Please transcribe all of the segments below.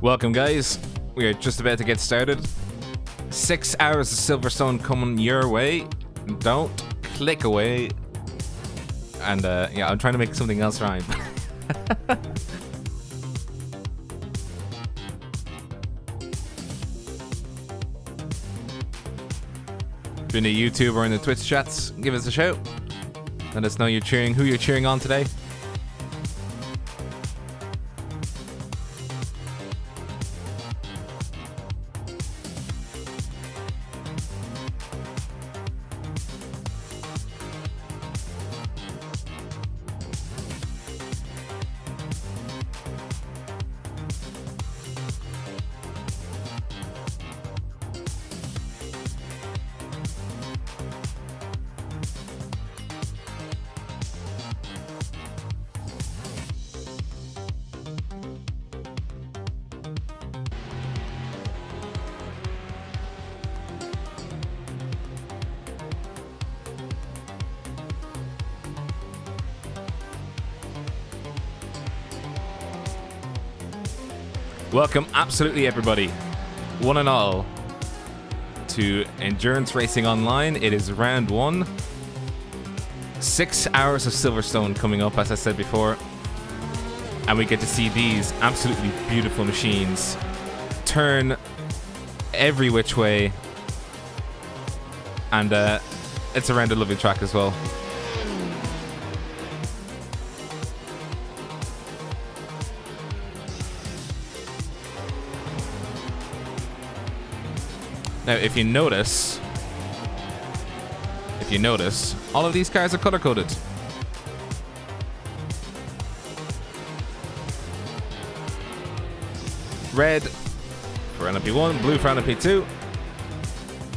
Welcome, guys. We are just about to get started. 6 hours of Silverstone coming your way. Don't click away. And yeah, I'm trying to make something else rhyme. If you're in the YouTube or in the Twitch chats, give us a shout. Let us know who you're cheering on today. Welcome, absolutely everybody, one and all, to Endurance Racing Online. It is round 1. 6 hours of Silverstone coming up, as I said before. And we get to see these absolutely beautiful machines turn every which way. And it's around a lovely track as well. Now, if you notice, all of these cars are color-coded. Red for LMP1, blue for LMP2,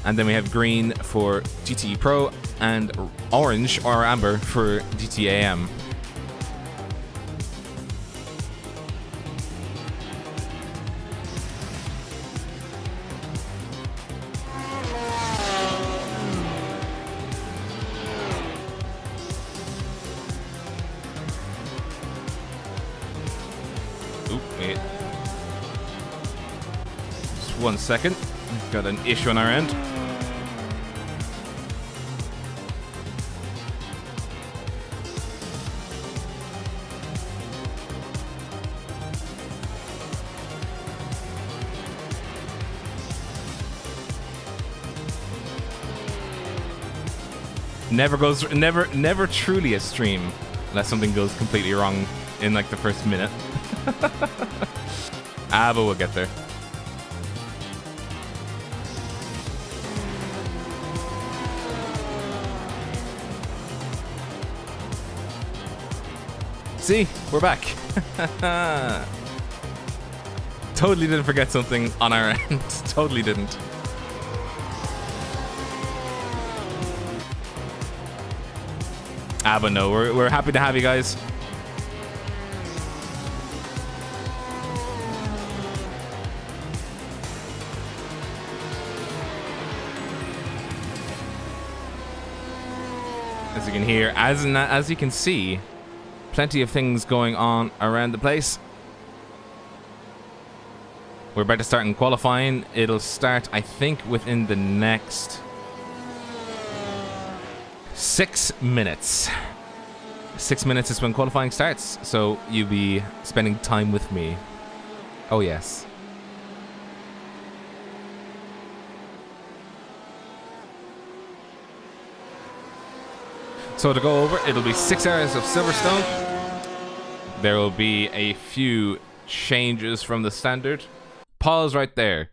and then we have green for GTE Pro and orange or amber for GTE AM. Wait. Just 1 second. We've got an issue on our end. Never truly a stream unless something goes completely wrong in like the first minute. But we'll get there. See, we're back. Totally didn't forget something on our end. Totally didn't. But no, we're happy to have you guys. As you can hear, as you can see, plenty of things going on around the place. We're about to start in qualifying. It'll start, I think, within the next 6 minutes. 6 minutes is when qualifying starts, so you'll be spending time with me. Oh yes. So to go over, it'll be 6 hours of Silverstone. There will be a few changes from the standard. Pause right there.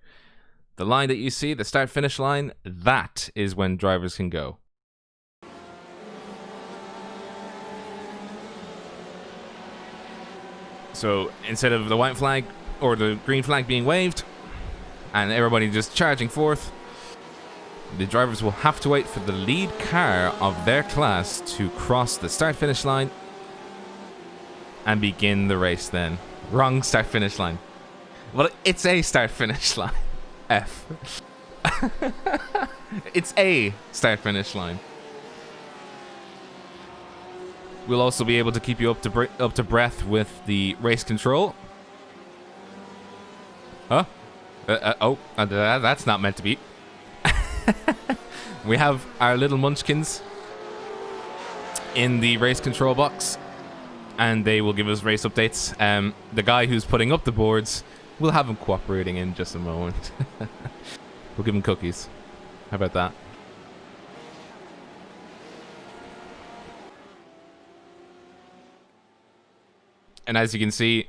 The line that you see, the start-finish line, that is when drivers can go. So instead of the white flag or the green flag being waved and everybody just charging forth, the drivers will have to wait for the lead car of their class to cross the start-finish line and begin the race then. Wrong start-finish line. Well, it's a start-finish line. F. It's a start-finish line. We'll also be able to keep you up to breath with the race control. Huh? That's not meant to be. We have our little munchkins in the race control box, and they will give us race updates. The guy who's putting up the boards, we'll have him cooperating in just a moment. We'll give him cookies. How about that? And as you can see,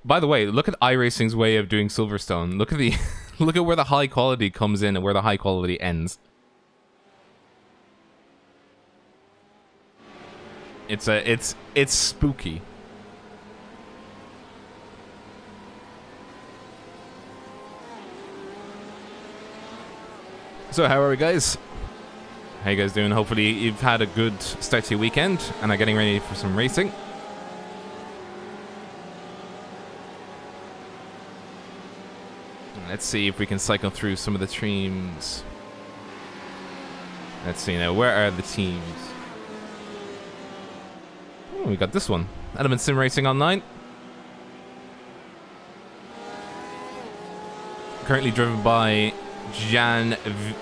by the way, look at iRacing's way of doing Silverstone. Look at the look at where the high quality comes in and where the high quality ends. It's spooky. So how are we, guys? How you guys doing? Hopefully you've had a good start to your weekend and are getting ready for some racing. Let's see if we can cycle through some of the teams. Let's see now, where are the teams? Oh, we got this one. Element Sim Racing Online. Currently driven by Jan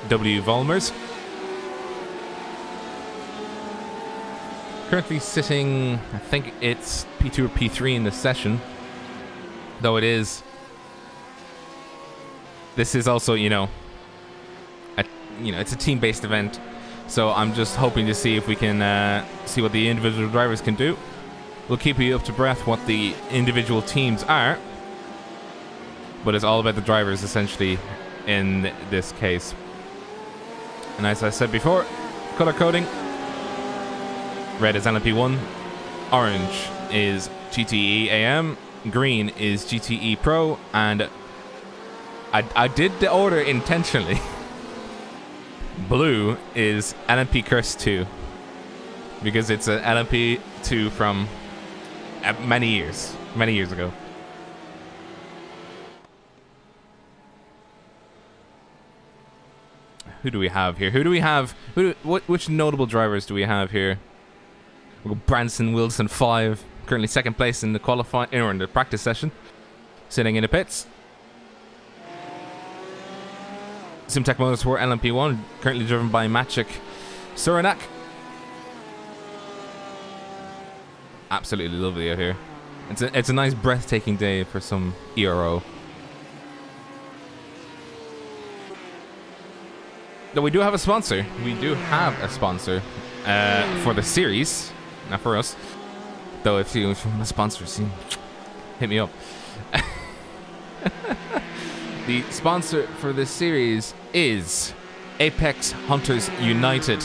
W. Volmers. Currently sitting, I think it's P2 or P3 in the session. Though it is... This is also, it's a team-based event. So I'm just hoping to see if we can see what the individual drivers can do. We'll keep you up to breath what the individual teams are. But it's all about the drivers, essentially, in this case. And as I said before, color coding. Red is LMP1. Orange is GTE AM. Green is GTE Pro. And I did the order intentionally. Blue is LMP Curse 2. Because it's an LMP 2 from many years ago. Who do we have here? Which notable drivers do we have here? We've got Branson Wilson 5, currently second place in the qualifying or in the practice session, sitting in the pits. Simtech Motorsport LMP1, currently driven by Maciek Suranak. Absolutely lovely out here. It's a nice, breathtaking day for some ERO. Though we do have a sponsor. We do have a sponsor for the series, not for us. Though if you want a sponsor, hit me up. The sponsor for this series is Apex Hunters United.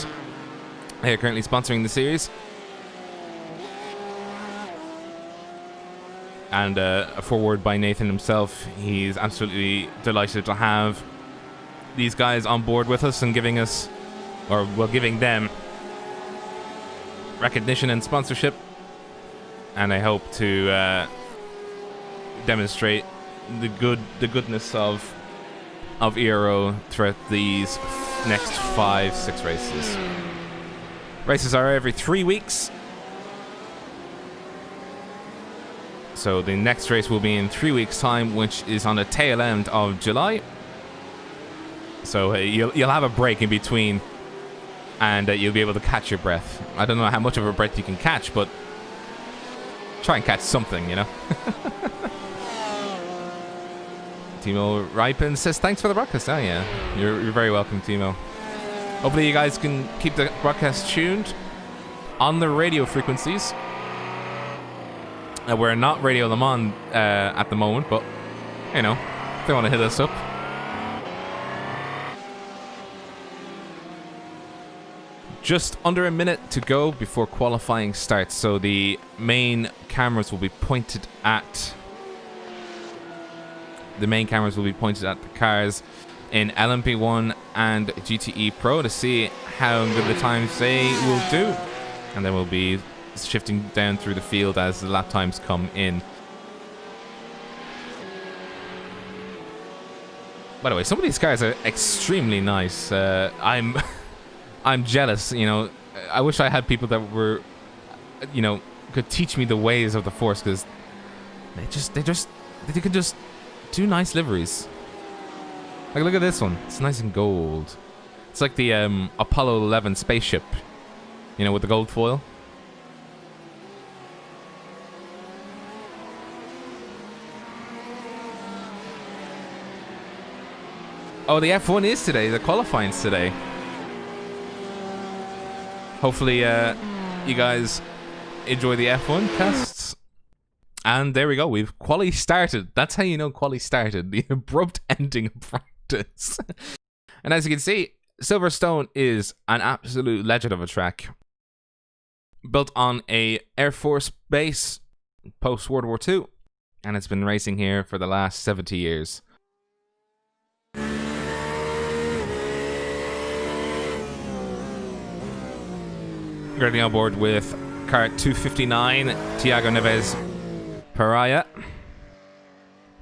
They are currently sponsoring the series. And a foreword by Nathan himself. He's absolutely delighted to have these guys on board with us and giving them recognition and sponsorship. And I hope to demonstrate the goodness of ERO throughout these next 5-6 races. Races are every 3 weeks. So the next race will be in 3 weeks' time, which is on the tail end of July. So you'll have a break in between, and you'll be able to catch your breath. I don't know how much of a breath you can catch, but try and catch something, Timo Ripon says, thanks for the broadcast. Oh, yeah. You're very welcome, Timo. Hopefully you guys can keep the broadcast tuned on the radio frequencies. We're not Radio Le Mans at the moment, but, if they want to hit us up. Just under a minute to go before qualifying starts, so the main cameras will be pointed at... The main cameras will be pointed at the cars in LMP1 and GTE Pro to see how good the times they will do. And then we'll be shifting down through the field as the lap times come in. By the way, some of these cars are extremely nice. I'm jealous, I wish I had people that were, could teach me the ways of the Force, because they can just Two nice liveries. Like, look at this one. It's nice and gold. It's like the Apollo 11 spaceship, you know, with the gold foil. Oh, the F1 is today. The qualifying's today. Hopefully, you guys enjoy the F1 tests. And there we go. We've quali started. That's how you know quali started. The abrupt ending of practice. And as you can see, Silverstone is an absolute legend of a track. Built on a Air Force base post World War II. And it's been racing here for the last 70 years. Currently on board with car 259, Tiago Neves Pariah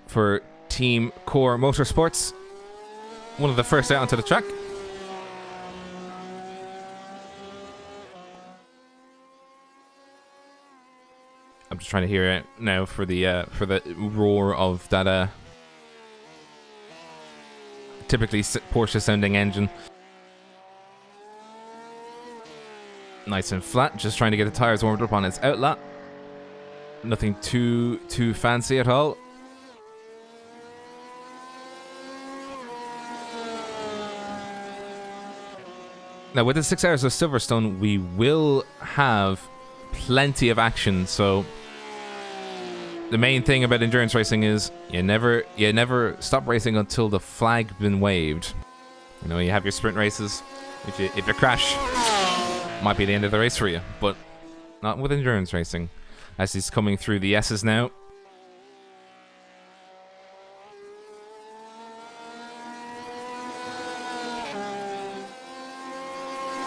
for Team Core Motorsports. One of the first out onto the track. I'm just trying to hear it now for the roar of that typically Porsche sounding engine. Nice and flat, just trying to get the tires warmed up on its outlet. Nothing too fancy at all. Now with the 6 hours of Silverstone, we will have plenty of action. So the main thing about endurance racing is you never stop racing until the flag's been waved. You know, you have your sprint races. If you crash, might be the end of the race for you, but not with endurance racing. As he's coming through the S's now.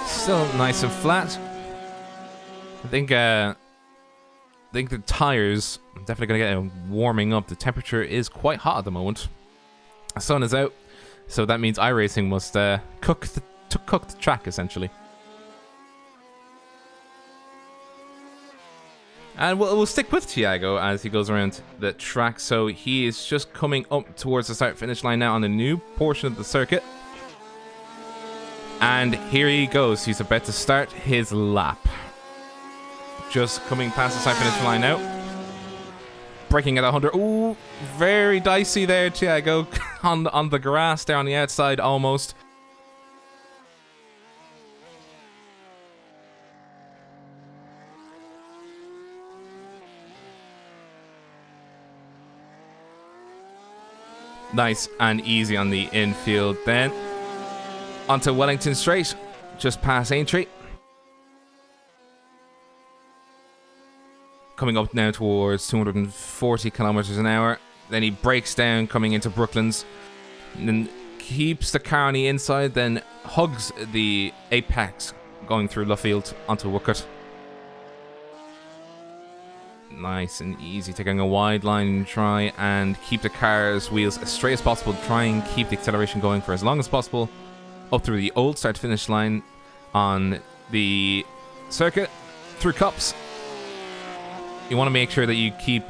Still nice and flat. I think the tires are definitely gonna get warming up. The temperature is quite hot at the moment. The sun is out, so that means iRacing must cook the track essentially. And we'll stick with Tiago as he goes around the track. So he is just coming up towards the start-finish line now on the new portion of the circuit. And here he goes. He's about to start his lap. Just coming past the start-finish line now. Braking at 100. Ooh, very dicey there, Tiago. on the grass there on the outside almost. Nice and easy on the infield then. Onto Wellington Straight, just past Aintree. Coming up now towards 240 kilometers an hour. Then he breaks down coming into Brooklands. And then keeps the car on the inside, then hugs the apex going through Luffield onto Wookert. Nice and easy, taking a wide line, try and keep the car's wheels as straight as possible, try and keep the acceleration going for as long as possible up through the old start finish line on the circuit through cups. You want to make sure that you keep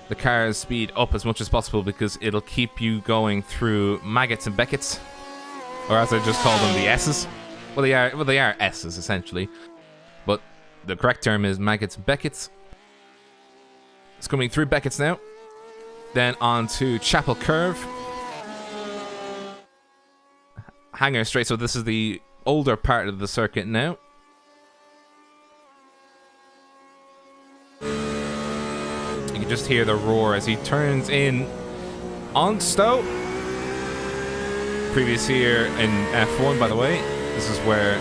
the car's speed up as much as possible because it'll keep you going through maggots and beckets, or as I just call them, the S's. Well, they are S's essentially, but the correct term is maggots and beckets. It's coming through Beckett's now. Then on to Chapel Curve. Hangar Straight, so this is the older part of the circuit now. You can just hear the roar as he turns in on Stowe. Previous year in F1, by the way. This is where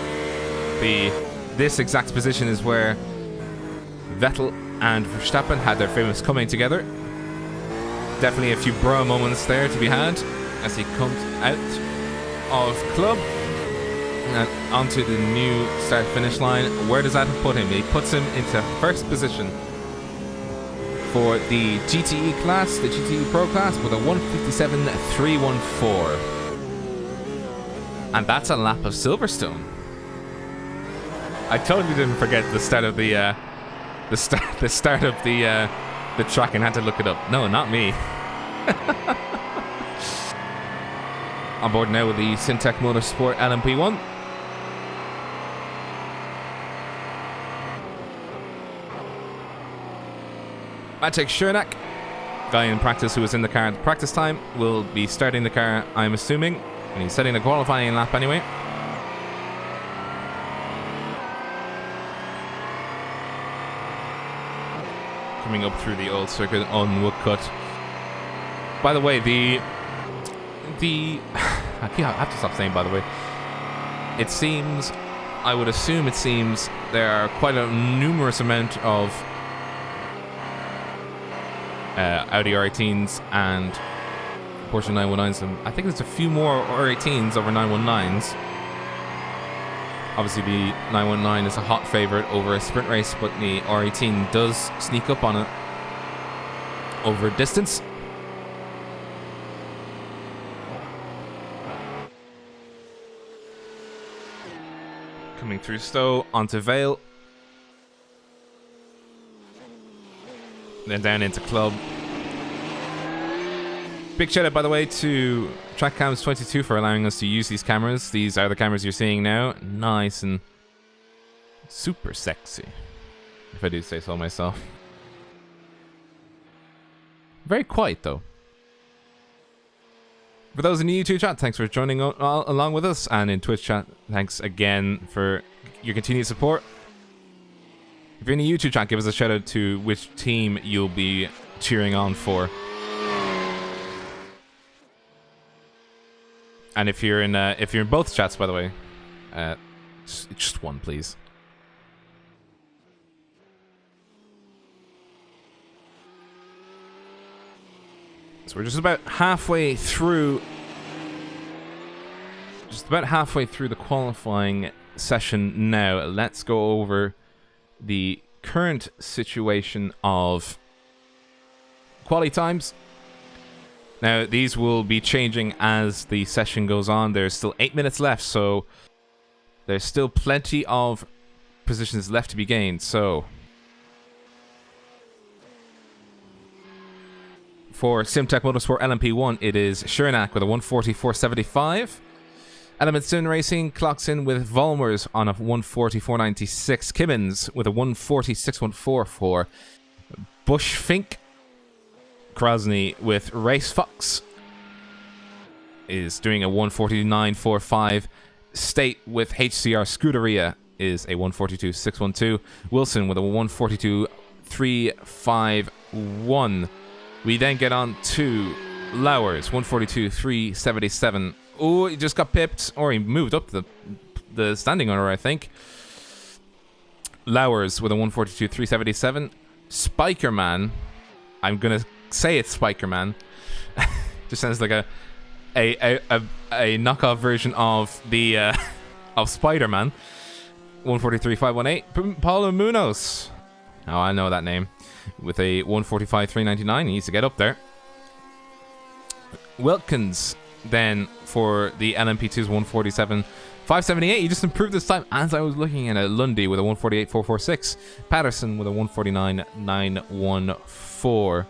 this exact position is where Vettel and Verstappen had their famous coming together. Definitely a few bro moments there to be had as he comes out of club and onto the new start finish line. Where does that put him? He puts him into first position for the GTE class, the GTE Pro class, with a 157.314. And that's a lap of Silverstone. I totally didn't forget the start of the start of the track and had to look it up. No, not me. On board now with the Syntec Motorsport LMP1. Maciej Schernak, guy in practice who was in the car at practice time, will be starting the car, I'm assuming, and he's setting the qualifying lap anyway. Coming up through the old circuit on Woodcut. By the way, the I have to stop saying by the way. It seems, I would assume it seems, there are quite a numerous amount of Audi R18s and Porsche 919s, and I think there's a few more R18s over 919s. Obviously the 919 is a hot favourite over a sprint race, but the R18 does sneak up on it over distance. Coming through Stowe onto Vale. Then down into Club. Big shout out, by the way, to TrackCams22 for allowing us to use these cameras. These are the cameras you're seeing now. Nice and super sexy, if I do say so myself. Very quiet, though. For those in the YouTube chat, thanks for joining along with us. And in Twitch chat, thanks again for your continued support. If you're in the YouTube chat, give us a shout out to which team you'll be cheering on for. And if you're in both chats, by the way, just one, please. So we're just about halfway through. Just about halfway through the qualifying session now. Let's go over the current situation of quali times. Now, these will be changing as the session goes on. There's still 8 minutes left, so there's still plenty of positions left to be gained. So, for Simtech Motorsport LMP1, it is Schernak with a 144.75. Element Sim Racing clocks in with Volmers on a 144.96. Kimmins with a 146.14 for Bush Fink. Krasny with Race Fox is doing a 149.45. State with HCR Scuderia is a 142.612. Wilson with a 142.351. We then get on to Lowers, 142.377. Oh, he just got pipped, or he moved up the standing order, I think. Lowers with a 142.377. Spikerman, I'm gonna say it's Spikerman. Just sounds like a knockoff version of the of Spider-Man. 143.518. Paulo Munoz. Oh, I know that name. With a 145.399. He needs to get up there. Wilkins then for the LMP2's 147.578. He just improved this time as I was looking at it. Lundy with a 148.446. Patterson with a 149.914.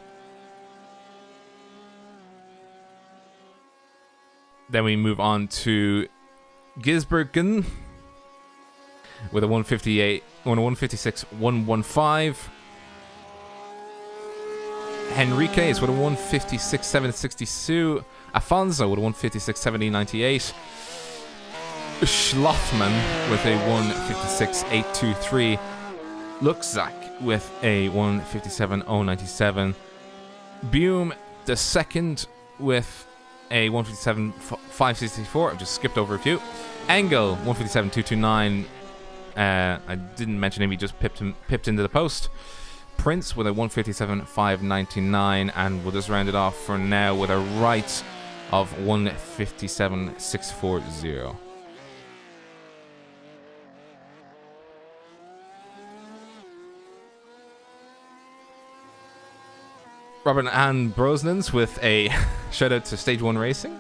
Then we move on to Gisbergen with a 156.115. Henriquez with a 156.762. Afonso with a 156.7098. Schloffman with a 156.823. Luxzak with a 157.097. Bume the second with a 157.564. I've just skipped over a few. Engel 157.229. I didn't mention him. He just pipped into the post. Prince with a 157.599, and we'll just round it off for now with a right of 157.640. Robert and Brosnans with a shout out to Stage 1 Racing.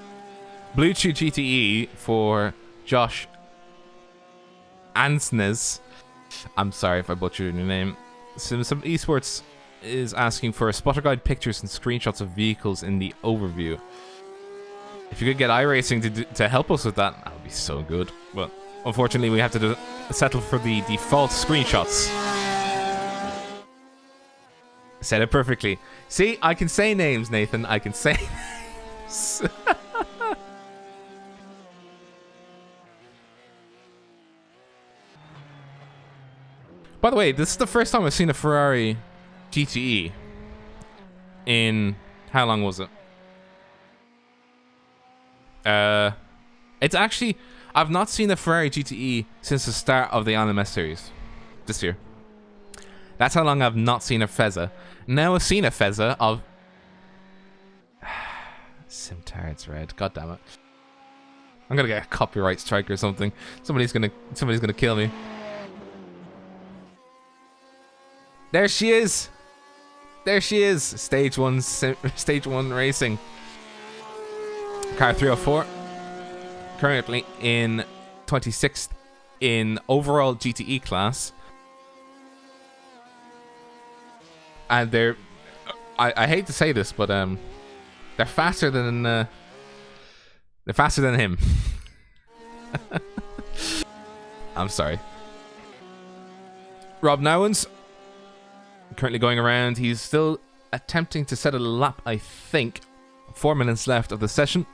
Blue Chew GTE for Josh Ansnes. I'm sorry if I butchered your name. Some Esports is asking for spotter guide pictures and screenshots of vehicles in the overview. If you could get iRacing to help us with that, that would be so good. But unfortunately, we have to settle for the default screenshots. Said it perfectly. See, I can say names, Nathan. I can say names. By the way, this is the first time I've seen a Ferrari GTE in... How long was it? It's actually... I've not seen a Ferrari GTE since the start of the LMS series. This year. That's how long I've not seen a Fezza. Now I've seen a Fezza of... Simtards Red. God damn it. I'm gonna get a copyright strike or something. Somebody's gonna kill me. There she is. There she is. Stage one racing. Car 304. Currently in 26th in overall GTE class. And they're... I hate to say this, but they're faster than him. I'm sorry. Rob Nowens currently going around. He's still attempting to set a lap, I think. 4 minutes left of the session.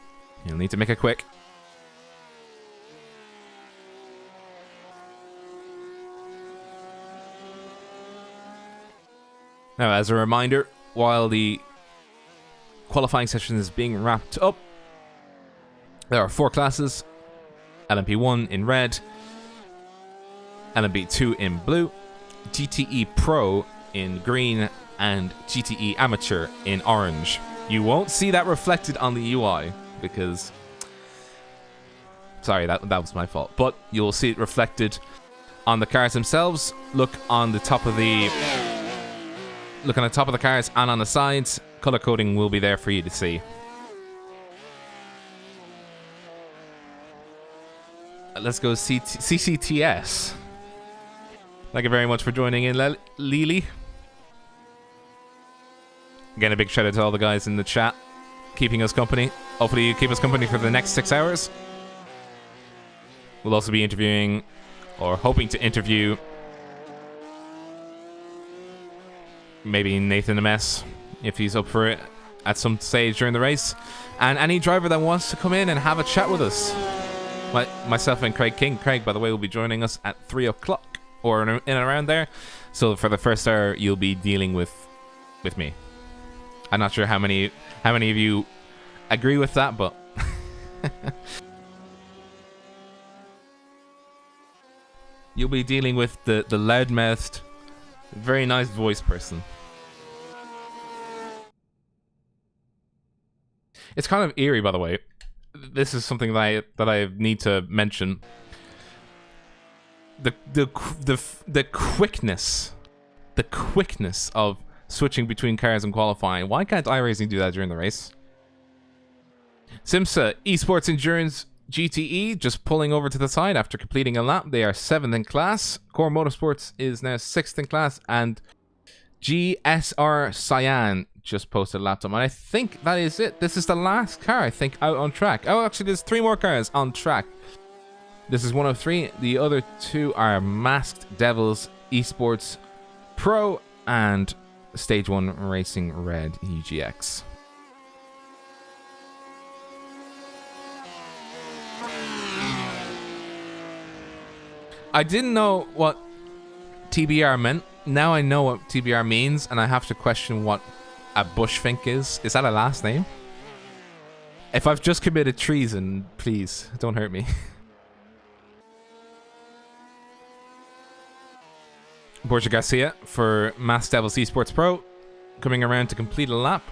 He'll need to make it quick. Now, as a reminder, while the qualifying session is being wrapped up, there are 4 classes. LMP1 in red, LMP2 in blue, GTE Pro in green, and GTE Amateur in orange. You won't see that reflected on the UI because... Sorry, that was my fault. But you'll see it reflected on the cars themselves. Look on the top of the... Look on the top of the cars and on the sides. Color coding will be there for you to see. Let's go CCTS. Thank you very much for joining in, Lily. Again, a big shout out to all the guys in the chat keeping us company. Hopefully you keep us company for the next 6 hours. We'll also be interviewing, or hoping to interview, maybe Nathan MS, if he's up for it at some stage during the race. And any driver that wants to come in and have a chat with us. Myself and Craig King. Craig, by the way, will be joining us at 3 o'clock or in and around there. So for the first hour, you'll be dealing with me. I'm not sure how many of you agree with that, but you'll be dealing with the loudmouthed, very nice voice person. It's kind of eerie, by the way. This is something that I need to mention. The quickness of switching between cars and qualifying. Why can't iRacing do that during the race? Simsa Esports Endurance GTE just pulling over to the side after completing a lap. They are 7th in class. Core Motorsports is now 6th in class, and GSR Cyan just posted a lap time. And I think that is it. This is the last car, I think, out on track. Oh, actually, there's 3 more cars on track. This is one of 3. The other 2 are Masked Devils Esports Pro and Stage 1 Racing Red UGX. I didn't know what TBR meant. Now I know what TBR means, and I have to question what a bushfink is. Is that a last name? If I've just committed treason, please don't hurt me. Borja Garcia for Masked Devils Esports Pro, coming around to complete a lap.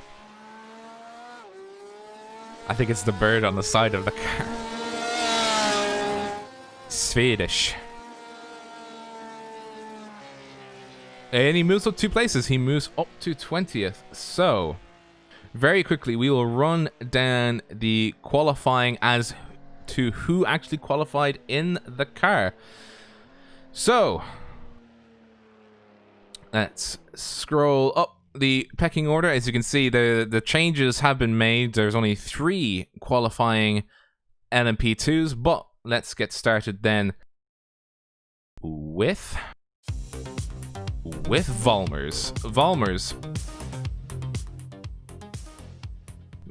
I think it's the bird on the side of the car. Swedish. And he moves up 2 places. He moves up to 20th. So, very quickly, we will run down the qualifying as to who actually qualified in the car. So, let's scroll up. the pecking order, as you can see, the changes have been made. There's only 3 qualifying LMP2s, but let's get started then with Volmers.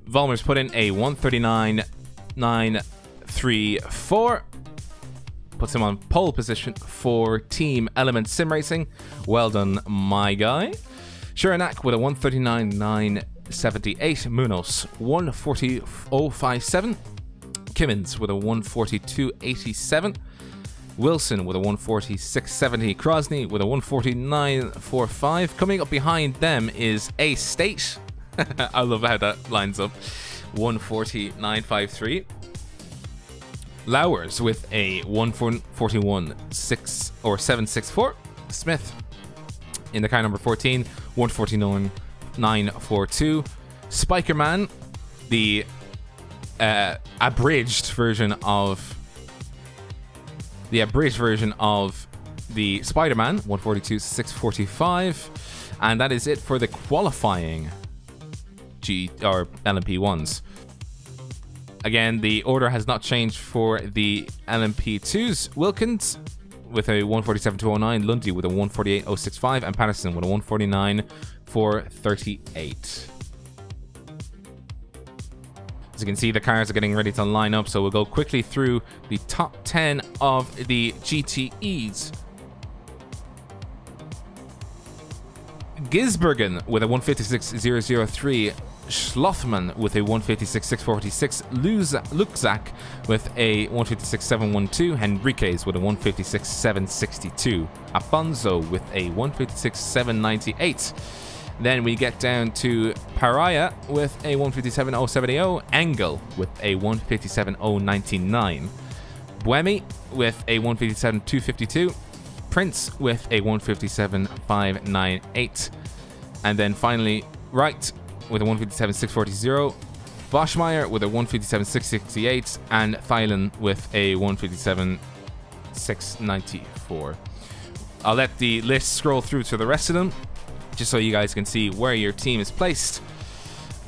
Volmers put in a 139.934. Puts him on pole position for Team Element Sim Racing. Well done, my guy. Shuranak with a 139.978. Munoz 140.057. Kimmins with a 142.87. Wilson with a 146.70. Krosny with a 149.45. Coming up behind them is A State. I love how that lines up. 140.953. Lowers with a 141.764. Smith in the car number 14, 149.942. Spikerman, the abridged version of the Spider-Man, 142.645, and that is it for the qualifying LMP1s. Again, the order has not changed for the LMP2s. Wilkins with a 147.209, Lundy with a 148.065, and Patterson with a 149.438. As you can see, the cars are getting ready to line up, so we'll go quickly through the top 10 of the GTEs. Gisbergen with a 156.003, Schlothman with a 156.646, Lukzak with a 156.712, Henriquez with a 156.762, Afonso with a 156.798. Then we get down to Paraya with a 157.070, Engel with a 157.099, Buemi with a 157.252, Prince with a 157.598, and then finally Wright with a 157.640, Boschmeyer with a 157.668, and Thailand with a 157.694. I'll let the list scroll through to the rest of them, just so you guys can see where your team is placed.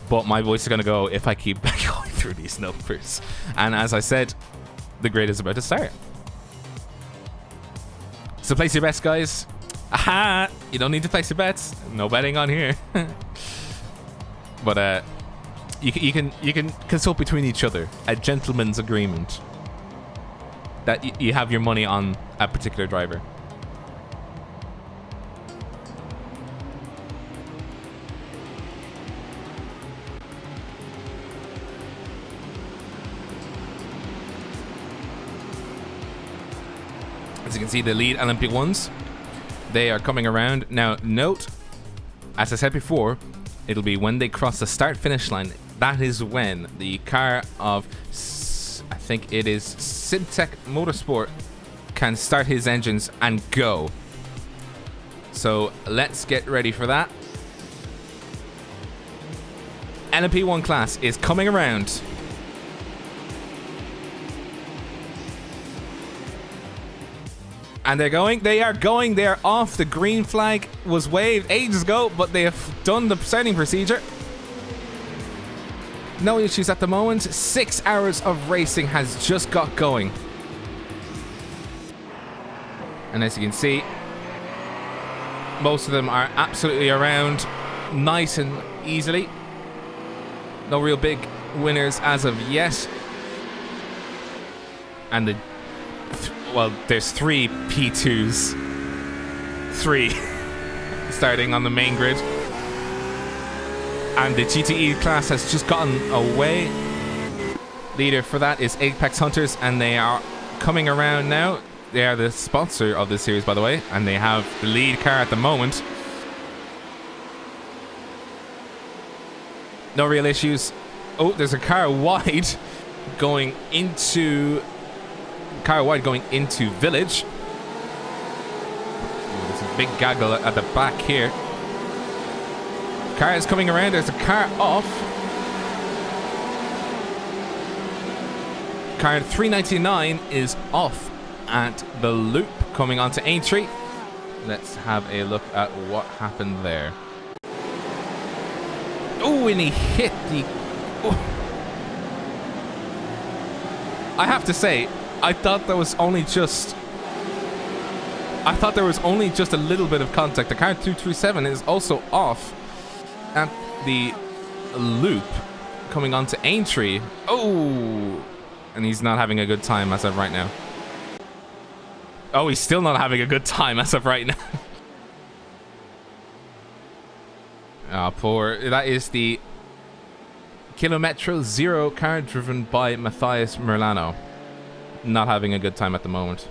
But my voice is going to go if I keep going through these numbers. And as I said, the grid is about to start. So place your bets, guys. Aha! You don't need to place your bets. No betting on here. But you can consult between each other. A gentleman's agreement that you have your money on a particular driver. As you can see, the lead LMP1s, they are coming around. Now, note, as I said before, it'll be when they cross the start-finish line. That is when the car of, I think it is Simtech Motorsport, can start his engines and go. So let's get ready for that. LMP1 class is coming around. And they are going, they are off. The green flag was waved ages ago, but they have done the starting procedure. No issues at the moment. 6 hours of racing has just got going. And as you can see, most of them are absolutely around nice and easily. No real big winners as of yet. And well, there's 3 P2s. 3 starting on the main grid. And the GTE class has just gotten away. Leader for that is Apex Hunters, and they are coming around now. They are the sponsor of this series, by the way, and they have the lead car at the moment. No real issues. Oh, there's a car wide going into Village. Ooh, there's a big gaggle at the back here. Car is coming around. There's a car off. Car 399 is off at the loop coming onto Aintree. Let's have a look at what happened there. Oh, and he hit the... Oh. I have to say, I thought there was only just a little bit of contact. The car 237 is also off at the loop coming onto Aintree. Oh, and he's not having a good time as of right now. Oh, he's still not having a good time as of right now. Ah, poor. That is the Kilometro Zero car driven by Matthias Merlano. Not having a good time at the moment.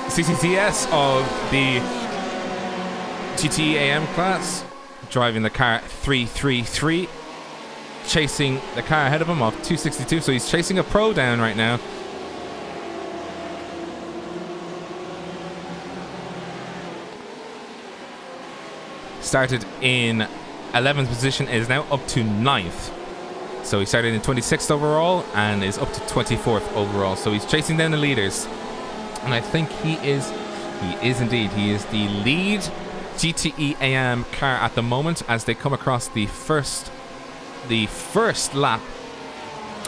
CCTS of the GTE AM class driving the car 333, chasing the car ahead of him of 262, so he's chasing a pro down right now. Started in 11th position, is now up to 9th. So he started in 26th overall and is up to 24th overall. So he's chasing down the leaders. And I think he is indeed. He is the lead GTE AM car at the moment as they come across the first lap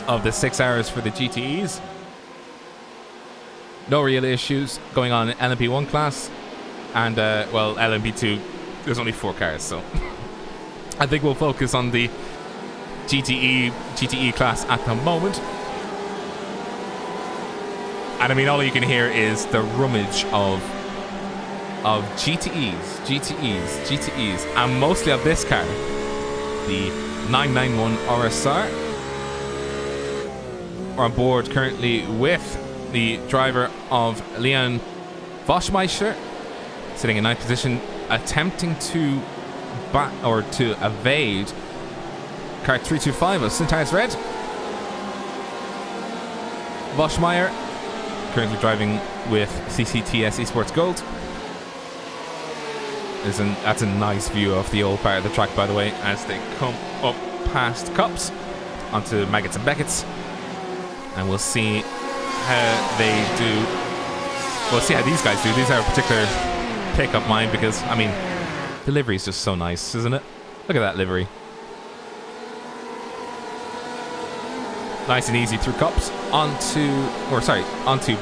of the 6 hours for the GTEs. No real issues going on in LMP1 class. And, well, LMP2, there's only 4 cars, so I think we'll focus on the GTE class at the moment. And I mean, all you can hear is the rummage of GTEs, and mostly of this car, the 991 RSR. We're on board currently with the driver of Leon Voschmeister, sitting in 9th position, attempting to evade car 325 of Sintar's Red. Voschmeister currently driving with CCTS Esports Gold. That's a nice view of the old part of the track, by the way, as they come up past Cups onto Maggots and Beckett's, and we'll see how they do. We'll see how these guys do. These are a particular pick of mine because, I mean, the livery is just so nice, isn't it? Look at that livery. Nice and easy through Cups onto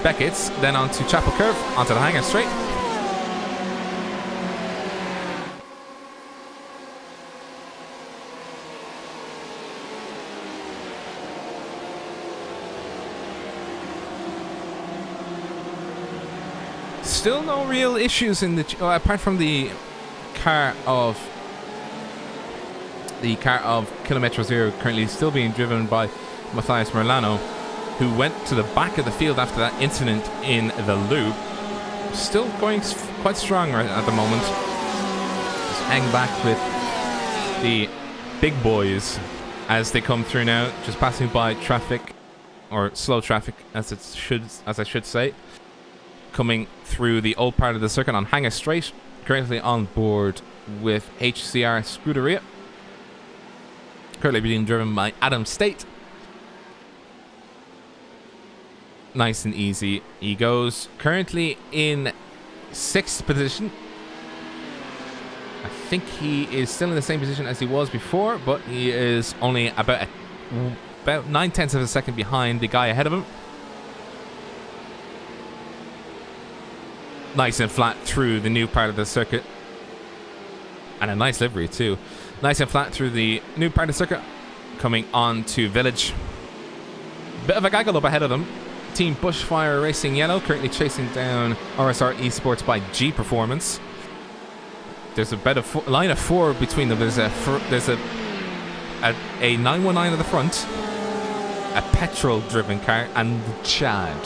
Beckett's, then onto Chapel Curve, onto the hangar straight. Still no real issues in the apart from the car of Kilometro Zero, currently still being driven by Matthias Merlano, who went to the back of the field after that incident in the loop. Still going quite strong right at the moment. Just hang back with the big boys as they come through now, just passing by traffic, or slow traffic as I should say, coming through the old part of the circuit on Hangar Straight, currently on board with HCR Scuderia, currently being driven by Adam State. Nice and easy he goes, currently in 6th position. I think he is still in the same position as he was before, but he is only about 9/10 of a second behind the guy ahead of him. Nice and flat through the new part of the circuit, and a nice livery too. Nice and flat through the new part of the circuit, coming on to Village. Bit of a gaggle up ahead of them. Team Bushfire Racing Yellow currently chasing down RSR Esports by G Performance. There's about a line of 4 between them. There's a 919 at the front, a petrol-driven car, and Chad.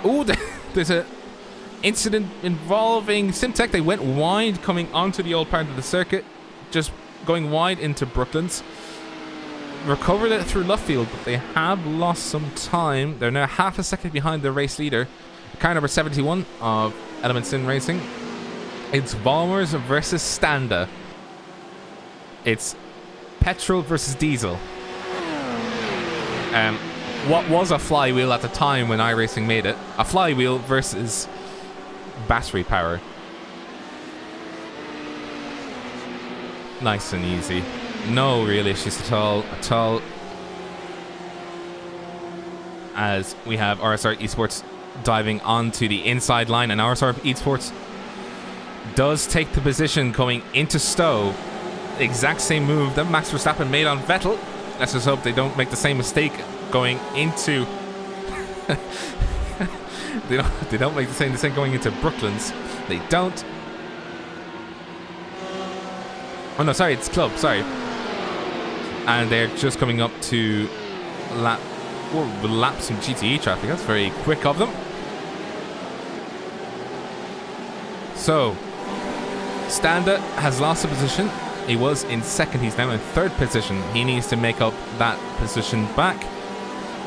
Oh, there's a incident involving Simtech. They went wide coming onto the old part of the circuit, just going wide into Brooklands. Recovered it through Luffield, but they have lost some time. They're now half a second behind the race leader, car number 71 of Element Sin Racing. It's Volmers versus Standa. It's petrol versus diesel. What was a flywheel at the time when iRacing made it? A flywheel versus battery power. Nice and easy. No real issues at all. As we have RSR Esports diving onto the inside line, and RSR Esports does take the position going into Stowe. The exact same move that Max Verstappen made on Vettel. Let's just hope they don't make the same mistake going into they don't make the same mistake going into Brooklands. They don't. Oh no, sorry, it's Club, sorry. And they're just coming up to lap some GTE traffic. That's very quick of them. So, Standa has lost a position. He was in second, he's now in third position. He needs to make up that position back.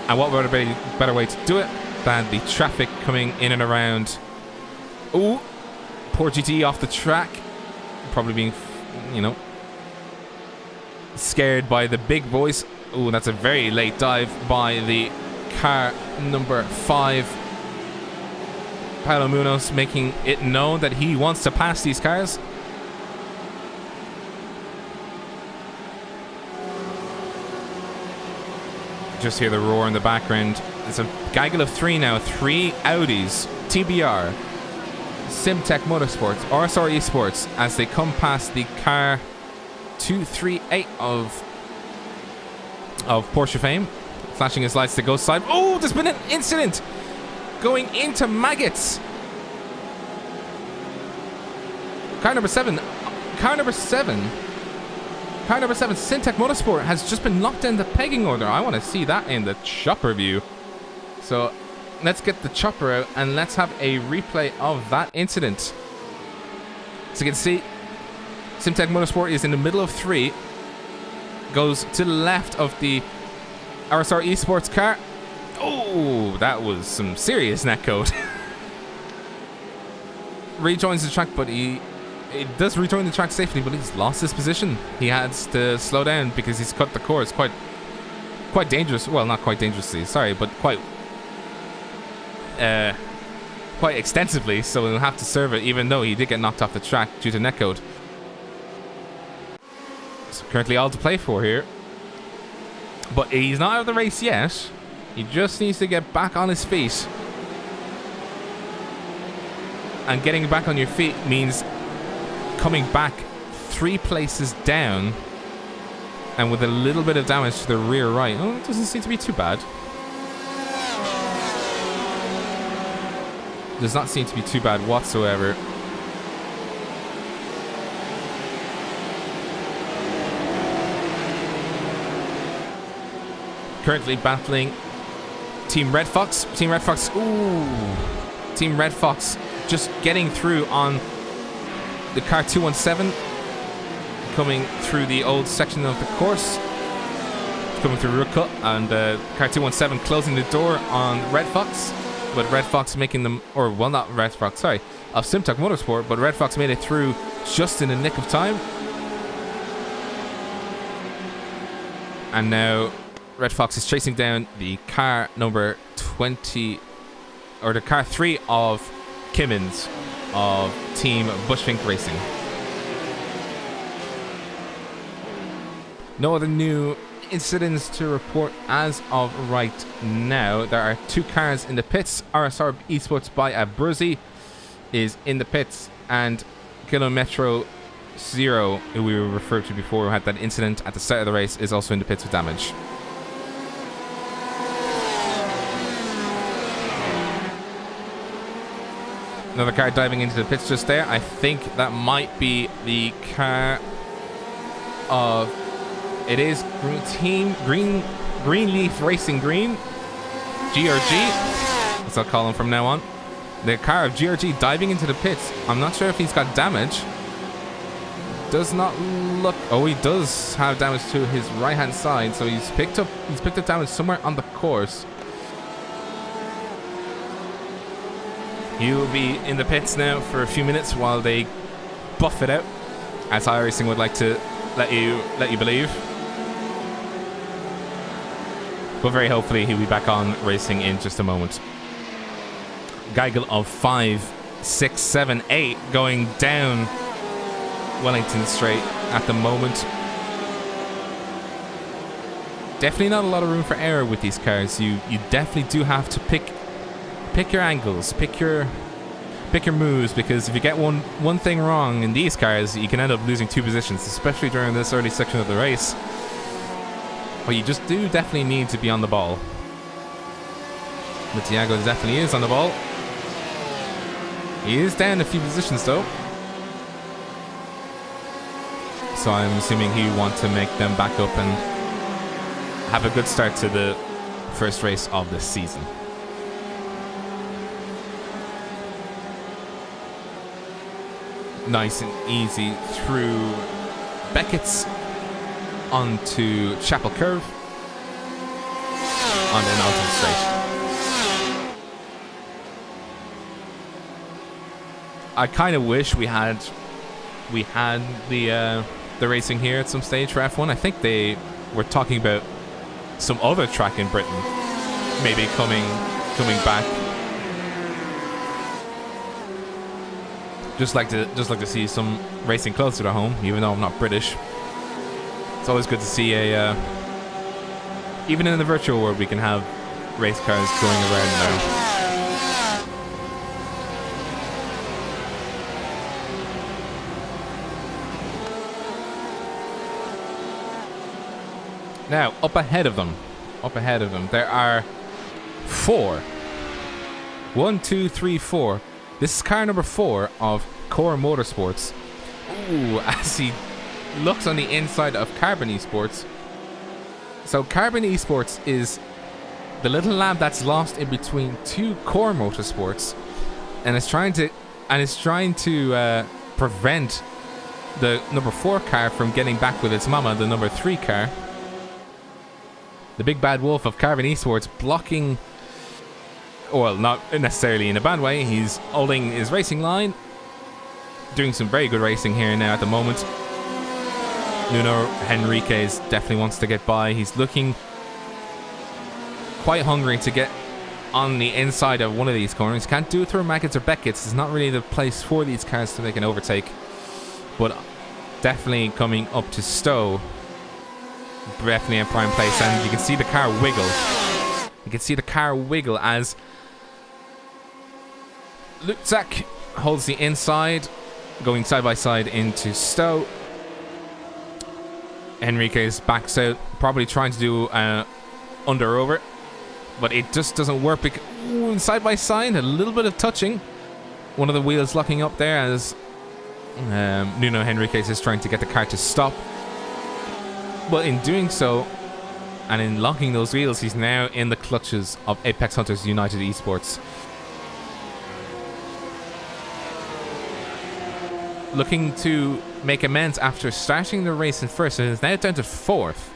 And what better way to do it than the traffic coming in and around. Ooh, poor GTE off the track. Probably being, you know, scared by the big boys. Ooh, that's a very late dive by the car number 5. Paulo Munoz making it known that he wants to pass these cars. Just hear the roar in the background. It's a gaggle of 3 now. 3 Audis, TBR, Simtech Motorsports, RSR Esports, as they come past the car 238 of Porsche fame, flashing his lights to go side. Oh, there's been an incident going into maggots. Car number 7, Simtech Motorsport has just been locked in the pegging order. I want to see that in the chopper view. So let's get the chopper out and let's have a replay of that incident. So you can see Simtech Motorsport is in the middle of 3, goes to the left of the RSR Esports car. Oh, that was some serious netcode. Rejoins the track, but he does rejoin the track safely, but he's lost his position. He has to slow down because he's cut the course quite dangerous. Well, not quite dangerously, sorry, but quite extensively. So he'll have to serve it, even though he did get knocked off the track due to netcode. So currently all to play for here, but he's not out of the race yet. He just needs to get back on his feet, and getting back on your feet means coming back 3 places down, and with a little bit of damage to the rear right. Oh, it doesn't seem to be too bad. Does not seem to be too bad whatsoever. Currently battling Team Red Fox. Team Red Fox. Ooh. Team Red Fox just getting through on the car 217, coming through the old section of the course, coming through Rook Cut, and car 217 closing the door on Red Fox, but Red Fox making them, or well, not Red Fox, sorry, of Simtech Motorsport, but Red Fox made it through just in the nick of time. And now Red Fox is chasing down the car number 20, or the car 3 of Kimmins of Team Bushfink Racing. No other new incidents to report as of right now. There are 2 cars in the pits. RSR Esports by Abruzzi is in the pits, and Kilometro Zero, who we referred to before, who had that incident at the start of the race, is also in the pits with damage. Another car diving into the pits just there. I think that might be the car of... It is Team Greenleaf Racing Green. GRG. That's what I'll call him from now on. The car of GRG diving into the pits. I'm not sure if he's got damage. Does not look... Oh, he does have damage to his right-hand side. So he's picked up damage somewhere on the course. He will be in the pits now for a few minutes while they buff it out, as iRacing would like to let you believe. But very hopefully he'll be back on racing in just a moment. Gaggle of 5 6, 7, 8 going down Wellington Straight at the moment. Definitely not a lot of room for error with these cars. You definitely do have to pick your angles, pick your moves, because if you get one thing wrong in these cars, you can end up losing 2 positions, especially during this early section of the race. But you just do definitely need to be on the ball. But Thiago definitely is on the ball. He is down a few positions though, so I'm assuming he wants to make them back up and have a good start to the first race of the season. Nice and easy through Beckett's onto Chapel Curve, and then onto the straight. I kind of wish we had the racing here at some stage for F1. I think they were talking about some other track in Britain maybe coming back. Just like to see some racing closer to home, even though I'm not British. It's always good to see even in the virtual world we can have race cars going around now. Now, up ahead of them, there are 4. 1, 2, 3, 4. This is car number 4 of Core Motorsports. Ooh, as he looks on the inside of Carbon Esports. So Carbon Esports is the little lab that's lost in between 2 Core Motorsports, and it's trying to prevent the number 4 car from getting back with its mama, the number 3 car. The big bad wolf of Carbon Esports blocking, well, not necessarily in a bad way. He's holding his racing line, doing some very good racing here now at the moment. Nuno Henriquez definitely wants to get by. He's looking quite hungry to get on the inside of one of these corners. Can't do it through Maggots or Beckett's. It's not really the place for these cars to make an overtake. But definitely coming up to Stowe. Definitely in prime place, and you can see the car wiggle. You can see the car wiggle as Lutzak holds the inside, going side by side into Stowe. Henriquez backs out, probably trying to do under over, but it just doesn't work. Side by side, a little bit of touching. One of the wheels locking up there as Nuno Henriquez is trying to get the car to stop. But in doing so, and in locking those wheels, he's now in the clutches of Apex Hunters United Esports. Looking to make amends after starting the race in first, and is now down to 4th.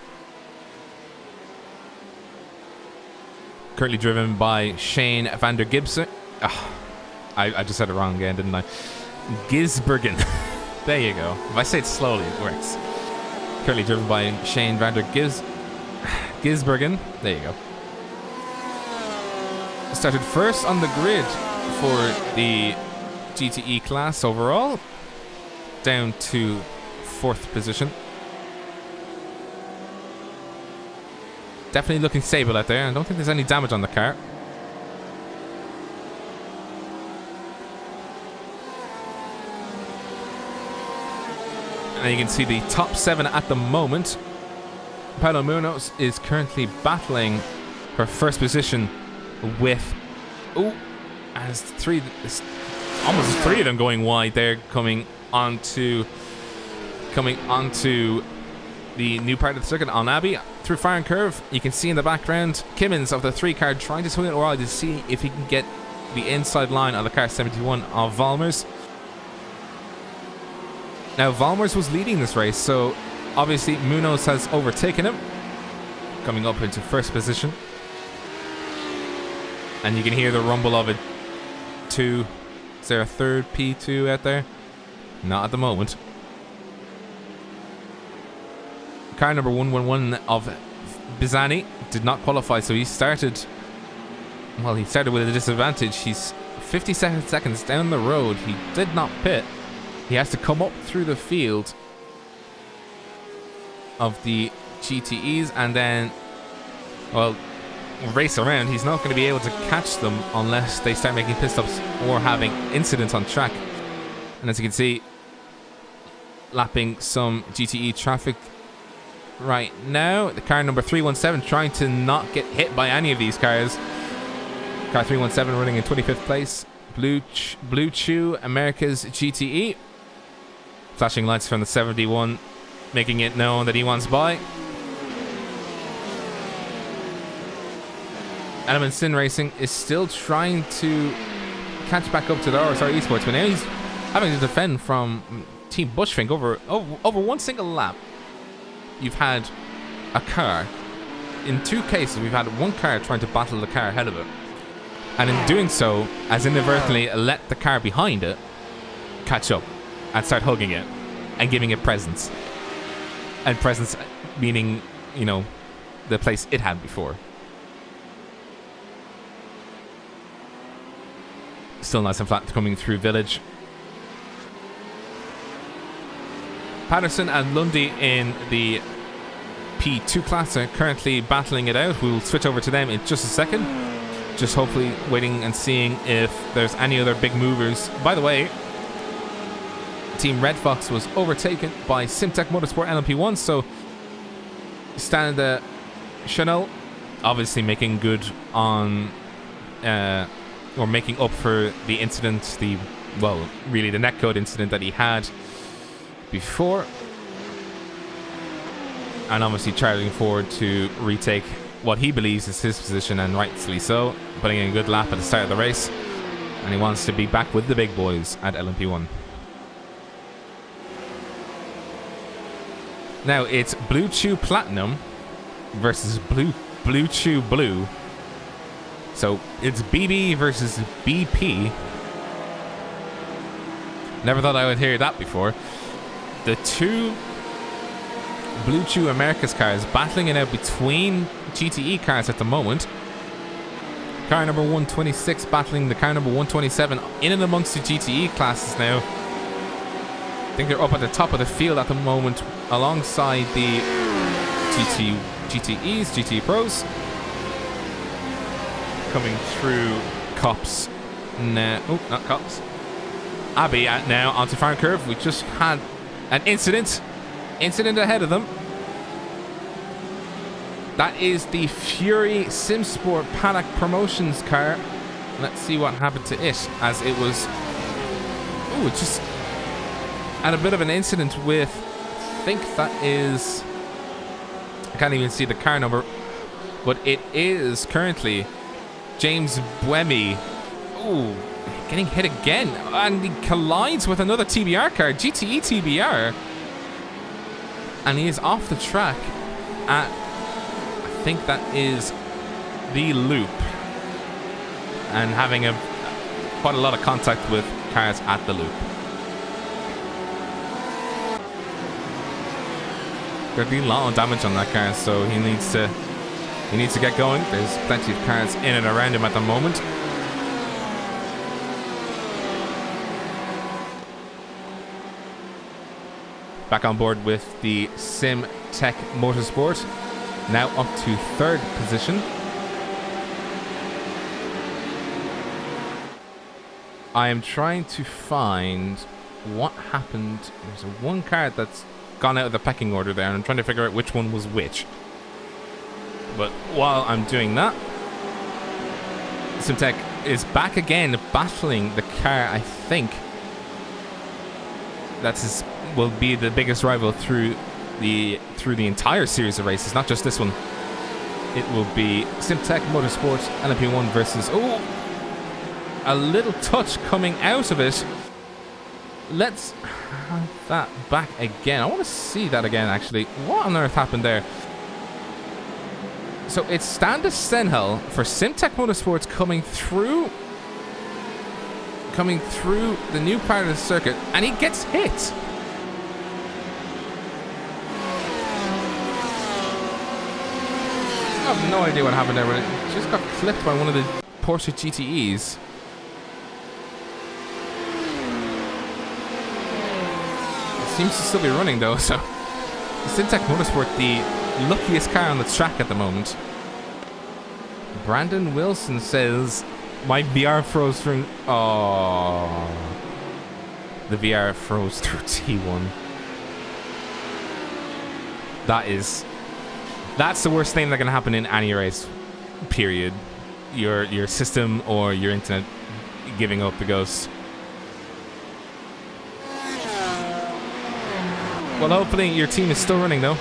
Currently driven by Shane van der Gibson. I just said it wrong again, didn't I? Gisbergen. There you go. If I say it slowly, it works. Currently driven by Shane van der Gisbergen. There you go. Started first on the grid for the GTE class overall. Down to 4th position. Definitely looking stable out there. I don't think there's any damage on the car. And you can see the top 7 at the moment. Paulo Munoz is currently battling her first position with almost 3 of them going wide there, coming onto the new part of the circuit on Abbey through Fire and Curve. You can see in the background Kimmins of the 3 car trying to swing it wide to see if he can get the inside line on the car 71 of Valmers. Now, Valmers was leading this race, so obviously Munoz has overtaken him, coming up into 1st position. And you can hear the rumble of it. 2. Is there a 3rd P2 out there? Not at the moment. Car number 111 of Bizani did not qualify, so he started with a disadvantage. He's seconds down the road. He did not pit. He has to come up through the field of the GTEs and then, well, race around. He's not going to be able to catch them unless they start making pit stops or having incidents on track. And as you can see, lapping some GTE traffic right now. The car number 317 trying to not get hit by any of these cars. Car 317 running in 25th place. Blue Chew, America's GTE. Flashing lights from the 71, making it known that he wants by. Element Sin Racing is still trying to catch back up to the RSR Esports, but now he's having to defend from Team Bushfink over one single lap. You've had a car. In 2 cases, we've had one car trying to battle the car ahead of it. And in doing so, has inadvertently let the car behind it catch up and start hugging it and giving it presents. And presents meaning, you know, the place it had before. Still nice and flat coming through Village. Patterson and Lundy in the P2 class are currently battling it out. We'll switch over to them in just a second. Just hopefully waiting and seeing if there's any other big movers. By the way, Team Red Fox was overtaken by Simtech Motorsport LMP1, so Stand Chanel obviously making good on or making up for the incident, really the netcode incident that he had before, and obviously charging forward to retake what he believes is his position, and rightfully so, putting in a good lap at the start of the race, and he wants to be back with the big boys at LMP1. Now it's Blue Chew Platinum versus Blue Chew Blue. So it's BB versus BP. Never thought I would hear that before. The two Blue Chew Americas cars battling it out between GTE cars at the moment. Car number 126 battling the car number 127 in and amongst the GTE classes now. I think they're up at the top of the field at the moment alongside the GTEs, GTE Pros. Coming through Cops now. Oh, not Cops. Abbey now onto Farm Curve. We just had an incident ahead of them. That is the Fury SimSport Paddock Promotions car. Let's see what happened to it, as it was, it just had a bit of an incident with, I think that is, I can't even see the car number, but it is currently James Buemi. Ooh, getting hit again, and he collides with another TBR car, GTE TBR, and he is off the track at, I think that is the loop, and having quite a lot of contact with cars at the loop. There'd be a lot of damage on that car, so he needs to get going. There's plenty of cars in and around him at the moment. Back on board with the SimTech Motorsport, now up to 3rd position. I am trying to find what happened. There's one car that's gone out of the pecking order there, and I'm trying to figure out which one was which. But while I'm doing that, SimTech is back again battling the car, I think will be the biggest rival through the entire series of races, not just this one. It will be SimTech Motorsport LMP1 versus, a little touch coming out of it. Let's have that back again. I want to see that again, actually. What on earth happened there? So it's Standis Stenhell for SimTech Motorsports coming through the new part of the circuit, and he gets hit. I have no idea what happened there, but it just got clipped by one of the Porsche GTEs. seems to still be running though, so Syntec Motorsport, the luckiest car on the track at the moment. Brandon Wilson says, my VR froze through... Oh, the VR froze through T1. That's the worst thing that can happen in any race, period. Your system or your internet giving up the ghost. Well, hopefully your team is still running though.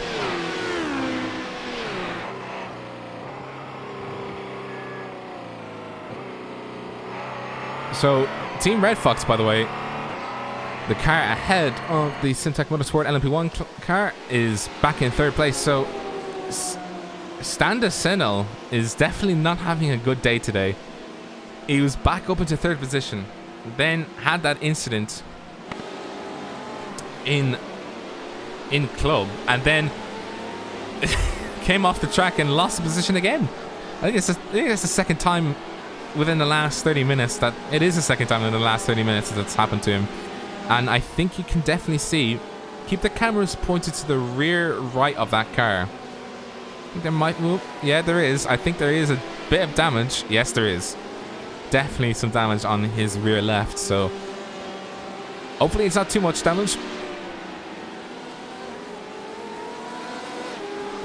So, Team Red Fox, by the way, the car ahead of the Syntec Motorsport LMP1 car is back in third place. So, Standa Senel is definitely not having a good day today. He was back up into third position, then had that incident in club, and then came off the track and lost the position again. I think it's the second time within the last 30 minutes that it is the second time in the last 30 minutes that it's happened to him. And I think you can definitely see, keep the cameras pointed to the rear right of that car. I think there might move. Yeah, there is. I think there is a bit of damage. Yes, there is. Definitely some damage on his rear left. So hopefully it's not too much damage.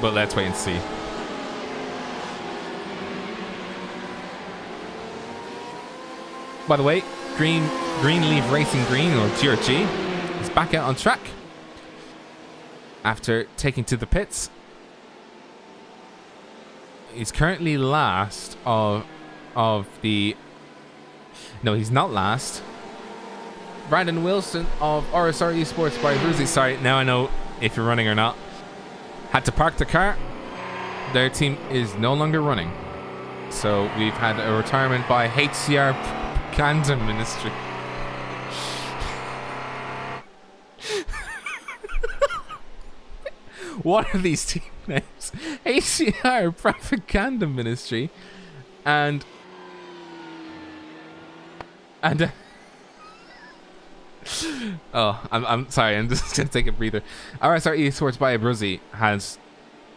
But let's wait and see. By the way, Greenleaf Racing Green, or GRG, is back out on track after taking to the pits. He's currently last of the... No, he's not last. Brandon Wilson of RSR Esports by Bruzy. Sorry, now I know if you're running or not. Had to park the car. Their team is no longer running. So we've had a retirement by HCR Propaganda Ministry. What are these team names? HCR Propaganda Ministry and oh, I'm sorry, I'm just gonna take a breather. RSR Esports by Bruzy has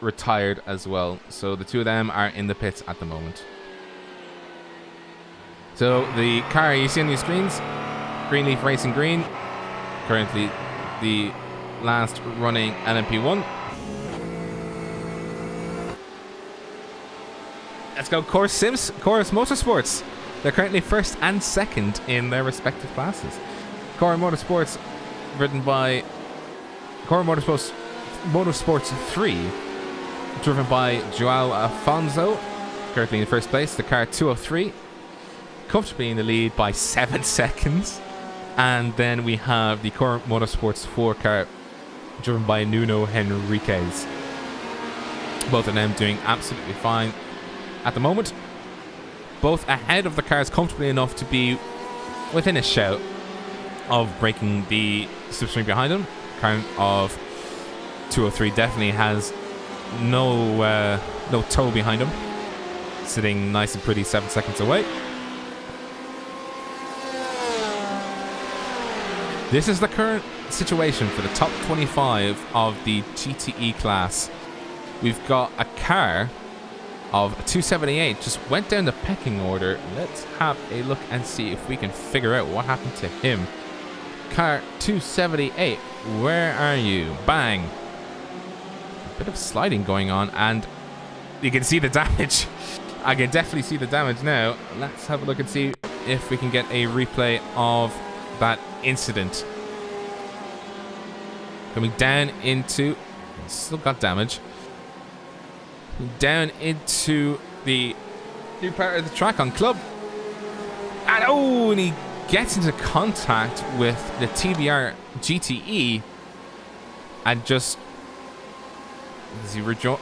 retired as well, so the two of them are in the pits at the moment. So the car you see on your screens, Greenleaf Racing Green, currently the last running LMP1. Let's go Chorus Motorsports. They're currently first and second in their respective classes. Core Motorsports, written by Core Motorsports 3, driven by Joao Afonso, currently in first place. The car 203, comfortably in the lead by 7 seconds. And then we have the Core Motorsports 4 car, driven by Nuno Henriquez. Both of them doing absolutely fine at the moment. Both ahead of the cars comfortably enough to be within a shout of breaking the slipstream behind them. Car of 203 definitely has no toe behind him, sitting nice and pretty 7 seconds away. This is the current situation for the top 25 of the GTE class. We've got a car of 278 just went down the pecking order. Let's have a look and see if we can figure out what happened to him. Car 278, where are you? Bang. A bit of sliding going on, and you can see the damage. I can definitely see the damage now. Let's have a look and see if we can get a replay of that incident. Coming down into... Still got damage. Down into the new part of the track on club. And oh, and he gets into contact with the TBR GTE and just... Does he rejoin?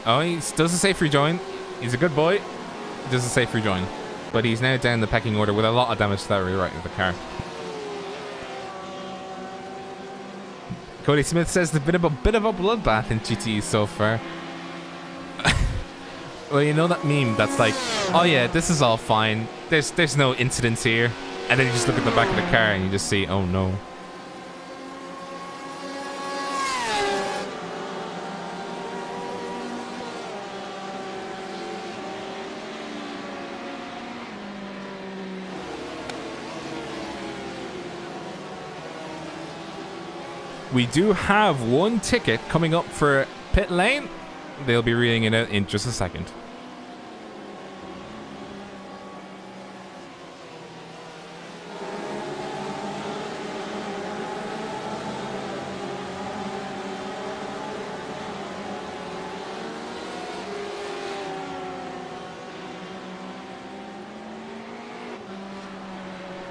Oh, he doesn't say free join. He's a good boy. He doesn't say free join. But he's now down the pecking order with a lot of damage to that rear right of the car. Cody Smith says there's been a bit of a bloodbath in GTE so far. Well, you know that meme that's like, oh yeah, this is all fine. There's no incidents here. And then you just look at the back of the car and you just see, oh no. we do have one ticket coming up for pit lane. They'll be reading it out in just a second.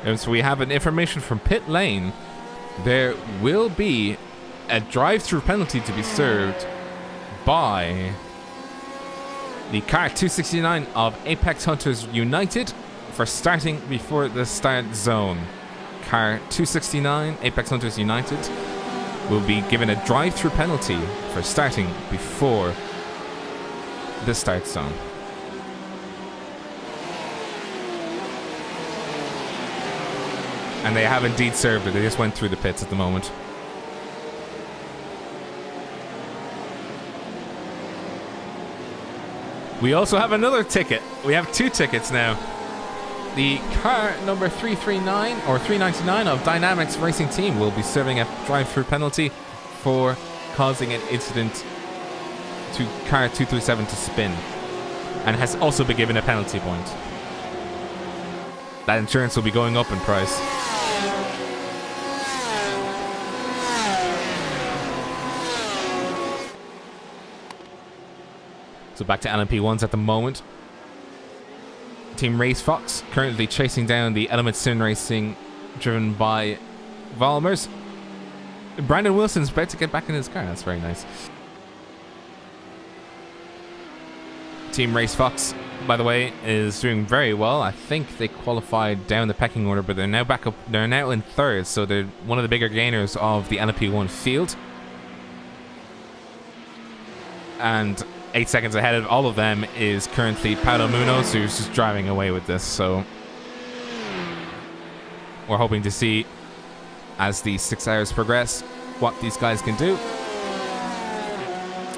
And so we have an information from pit lane. There will be a drive-through penalty to be served by the car 269 of Apex Hunters United for starting before the start zone. Car 269 Apex Hunters United will be given a drive-through penalty for starting before the start zone. And they have indeed served it. They just went through the pits at the moment. We also have another ticket. We have two tickets now. The car number 339 or 399 of Dynamics Racing Team will be serving a drive-through penalty for causing an incident to car 237 to spin, and has also been given a penalty point. That insurance will be going up in price. So back to LMP1s at the moment. Team Race Fox currently chasing down the Element Sim Racing driven by Volmers. Brandon Wilson's about to get back in his car. That's very nice. Team Race Fox, by the way, is doing very well. I think they qualified down the pecking order, but they're now back up. They're now in third, so they're one of the bigger gainers of the LMP1 field. And 8 seconds ahead of all of them is currently Paulo Munoz, who's just driving away with this. So we're hoping to see, as the 6 hours progress, what these guys can do.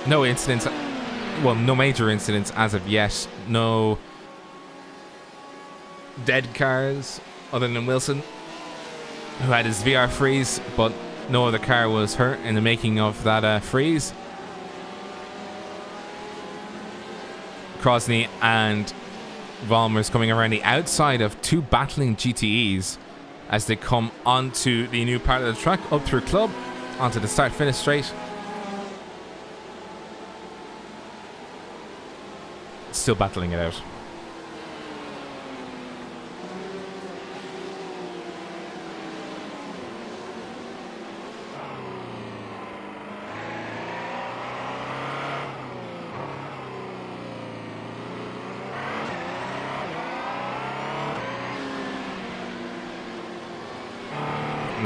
No incidents, well, no major incidents as of yet. No dead cars other than Wilson, who had his VR freeze, but no other car was hurt in the making of that freeze. Krosny and Volmers coming around the outside of two battling GTEs as they come onto the new part of the track, up through Club, onto the start-finish straight. Still battling it out.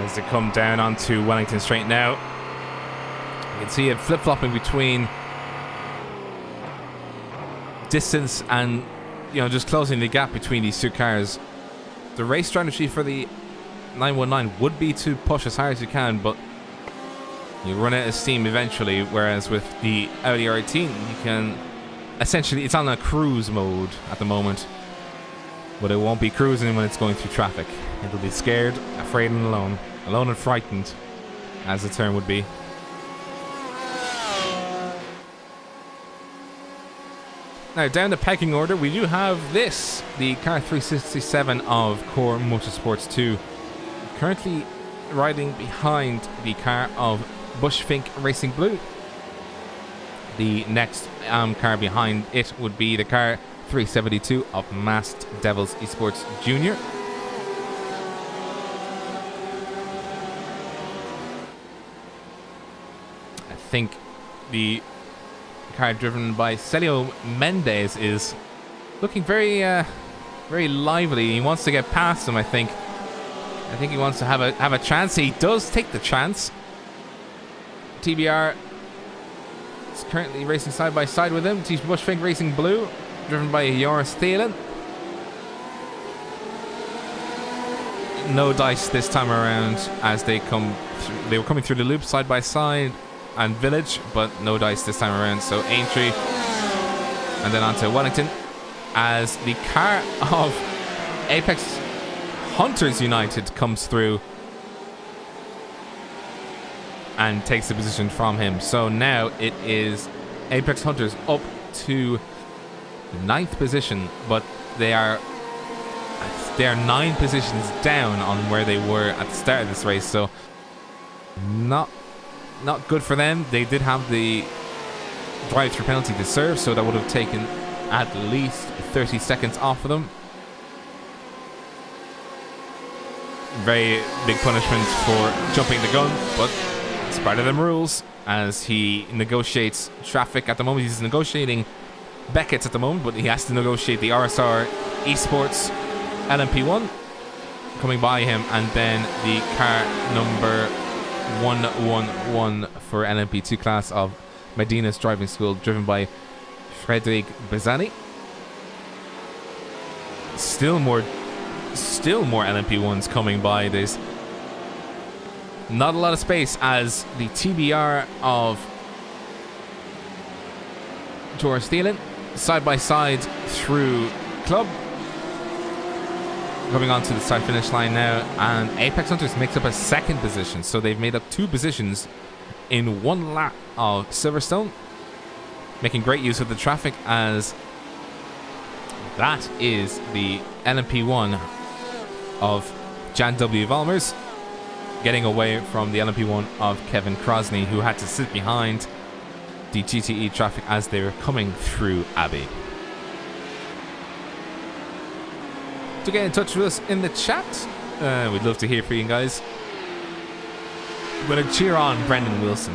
As they come down onto Wellington Straight now, you can see it flip-flopping between distance and, you know, just closing the gap between these two cars. The race strategy for the 919 would be to push as hard as you can, but you run out of steam eventually, whereas with the Audi R18 you can essentially, it's on a cruise mode at the moment, but it won't be cruising when it's going through traffic. It'll be scared, afraid and alone. Alone and frightened, as the term would be. Now, down the pecking order, we do have this, the car 367 of Core Motorsports 2, currently riding behind the car of Bushfink Racing Blue. The next car behind it would be the car 372 of Masked Devils Esports Junior. I think the car driven by Celio Mendez is looking very very lively. He wants to get past him, I think. He wants to have a chance. He does take the chance. TBR is currently racing side by side with him. Team Bushfink Racing Blue, driven by Joris Thielen. No dice this time around as they come through. They were coming through the loop side by side and Village, but no dice this time around. So Aintree and then on to Wellington as the car of Apex Hunters United comes through. and takes the position from him. So now it is Apex Hunters up to 9th position, but they are 9 positions down on where they were at the start of this race. So not good for them. They did have the drive-through penalty to serve, so that would have taken at least 30 seconds off of them. Very big punishment for jumping the gun, but it's part of them rules as he negotiates traffic at the moment. He's negotiating Beckett's at the moment, but he has to negotiate the RSR Esports LMP1 coming by him, and then the car number 111 for LMP2 class of Medina's driving school, driven by Frederic Bezzani. Still more LMP1s coming by. There's not a lot of space as the TBR of Joris Thielen side by side through club, coming on to the start finish line now, and Apex Hunters makes up a 2nd position, so they've made up 2 positions in 1 lap of Silverstone, making great use of the traffic, as that is the LMP1 of Jan W. Valmers getting away from the LMP1 of Kevin Crosney, who had to sit behind the GTE traffic as they were coming through Abbey. To get in touch with us in the chat, we'd love to hear from you guys. We're going to cheer on Brendan Wilson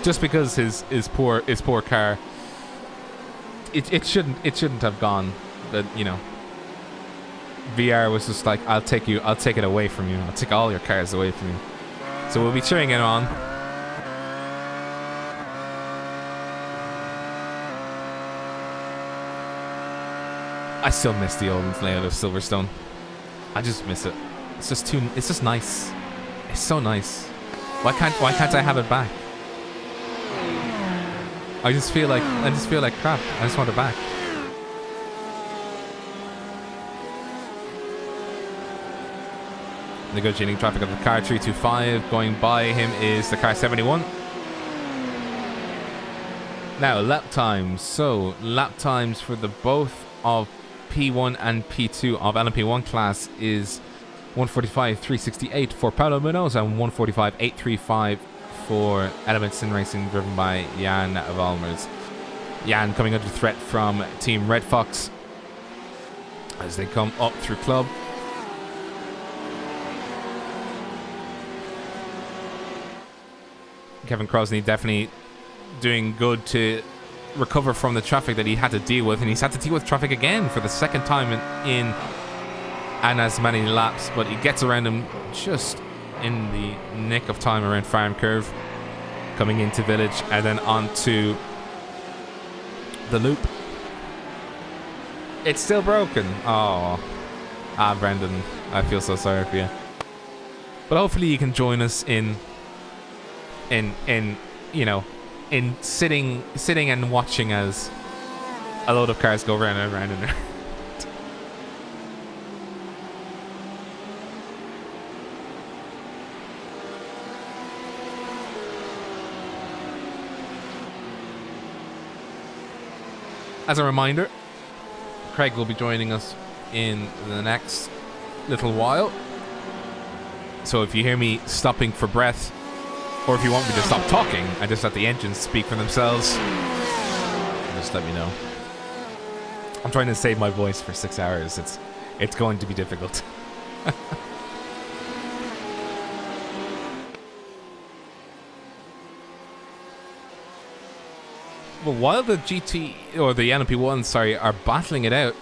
just because his poor car, it shouldn't have gone. But you know, VR was just like, I'll take it away from you. I'll take all your cars away from you. So we'll be cheering it on. I still miss the old layout of Silverstone. I just miss it. It's just nice. It's so nice. Why can't I have it back? I just feel like crap. I just want it back. Negotiating traffic of the car 325. Going by him is the car 71. Now lap times. So lap times for the both of P1 and P2 of LMP1 class is 145.368 for Paulo Munoz and 145.835 for Element Sim Racing, driven by Jan Valmers. Jan coming under threat from Team Red Fox as they come up through club. Kevin Crosney definitely doing good to recover from the traffic that he had to deal with, and he's had to deal with traffic again for the 2nd time in and as many laps, but he gets around him just in the nick of time around Farm Curve, coming into Village and then onto the loop. It's still broken. Oh, Brendan, I feel so sorry for you. But hopefully you can join us in you know, in sitting and watching as a load of cars go round and round and round. As a reminder, Craig will be joining us in the next little while. So if you hear me stopping for breath, or if you want me to stop talking and just let the engines speak for themselves, just let me know. I'm trying to save my voice for 6 hours. It's going to be difficult. Well, while the GT or the LMP1, are battling it out,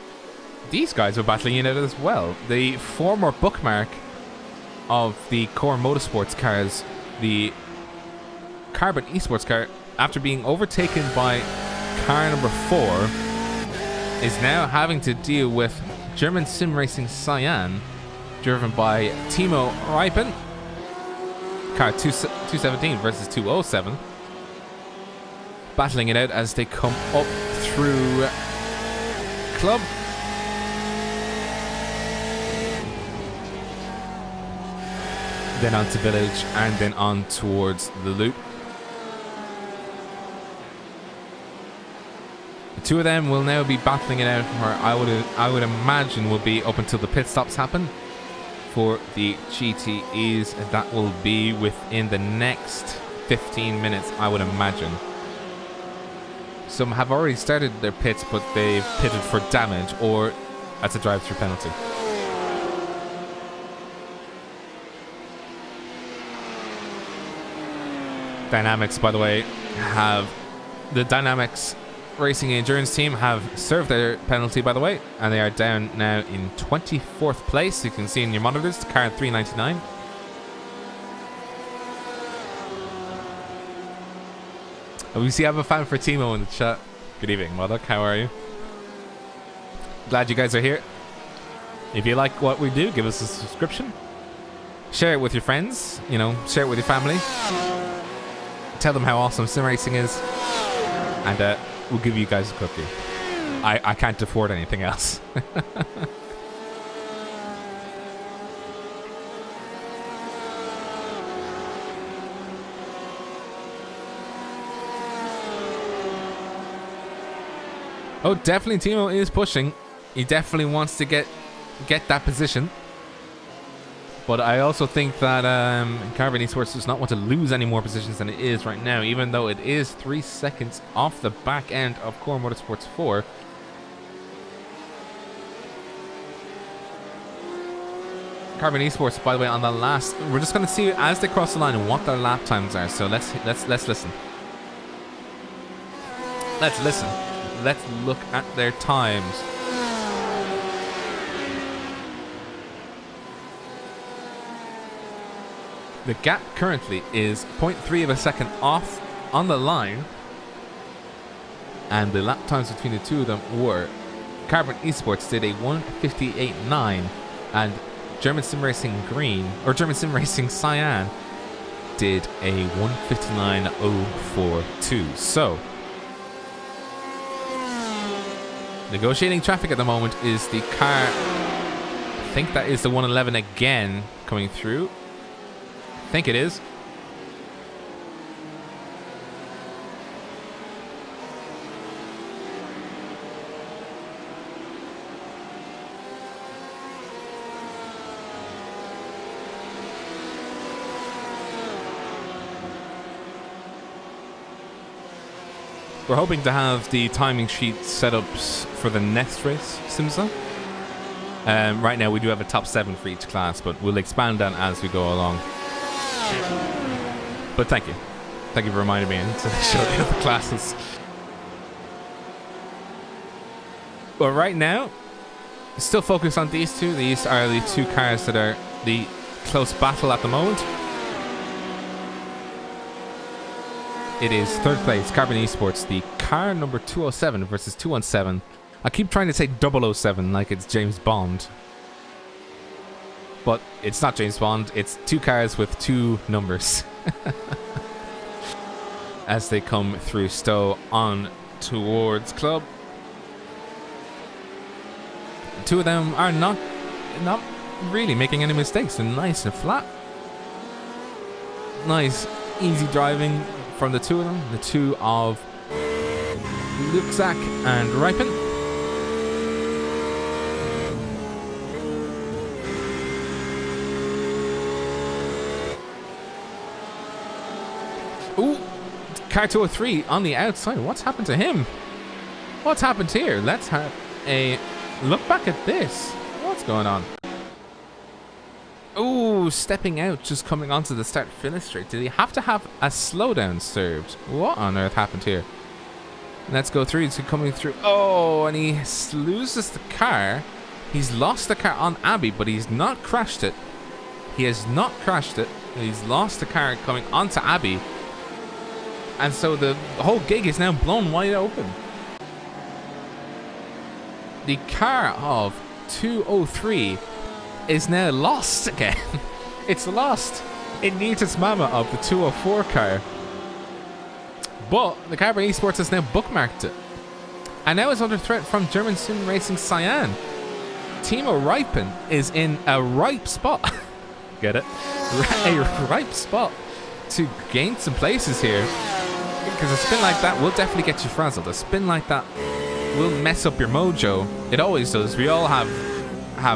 these guys are battling it out as well. The former bookmark of the Core Motorsports cars, the Carbon Esports car, after being overtaken by car number 4, is now having to deal with German Sim Racing Cyan, driven by Timo Reipen. Car 217 versus 207. Battling it out as they come up through club. then onto Village, and then on towards the loop. The two of them will now be battling it out, or I would imagine will be up until the pit stops happen. For the GTEs, that will be within the next 15 minutes, I would imagine. Some have already started their pits, but they've pitted for damage, or that's a drive-through penalty. Dynamics, by the way, have the Dynamics Racing Endurance team have served their penalty, by the way, and they are down now in 24th place. You can see in your monitors, the car at 399. We see I have a fan for Timo in the chat. Good evening, Modok. How are you? Glad you guys are here. If you like what we do, give us a subscription. Share it with your friends. You know, share it with your family. Tell them how awesome sim racing is. And we'll give you guys a cookie. I can't afford anything else. Oh, definitely Timo is pushing. He definitely wants to get that position. But I also think that Carbon Esports does not want to lose any more positions than it is right now, even though it is 3 seconds off the back end of Core Motorsports 4. Carbon Esports, by the way, on the last, we're just going to see as they cross the line what their lap times are. So let's listen. Let's listen. Let's look at their times. The gap currently is 0.3 of a second off on the line. And the lap times between the two of them were Carbon Esports did a 1:58.9 and German Sim Racing Green, or German Sim Racing Cyan, did a 1:59.042. So, negotiating traffic at the moment is the car, I think that is the 111 again coming through. I think it is. We're hoping to have the timing sheet setups for the next race, Simsa. Right now we do have a top 7 for each class, but we'll expand on as we go along. But thank you. Thank you for reminding me to show the other classes. But right now, still focused on these two. These are the two cars that are the close battle at the moment. It is third place, Carbon Esports, the car number 207 versus 217. I keep trying to say 007 like it's James Bond. But it's not James Bond, it's two cars with two numbers. As they come through Stowe on towards Club. Two of them are not really making any mistakes. They're nice and flat. Nice, easy driving from the two of them. The two of Luxak and Ripon. Ooh, car 203 on the outside. What's happened to him? What's happened here? Let's have a look back at this. What's going on? Ooh, stepping out, just coming onto the start-finish straight. Did he have to have a slowdown served? What on earth happened here? Let's go through. He's coming through. Oh, and he loses the car. He's lost the car on Abbey, but he's not crashed it. He has not crashed it. He's lost the car coming onto Abbey. And so the whole gig is now blown wide open. The car of 203 is now lost again. It's lost. It needs its mama of the 204 car. But the Carbon Esports has now bookmarked it. And now it's under threat from German Sim Racing Cyan. Timo Ripon is in a ripe spot. get it. A ripe spot to gain some places here. Because a spin like that will definitely get you frazzled. A spin like that will mess up your mojo. It always does. We all have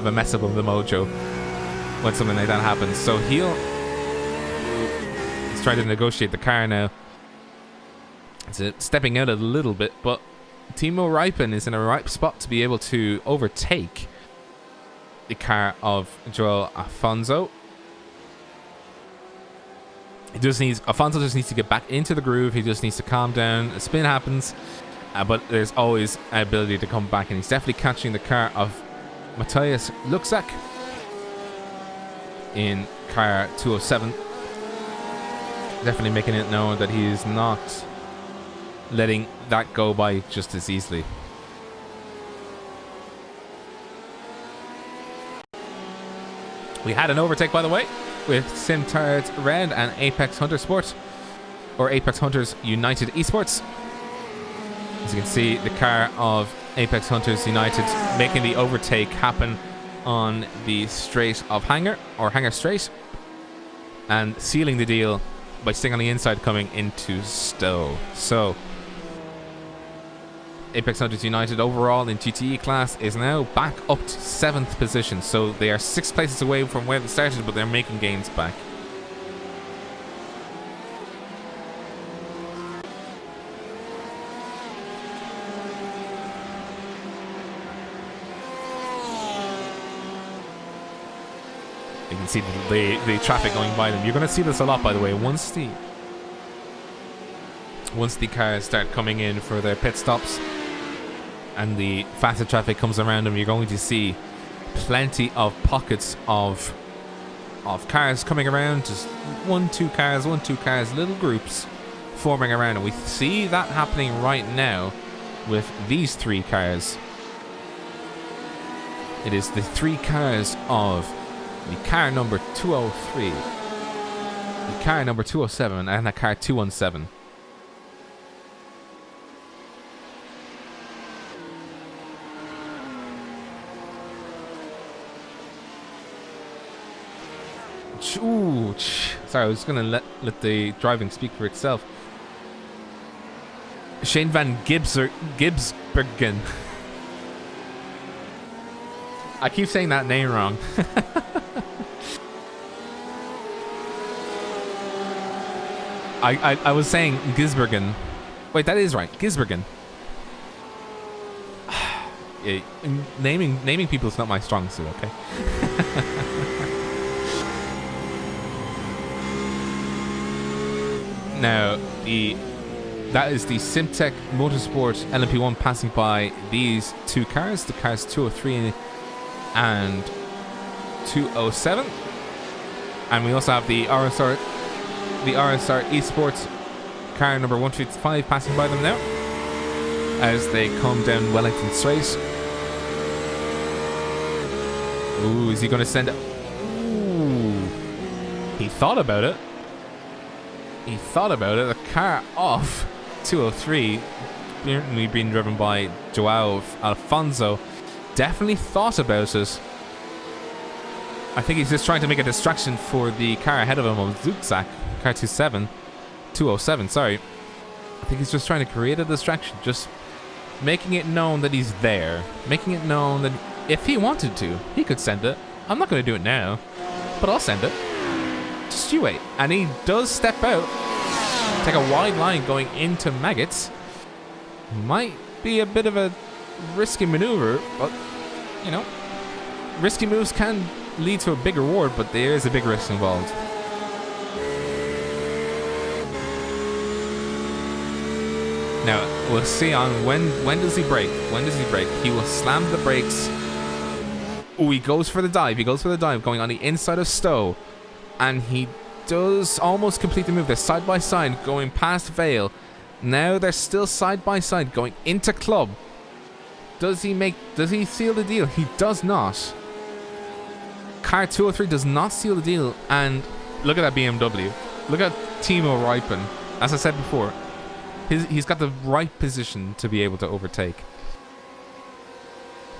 a mess up of the mojo when something like that happens. So he's trying to negotiate the car now. It's stepping out a little bit, but Timo Räikkönen is in a ripe spot to be able to overtake the car of Joao Afonso. Afonso just needs to get back into the groove. He just needs to calm down. A spin happens, but there's always an ability to come back, and he's definitely catching the car of Matthias Luxak in car 207. Definitely making it known that he is not letting that go by just as easily. We had an overtake, by the way, with Simtards Red and Apex Hunter Sport, or Apex Hunters United Esports. As you can see, the car of Apex Hunters United making the overtake happen on the straight of Hangar, or Hangar Straight, and sealing the deal by staying on the inside coming into Stowe. So Apex Hunters United overall in GTE class is now back up to 7th position. So they are 6 places away from where they started, but they're making gains back. You can see the traffic going by them. You're going to see this a lot, by the way. Once the cars start coming in for their pit stops and the faster traffic comes around them, you're going to see plenty of pockets of cars coming around. Just one, two cars, little groups forming around. And we see that happening right now with these 3 cars. It is the 3 cars of the car number 203, the car number 207, and the car 217. Ooh, sorry, I was gonna let the driving speak for itself. Shane van Gisbergen. I keep saying that name wrong. I was saying Gisbergen. Wait, that is right, Gisbergen. Yeah, naming people is not my strong suit, okay? Now, that is the Simtech Motorsport LMP1 passing by these 2 cars, the cars 203 and 207. And we also have the RSR Esports car number 155 passing by them now as they come down Wellington Straight. Ooh, is he going to send it? Ooh, he thought about it. The car off 203, currently being driven by Joao Afonso, definitely thought about it. I think he's just trying to make a distraction for the car ahead of him of Zugzak, car 207, sorry. I think he's just trying to create a distraction, just making it known that he's there. Making it known that if he wanted to, he could send it. I'm not going to do it now, but I'll send it. Just you wait. And he does step out, take a wide line going into Maggots. Might be a bit of a risky maneuver, but you know, risky moves can lead to a big reward, but there is a big risk involved. Now we'll see on when does he brake? He will slam the brakes. Oh, he goes for the dive. Going on the inside of Stowe. And he does almost complete the move. They're side by side going past Vale. Now they're still side by side going into Club. Does he seal the deal? He does not. Car 203 does not seal the deal. And look at that BMW. Look at Timo Räikkönen. As I said before, he's got the right position to be able to overtake.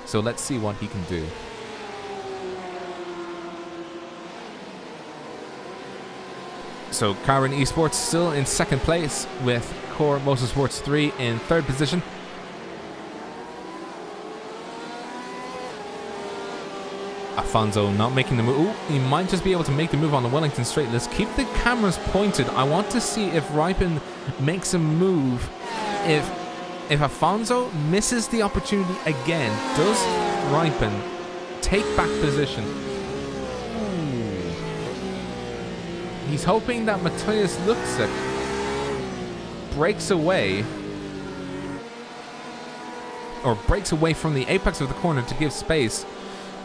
So let's see what he can do. So Carbon Esports still in second place with Core Motorsports 3 in third position. Alfonso not making the move. Ooh, he might just be able to make the move on the Wellington straight. Let's keep the cameras pointed. I want to see if Ripon makes a move. If Alfonso misses the opportunity again, does Ripon take back position? Ooh. He's hoping that Matthias Lutzek breaks away, or breaks away from the apex of the corner to give space.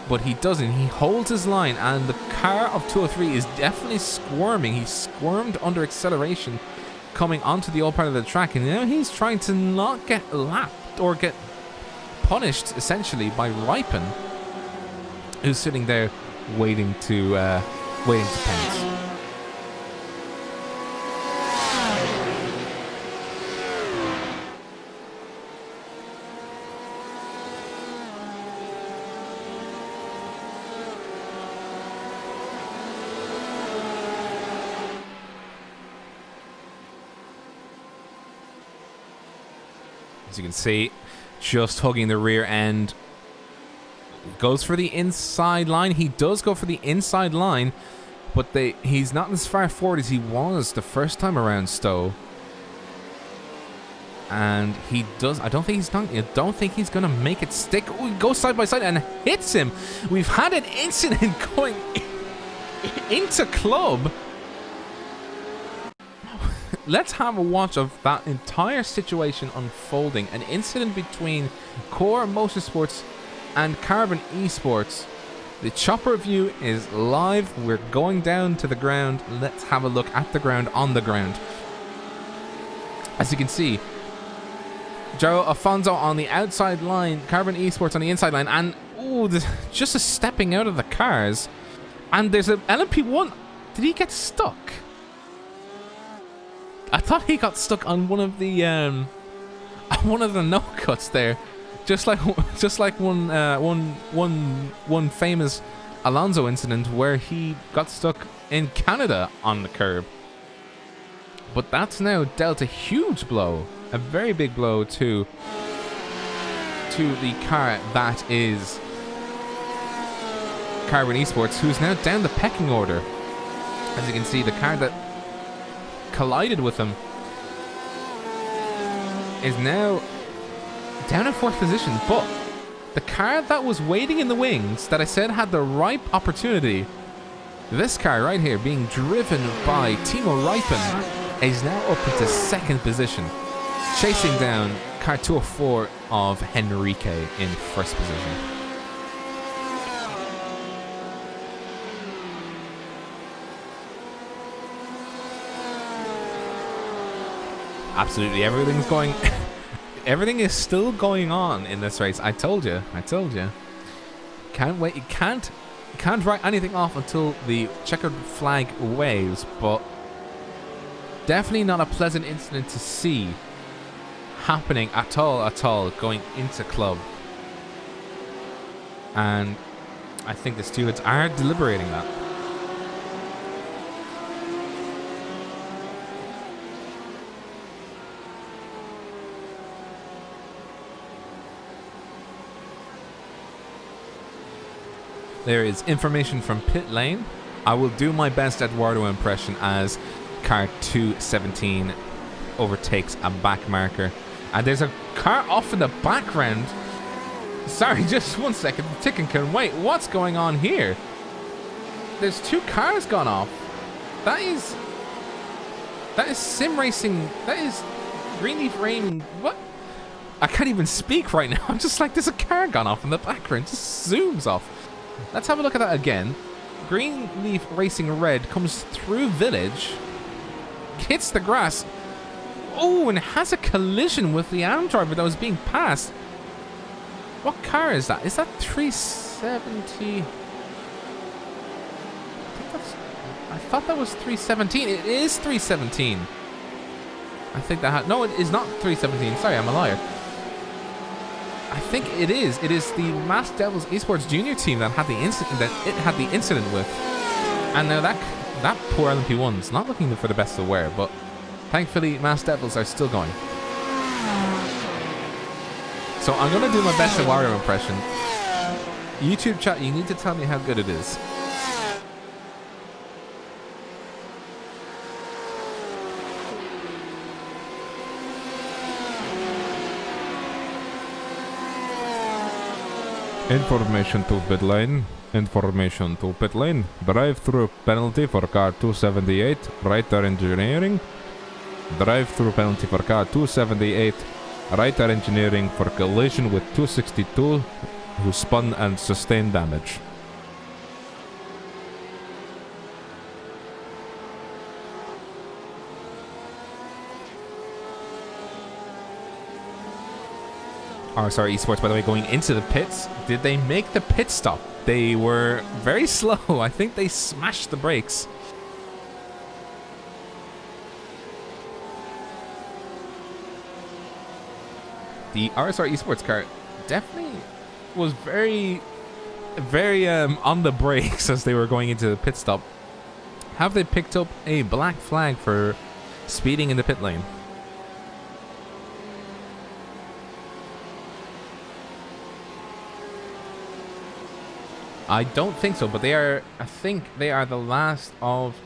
But he doesn't. He holds his line, and the car of 203 is definitely squirming. He squirmed under acceleration coming onto the old part of the track, and now he's trying to not get lapped or get punished essentially by Ripon, who's sitting there waiting to pounce. As you can see, just hugging the rear end. Goes for the inside line. He does go for the inside line, but he's not as far forward as he was the first time around, Stowe. And he does. I don't think he's gonna make it stick. Oh, he goes side by side and hits him. We've had an incident going into club. Let's have a watch of that entire situation unfolding. An incident between Core Motorsports and Carbon Esports. The chopper view is live. We're going down to the ground. Let's have a look at the ground on the ground. As you can see, Joe Alfonso on the outside line, Carbon Esports on the inside line, and ooh, just a stepping out of the cars. And there's an LMP1. Did he get stuck? I thought he got stuck on one of the no cuts there, just like one famous Alonso incident where he got stuck in Canada on the curb. But that's now dealt a huge blow, a very big blow to the car that is Carbon Esports, who's now down the pecking order. As you can see, the car that collided with him is now down in fourth position, but the car that was waiting in the wings that I said had the ripe opportunity, this car right here being driven by Timo Ripon, is now up into second position, chasing down car 204 of Henrique in first position. Absolutely, everything is still going on in this race. I told you. Can't wait. You can't write anything off until the checkered flag waves, but definitely not a pleasant incident to see happening at all going into club. And I think the stewards are deliberating that. There is information from pit lane. I will do my best Eduardo impression as car 217 overtakes a back marker. And there's a car off in the background. Sorry, just 1 second. The ticket can wait. What's going on here? There's two cars gone off. That is sim racing. That is Greenleaf Rain. What? I can't even speak right now. I'm just like, there's a car gone off in the background. Just zooms off. Let's have a look at that again. Greenleaf Racing Red comes through Village, hits the grass. Oh, and has a collision with the AM driver that was being passed. What car is that? Is that 370? I thought that was 317. It is 317. I think that had... No, it is not 317. Sorry, I'm a liar. I think it is. It is the Masked Devils Esports Junior team that had the incident with, and now that poor LMP1's not looking for the best of wear, but thankfully Mass Devils are still going. So I'm going to do my best Wario impression. YouTube chat, you need to tell me how good it is. Information to pit lane. Information to pit lane. Drive-through penalty for car 278. Writer engineering. Drive-through penalty for car 278. Writer engineering for collision with 262 who spun and sustained damage. Oh, sorry, Esports, by the way, going into the pits. Did they make the pit stop? They were very slow. I think they smashed the brakes. The RSR Esports car definitely was very on the brakes as they were going into the pit stop. Have they picked up a black flag for speeding in the pit lane? I don't think so, but they are, I think they are the last of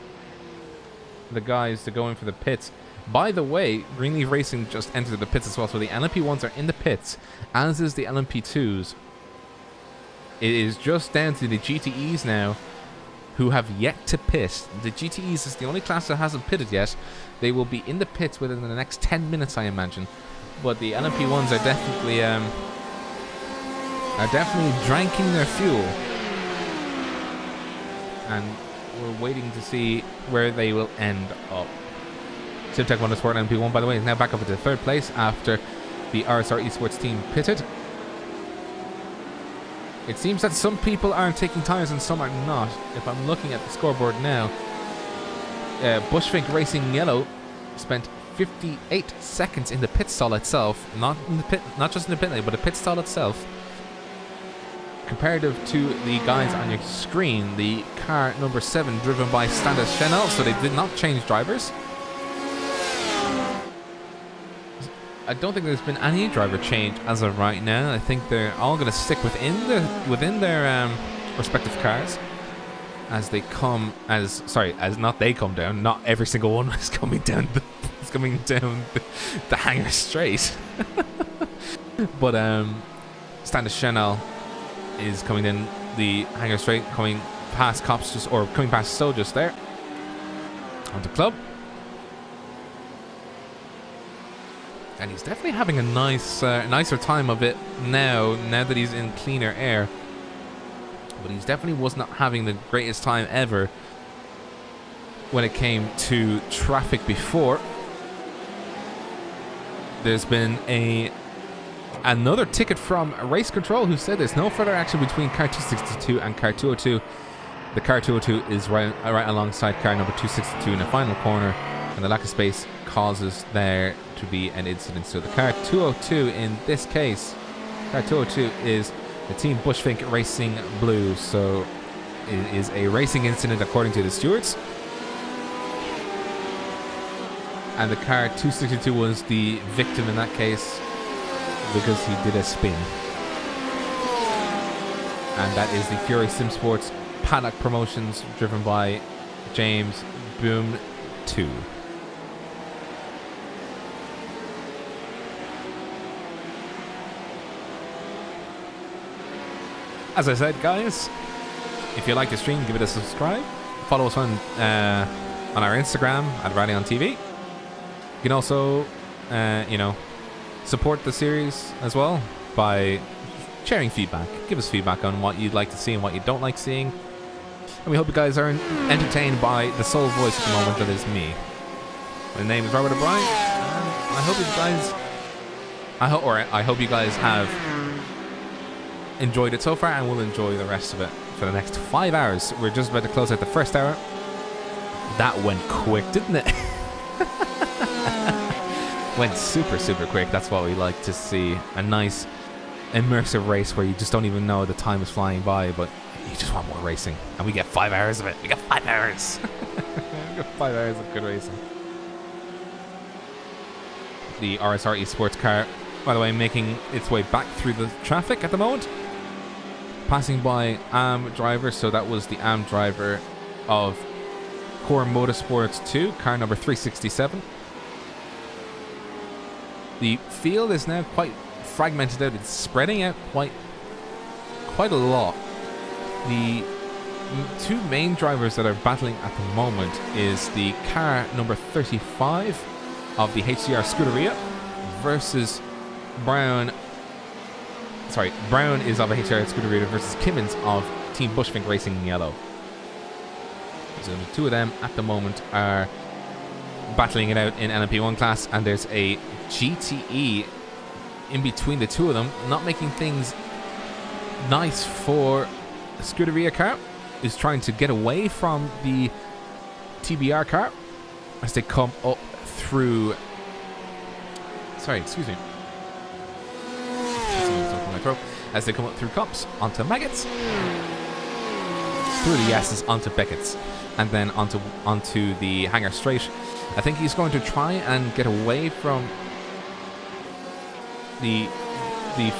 the guys to go in for the pits. By the way, Greenleaf Racing just entered the pits as well, so the LMP1s are in the pits, as is the LMP2s. It is just down to the GTEs now, who have yet to pit. The GTEs is the only class that hasn't pitted yet. They will be in the pits within the next 10 minutes, I imagine. But the LMP1s are definitely drinking their fuel. And we're waiting to see where they will end up. Simtech Motorsport LMP1, by the way, is now back up into third place after the RSR Esports team pitted. It seems that some people are taking tires and some are not. If I'm looking at the scoreboard now, Bushvink Racing Yellow spent 58 seconds in the pit stall itself, not just in the pit lane, but the pit stall itself. Comparative to the guys on your screen, the car number 7 driven by Standard Chanel, so they did not change drivers. I don't think there's been any driver change as of right now. I think they're all going to stick within their respective cars as they come as not they come down. Not every single one is coming down. The hangar straight. But Standard Chanel is coming in the hangar straight, coming past cops coming past soldiers there onto club. And he's definitely having a nicer time of it now that he's in cleaner air. But he's definitely was not having the greatest time ever when it came to traffic before. There's been another ticket from Race Control, who said there's no further action between car 262 and car 202. The car 202 is right alongside car number 262 in the final corner, and the lack of space causes there to be an incident. So the car 202 in this case, car 202 is the team Bushvink Racing Blue, so it is a racing incident according to the stewards. And the car 262 was the victim in that case because he did a spin. And that is the Fury Sim Sports Paddock Promotions driven by James Boom 2. As I said, guys, if you like the stream, give it a subscribe. Follow us on our Instagram at RallyOnTV. You can also, support the series as well by sharing feedback. Give us feedback on what you'd like to see and what you don't like seeing. And we hope you guys are entertained by the sole voice at the moment that is me. My name is Robert O'Brien, and I hope you guys have enjoyed it so far and will enjoy the rest of it for the next 5 hours. We're just about to close out the first hour. That went quick, didn't it? Went super quick. That's what we like to see. A nice immersive race where you just don't even know the time is flying by, but you just want more racing, and we get 5 hours of it. We got 5 hours. 5 hours of good racing. The RSR Esports car, by the way, making its way back through the traffic at the moment. Passing by AM driver, so that was the AM driver of Core Motorsports 2, car number 367. The field is now quite fragmented out. It's spreading out quite a lot. The two main drivers that are battling at the moment is the car number 35 of the HCR Scuderia versus Brown. Sorry, Brown is of a HCR Scuderia versus Kimmins of Team Bushfink Racing in yellow. So the two of them at the moment are battling it out in LMP1 class, and there's a GTE in between the two of them, not making things nice for the Scuderia car. Is trying to get away from the TBR car as they come up through. Sorry, excuse me. As they come up through Cups onto Maggots, through the S's onto Beckett's, and then onto the Hangar Straight. I think he's going to try and get away from the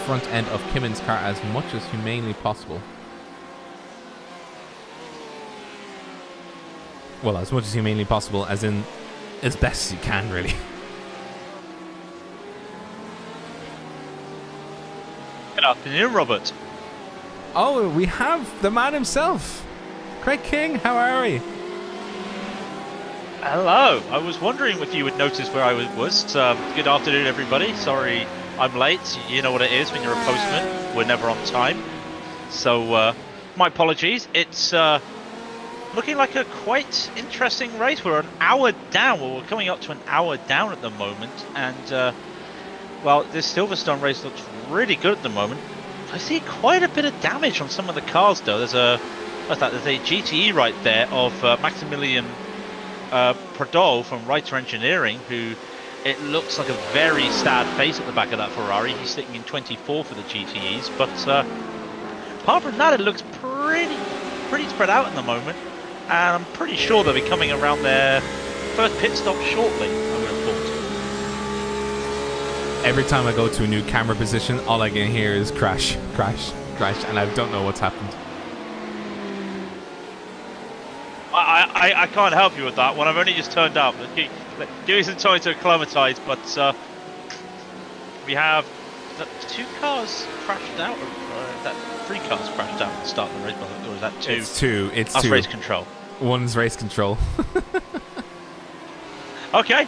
front end of Kimmon's car as much as humanely possible. Well, as much as humanely possible, as in as best as you can, really. Good afternoon, Robert. Oh, we have the man himself. Craig King, how are we? Hello. I was wondering if you would notice where I was. Good afternoon, everybody. Sorry I'm late. You know what it is when you're a postman. We're never on time. So, my apologies. It's looking like a quite interesting race. We're an hour down. Well, we're coming up to an hour down at the moment. And, well, this Silverstone race looks really good at the moment. I see quite a bit of damage on some of the cars, though. There's a GTE right there of Maximilian Pradol from Reiter Engineering, who it looks like a very sad face at the back of that Ferrari. He's sitting in 24 for the GTEs, but apart from that, it looks pretty spread out at the moment, and I'm pretty sure they'll be coming around their first pit stop shortly, I would have thought. Every time I go to a new camera position, all I can hear is crash, crash, crash, and I don't know what's happened. I can't help you with that one. I've only just turned up. Doing some time to acclimatise, but we have two cars crashed out, or three cars crashed out at the start of the race, or is that two? It's two. It's That's two. Race control. One's race control. Okay.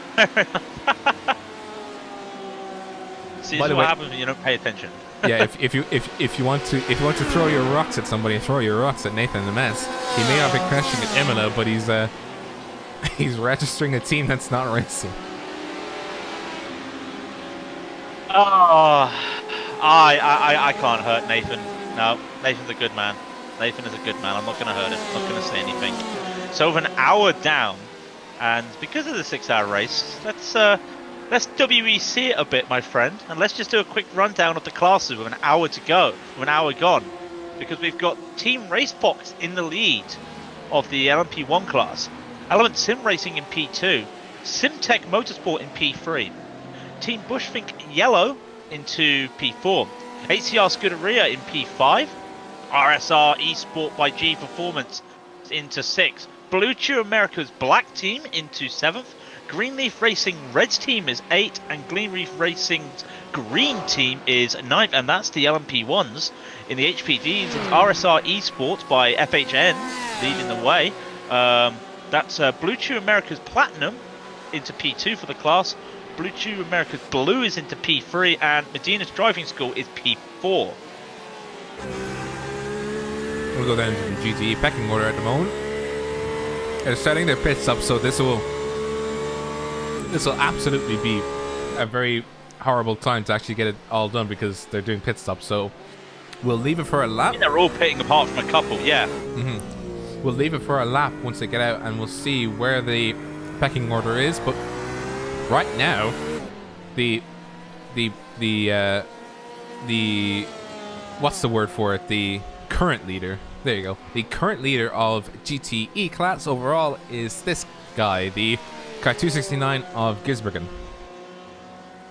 See, this is what way, happens when you don't pay attention. Yeah, if you want to throw your rocks at somebody, throw your rocks at Nathan the Mess. He may not be crashing at Imola, but he's registering a team that's not racing. Oh, I can't hurt Nathan. No, Nathan's a good man. Nathan is a good man. I'm not going to hurt him. I'm not going to say anything. So with an hour down, and because of the 6-hour race, let's WEC it a bit, my friend, and let's just do a quick rundown of the classes with an hour to go, with an hour gone, because we've got Team Racefox in the lead of the LMP1 class, Element Sim Racing in P2, Simtech Motorsport in P3, Team Bushfink Yellow into P4, HCR Scuderia in P5, RSR Esport by G Performance into 6, Blue Chew America's Black Team into 7th, Greenleaf Racing Red's team is 8, and Greenleaf Racing's Green team is 9th, and that's the LMP1s. In the HPVs, it's RSR Esports by FHN leading the way. That's Blue Chew America's Platinum into P2 for the class. Blue Chew America's Blue is into P3, and Medina's Driving School is P4. We'll go down to the GTE pecking order at the moment. They're starting their pit stop, so this will absolutely be a very horrible time to actually get it all done because they're doing pit stops. So we'll leave it for a lap. Yeah, they're all pitting apart from a couple, yeah. We'll leave it for a lap once they get out, and we'll see where the pecking order is. But right now, the what's the word for it? The current leader. There you go. The current leader of GTE class overall is this guy, the car 269 of Gisbergen,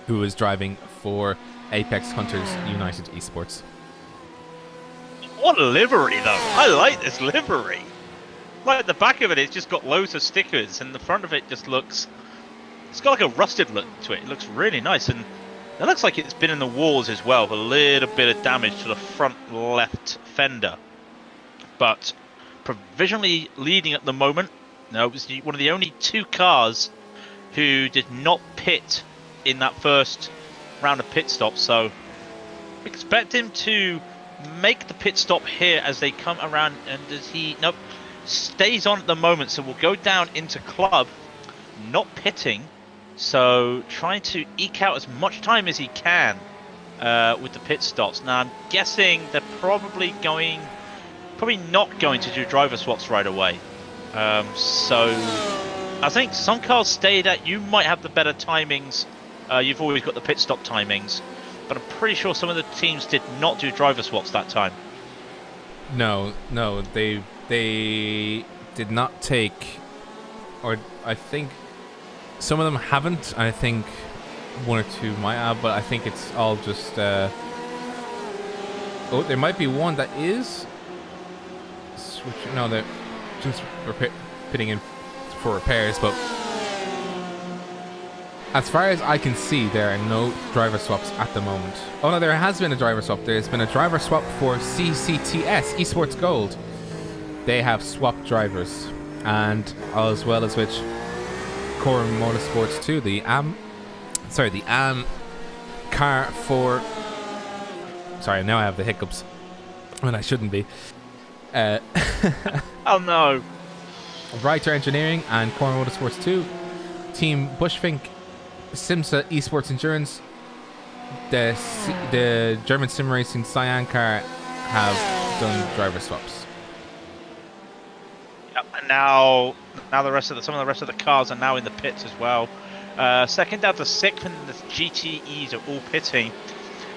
who is driving for Apex Hunters United Esports. What a livery, though. I like this livery. Like, at the back of it, it's just got loads of stickers, and the front of it just looks... It's got like a rusted look to it. It looks really nice, and it looks like it's been in the walls as well, with a little bit of damage to the front left fender. But provisionally leading at the moment. No, it was one of the only 2 cars who did not pit in that first round of pit stops, so expect him to make the pit stop here as they come around. And does he? Nope, stays on at the moment, so we'll go down into club, not pitting, so trying to eke out as much time as he can with the pit stops. Now I'm guessing they're probably not going to do driver swaps right away. So I think some cars stayed at, you might have the better timings. You've always got the pit stop timings, but I'm pretty sure some of the teams did not do driver swaps that time. No, they did not take, or I think some of them haven't. I think 1 or 2 might have, but I think it's all just. Oh, there might be one that is. No, they're just pitting in for repairs, but as far as I can see, there are no driver swaps at the moment. Oh no, there has been a driver swap. There's been a driver swap for CCTS, Esports Gold. They have swapped drivers, and as well as which Core Motorsports 2, the AM car for... Sorry, now I have the hiccups when I shouldn't be. Oh no. Writer Engineering and Core Motorsports 2, Team Bushfink, Simsa Esports Endurance, the German sim racing Cyan car have done driver swaps. Yep, and now some of the rest of the cars are now in the pits as well. Second down to 6th, and the GTEs are all pitting.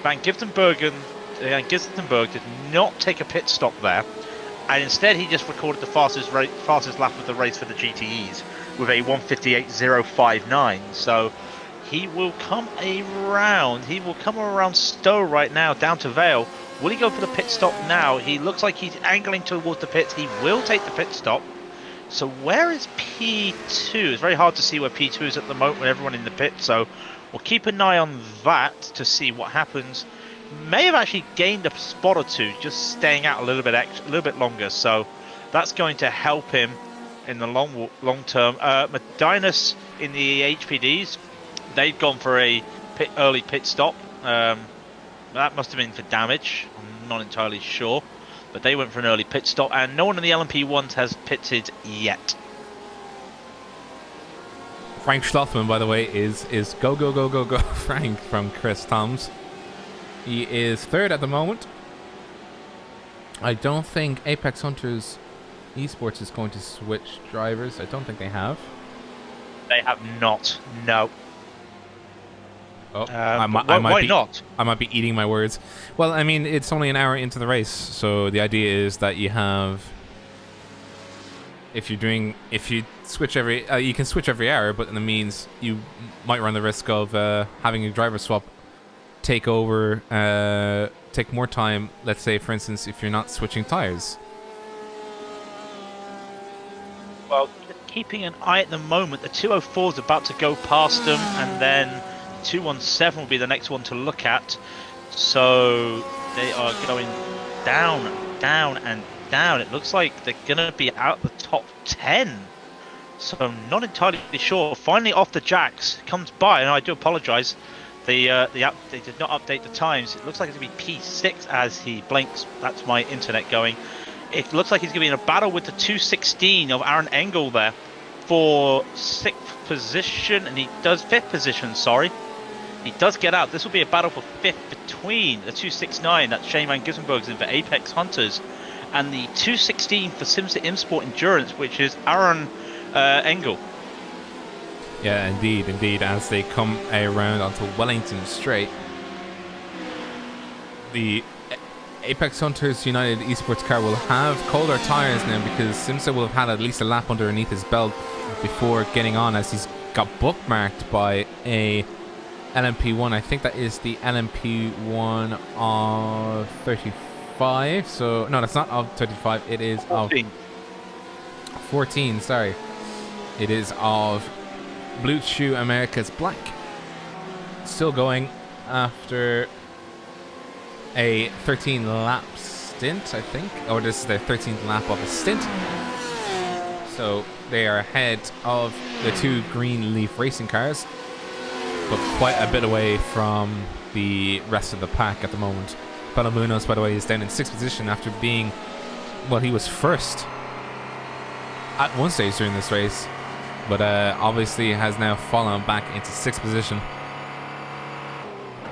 Van Gisbergen did not take a pit stop there, and instead he just recorded the fastest lap of the race for the GTEs with a 1:58.059. So he will come around Stowe right now, down to Vale. Will he go for the pit stop now? He looks like he's angling towards the pits. He will take the pit stop. So where is P2? It's very hard to see where P2 is at the moment with everyone in the pit. So we'll keep an eye on that to see what happens. May have actually gained a spot or 2, just staying out a little bit longer. So that's going to help him in the long term. Medinus in the HPDs, they've gone for a early pit stop. That must have been for damage. I'm not entirely sure, but they went for an early pit stop, and no one in the LMP ones has pitted yet. Frank Schlossman, by the way, is go Frank from Chris Toms. He is 3rd at the moment. I don't think Apex Hunters Esports is going to switch drivers. I don't think they have. They have not. No. Oh, why not? I might be eating my words. Well, I mean, it's only an hour into the race, so the idea is that you have... If you switch every... you can switch every hour, but that means you might run the risk of having a driver swap take more time. Let's say, for instance, if you're not switching tires. Well, keeping an eye at the moment, the 204 is about to go past them, and then 217 will be the next one to look at. So they are going down, and down. It looks like they're going to be out the top 10. So I'm not entirely sure. Finally off the jacks, comes by, and I do apologise. They did not update the times. It looks like it's going to be P6 as he blinks. That's my internet going. It looks like he's going to be in a battle with the 216 of Aaron Engel there for 6th position, and he does 5th position, sorry. He does get out. This will be a battle for 5th between the 269, that's Shane Van Gisbergen's in for Apex Hunters, and the 216 for Simsa Imsport Endurance, which is Aaron Engel. Yeah, indeed, as they come around onto Wellington Straight. The Apex Hunters United Esports car will have colder tires now because Simsa will have had at least a lap underneath his belt before getting on, as he's got bookmarked by a LMP1. I think that is the LMP1 of 35. So no, that's not of 35. It is 14. Of 14. Sorry, it is of Blue Chew America's Black. Still going after a 13 lap stint, I think, or this is their 13th lap of a stint. So they are ahead of the two Green Leaf racing cars, but quite a bit away from the rest of the pack at the moment. Palamunos, by the way, is down in 6th position after being, well, he was first at one stage during this race, but obviously has now fallen back into 6th position.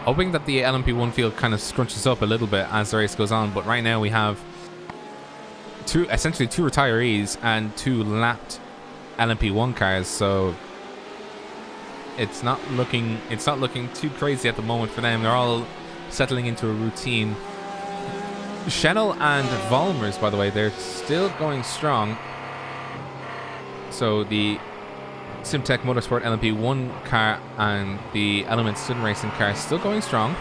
Hoping that the LMP1 field kind of scrunches up a little bit as the race goes on, but right now we have essentially two retirees and two lapped LMP1 cars, so it's not looking too crazy at the moment for them. They're all settling into a routine. Schnell and Volmers, by the way, they're still going strong. So the Simtech Motorsport LMP1 car and the Element Student Racing car still going strong.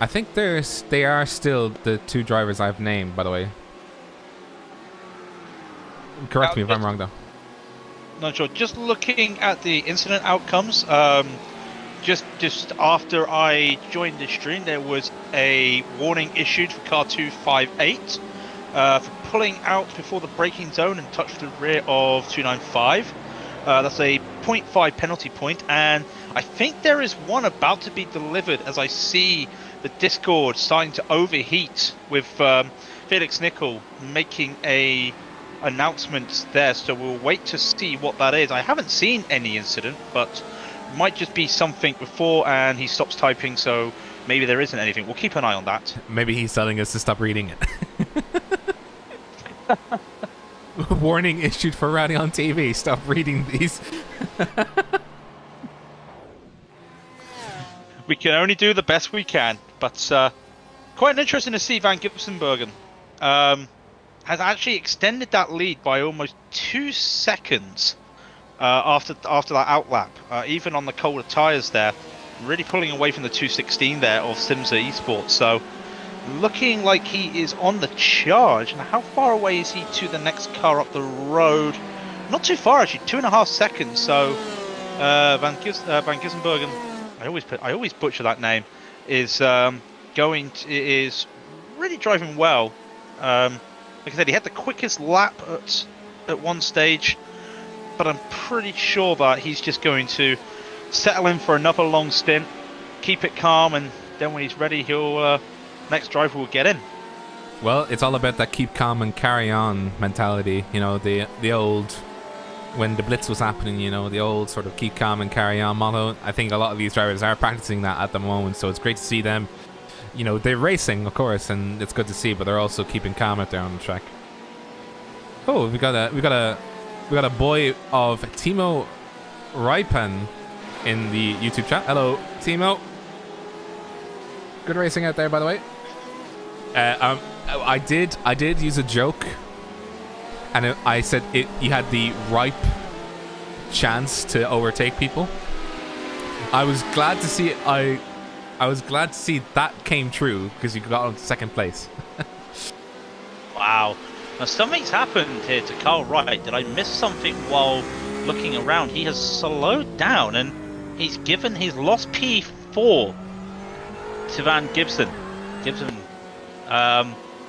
I think they are still the two drivers I've named, by the way. Correct me if I'm wrong, though. Not sure. Just looking at the incident outcomes, just after I joined the stream, there was a warning issued for car 258 for pulling out before the braking zone and touched the rear of 295. That's a 0.5 penalty point, and I think there is one about to be delivered as I see the Discord starting to overheat with Felix Nickel making a announcement there, so we'll wait to see what that is. I haven't seen any incident, but might just be something before and he stops typing, so maybe there isn't anything. We'll keep an eye on that. Maybe he's telling us to stop reading it. Warning issued for Rowdy on TV. Stop reading these. We can only do the best we can, but quite interesting to see Van Gibsonbergen has actually extended that lead by almost 2 seconds after that outlap, even on the colder tyres there, really pulling away from the 216 there of Simsa Esports. So looking like he is on the charge. And how far away is he to the next car up the road? Not too far, actually, 2.5 seconds. So Van Gissenbergen, I always butcher that name, is is really driving well. Like I said, he had the quickest lap at one stage, but I'm pretty sure that he's just going to settle in for another long stint, keep it calm, and then when he's ready, he'll next driver will get in. Well, it's all about that keep calm and carry on mentality. You know, the old, when the blitz was happening, you know, the old sort of keep calm and carry on motto. I think a lot of these drivers are practicing that at the moment, so it's great to see them. You know, they're racing, of course, and it's good to see, but they're also keeping calm out there on the track. Oh, we got a boy of Timo Raipan in the YouTube chat. Hello, Timo. Good racing out there, by the way. I did use a joke, and I said you had the ripe chance to overtake people. I was glad to see I was glad to see that came true because you got on second place. Wow. Now something's happened here to Carl Wright. Did I miss something while looking around? He has slowed down and he's lost P4 to Van Gibson.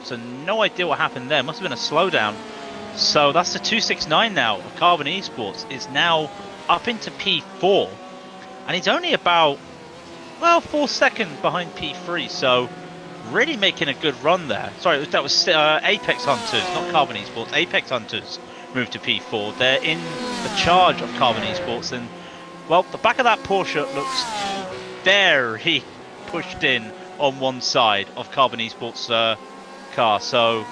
So no idea what happened there. Must have been a slowdown. So that's the 269 now of Carbon Esports is now up into P4, and he's only about 4 seconds behind P3. So really making a good run there. Sorry, that was Apex Hunters, not Carbon Esports. Apex Hunters moved to P4. They're in the charge of Carbon Esports, and well, the back of that Porsche looks very pushed in on one side of Carbon Esports car. So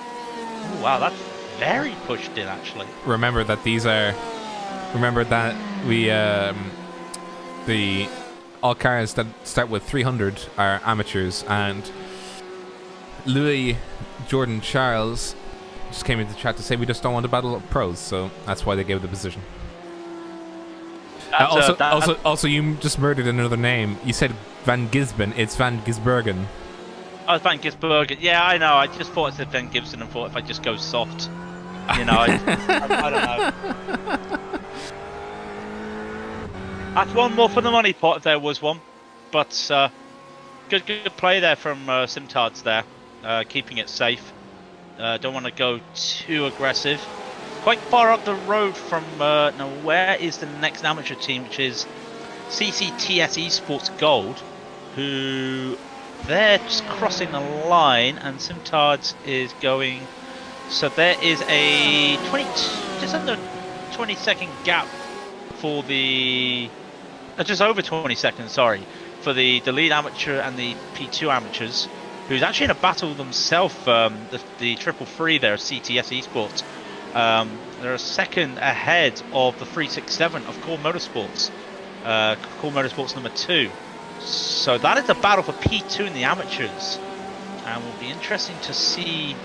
wow, that's very pushed in actually. Remember that all cars that start with 300 are amateurs, and Louis Jordan Charles just came into chat to say we just don't want to battle pros, so that's why they gave the position. Also, you just murdered another name. You said Van Gisben. It's Van Gisbergen. Oh, Van Gisbergen. Yeah, I know. I just thought it said Van Gibson and thought if I just go soft, I don't know. That's one more for the money pot if there was one. But good play there from Simtards there, keeping it safe. Don't want to go too aggressive. Quite far up the road from now. Where is the next amateur team, which is CCTS Esports Gold, who they're just crossing the line, and Simtards is going. So there is a just under 20-second gap for the. Just over 20 seconds, sorry, for the lead amateur and the P2 amateurs, who's actually in a battle themselves, the triple free there, CTS Esports. They're a second ahead of the 367 of Core Motorsports, Core Motorsports number 2. So that is the battle for P2 in the amateurs, and will be interesting to see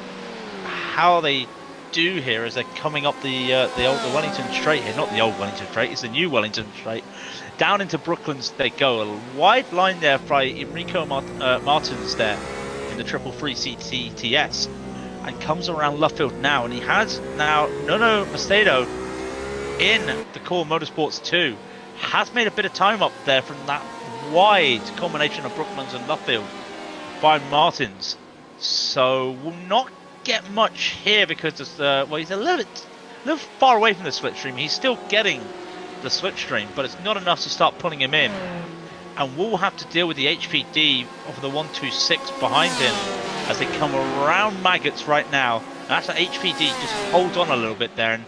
how they do here as they're coming up the old Wellington Straight here. Not the old Wellington Straight, it's the new Wellington Straight. Down into Brooklands they go. A wide line there by Enrico Martins there in the triple free CTS, and comes around Luffield now, and he has now Nuno Macedo in the Core Motorsports 2 has made a bit of time up there from that wide combination of Brooklands and Luffield by Martins. So we'll not get much here because it's, well, he's a little far away from the slipstream. He's still getting the slipstream, but it's not enough to start pulling him in, and we'll have to deal with the HPD of the 126 behind him as they come around Maggots right now. And that's the HPD just holds on a little bit there and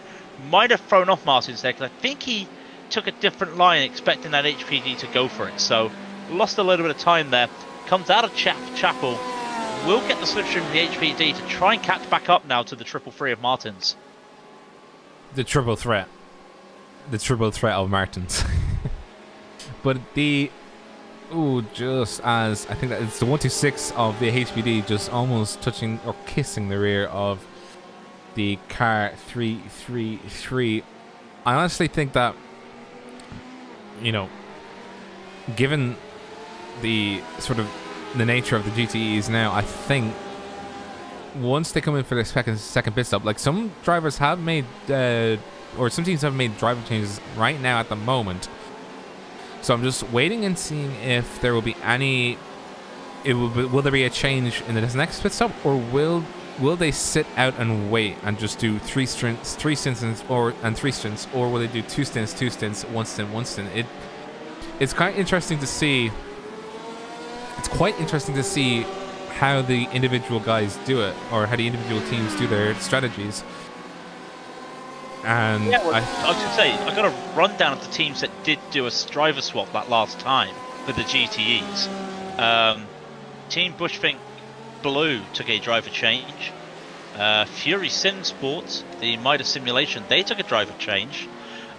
might have thrown off Martins there, because I think he took a different line expecting that HPD to go for it, so lost a little bit of time there. Comes out of Chapel, will get the slipstream of the HPD to try and catch back up now to the triple free of Martins. The triple threat of Martins. But just as I think that it's the 126 of the HPD just almost touching or kissing the rear of the car 333. I honestly think that, you know, given the sort of the nature of the GTEs now, I think once they come in for the second pit stop, like some drivers have made or some teams have made driver changes right now at the moment. So I'm just waiting and seeing if there will be any. Will there be a change in the next pit stop, or will they sit out and wait and just do three stints, or will they do two stints, one stint? It's quite interesting to see. It's quite interesting to see how the individual guys do it, or how the individual teams do their strategies. And yeah, well, I was going to say, I got a rundown of the teams that did do a driver swap that last time for the GTEs. Team Bushfink Blue took a driver change. Fury Sim Sports, the Midas Simulation, they took a driver change.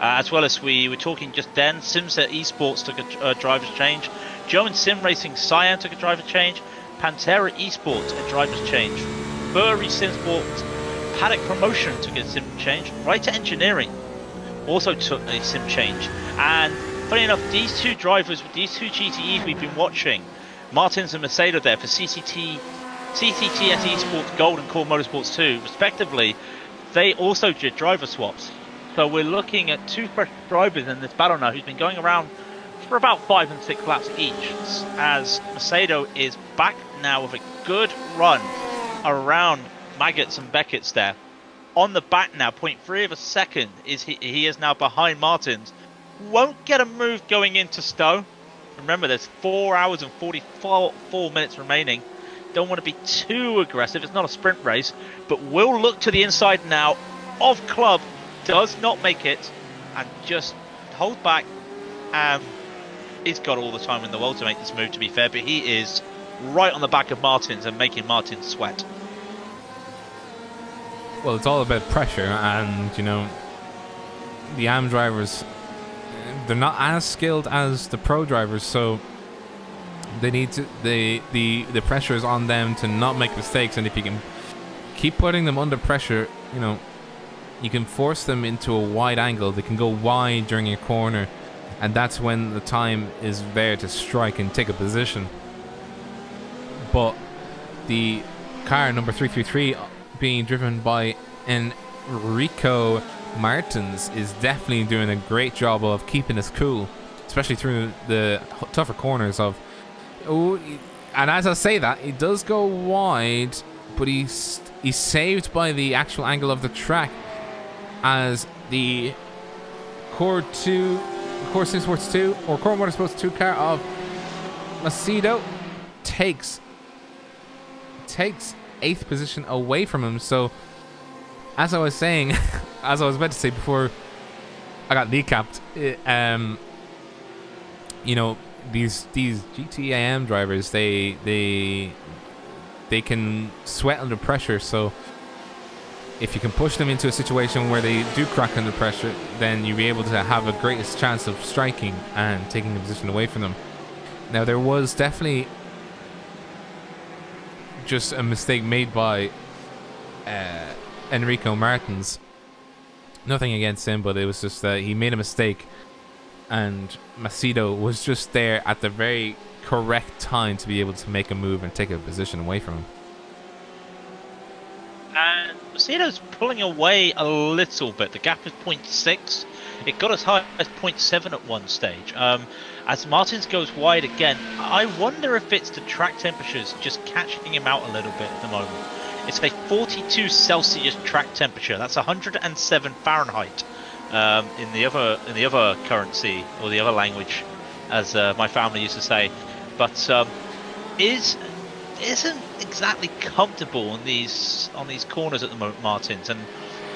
As well as we were talking just then, Simset Esports took a driver's change. Joe and Sim Racing Cyan took a driver change. Pantera Esports a driver's change. Furry Sim Sports Paddock Promotion took a sim change. Writer Engineering also took a sim change. And funny enough, these two drivers with these two GTEs we've been watching, Martins and Macedo there for CCTS Esports Gold and Core Motorsports 2 respectively, they also did driver swaps. So we're looking at two fresh drivers in this battle now who's been going around for about 5 and 6 laps each, as Macedo is back now with a good run around Maggots and Beckett's there. On the back now, 0.3 of a second is he is now behind Martins. Won't get a move going into Stowe. Remember, there's 4 hours and 44 minutes remaining. Don't want to be too aggressive. It's not a sprint race, but will look to the inside now of Club. Does not make it, and just hold back. He's got all the time in the world to make this move, to be fair, but he is right on the back of Martins and making Martins sweat. Well, it's all about pressure, and you know, the AM drivers, they're not as skilled as the pro drivers, so They need to the pressure is on them to not make mistakes, and if you can keep putting them under pressure, you know, you can force them into a wide angle. They can go wide during a corner, and that's when the time is there to strike and take a position. But the car number 333 being driven by Enrico Martins is definitely doing a great job of keeping us cool, especially through the tougher corners of. Oh, and as I say that, he does go wide, but he's saved by the actual angle of the track, as the Core Motorsports 2 or Core Motorsports 2 car of Macedo takes 8th position away from him. So, as I was saying, as I was about to say before I got kneecapped, you know, these GTE AM drivers, they can sweat under pressure. So if you can push them into a situation where they do crack under pressure, then you'll be able to have a greatest chance of striking and taking the position away from them. Now, there was definitely just a mistake made by Enrico Martins. Nothing against him, but it was just that he made a mistake, and Macedo was just there at the very correct time to be able to make a move and take a position away from him. And Macedo's pulling away a little bit. The gap is 0.6. It got as high as 0.7 at one stage. As Martins goes wide again, I wonder if it's the track temperatures just catching him out a little bit at the moment. It's a 42 Celsius track temperature. That's 107 Fahrenheit in the other currency, or the other language, as my family used to say. But isn't exactly comfortable on these corners at the moment, Martins, and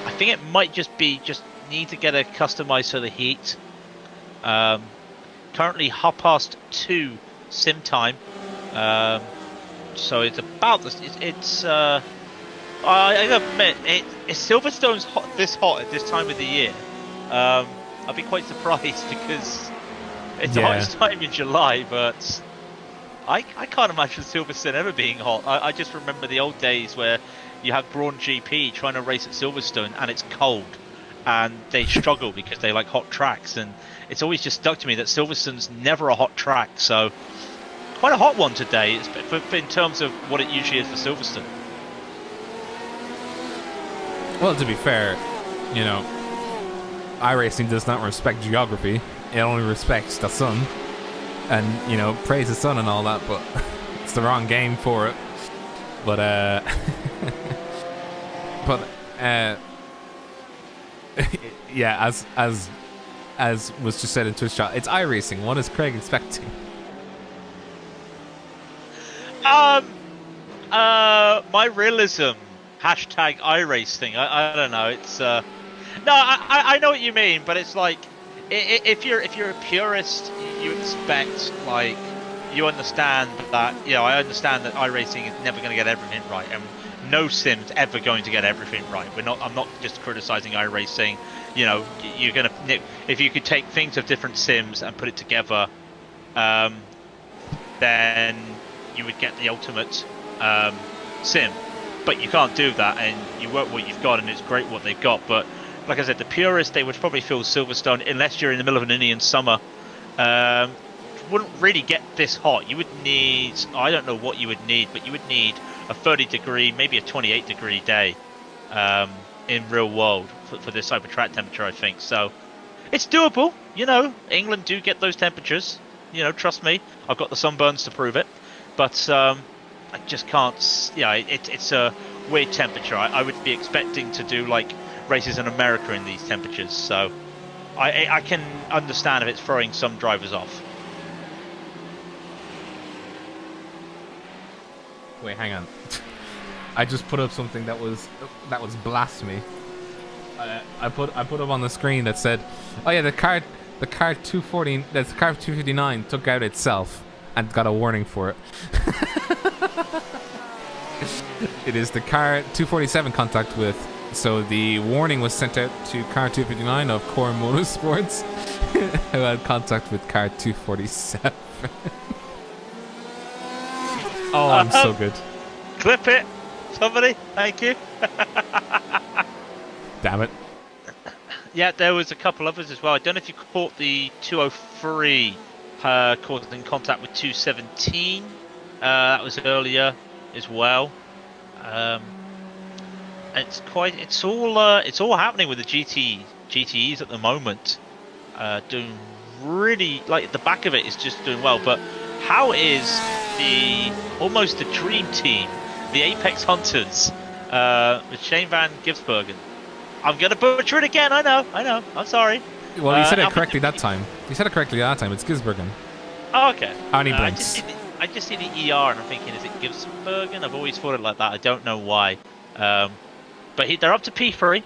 I think it might just need to get customized for the heat. Currently 2:30 sim time, so it's about this. I gotta admit, if Silverstone's this hot at this time of the year, I'd be quite surprised, because it's the hottest time in July, but I can't imagine Silverstone ever being hot. I just remember the old days where you had Braun GP trying to race at Silverstone and it's cold, and they struggle because they like hot tracks, and it's always just stuck to me that Silverstone's never a hot track. So quite a hot one today, in terms of what it usually is for Silverstone. Well, to be fair, you know, iRacing does not respect geography. It only respects the sun. And, you know, praise the sun and all that, but it's the wrong game for it. But, yeah, as was just said in Twitch chat, it's iRacing. What is Craig expecting? My realism hashtag iRacing. I don't know. It's no, I know what you mean, but it's like, if you're a purist, you expect, like, you understand that, you know, I understand that iRacing is never going to get everything right, and no sim's ever going to get everything right. I'm not just criticizing iRacing. You know, you're gonna, if you could take things of different sims and put it together, then you would get the ultimate sim. But you can't do that, and you work what you've got, and it's great what they've got. But like I said, the purists, they would probably feel Silverstone, unless you're in the middle of an Indian summer, wouldn't really get this hot. You would need, I don't know what you would need, but you would need a 30 degree, maybe a 28 degree day in real world for this type of track temperature, I think. So it's doable. You know, England do get those temperatures. You know, trust me, I've got the sunburns to prove it. But I just can't, yeah, it's a weird temperature. I would be expecting to do like races in America in these temperatures. So I can understand if it's throwing some drivers off. Wait, hang on. I just put up something that was blasphemy. I put up on the screen that said, "Oh yeah, the car 240, that's car 259 took out itself and got a warning for it." It is the car 247 contact with. So the warning was sent out to car 259 of Core Motorsports, who had contact with car 247. Oh, I'm so good. Clip it, somebody. Thank you. Damn it. Yeah, there was a couple others as well. I don't know if you caught the 203 causing contact with 217. That was earlier as well. It's all happening with the GTEs at the moment. Doing really, like, the back of it is just doing well. But how is almost the dream team, the Apex Hunters, with Shane Van Gisbergen? I'm gonna butcher it again. I know. I'm sorry. Well, you said it correctly that time. You said it correctly that time. It's Gisbergen. Oh, okay. Only blinks. I just see the ER and I'm thinking, is it Gisbergen? I've always thought it like that. I don't know why. But they're up to P3.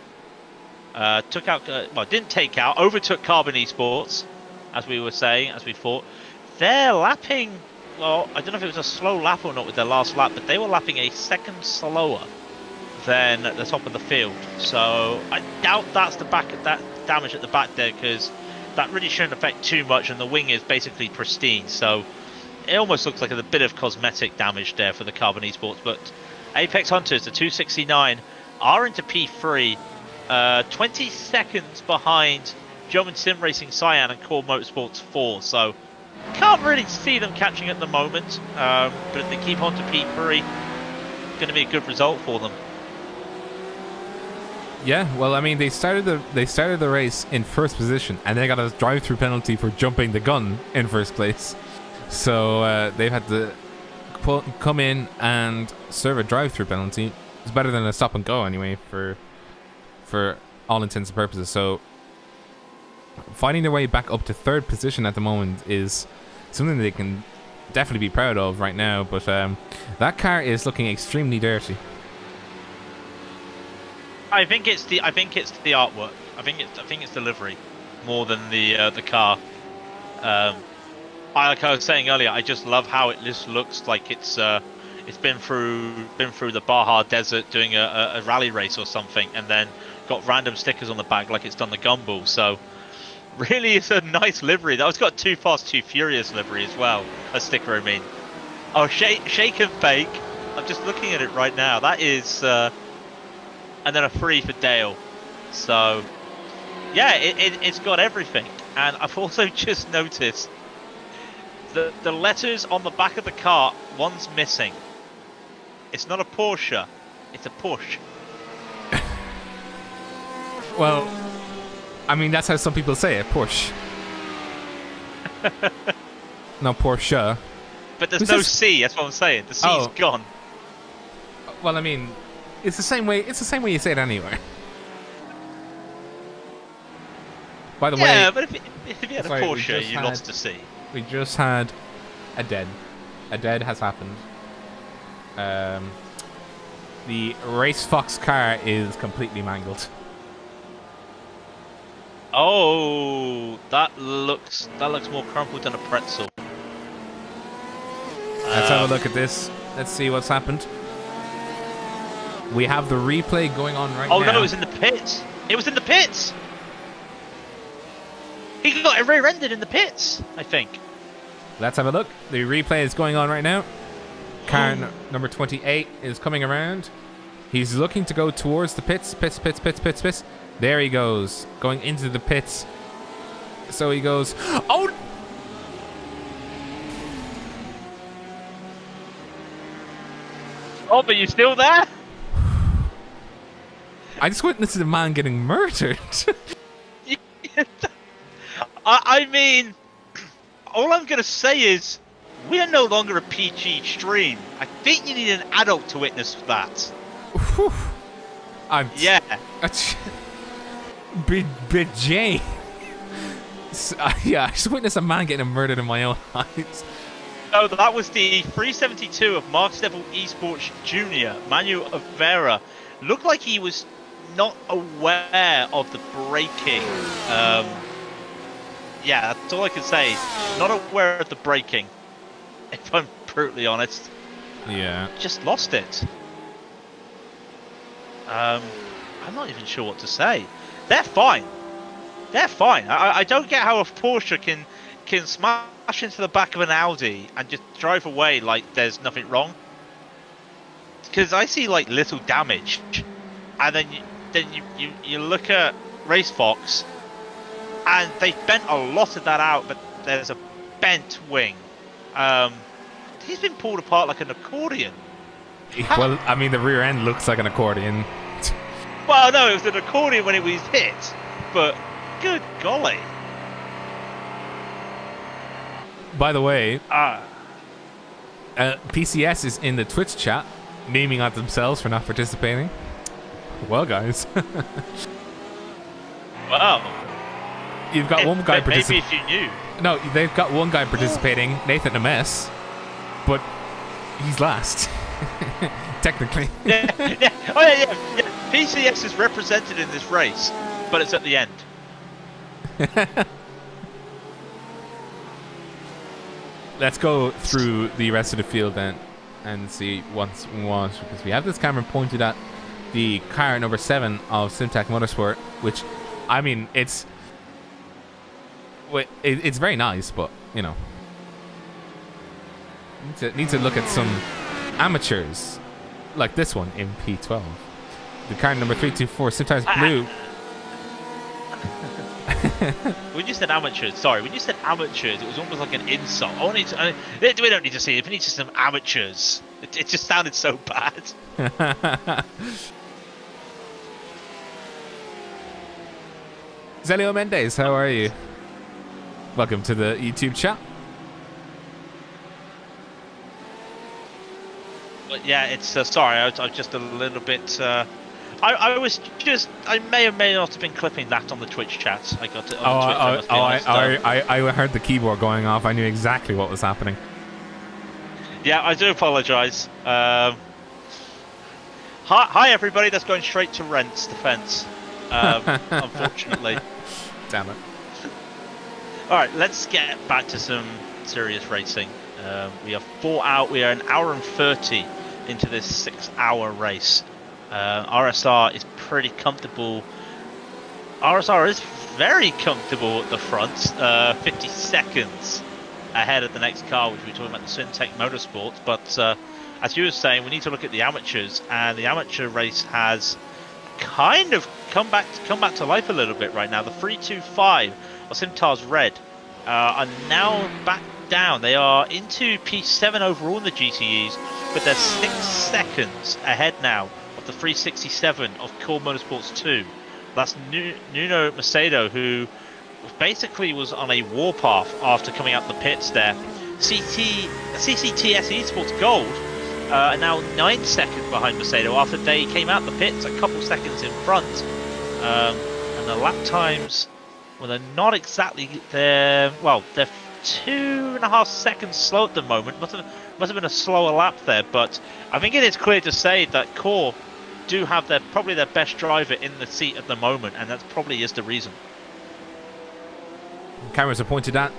Took out, didn't take out, overtook Carbon Esports, as we were saying, as we thought. They're lapping, well, I don't know if it was a slow lap or not with their last lap, but they were lapping a second slower than the top of the field. So I doubt that's that damage at the back there, because that really shouldn't affect too much, and the wing is basically pristine. So it almost looks like a bit of cosmetic damage there for the Carbon Esports. But Apex Hunters, the 269, are into P3, 20 seconds behind German Sim Racing Cyan and Core Motorsports 4. So can't really see them catching at the moment. But if they keep on to P3, going to be a good result for them. Yeah, well, I mean, they started the race in first position, and they got a drive-through penalty for jumping the gun in first place. So they've had to come in and serve a drive-through penalty. It's better than a stop and go anyway, for all intents and purposes. So finding their way back up to third position at the moment is something they can definitely be proud of right now. But that car is looking extremely dirty. I think it's the artwork. I think it's delivery more than the car. Like I was saying earlier, I just love how it just looks like it's been through the Baja Desert doing a rally race or something, and then got random stickers on the back like it's done the Gumball. So really, it's a nice livery. That was got Too Fast Too Furious livery as well. A sticker, I mean. Oh, shake and fake. I'm just looking at it right now. That is. And then a 3 for Dale. So, yeah, it's got everything. And I've also just noticed the letters on the back of the car, one's missing. It's not a Porsche, it's a Porsche. Well, I mean, that's how some people say it, Porsche. No, Porsche. But there's no C, that's what I'm saying. The C's gone. Well, I mean, it's the same way you say it anywhere. By the way... Yeah, but if you had a Porsche, you lost a C. We just had a dead. A dead has happened. The Race Fox car is completely mangled. Oh, that looks more crumpled than a pretzel. Let's have a look at this. Let's see what's happened. We have the replay going on right now. Oh no, it was in the pits. It was in the pits. He got it rear-ended in the pits, I think. Let's have a look. The replay is going on right now. Car number 28 is coming around. He's looking to go towards the pits. Pits. There he goes, going into the pits. So he goes, oh! Oh, but you're still there? I just witnessed a man getting murdered. I mean, all I'm going to say is, we are no longer a PG stream. I think you need an adult to witness that. Yeah. Big J. Yeah, I just witnessed a man getting murdered in my own eyes. Oh, that was the 372 of Marks Devil Esports Jr., Manu Avera. Looked like he was not aware of the braking. Yeah, that's all I can say. Not aware of the braking, if I'm brutally honest. Yeah. Just lost it. I'm not even sure what to say. They're fine. They're fine. I don't get how a Porsche can can smash into the back of an Audi and just drive away like there's nothing wrong. Because I see like little damage, and then you look at Race Fox, and they've bent a lot of that out, but there's a bent wing. He's been pulled apart like an accordion. Well, I mean, the rear end looks like an accordion. Well, no, it was an accordion when it was hit, but good golly. By the way, PCS is in the Twitch chat, memeing at themselves for not participating. Well, guys. Wow. You've got one guy participating. Maybe if you knew. No, they've got one guy participating, Nathan Ames, but he's last. Technically. Yeah. Oh, yeah. PCS is represented in this race, but it's at the end. Let's go through the rest of the field then and see what's what, because we have this camera pointed at the car number 7 of Simtech Motorsport, which, I mean, it's very nice, but, you know, need to look at some amateurs like this one in P12. The car number 324, Simtech's blue. When you said amateurs, it was almost like an insult. We don't need to see it. We need to see some amateurs. It just sounded so bad. Zelio Mendez, how are you? Welcome to the YouTube chat. But yeah, it's sorry, I was just a little bit. I may or may not have been clipping that on the Twitch chat. I got it on Twitch. I heard the keyboard going off. I knew exactly what was happening. Yeah, I do apologise. Hi everybody. That's going straight to Rent's defence. Unfortunately. Damn it. All right, let's get back to some serious racing. We are 4 out. We are an hour and 30 into this 6-hour race. RSR is pretty comfortable. RSR is very comfortable at the front, 50 seconds ahead of the next car, which we're talking about, the Syntech Motorsports. But as you were saying, we need to look at the amateurs, and the amateur race has kind of come back to life a little bit right now. The 325 of Simtar's Red are now back down. They are into P7 overall in the GTEs, but they're 6 seconds ahead now of the 367 of Core Motorsports 2. That's Nuno Macedo, who basically was on a warpath after coming out the pits there. CCTS Esports Gold are now 9 seconds behind Macedo after they came out the pits a couple seconds in front. And the lap times, well, they're not exactly there. Well, they're 2.5 seconds slow at the moment. Must have been a slower lap there, but I think it is clear to say that Core do have probably their best driver in the seat at the moment, and that probably is the reason. Cameras are pointed at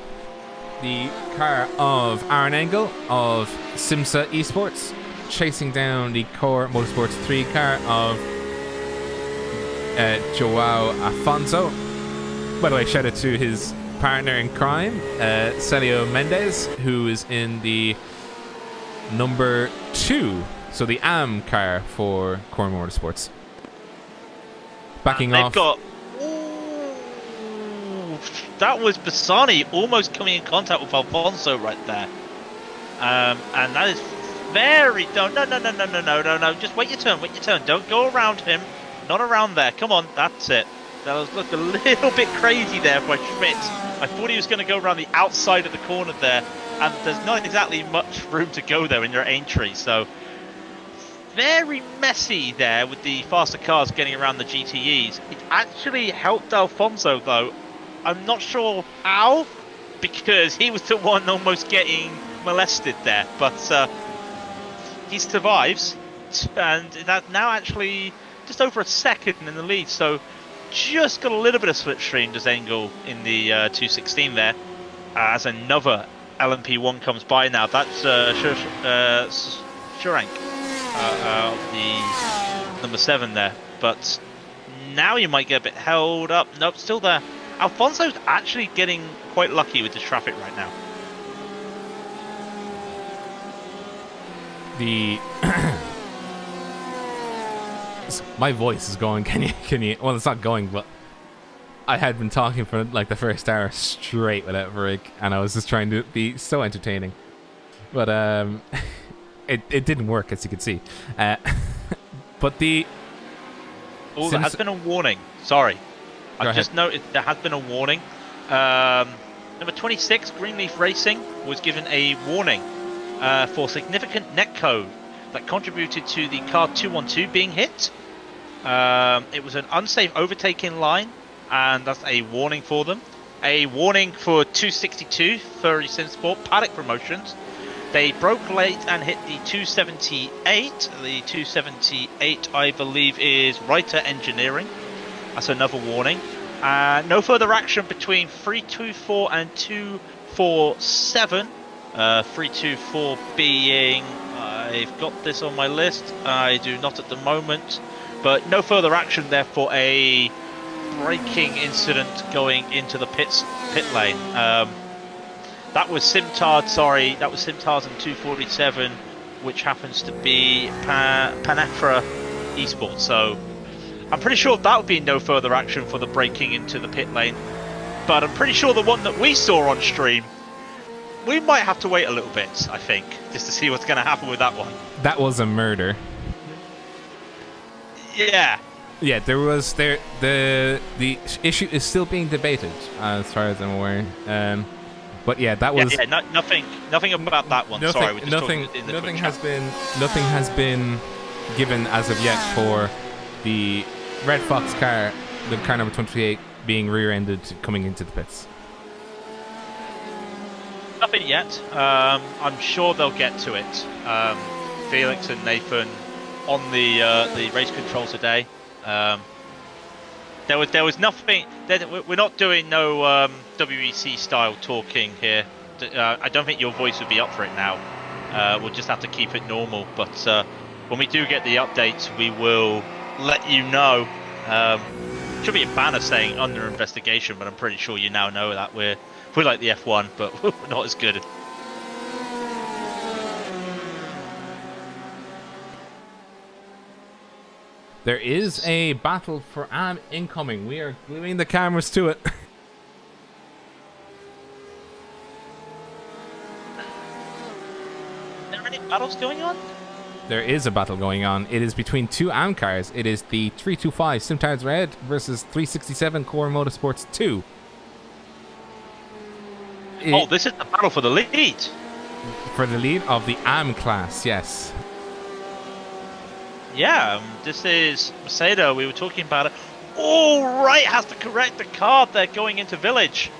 the car of Aaron Engel of Simsa Esports, chasing down the Core Motorsports 3 car of Joao Afonso. By the way, shout out to his partner in crime, Celio Mendez, who is in the number 2, so the AM car for Core Motorsports. Backing off. That was Bassani almost coming in contact with Alfonso right there. And that is very... No. Just wait your turn. Don't go around him. Not around there. Come on, that's it. That was looked a little bit crazy there by Schmidt. I thought he was going to go around the outside of the corner there, and there's not exactly much room to go there in your entry, so very messy there with the faster cars getting around the GTEs. It actually helped Alfonso though. I'm not sure how, because he was the one almost getting molested there, but he survives, and that now actually just over a second in the lead, so just got a little bit of slipstream does Engel in the 216 there, as another LMP1 comes by now. That's Shurank of the number 7 there, but now you might get a bit held up. Nope, still there. Alfonso's actually getting quite lucky with the traffic right now. My voice is going. Can you? Well, it's not going, but I had been talking for like the first hour straight without break, and I was just trying to be so entertaining, but it didn't work, as you can see. But the there has been a warning. Sorry, I just noticed there has been a warning. Number 26, Greenleaf Racing, was given a warning for significant netcode that contributed to the car 212 being hit. It was an unsafe overtaking line, and that's a warning for them. A warning for 262 for SimSport Paddock Promotions. They broke late and hit the 278. The 278, I believe, is Writer Engineering. That's another warning. No further action between 324 and 247. 324 being, I've got this on my list, I do not at the moment, but no further action there for a braking incident going into the pit lane. That was Simtard, sorry, that was Simtars and 247, which happens to be Panafra Esports. So I'm pretty sure that would be no further action for the braking into the pit lane. But I'm pretty sure the one that we saw on stream, we might have to wait a little bit, I think, just to see what's going to happen with that one. That was a murder. Yeah. Yeah, there was the issue is still being debated, as far as I'm aware. But yeah, that was nothing about that one. Sorry, we're just nothing has been given as of yet for the Red Fox car, the car number 28, being rear-ended coming into the pits. Nothing yet. I'm sure they'll get to it. Felix and Nathan on the race control today. There was nothing. We're not doing no WEC style talking here. I don't think your voice would be up for it now. We'll just have to keep it normal. But when we do get the updates, we will let you know. Should be a banner saying under investigation, but I'm pretty sure you now know that we're like the F1, but we're not as good. There is a battle for AM incoming. We are gluing the cameras to it. Are there any battles going on? There is a battle going on. It is between two AM cars. It is the 325 Simtards Red versus 367 Core Motorsports 2. This is the battle for the lead. For the lead of the AM class, yes. Yeah, this is Macedo. We were talking about it. Oh, right, has to correct the card there going into Village.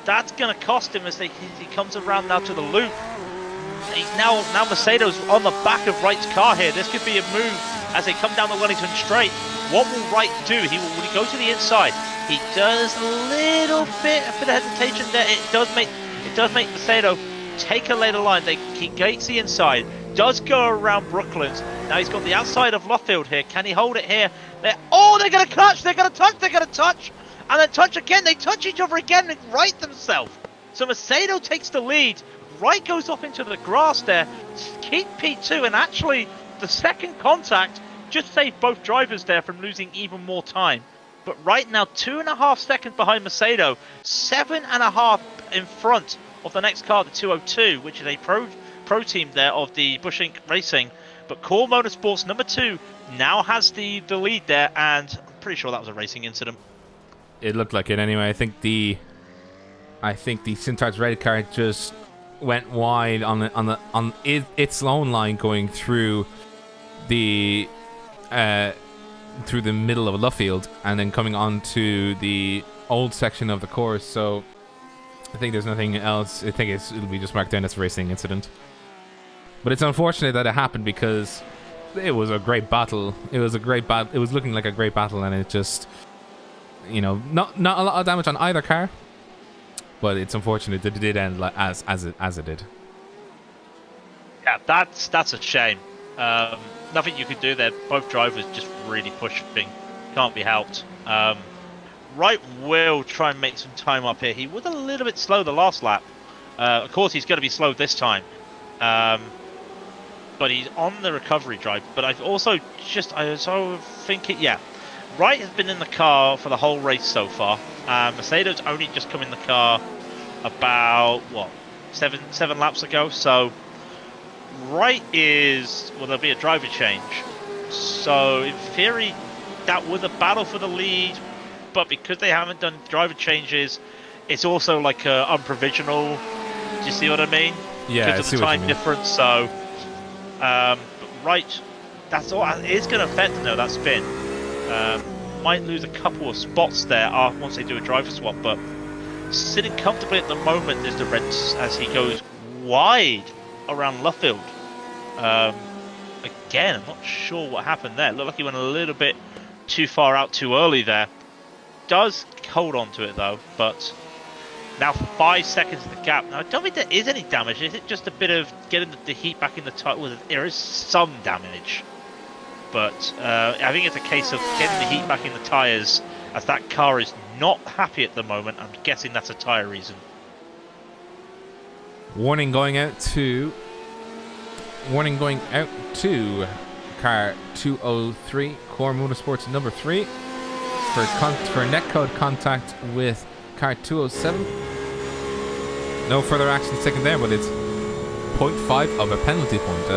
That's going to cost him as he comes around now to the loop. He's now Macedo's on the back of Wright's car here. This could be a move as they come down the Wellington straight. What will Wright do? Will he go to the inside? He does a little bit of hesitation there. It does make Macedo take a later line. He gates the inside. Does go around Brooklands. Now he's got the outside of Luffield here. Can he hold it here? They're going to touch. They're going to touch. And then touch again. They touch each other again and right themselves. So Macedo takes the lead. Wright goes off into the grass there. Keep P2. And actually, the second contact just saved both drivers there from losing even more time. But right now, 2.5 seconds behind Macedo. 7.5 in front of the next car, the 202, which is a pro team there of the Bush Inc. Racing. But Core Motorsports number 2 now has the lead there, and I'm pretty sure that was a racing incident. It looked like it anyway. I think the Simtards Red car just went wide on its own line going through the middle of Luffield and then coming onto the old section of the course. So I think there's nothing else. I think it'll be just marked down as a racing incident. But it's unfortunate that it happened because it was a great battle. It was looking like a great battle, and it just, not a lot of damage on either car. But it's unfortunate that it did end as it did. Yeah, that's a shame. Nothing you could do there. Both drivers just really pushing. Can't be helped. Wright will try and make some time up here. He was a little bit slow the last lap. Of course, he's going to be slow this time. But he's on the recovery drive. But I was thinking, yeah, Wright has been in the car for the whole race so far. Mercedes only just come in the car about, what, seven laps ago. So Wright there'll be a driver change. So in theory, that was a battle for the lead. But because they haven't done driver changes, it's also like unprovisional. Do you see what I mean? Yeah, because of the time difference. So, but Wright, that's all. It is going to affect that spin. Might lose a couple of spots there once they do a driver swap. But sitting comfortably at the moment is the Reds as he goes wide around Luffield. Again, I'm not sure what happened there. It looked like he went a little bit too far out too early there. Does hold on to it though, but now 5 seconds of the gap. Now I don't think there is any damage. Is it just a bit of getting the heat back in the tyre? Well, there is some damage, but I think it's a case of getting the heat back in the tyres as that car is not happy at the moment. I'm guessing that's a tyre reason. Warning going out to car 203, Core Motorsports number 3. For netcode contact with car 207. No further action taken there, but it's 0.5 of a penalty point.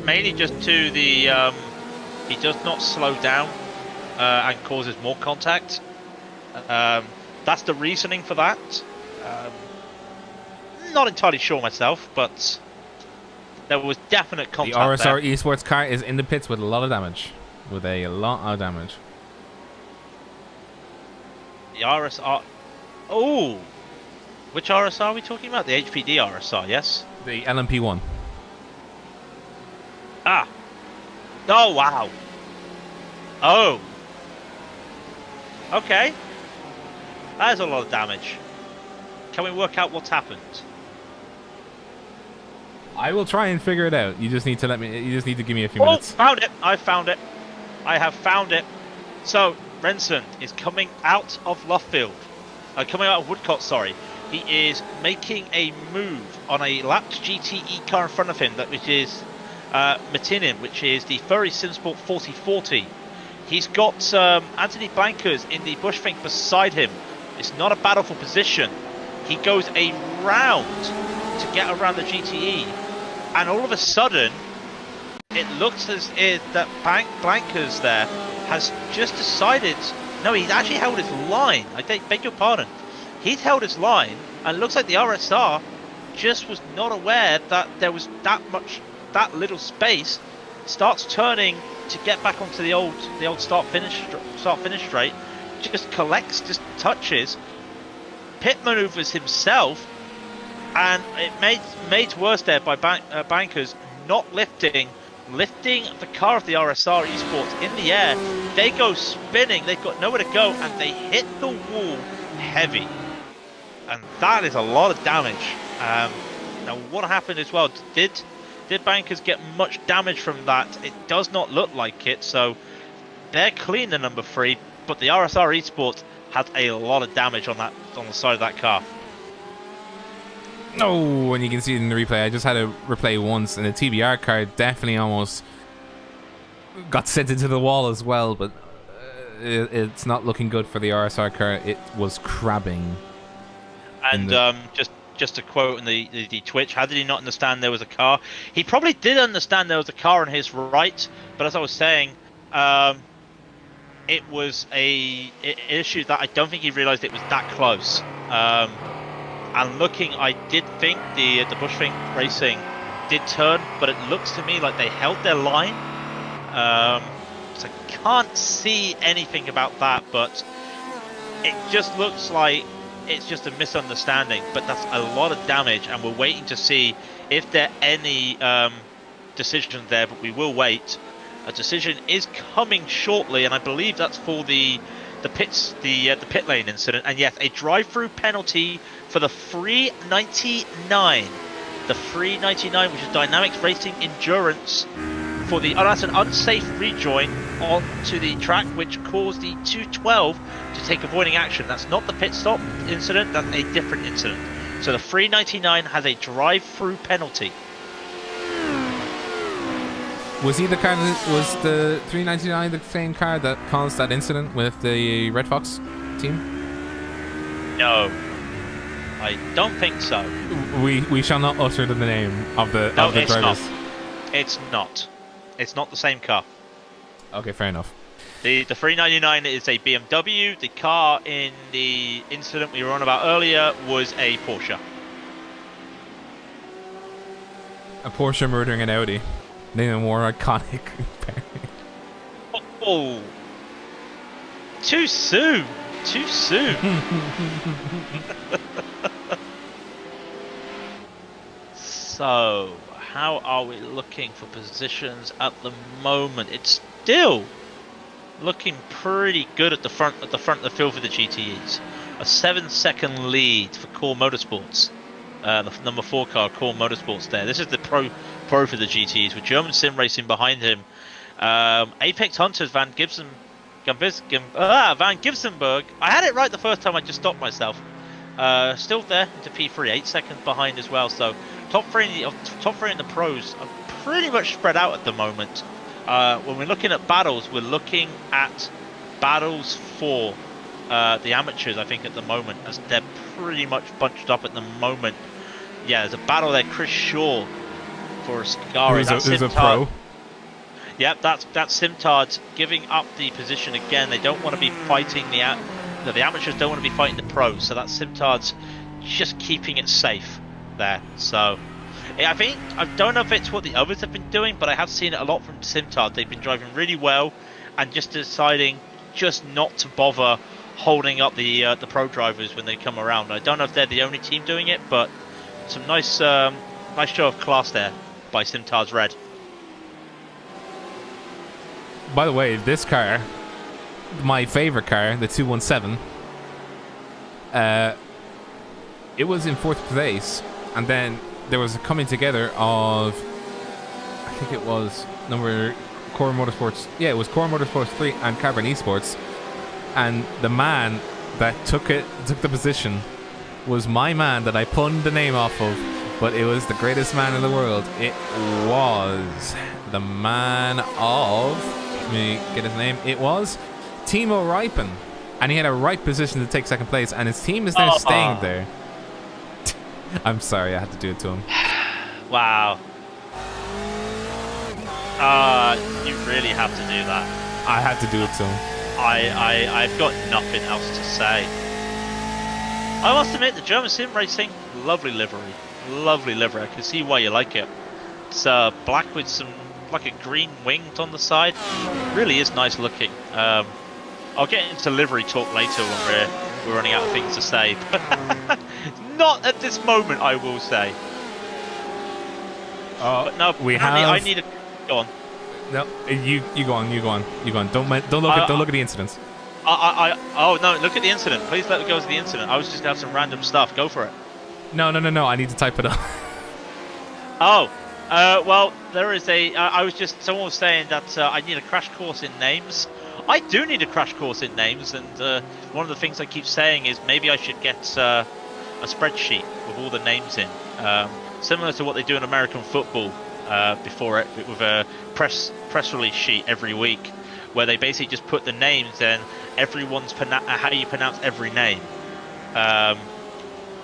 Mainly just to the he does not slow down and causes more contact. That's the reasoning for that. Not entirely sure myself, but there was definite contact. The RSR Esports car is in the pits with a lot of damage. The RSR. Oh, which RSR are we talking about? The HPD RSR, yes. The LMP one. Ah. Oh wow. Oh. Okay. That is a lot of damage. Can we work out what's happened? I will try and figure it out. You just need to give me a few minutes. Found it. I found it. I have found it. So Renson is coming out of Luffield. Coming out of Woodcote, sorry. He is making a move on a lapped GTE car in front of him, which is Matinin, which is the Furry Simsport 4040. He's got Anthony Blankers in the Bushfink beside him. It's not a battle for position. He goes around to get around the GTE, and all of a sudden, it looks as if that Blankers there has just decided. No, he's actually held his line. I beg your pardon. He's held his line, and it looks like the RSR just was not aware that there was that little space. Starts turning to get back onto the old start finish straight. Just collects, just touches, pit maneuvers himself, and it made worse there by Bankers not lifting the car of the RSR Esports in the air. They go spinning, they've got nowhere to go, and they hit the wall heavy, and that is a lot of damage. Now what happened as well, did Bankers get much damage from that? It does not look like it, so they're clean, the number 3, but the RSR Esports had a lot of damage on the side of that car. No, and you can see it in the replay. I just had a replay once, and the TBR car definitely almost got sent into the wall as well, but it's not looking good for the RSR car. It was crabbing. And just to quote in the Twitch, how did he not understand there was a car? He probably did understand there was a car on his right, but as I was saying, it was an issue that I don't think he realised it was that close. And looking, I did think the Bushfink Racing did turn, but it looks to me like they held their line. So I can't see anything about that, but it just looks like it's just a misunderstanding. But that's a lot of damage, and we're waiting to see if there are any decisions there, but we will wait. A decision is coming shortly, and I believe that's for the pit lane incident. And yes, a drive-through penalty for the 399. The 399, which is Dynamics Racing Endurance. for the that's an unsafe rejoin onto the track, which caused the 212 to take avoiding action. That's not the pit stop incident. That's a different incident. So the 399 has a drive-through penalty. Was he the car that was the 399 the same car that caused that incident with the Red Fox team? No, I don't think so. We shall not utter the name of the it's drivers. Not. It's not. It's not the same car. Okay, fair enough. The 399 is a BMW. The car in the incident we were on about earlier was a Porsche. A Porsche murdering an Audi. Name a more iconic pairing. Oh, too soon. Too soon. So, how are we looking for positions at the moment? It's still looking pretty good at the front of the field for the GTEs. A 7-second lead for Core Motorsports. The number 4 car, Core Motorsports. There. This is the pro for the GTEs with German Sim Racing behind him. Apex Hunters Van Gibsonburg. I had it right the first time. I just stopped myself. Still there into P3, 8 seconds behind as well. So top three in the pros are pretty much spread out at the moment. When we're looking at battles, we're looking at battles for the amateurs. I think at the moment, as they're pretty much bunched up at the moment. Yeah, there's a battle there. Chris Shaw for Ascari. Who's a pro? Yep, that's Simtard giving up the position again. They don't want to be fighting the amateurs don't want to be fighting the pros, so that's Simtard's just keeping it safe there. So I don't know if it's what the others have been doing, but I have seen it a lot from Simtard. They've been driving really well and just deciding just not to bother holding up the pro drivers when they come around. I don't know if they're the only team doing it, but some nice show of class there by Simtard's Red. By the way, this car, my favorite car, the 217, it was in 4th place, and then there was a coming together of, I think it was Core Motorsports. Yeah, it was Core Motorsports 3 and Carbon Esports, and the man that took the position was my man that I punned the name off of, but it was the greatest man in the world. It was the man of, let me get his name, it was Timo Reipen, and he had a right position to take 2nd place, and his team is now staying there. I'm sorry, I had to do it to him. Wow. You really have to do that. I had to do it to him. I've got nothing else to say. I must admit, the German Sim Racing, lovely livery. Lovely livery. I can see why you like it. It's black with some, like a green winged on the side. Really is nice looking. I'll get into livery talk later when we're running out of things to say. Not at this moment, I will say. But no, I need a... Go on. No, you go on. Don't look at the incidents. Oh no! Look at the incident. Please let me go to the incident. I was just gonna have some random stuff. Go for it. No. I need to type it up. Oh, well, there is a. Someone was saying that I need a crash course in names. I do need a crash course in names, and one of the things I keep saying is maybe I should get a spreadsheet with all the names in, similar to what they do in American football. Before it with a press release sheet every week, where they basically just put the names and everyone's how you pronounce every name.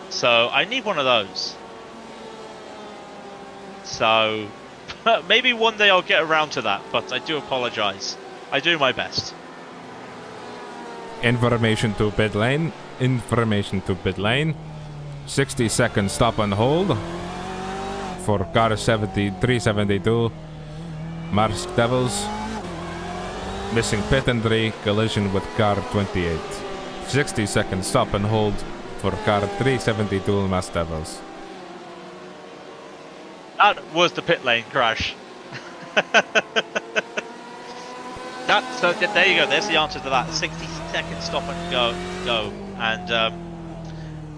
So I need one of those. So maybe one day I'll get around to that, but I do apologize. I do my best. Information to pit lane. 60 seconds stop and hold. For car 372, Marsk Devils. Missing pit entry, collision with car 28. 60 seconds stop and hold for car 372, Marsk Devils. That was the pit lane crash. So there you go. There's the answer to that. 60 seconds stop and go. And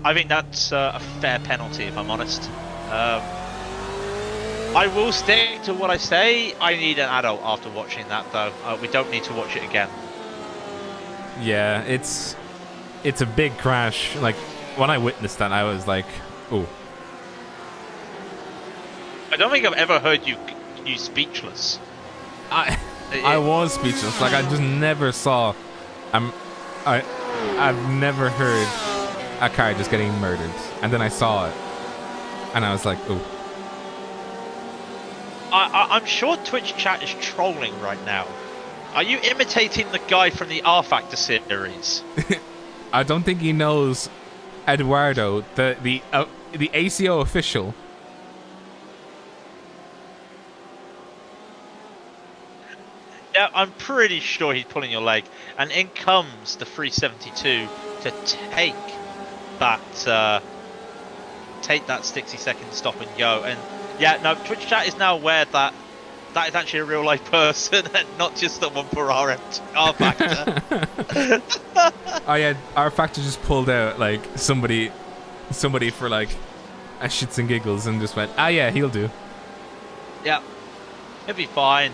I think that's a fair penalty, if I'm honest. I will stick to what I say. I need an adult after watching that, though. We don't need to watch it again. Yeah, it's a big crash. Like, when I witnessed that, I was like, "Oh." I don't think I've ever heard you speechless. I was speechless. Like, I just never saw. I've never heard a car just getting murdered, and then I saw it, and I was like, "Oh." I'm sure Twitch chat is trolling right now. Are you imitating the guy from the R Factor series? I don't think he knows Eduardo, the ACO official. Yeah, I'm pretty sure he's pulling your leg, and in comes the 372 to take that 60-second stop and go. And yeah, no, Twitch chat is now aware that is actually a real life person and not just someone for R Factor. Oh yeah, R Factor just pulled out like somebody for like a shits and giggles and just went, "Ah yeah, he'll do." Yeah, he'll be fine.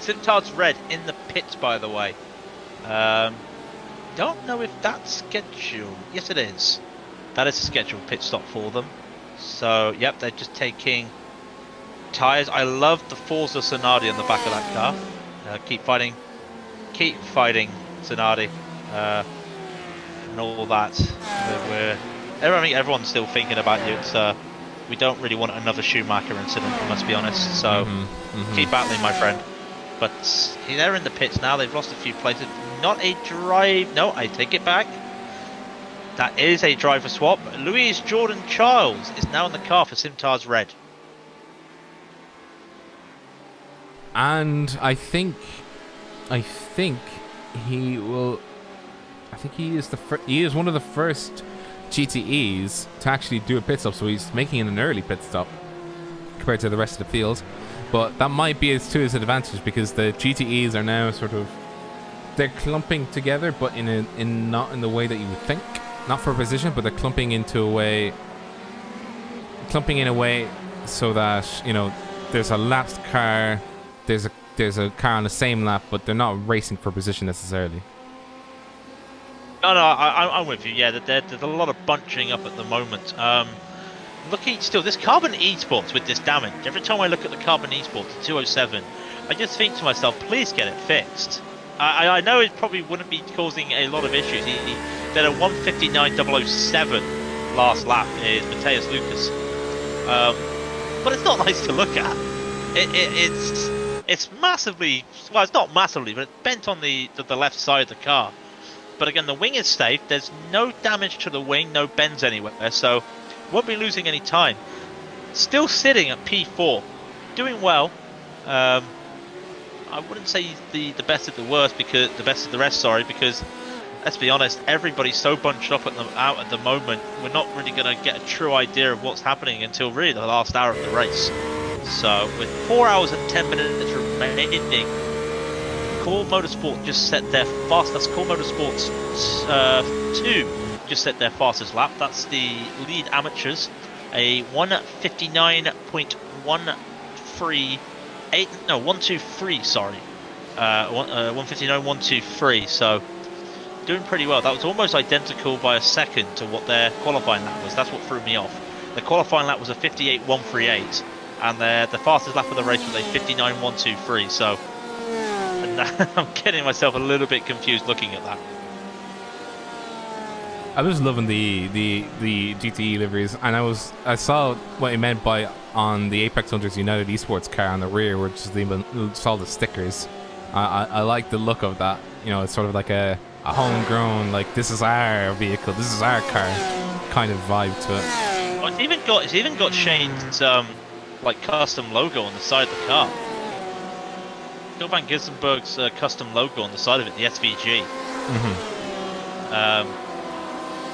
Simtard's red in the pits, by the way. Don't know if that's scheduled. Yes, it is. That is a scheduled pit stop for them. So, yep, they're just taking tyres. I love the Forza Sonati on the back of that car. Keep fighting, Sonati, and all that. I think everyone's still thinking about you. It's, we don't really want another Schumacher incident, I must be honest. So, keep battling, my friend. But they're in the pits now. They've lost a few places. Not a drive. No, I take it back. That is a driver swap. Louise Jordan Charles is now in the car for Simtard's red. And I think he will. I think he is one of the first GTEs to actually do a pit stop. So he's making an early pit stop compared to the rest of the field. But that might be to his advantage because the GTEs are now they're clumping together, but not in the way that you would think. Not for position, but they're clumping in a way so that, you know, there's a lapsed car, there's a car on the same lap, but they're not racing for position necessarily. No, I'm with you. Yeah, there's a lot of bunching up at the moment. Looking still, this Carbon Esports with this damage. Every time I look at the Carbon Esports, the 207, I just think to myself, please get it fixed. I know it probably wouldn't be causing a lot of issues. He did a 1:59.007 last lap is Mateus Lucas, but it's not nice to look at. It's massively, well, it's not massively, but it's bent on the left side of the car. But again, the wing is safe. There's no damage to the wing, no bends anywhere, so won't be losing any time. Still sitting at P4, doing well. I wouldn't say he's the best of the worst, because the best of the rest. Sorry, because let's be honest, everybody's so bunched up out at the moment. We're not really going to get a true idea of what's happening until really the last hour of the race. So with 4 hours and 10 minutes remaining, Core Motorsport just set their fast. That's Core Motorsports 2. Just set their fastest lap. That's the lead amateurs, a 1:59.123. Sorry, 1:59.123. So doing pretty well. That was almost identical by a second to what their qualifying lap was. That's what threw me off. The qualifying lap was a 58.138, and the fastest lap of the race was a 59.123. So I'm getting myself a little bit confused looking at that. I was loving the GTE liveries, and I saw what he meant by on the Apex Hunters United Esports car on the rear, which is saw the stickers. I like the look of that. You know, it's sort of like a homegrown, like, this is our vehicle, this is our car kind of vibe to it. Well, it's even got Shane's like custom logo on the side of the car. Bill Van Gissenberg's custom logo on the side of it, the SVG.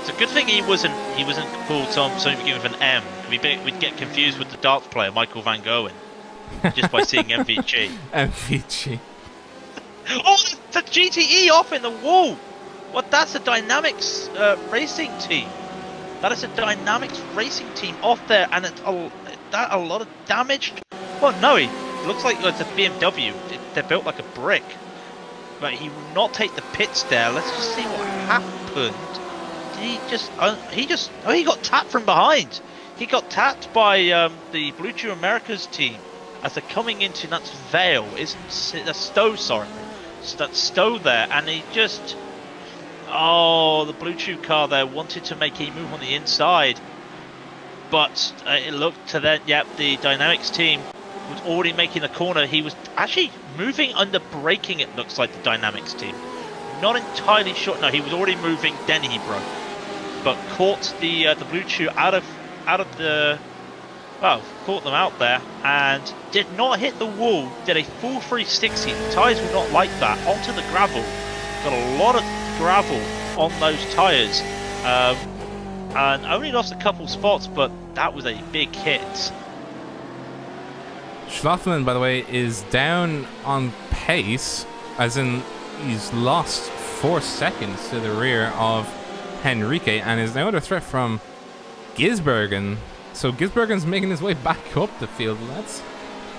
It's a good thing he wasn't called something beginning with an M. We'd get confused with the darts player Michael Van Gogh just by seeing MVG. MVG. Oh, the GTE off in the wall. What? That's a Dynamics racing team. That is a Dynamics racing team off there, and it's a lot of damage Well, no, he looks like it's a BMW. They're built like a brick. But he will not take the pits there. Let's just see what happened. Did he got tapped from behind. He got tapped by the Blue Chew Americas team as they're coming into, that's Vale, that's Stowe, sorry. So that's Stowe there, and he just, the Blue Chew car there wanted to make a move on the inside. But it looked to then, the Dynamics team was already making the corner. He was actually moving under braking, it looks like, the Dynamics team. Not entirely sure. No, he was already moving, then he broke. But caught the Blue Chew out of the, caught them out there and did not hit the wall. Did a full 360. The tyres were not like that. Onto the gravel. Got a lot of gravel on those tyres. And only lost a couple spots, but that was a big hit. Schlossman, by the way, is down on pace, as in he's lost 4 seconds to the rear of Henrique and is now under threat from Gisbergen. So Gisbergen's making his way back up the field.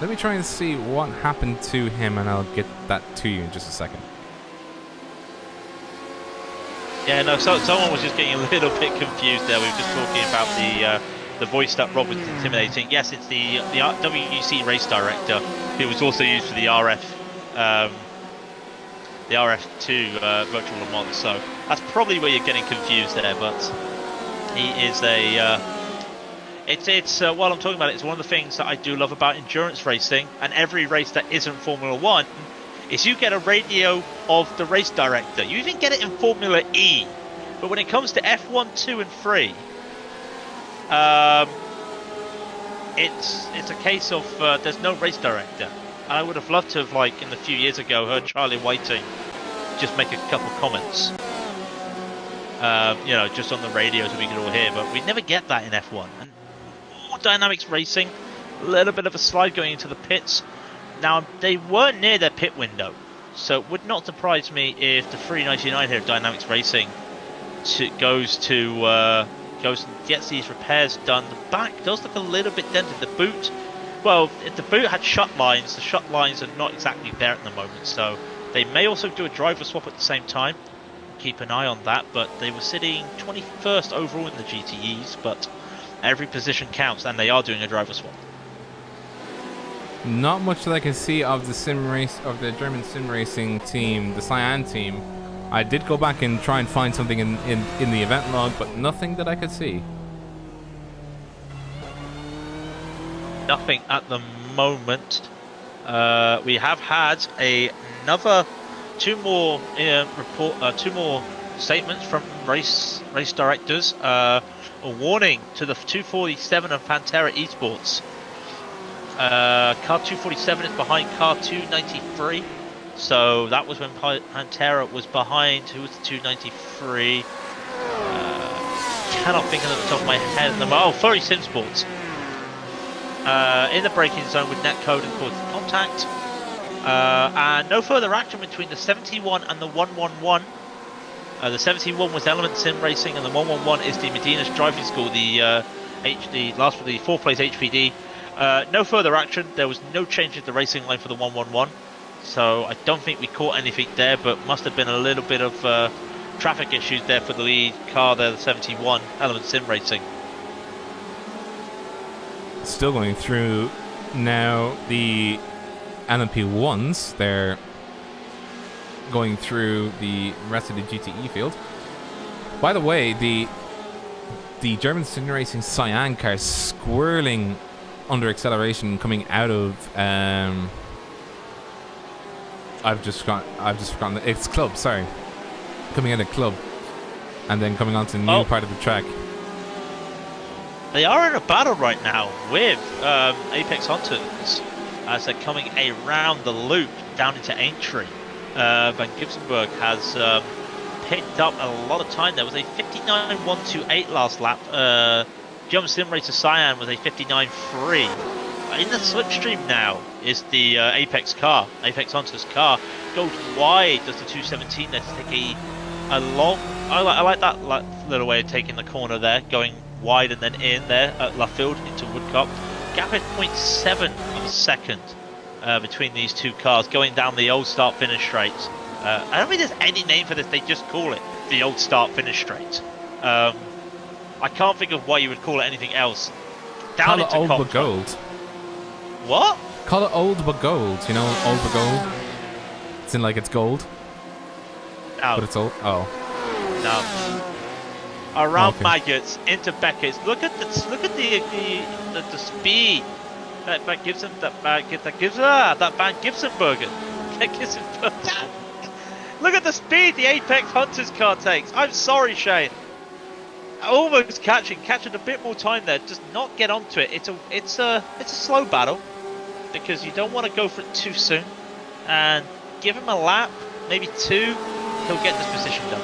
Let me try and see what happened to him, and I'll get that to you in just a second. Yeah, no, someone was just getting a little bit confused there. We were just talking about the voice that Rob was intimidating. Yes, it's the WEC race director, who was also used for the RF2 virtual Le Mans. So that's probably where you're getting confused there. But he is while I'm talking about it, it's one of the things that I do love about endurance racing and every race that isn't Formula One. Is you get a radio of the race director. You even get it in Formula E. But when it comes to F1, 2 and 3, it's a case of there's no race director. And I would have loved to have, like, in a few years ago, heard Charlie Whiting just make a couple comments. Just on the radio so we could all hear. But we never get that in F1. And more Dynamics Racing, a little bit of a slide going into the pits. Now, they weren't near their pit window, so it would not surprise me if the 399 here at Dynamics Racing goes and gets these repairs done. The back does look a little bit dented. The boot, well, if the boot had shut lines, the shut lines are not exactly there at the moment, so they may also do a driver swap at the same time. Keep an eye on that, but they were sitting 21st overall in the GTEs, but every position counts, and they are doing a driver swap. Not much that I can see of the German sim racing team, the Cyan team. I did go back and try and find something in the event log, but nothing that I could see. Nothing at the moment. We have had another two more statements from race directors. A warning to the 247 of Pantera Esports. Car 247 is behind car 293, so that was when Pantera was behind. Who was the 293? Cannot think of it off the top of my head at the moment. Oh, Flurry Sim Sports. In the braking zone with netcode and caused contact. And no further action between the 71 and the 111. The 71 was Element Sim Racing, and the 111 is the Medina's Driving School, the fourth place HPD. No further action. There was no change in the racing line for the 111, so I don't think we caught anything there, but must have been a little bit of traffic issues there for the lead car there, the 71 Element Sim Racing. Still going through now the LMP1s. They're going through the rest of the GTE field. By the way, the German sim racing Cyan car squirreling under acceleration coming out of I've just forgotten it's Club, sorry. Coming out of Club and then coming onto the new part of the track. They are in a battle right now with Apex Hunters as they're coming around the loop down into Aintree. Van Gibsonburg has picked up a lot of time. There was a 59.128 last lap. German Sim Racer Cyan was a 59.3. In the slipstream now is the Apex Hunters car. Goes wide, does the 217 there to take a long... I like that little way of taking the corner there, going wide and then in there at Luffield into Woodcock. gap is 0.7 of a second between these two cars going down the old start-finish straight. I don't think there's any name for this. They just call it the old start-finish straight. I can't think of why you would call it anything else. Down Call it old but gold. What? Call it old but gold. You know, old but gold. It's in like it's gold. No. But it's old. Oh. No. Around maggots into Beckett's. Look at the speed that Van Gibson that Gibson burger. Look at the speed the Apex Hunters car takes. I'm sorry, Shane. Almost catching a bit more time there. Just not get onto it. It's a slow battle because you don't want to go for it too soon. And give him a lap, maybe two, he'll get this position done.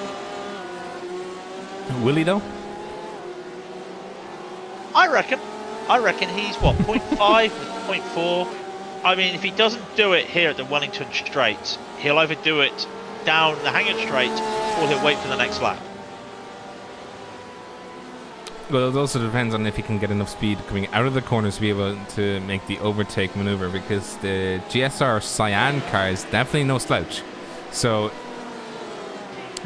Will he though? I reckon he's what 0.5, 0.4. I mean, if he doesn't do it here at the Wellington Straight, he'll either do it down the Hanging Straight or he'll wait for the next lap. Well, it also depends on if he can get enough speed coming out of the corners to be able to make the overtake maneuver, because the GSR Cyan car is definitely no slouch. So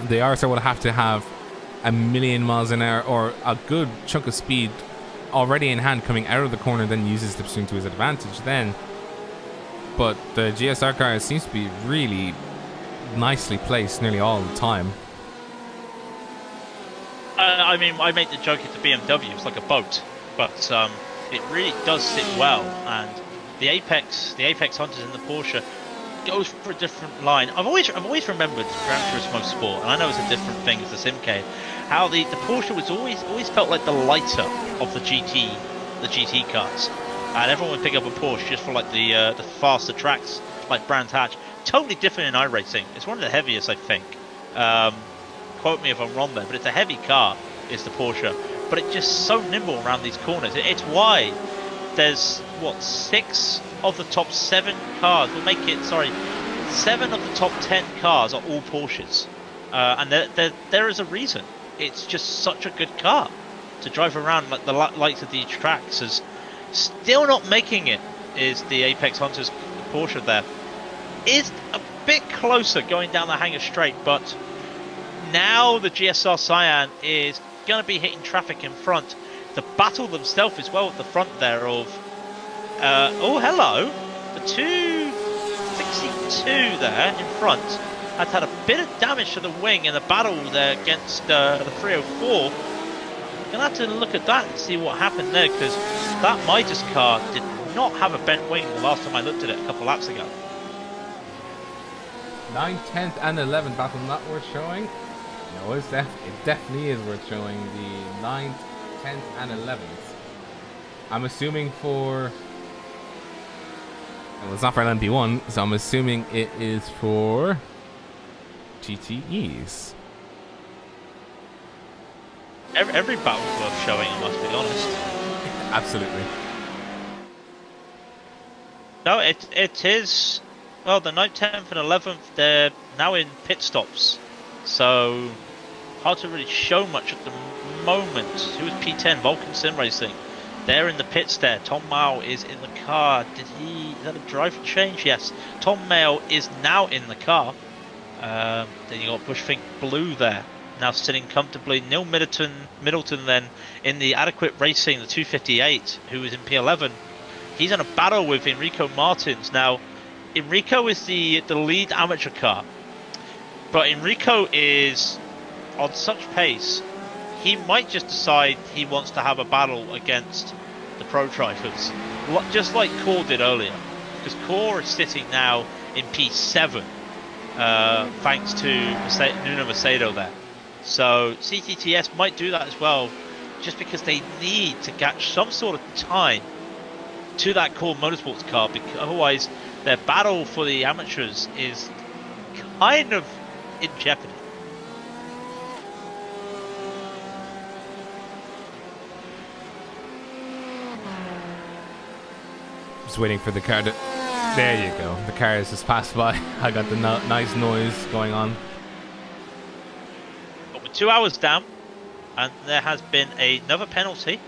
the RSR will have to have a million miles an hour or a good chunk of speed already in hand coming out of the corner, then uses the pursuit to his advantage then. But the GSR car seems to be really nicely placed nearly all the time. I mean, I make the joke it's a BMW, it's like a boat, but it really does sit well. And the Apex Hunters in the Porsche goes for a different line. I've always remembered Gran Turismo Sport, and I know it's a different thing as the Simcade. How the Porsche was always felt like the lighter of the GT cars, and everyone would pick up a Porsche just for like the faster tracks, like Brands Hatch. Totally different in iRacing. It's one of the heaviest, I think. Quote me if I'm wrong there, but it's a heavy car, is the Porsche, but it's just so nimble around these corners. It's why there's what 6 of the top 7 cars. We'll make it 7 of the top 10 cars are all Porsches, and there is a reason. It's just such a good car to drive around like the likes of these tracks. Is still not making it is the Apex Hunters Porsche. There is a bit closer going down the Hangar Straight, but now the GSR Cyan is going to be hitting traffic in front. The battle themselves as well at the front there of oh hello, the 262 there in front has had a bit of damage to the wing in the battle there against the 304. Gonna have to look at that and see what happened there, because that Midas car did not have a bent wing the last time I looked at it a couple laps ago. 9th, 10th and 11th battle not worth showing. No, it definitely is worth showing. The 9th, 10th and 11th. I'm assuming for... Well, it's not for LMP1, so I'm assuming it is for GTEs. Every battle's worth showing, I must be honest. Absolutely. No, it is... Well, the 9th, 10th and 11th, they're now in pit stops. So, hard to really show much at the moment. Who was P10? Vulcan Sim Racing. They're in the pits there. Tom Mao is in the car. Is that a driver change? Yes. Tom Mao is now in the car. Then you got Bushfink Blue there, now sitting comfortably. Neil Middleton then in the Adequate Racing, the 258, who is in P11. He's in a battle with Enrico Martins. Now, Enrico is the lead amateur car, but Enrico is on such pace, he might just decide he wants to have a battle against the pro drivers, just like Core did earlier, because Core is sitting now in P7, thanks to Nuno Macedo there. So CTTS might do that as well, just because they need to catch some sort of time to that Core Motorsports car, because otherwise their battle for the amateurs is kind of in jeopardy. Just waiting for the car to... There you go. The car has just passed by. I got the nice noise going on. But we're 2 hours down, and there has been another penalty.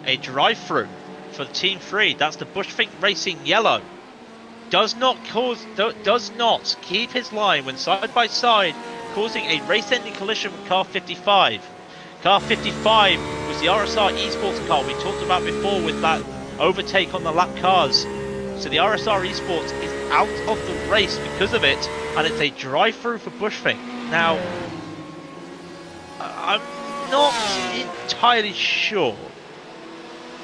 A drive-through for Team 3. That's the Bushfink Racing yellow. Does not keep his line when side by side, causing a race-ending collision with car 55. Car 55 was the RSR Esports car we talked about before with that overtake on the lap cars. So the RSR Esports is out of the race because of it, and it's a drive-through for Bushfink. Now, I'm not entirely sure.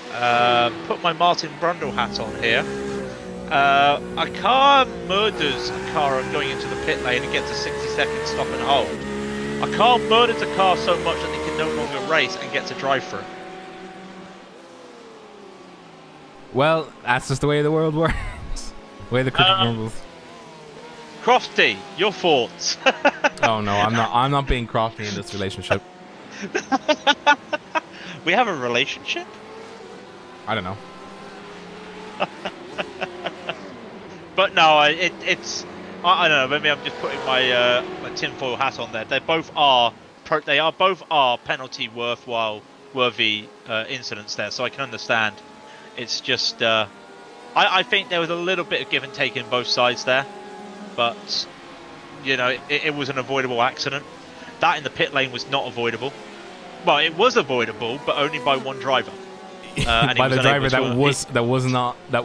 Put my Martin Brundle hat on here. A car murders a car going into the pit lane and gets a 60-second stop and hold. A car murders a car so much that they can no longer race and gets a drive-through. Well, that's just the way the world works. The way the cricket rumbles. Crofty, your thoughts? Oh no, I'm not being crafty in this relationship. We have a relationship? I don't know. But no, it's I don't know. Maybe I'm just putting my my tinfoil hat on there. They both are penalty worthy incidents there, so I can understand. It's just I think there was a little bit of give and take in both sides there, but you know it was an avoidable accident. That in the pit lane was not avoidable. Well, it was avoidable, but only by one driver. By the driver that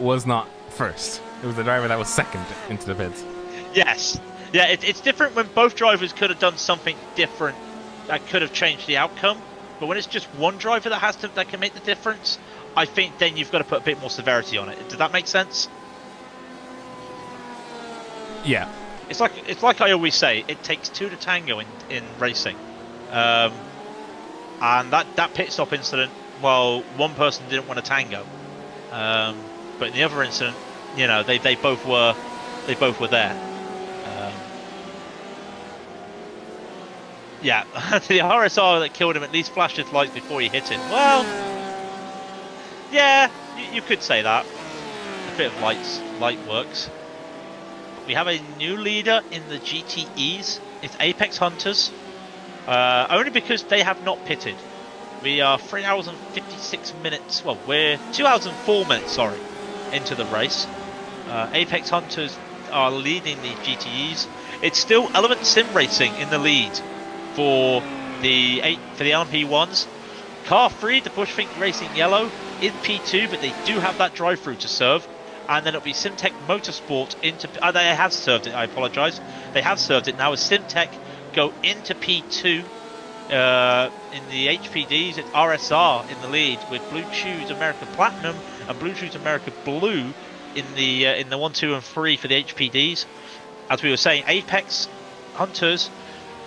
was not first. It was the driver that was second into the pits. Yes. Yeah, it's different when both drivers could have done something different that could have changed the outcome. But when it's just one driver that can make the difference, I think then you've got to put a bit more severity on it. Does that make sense? Yeah. It's like I always say, it takes two to tango in racing. And that pit stop incident, well, one person didn't want to tango. But in the other incident, you know, they both were there. Yeah, the RSR that killed him at least flashed his lights before he hit it. Well, yeah, you could say that. A bit of light works. We have a new leader in the GTEs. It's Apex Hunters. Only because they have not pitted. We are 3 hours and 56 minutes. Well, we're 2 hours and 4 minutes, sorry, into the race. Apex Hunters are leading the GTEs. It's still Element Sim Racing in the lead for the LMP ones. Car 3, the Bushfink Racing Yellow, in P2, but they do have that drive-through to serve. And then it'll be Simtech Motorsport into... they have served it, I apologise. They have served it now as Simtech go into P2. In the HPDs, it's RSR in the lead with Blue Chews America Platinum and Blue Chews America Blue in the 1, 2, and 3 for the HPDs. As we were saying, Apex Hunters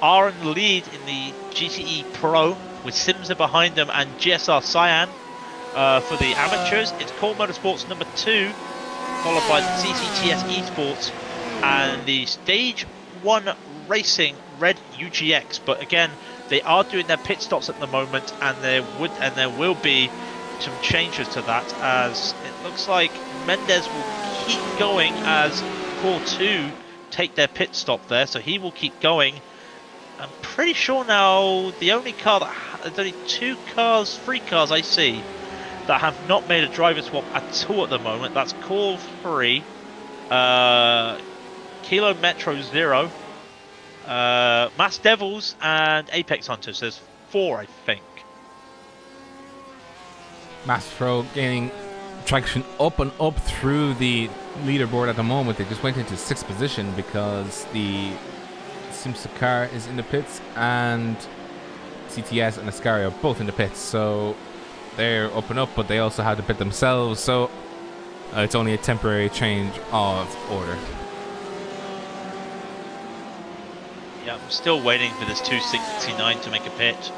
are in the lead in the GTE Pro with Simsa behind them and GSR Cyan. For the amateurs, it's Core Motorsports number 2, followed by CCTS Esports and the Stage 1 Racing Red UGX. But again, they are doing their pit stops at the moment, and there will be some changes to that, as it looks like Mendez will keep going as Core 2 take their pit stop there, so he will keep going. I'm pretty sure now the only car there's only 3 cars I see that have not made a driver swap at all at the moment. That's Core 3, Kilo Metro 0, Mass Devils, and Apex Hunters. There's 4, I think. Mass Pro gaining traction up and up through the leaderboard at the moment. They just went into 6th position because the Simsa car is in the pits and CTS and Ascari are both in the pits. So they're up and up, but they also had to pit themselves. So it's only a temporary change of order. Yeah, I'm still waiting for this 269 to make a pit.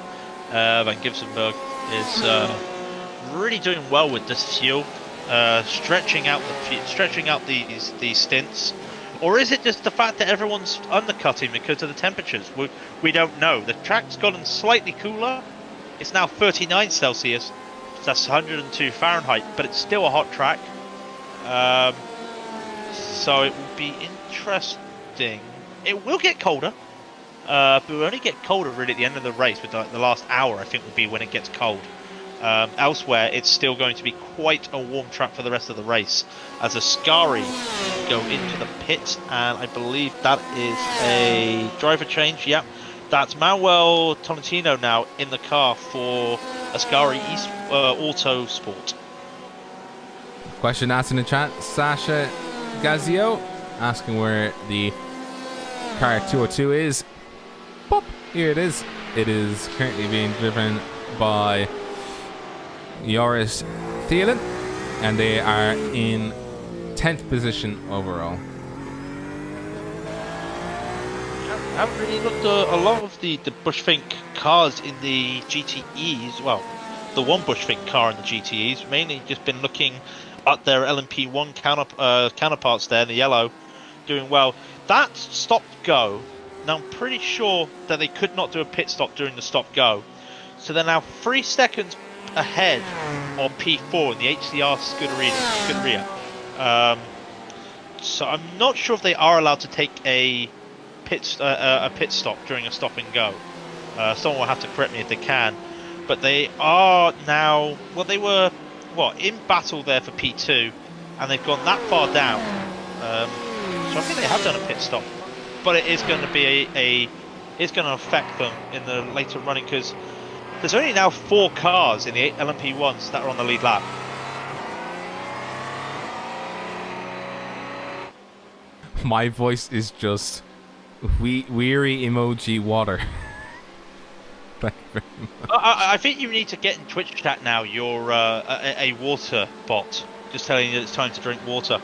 Van Gibsonburg is really doing well with this fuel, stretching out these stints. Or is it just the fact that everyone's undercutting because of the temperatures? We don't know. The track's gotten slightly cooler. It's now 39 Celsius. That's 102 Fahrenheit, but it's still a hot track. So it will be interesting. It will get colder. But we'll only get colder really at the end of the race, with the last hour I think will be when it gets cold. Elsewhere, it's still going to be quite a warm track for the rest of the race, as Ascari go into the pit, and I believe that is a driver change. Yep, that's Manuel Tolentino now in the car for Ascari East Auto Sport. Question asked in the chat, Sasha Gazio asking where the car 202 is. Pop, here it is. It is currently being driven by Joris Thielen, and they are in 10th position overall. I haven't really looked at a lot of the Bushfink cars in the GTEs. Well, the one Bushfink car in the GTEs. Mainly just been looking at their LMP1 counterparts there in the yellow, doing well. That stop-go, now I'm pretty sure that they could not do a pit stop during the stop-go. So they're now 3 seconds ahead on P4 in the HCR Scuderia. So I'm not sure if they are allowed to take a pit stop during a stop and go. Someone will have to correct me if they can. But they are now, well, they were in battle there for P2, and they've gone that far down. So I think they have done a pit stop, but it is going to be it's going to affect them in the later running, because there's only now 4 cars in the LMP1s that are on the lead lap. My voice is just weary emoji water. Thank you very much. I think you need to get in Twitch chat now. You're a water bot, just telling you that it's time to drink water.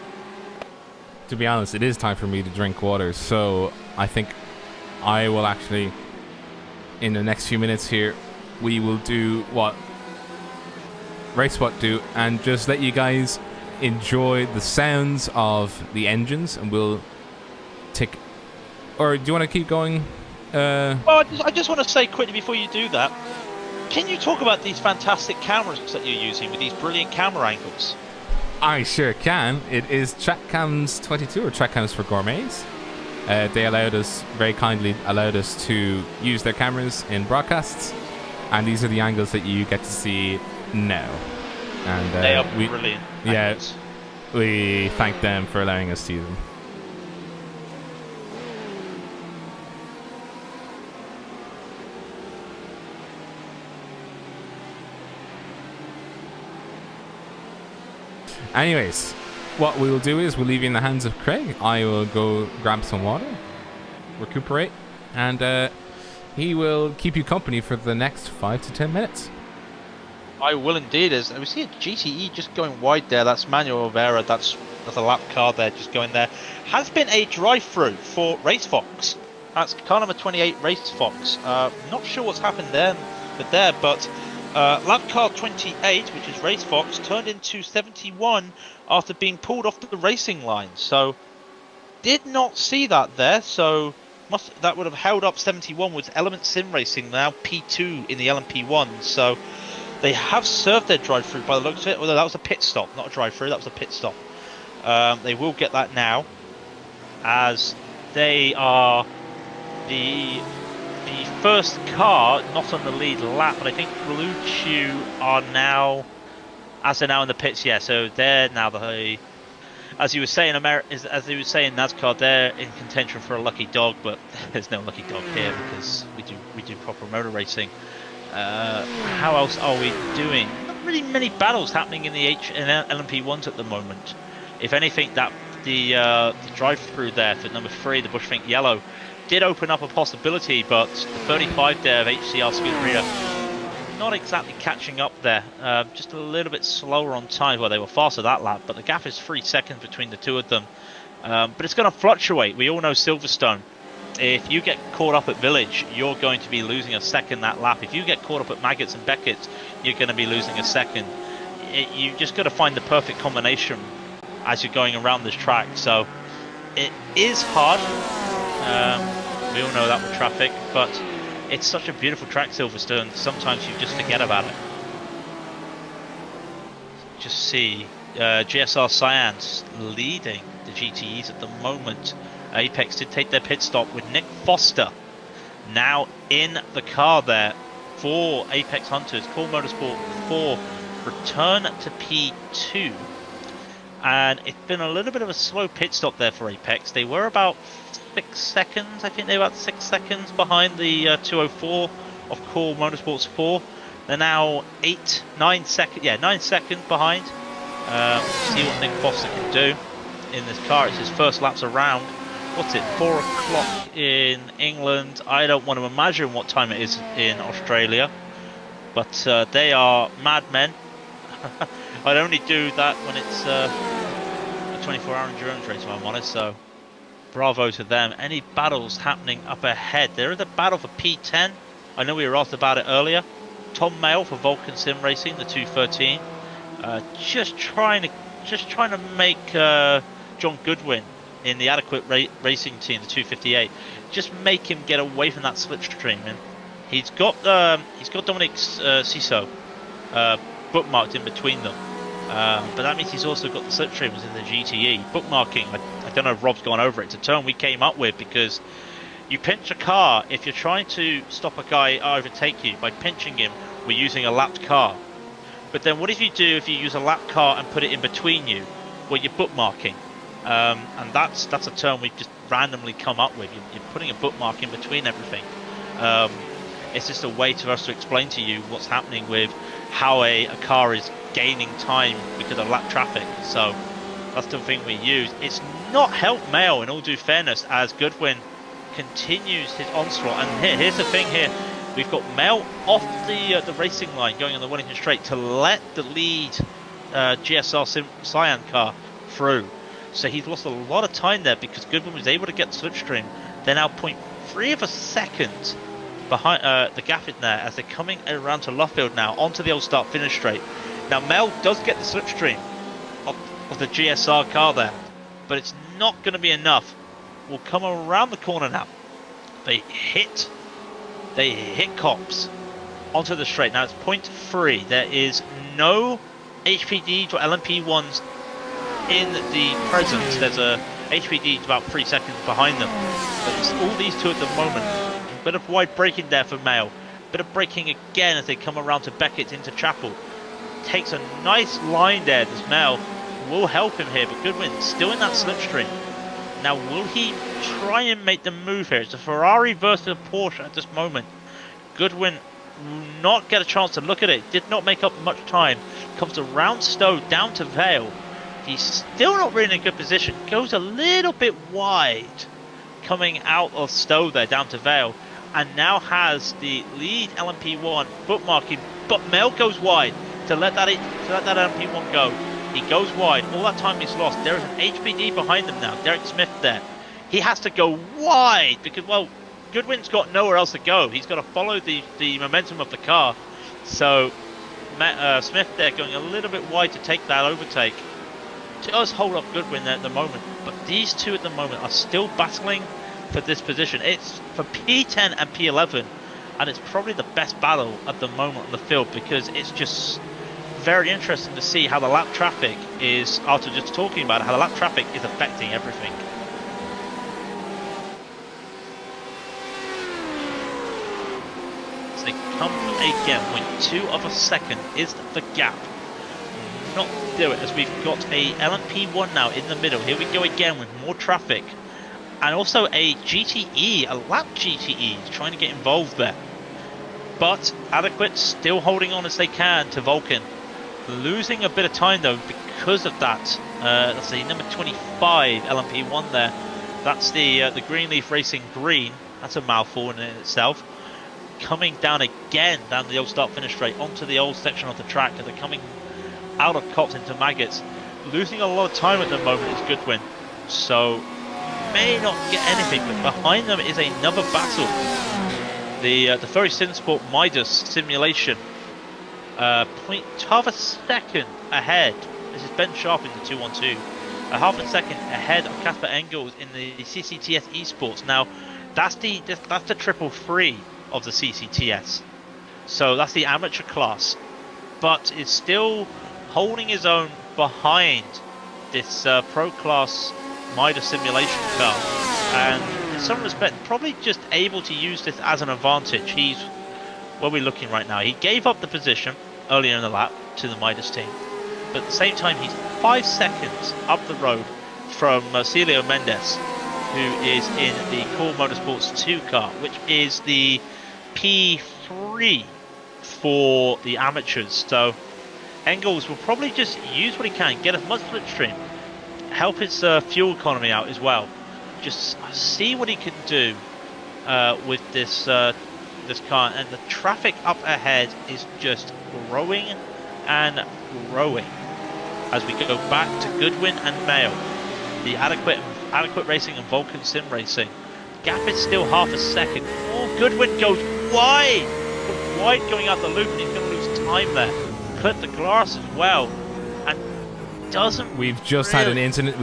To be honest, it is time for me to drink water, so I think I will actually, in the next few minutes here, we will do what RaceBot do and just let you guys enjoy the sounds of the engines, and we'll take. Or do you want to keep going? Well, I just want to say quickly before you do that, can you talk about these fantastic cameras that you're using with these brilliant camera angles? I sure can. It is TrackCams 22, or TrackCams for Gourmets. They very kindly allowed us to use their cameras in broadcasts, and these are the angles that you get to see now. And they are brilliant. Yeah, we thank them for allowing us to use them. Anyways, what we will do is we'll leave you in the hands of Craig. I will go grab some water, recuperate, and he will keep you company for the next 5 to 10 minutes. I will indeed. As we see a GTE just going wide there. That's Manuel Rivera. That's a lap car there, just going there. Has been a drive-through for Race Fox. That's car number 28, Race Fox. Not sure what's happened there, but lap car 28, which is Race Fox, turned into 71 after being pulled off the racing line. So, did not see that there. So, that would have held up 71 with Element Sim Racing, now P2 in the LMP1. So, they have served their drive-through by the looks of it. Although that was a pit stop, not a drive-through. That was a pit stop. They will get that now, as they are the first car not on the lead lap, but I think Blue Chew are now, as they're now in the pits, yeah, so they're now as you were saying, as you were saying, NASCAR, they're in contention for a lucky dog, but there's no lucky dog here because we do proper motor racing. How else are we doing? Not really many battles happening in the LMP1s at the moment. If anything, that the drive-through there for number 3, the Bushfink Yellow, did open up a possibility, but the 35 there of HCR Scuderia not exactly catching up there. Just a little bit slower on time. Well, they were faster that lap, but the gap is 3 seconds between the two of them. But it's going to fluctuate. We all know Silverstone. If you get caught up at Village, you're going to be losing a second that lap. If you get caught up at Maggots and Beckett's, you're going to be losing a second. You just got to find the perfect combination as you're going around this track. So it is hard. We all know that with traffic, but it's such a beautiful track, Silverstone. Sometimes you just forget about it. Just see GSR Cyan's leading the GTEs at the moment. Apex did take their pit stop with Nick Foster now in the car there for Apex Hunters. Core Motorsport 4 return to P2. And it's been a little bit of a slow pit stop there for Apex. They were about 6 seconds, I think they were about 6 seconds behind the 204 of Core Motorsports 4. They're now 9 seconds behind. See what Nick Foster can do in this car. It's his first laps around. What's it, 4 o'clock in England? I don't want to imagine what time it is in Australia. But they are madmen. I'd only do that when it's a 24-hour endurance race, if I'm honest, so bravo to them. Any battles happening up ahead? There is a battle for P10. I know we were asked about it earlier. Tom Mayle for Vulcan Sim Racing, the 213. Just trying to make John Goodwin in the Adequate Racing team, the 258, just make him get away from that slipstream. And he's got Dominic Ciso bookmarked in between them. But that means he's also got the slipstreamers in the GTE. Bookmarking, I don't know if Rob's gone over it. It's a term we came up with because you pinch a car if you're trying to stop a guy overtake you by pinching him. We're using a lapped car. But then what if you use a lapped car and put it in between you? Well, you're bookmarking. And that's a term we've just randomly come up with. You're putting a bookmark in between everything. It's just a way for us to explain to you what's happening with how a car is gaining time because of lap traffic. So that's the thing we use. It's not helped Mayo, in all due fairness, as Goodwin continues his onslaught. And here's the thing here. We've got Mayo off the racing line going on the Wellington Straight to let the lead GSR Cyan car through. So he's lost a lot of time there because Goodwin was able to get the slipstream. They're now 0.3 of a second behind the gap in there as they're coming around to Luffield now onto the old start finish straight. Now Mel does get the slipstream of the GSR car there, but it's not going to be enough. We'll come around the corner now. They hit cops onto the straight. Now it's 0.3. There is no HPD to LMP ones in the presence. There's a HPD about 3 seconds behind them. But it's all these two at the moment. A bit of wide braking there for Mayo. Bit of braking again as they come around to Beckett into Chapel. Takes a nice line there. This Mayo will help him here, but Goodwin still in that slipstream. Now will he try and make the move here? It's a Ferrari versus a Porsche at this moment. Goodwin will not get a chance to look at it. Did not make up much time. Comes around Stowe down to Vale. He's still not really in a good position. Goes a little bit wide coming out of Stowe there down to Vale. And now has the lead LMP1 bookmarking. But Mel goes wide to let that LMP1 go. He goes wide. All that time he's lost. There is an HPD behind them now. Derek Smith there. He has to go wide because, well, Goodwin's got nowhere else to go. He's got to follow the momentum of the car. So Smith there going a little bit wide to take that overtake. Does hold up Goodwin there at the moment, but these two at the moment are still battling for this position. It's for P10 and P11, and it's probably the best battle at the moment on the field because it's just very interesting to see how the lap traffic is, after just talking about it, how the lap traffic is affecting everything. So they come again, 0.2 of a second is the gap. Not do it as we've got a LMP1 now in the middle. Here we go again with more traffic and also a GTE, a lap GTE trying to get involved there, but Adequate still holding on as they can to Vulcan, losing a bit of time though because of that. Let's see, number 25 LMP1 there, that's the Greenleaf Racing Green. That's a mouthful in itself. Coming down again down the old start finish straight onto the old section of the track, and they're coming out of cops into maggots. Losing a lot of time at the moment is Goodwin, so may not get anything, but behind them is another battle. The Ferry Sinsport Midas simulation, 0.2 of a second ahead. This is Ben Sharp in the 212, a half a second ahead of Casper Engels in the CCTS Esports. Now that's the 333 of the CCTS, so that's the amateur class, but it's still holding his own behind this pro class Midas simulation car, and in some respect probably just able to use this as an advantage. He's where we're looking right now, he gave up the position earlier in the lap to the Midas team. But at the same time, he's 5 seconds up the road from Celio Mendes, who is in the Core Motorsports 2 car, which is the P3 for the amateurs. So Engels will probably just use what he can, get as much slipstream, help his fuel economy out as well. Just see what he can do with this this car, and the traffic up ahead is just growing and growing as we go back to Goodwin and Mayo, the adequate racing and Vulcan sim racing. Gap is still half a second. Oh, Goodwin goes wide going out the loop, and he's going to lose time there. Clip the glass as well, and doesn't. We've just had an incident.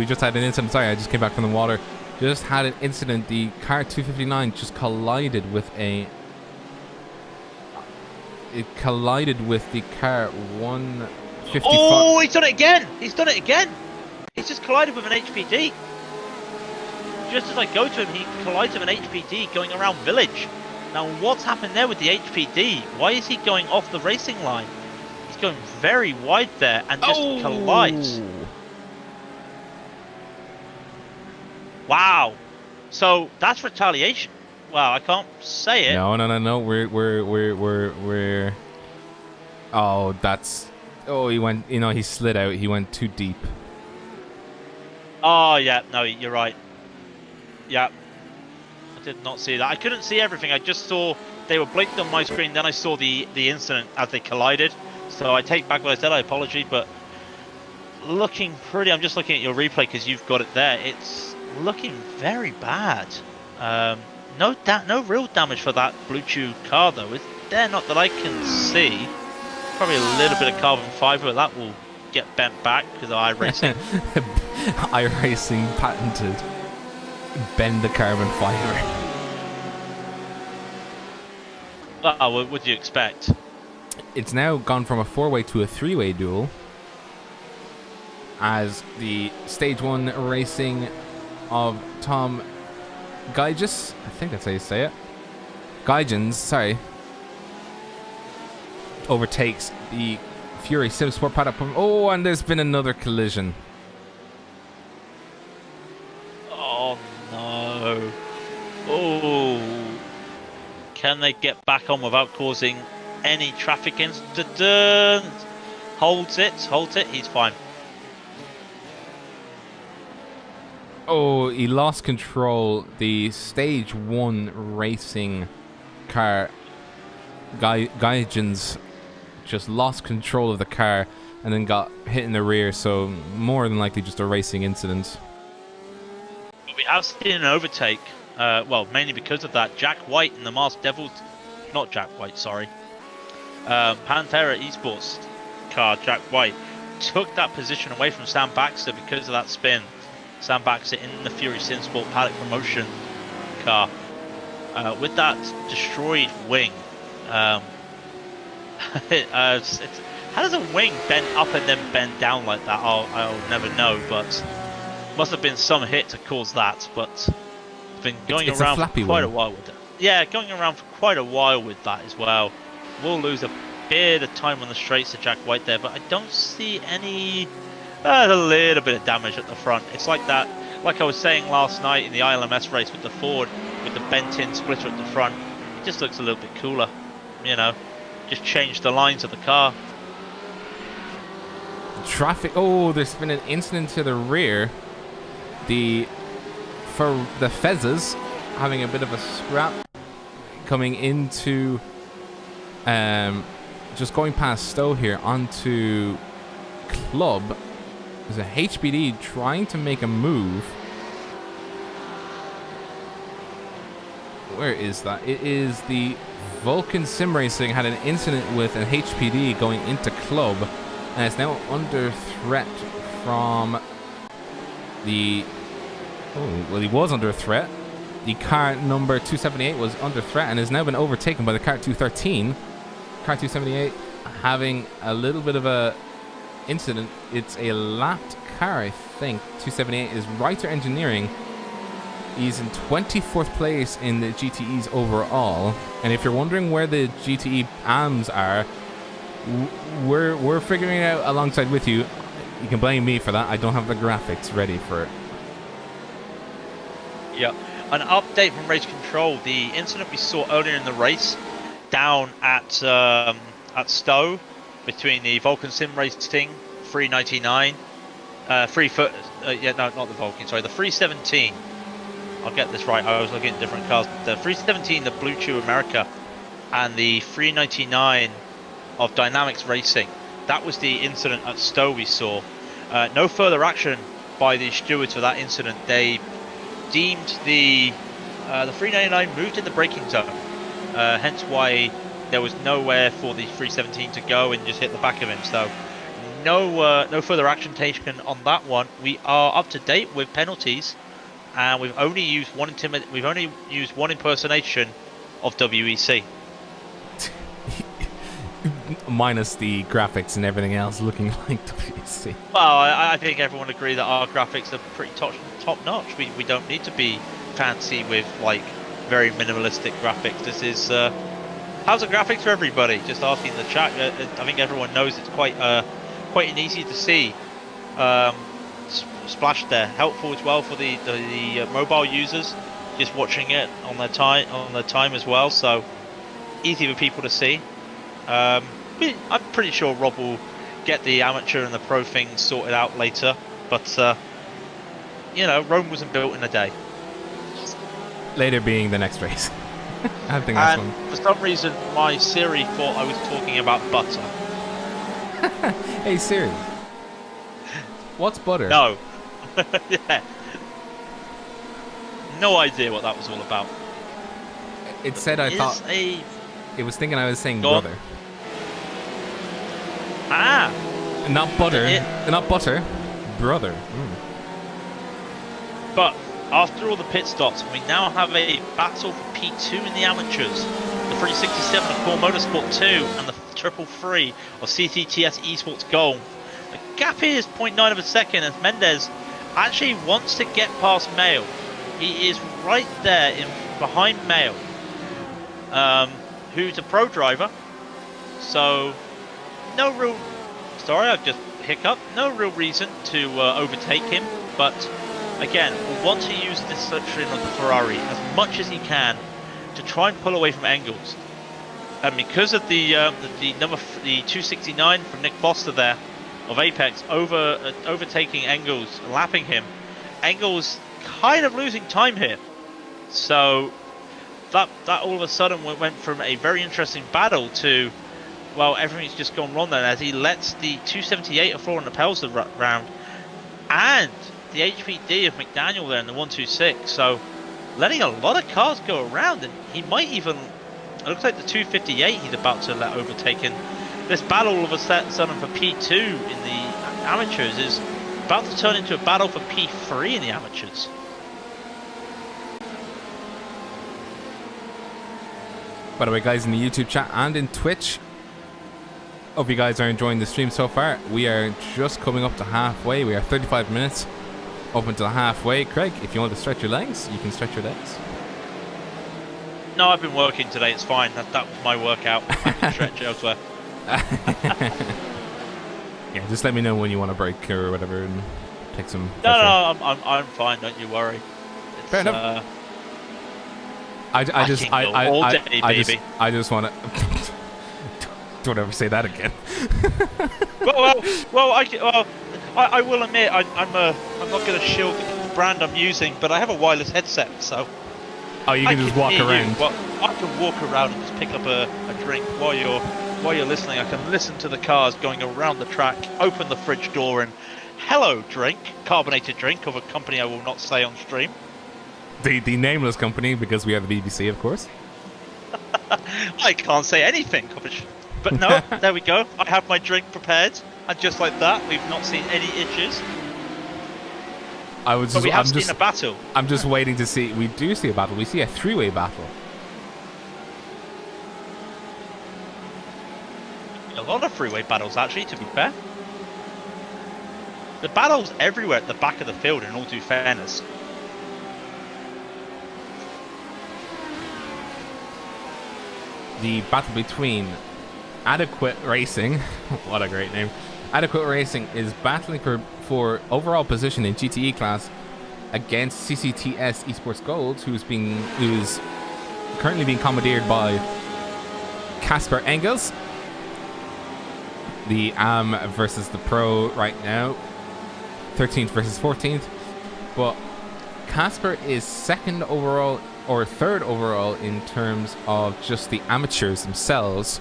Sorry, I just came back from the water. Just had an incident. The car 259 just collided with a. It collided with the car 155. Oh, he's done it again! He's done it again! He's just collided with an HPD. Just as I go to him, he collides with an HPD going around Village. Now, what's happened there with the HPD? Why is he going off the racing line? He's going very wide there and just collides. Wow. So that's retaliation. Wow, I can't say it. No. We're. Oh, that's. Oh, he went. He slid out. He went too deep. Oh yeah, no, you're right. Yeah, I did not see that. I couldn't see everything. I just saw they were blinked on my screen. Then I saw the incident as they collided. So I take back what I said. I apologize, but looking pretty. I'm just looking at your replay because you've got it there. It's looking very bad. No real damage for that Blue Chew car though. Is there? Not that I can see. Probably a little bit of carbon fiber, but that will get bent back because of iRacing. iRacing patented. Bend the carbon fiber. What would you expect? It's now gone from a 4-way to a 3-way duel, as the stage 1 racing of Tom Geiges, I think that's how you say it. Geigens, sorry. Overtakes the Fury Sim Sport paddock. Oh, and there's been another collision. Oh no. Oh. Can they get back on without causing any traffic incident? Holds it, he's fine. Oh, he lost control. The stage 1 racing car, Geigens, just lost control of the car and then got hit in the rear, so more than likely just a racing incident. We have seen an overtake, well, mainly because of that. Jack White in the Masked Devils, not Jack White, sorry. Pantera Esports car, Jack White, took that position away from Sam Baxter because of that spin. Sam Baxter in the Fury Sim Sport paddock promotion car. With that destroyed wing, how does a wing bend up and then bend down like that? I'll never know, but must have been some hit to cause that. But it's been going around for quite a while with it. Yeah, going around for quite a while with that as well. We'll lose a bit of time on the straights to Jack White there, but I don't see any. A little bit of damage at the front. It's like that, like I was saying last night in the ILMS race with the Ford, with the bent-in splitter at the front. It just looks a little bit cooler, Just change the lines of the car. Traffic. Oh, there's been an incident to the rear. For the Fezzes having a bit of a scrap coming into, just going past Stowe here onto Club. There's a HBD trying to make a move. Where is that? It is the Vulcan Sim Racing had an incident with an HPD going into Club, and it's now under threat from the. Oh, well, he was under threat. The car number 278 was under threat and has now been overtaken by the car 213. Car 278 having a little bit of a incident. It's a lapped car, I think. 278 is Reiter Engineering He's in 24th place in the GTEs overall. And if you're wondering where the GTE AMs are, we're figuring it out alongside with you. You can blame me for that. I don't have the graphics ready for it. Yeah. An update from Race Control. The incident we saw earlier in the race down at Stowe between the Vulcan Sim Racing 399, not the Vulcan, sorry, the 317. I'll get this right. I was looking at different cars. The 317, the Blue Chew America, and the 399 of Dynamics Racing. That was the incident at Stowe we saw. No further action by the stewards for that incident. They deemed the 399 moved in the braking zone, hence why there was nowhere for the 317 to go and just hit the back of him. So no further action taken on that one. We are up to date with penalties, and we've only used one impersonation of WEC. Minus the graphics and everything else looking like WEC. Well, I think everyone agree that our graphics are pretty top notch. We don't need to be fancy with like very minimalistic graphics. This is how's the graphics for everybody? Just asking the chat. I think everyone knows it's quite an easy to see splash there. Helpful as well for the mobile users just watching it on their time as well. So easy for people to see. I'm pretty sure Rob will get the amateur and the pro thing sorted out later, but Rome wasn't built in a day. Later being the next race. I think that's one. For some reason, my Siri thought I was talking about butter. Hey Siri, what's butter? No. Yeah. No idea what that was all about. It said I thought it was thinking I was saying Go on. brother. Ah. Not butter. Not butter. Brother. But after all the pit stops, we now have a battle for P2 in the amateurs. The 367 of Core Motorsport 2 and the 333 of CCTS Esports Gold. The gap here is 0.9 of a second as Mendez actually wants to get past Mail. He is right there behind Mail, who's a pro driver. So no real, sorry, I've just hiccuped. No real reason to overtake him, but again, we want to use this section of the Ferrari as much as he can to try and pull away from Engels. And because of the 269 from Nick Foster there of Apex overtaking Engels, lapping him, Engels kind of losing time here. So that all of a sudden went from a very interesting battle to, well, everything's just gone wrong then as he lets the 278 of Florian Appels round and the HPD of McDaniel there in the 126. So letting a lot of cars go around, and he might even, it looks like the 258 he's about to let overtaken. This battle all of a sudden for P2 in the amateurs is about to turn into a battle for P3 in the amateurs. By the way, guys, in the YouTube chat and in Twitch, hope you guys are enjoying the stream so far. We are just coming up to halfway. We are 35 minutes up until halfway. Craig, if you want to stretch your legs, you can stretch your legs. No, I've been working today. It's fine. That was my workout. I can stretch elsewhere. Yeah, just let me know when you want to break or whatever and take some. No, I'm fine. Don't you worry. It's, fair enough. I just want to. Don't ever say that again. I will admit I'm not going to shield the brand I'm using, but I have a wireless headset, so. Oh, you can just walk around. Well, I can walk around and just pick up a drink while you're listening. I can listen to the cars going around the track, open the fridge door, and hello, drink, carbonated drink of a company I will not say on stream. The nameless company, because we have the BBC, of course. I can't say anything, but no, there we go. I have my drink prepared, and just like that, we've not seen any issues. But we have seen a battle. I'm just waiting to see. We do see a battle. We see a three-way battle. A lot of freeway battles, actually, to be fair. The battles everywhere at the back of the field, in all due fairness. the battle between Adequate Racing, what a great name. Adequate Racing is battling for overall position in GTE class against CCTS Esports Gold, who's currently being commandeered by Casper Engels. The AM versus the Pro right now, 13th versus 14th, but Casper is second overall or third overall in terms of just the amateurs themselves.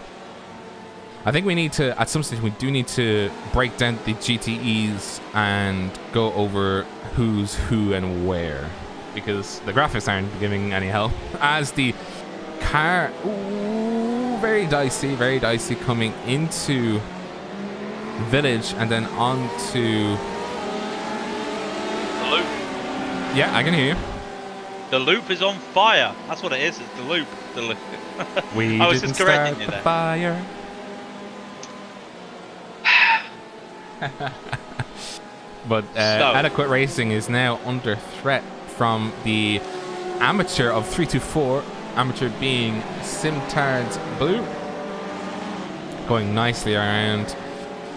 I think we need to, at some stage, we do need to break down the GTEs and go over who's who and where, because the graphics aren't giving any help. As the car, ooh, very dicey coming into Village and then on to the loop. Yeah, I can hear you. The loop is on fire. That's what it is. It's the loop. The loop. We I was didn't just correcting start you the there. fire. But Adequate Racing is now under threat from the amateur of 324. Amateur being Simtards Blue, going nicely around,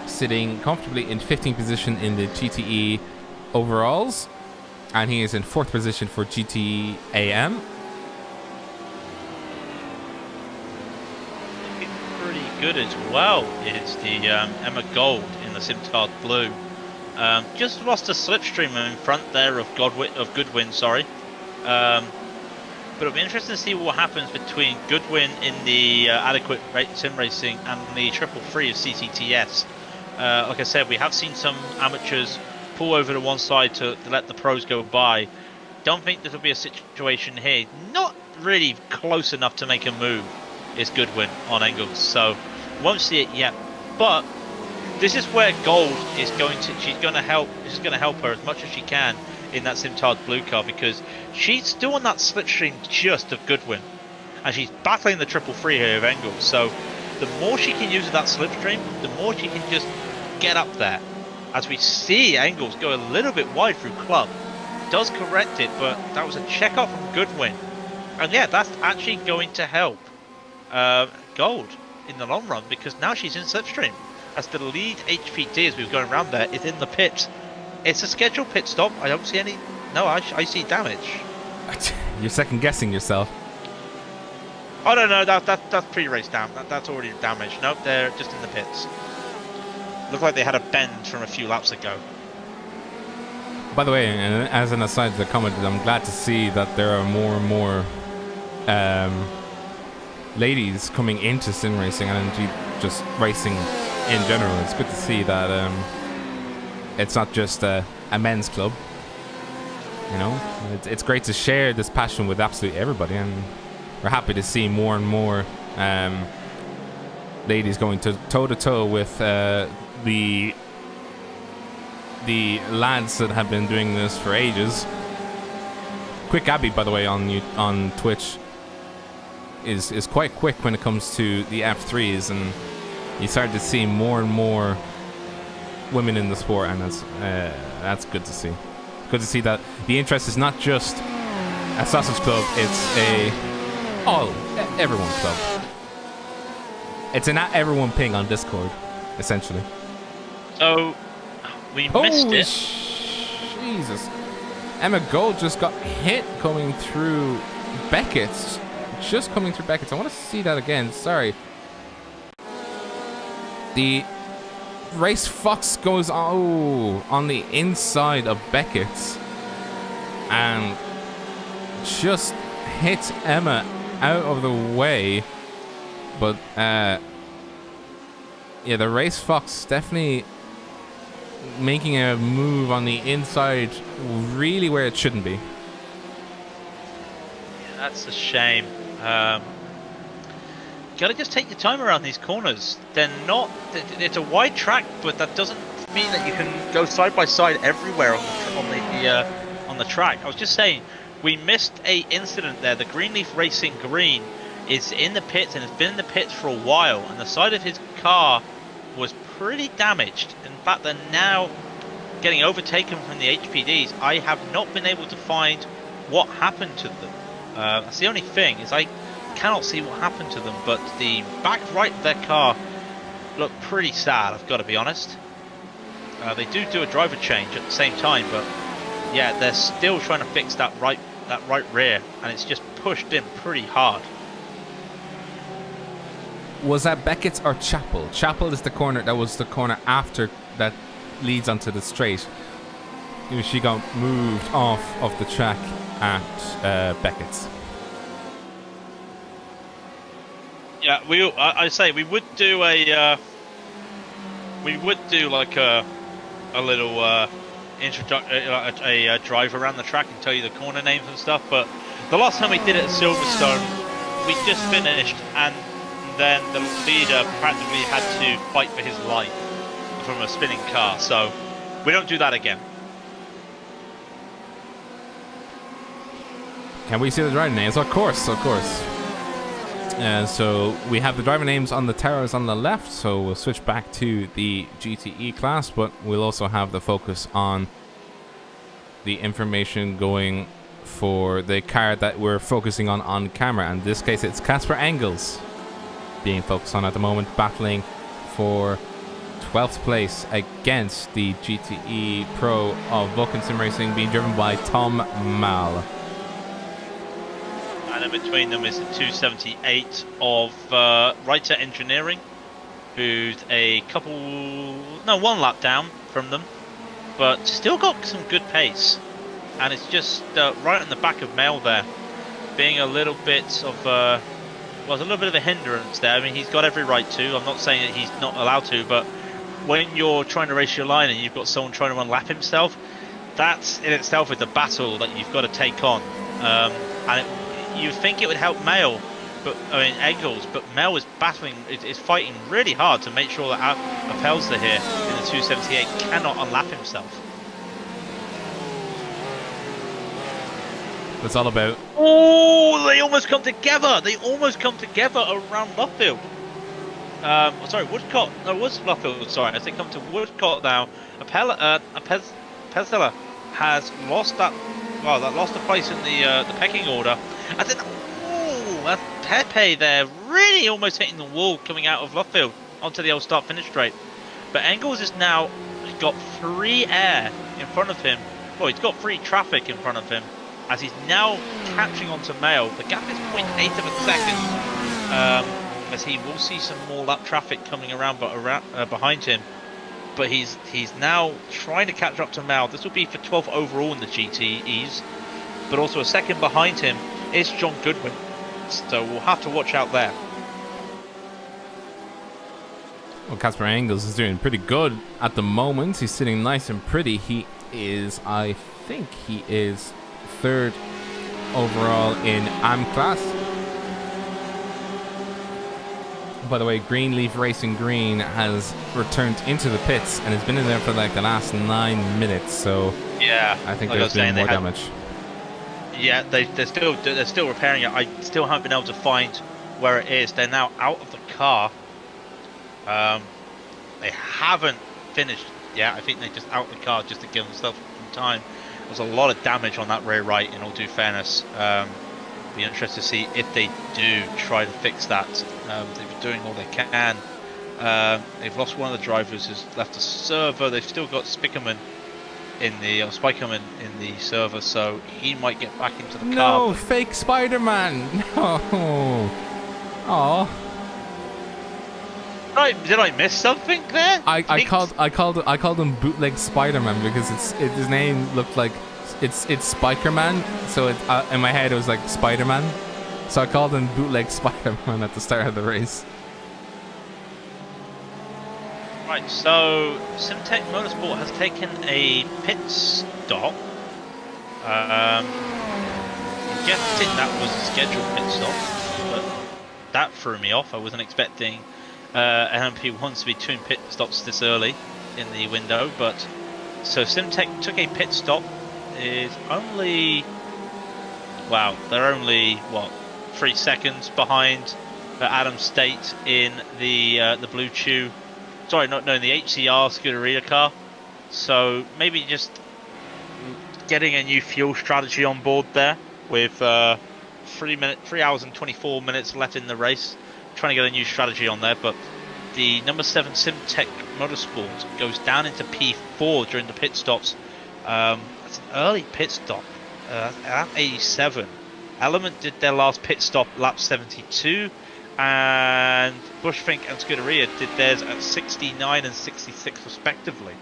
sitting comfortably in 15th position in the GTE overalls, and he is in 4th position for GTE AM. Pretty good as well is the Emma Gold in the Simtard Blue. Just lost a slipstream in front there of Goodwin, sorry. But it'll be interesting to see what happens between Goodwin in the Adequate Sim Racing and the 333 of CCTS. Like I said, we have seen some amateurs pull over to one side to let the pros go by. Don't think this will be a situation here. Not really close enough to make a move is Goodwin on Engels, so won't see it yet. But this is where Gold is going to, she's going to help, this is going to help her as much as she can in that Simtard Blue car, because she's still on that slipstream just of Goodwin, and she's battling the 333 here of Engels. So the more she can use of that slipstream, the more she can just get up there. As we see Engels go a little bit wide through Club, does correct it, but that was a check up from Goodwin, and yeah, that's actually going to help Gold in the long run, because now she's in slipstream as the lead HPD, as we were going around there, is in the pits. It's a scheduled pit stop. I don't see any. No, I see damage. You're second guessing yourself. Oh no, that's pre-race down. That's already damaged. Nope, they're just in the pits. Look like they had a bend from a few laps ago. By the way, and as an aside to the comment, I'm glad to see that there are more and more ladies coming into sim racing and indeed just racing in general. It's good to see that it's not just a men's club. You know, it's great to share this passion with absolutely everybody, and we're happy to see more and more ladies going toe to toe with the lads that have been doing this for ages. Quick Abby, by the way, on Twitch is quite quick when it comes to the F3s, and you start to see more and more women in the sport, and that's good to see. Good to see that the interest is not just a sausage club; it's everyone club. It's a not everyone ping on Discord, essentially. So we missed it. Jesus! Emma Gold just got hit coming through Beckett's. Just coming through Beckett's. I want to see that again. Sorry. The Race Fox goes on the inside of Beckett's and just hits Emma out of the way. But yeah, the Race Fox definitely making a move on the inside, really where it shouldn't be. Yeah, that's a shame. Gotta just take your time around these corners. They're not. It's a wide track, but that doesn't mean that you can go side by side everywhere on the track. I was just saying, we missed a incident there. The Greenleaf Racing Green is in the pits and has been in the pits for a while, and the side of his car was pretty damaged. In fact, they're now getting overtaken from the HPDs. I have not been able to find what happened to them. That's the only thing. Is I cannot see what happened to them, but the back right of their car looked pretty sad, I've got to be honest. They do a driver change at the same time, but yeah, they're still trying to fix that right rear, and it's just pushed in pretty hard. Was that Beckett's or Chapel? Chapel is the corner. That was the corner after that leads onto the straight. She got moved off of the track at Beckett's. Yeah, I say we would do like a little a drive around the track and tell you the corner names and stuff. But the last time we did it at Silverstone, we just finished, and then the leader practically had to fight for his life from a spinning car. So we don't do that again. Can we see the driver names? Of course, of course. So we have the driver names on the towers on the left, so we'll switch back to the GTE class, but we'll also have the focus on the information going for the car that we're focusing on camera. And in this case, it's Casper Engels being focused on at the moment, battling for 12th place against the GTE Pro of Vulcan Sim Racing, being driven by Tom Mal. And in between them is the 278 of Writer Engineering, who's one lap down from them, but still got some good pace. And it's just right in the back of Mail there, being a little bit of a little bit of a hindrance there. I mean, he's got every right to. I'm not saying that he's not allowed to, but when you're trying to race your line and you've got someone trying to unlap himself, that's in itself is a battle that you've got to take on. You think it would help Engels, but Mel is battling, is fighting really hard to make sure that Apelza here in the 278 cannot unlap himself. It's all about. Oh, they almost come together. They almost come together around Luffield. Sorry, Woodcott. No, it was Luffield. Sorry, as they come to Woodcott now, Apelza has lost that. Well, that lost the place in the pecking order. And then, that's Pepe there, really almost hitting the wall coming out of Luffield onto the old start-finish straight. But Engels is now got free air in front of him. Well, he's got free traffic in front of him, as he's now catching onto Mail. The gap is 0.8 of a second, as he will see some more lap traffic coming around, behind him. But he's now trying to catch up to Mail. This will be for 12th overall in the GTEs, but also a second behind him is John Goodwin. So we'll have to watch out there. Well, Casper Engels is doing pretty good at the moment. He's sitting nice and pretty. He is, I think he is 3rd overall in AM class. By the way, Greenleaf Racing Green has returned into the pits and has been in there for like the last 9 minutes. So yeah, I think there's been more damage. Yeah, they're still repairing it. I still haven't been able to find where it is. They're now out of the car. They haven't finished yet. I think they're just out of the car just to give themselves some time. There's a lot of damage on that rear right, in all due fairness. Be interested to see if they do try to fix that. They've been doing all they can. They've lost one of the drivers who's left the server. They've still got Spikerman in the server, so he might get back into the car. No, fake Spider-Man. No. Oh. Did I miss something there? I called him bootleg Spider-Man because his name looked like it's Spiker-Man, so in my head it was like Spider-Man, so I called him bootleg Spider-Man at the start of the race. Right, so Simtech Motorsport has taken a pit stop. I'm guessing that was a scheduled pit stop, but that threw me off. I wasn't expecting LMP wants to be doing pit stops this early in the window, but so Simtech took a pit stop. Is only they're only 3 seconds behind Adam State in the Blue Chew. Sorry, in the HCR Scuderia car. So maybe just getting a new fuel strategy on board there with 3 hours and 24 minutes left in the race. Trying to get a new strategy on there, but the number 7 Simtech Motorsport goes down into P4 during the pit stops. It's an early pit stop at 87. Element did their last pit stop lap 72, and Bushfink and Scuderia did theirs at 69 and 66 respectively.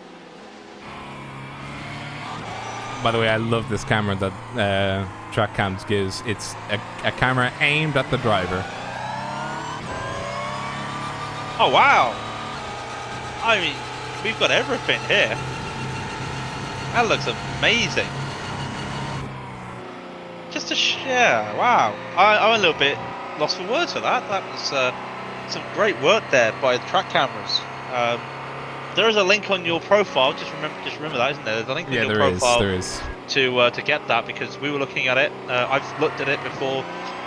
By the way, I love this camera that Track Cams gives. It's a camera aimed at the driver. Oh wow! I mean, we've got everything here. That looks amazing. Just a share. Wow. I'm a little bit lost for words for that. That was some great work there by the Track Cameras. There is a link on your profile. Just remember that, isn't there? There's a link on your profile. There is. To get that, because we were looking at it. I've looked at it before,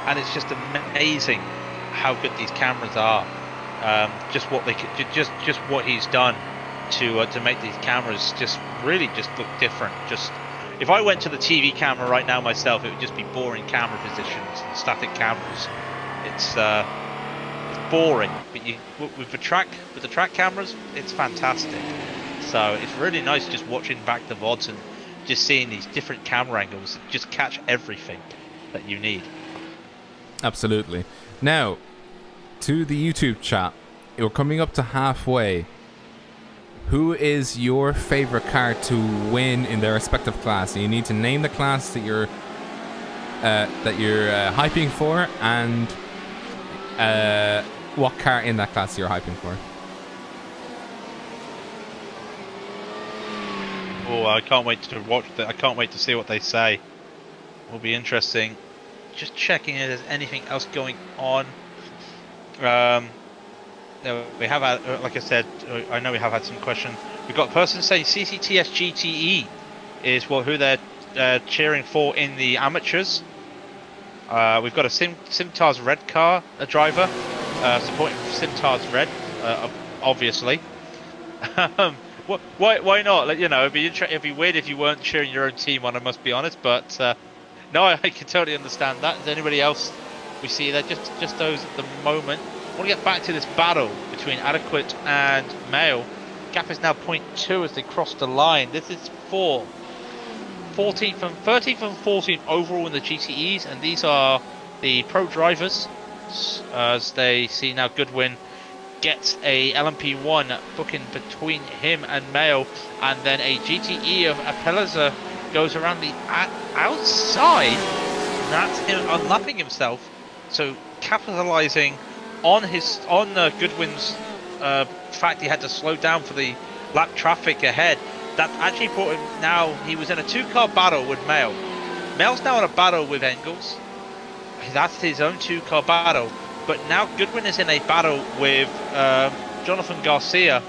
and it's just amazing how good these cameras are. Just what what he's done to make these cameras just really just look different. Just if I went to the TV camera right now myself, it would just be boring camera positions and static cameras. It's boring, but with the track cameras, it's fantastic. So it's really nice just watching back the VODs and just seeing these different camera angles that just catch everything that you need. Absolutely. Now, to the YouTube chat, we're coming up to halfway. Who is your favorite car to win in their respective class? You need to name the class that you're hyping for, and what car in that class you're hyping for. Oh, I can't wait to watch that. I can't wait to see what they say. Will be interesting. Just checking if there's anything else going on. We have had, like I said, I know we have had some questions. We've got a person saying CCTS GTE is who they're cheering for in the amateurs. We've got a Simtar's Red car, a driver supporting Simtar's Red, obviously. Why not? You know, it'd be weird if you weren't cheering your own team on. I must be honest, but no, I can totally understand that. Is there anybody else we see there? Just those at the moment. I want to get back to this battle between Adequate and Mail. Gap is now 0.2 as they cross the line. This is 13th and 14th overall in the GTEs, and these are the pro drivers. As they see now, Goodwin gets a LMP1 booking between him and Mail, and then a GTE of Apeleza goes around the outside. That's him unlapping himself, so capitalizing on Goodwin's fact he had to slow down for the lap traffic ahead. That actually brought him, now he was in a 2-car battle with Mail. Mail's now in a battle with Engels. That's his own 2-car battle. But now Goodwin is in a battle with Jonathan Garcia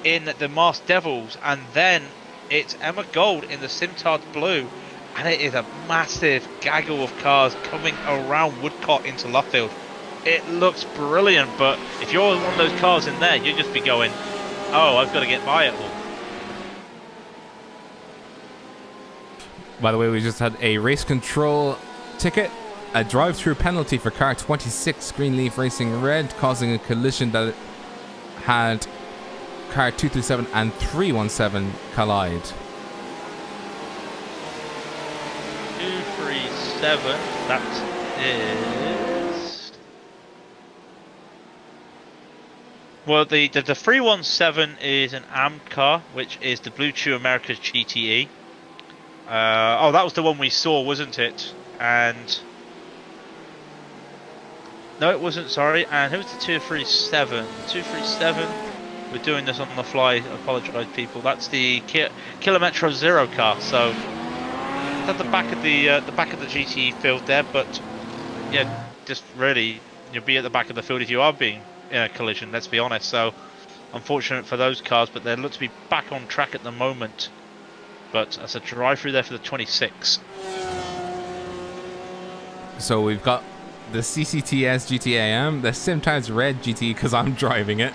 in the Masked Devils, and then it's Emma Gold in the Simtard Blue, and it is a massive gaggle of cars coming around Woodcock into Luffield. It looks brilliant, but if you're one of those cars in there, you'd just be going, oh, I've got to get by it all. By the way, we just had a race control ticket, a drive-through penalty for car 26 Greenleaf Racing Red, causing a collision that had car 237 and 317 collide. 237, that is... Well, the 317 is an AM car, which is the Blue Chew America's GTE. Oh, that was the one we saw, wasn't it? And no, it wasn't. Sorry. And who's the 237? 237. We're doing this on the fly. I apologise, people. That's the Kilometro Zero car. So at the back of the GTE field there, but yeah, just really you'll be at the back of the field if you are being in a collision. Let's be honest. So unfortunate for those cars, but they look to be back on track at the moment. But that's a drive-through there for the 26. So we've got the CCTS GTAM, the Simtimes Red GT because I'm driving it,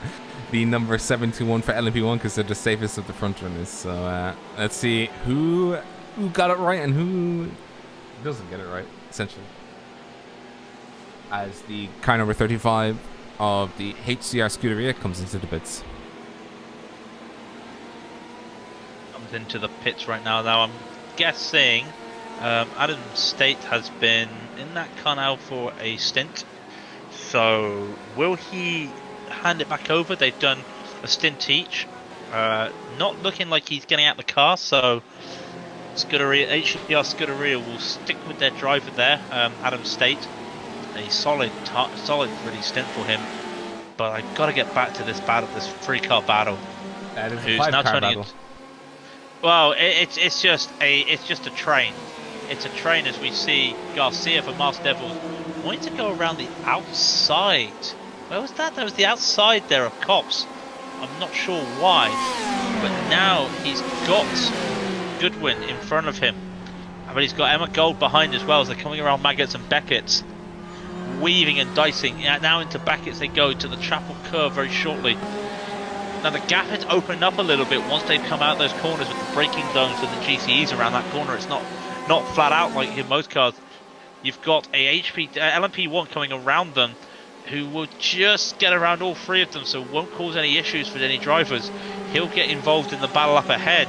the number 721 for LMP1 because they're the safest of the front runners. So let's see who got it right and who doesn't get it right, essentially. as the car number 35 of the HCR Scuderia comes into the pits. Comes into the pits right now. Now I'm guessing Adam State has been in that car now for a stint. So will he hand it back over? They've done a stint each. Not looking like he's getting out the car, so Scuderia, HCR Scuderia will stick with their driver there, Adam State. A solid really stint for him. But I've got to get back to this battle, this 3-car battle. That is a 5-car battle. Well, it's just a train. It's a train, as we see Garcia for Mars Devils wanting to go around the outside. Where was that? That was the outside there of Cops. I'm not sure why, but now he's got Goodwin in front of him. But he's got Emma Gold behind as well as they're coming around Maggots and Beckett's. Weaving and dicing. Now into Beckett's they go to the Chapel Curve very shortly. Now the gap has opened up a little bit once they've come out those corners with the braking zones with the GTEs around that corner. It's not flat out like in most cars. You've got a LMP1 coming around them who will just get around all three of them, so won't cause any issues for any drivers. He'll get involved in the battle up ahead,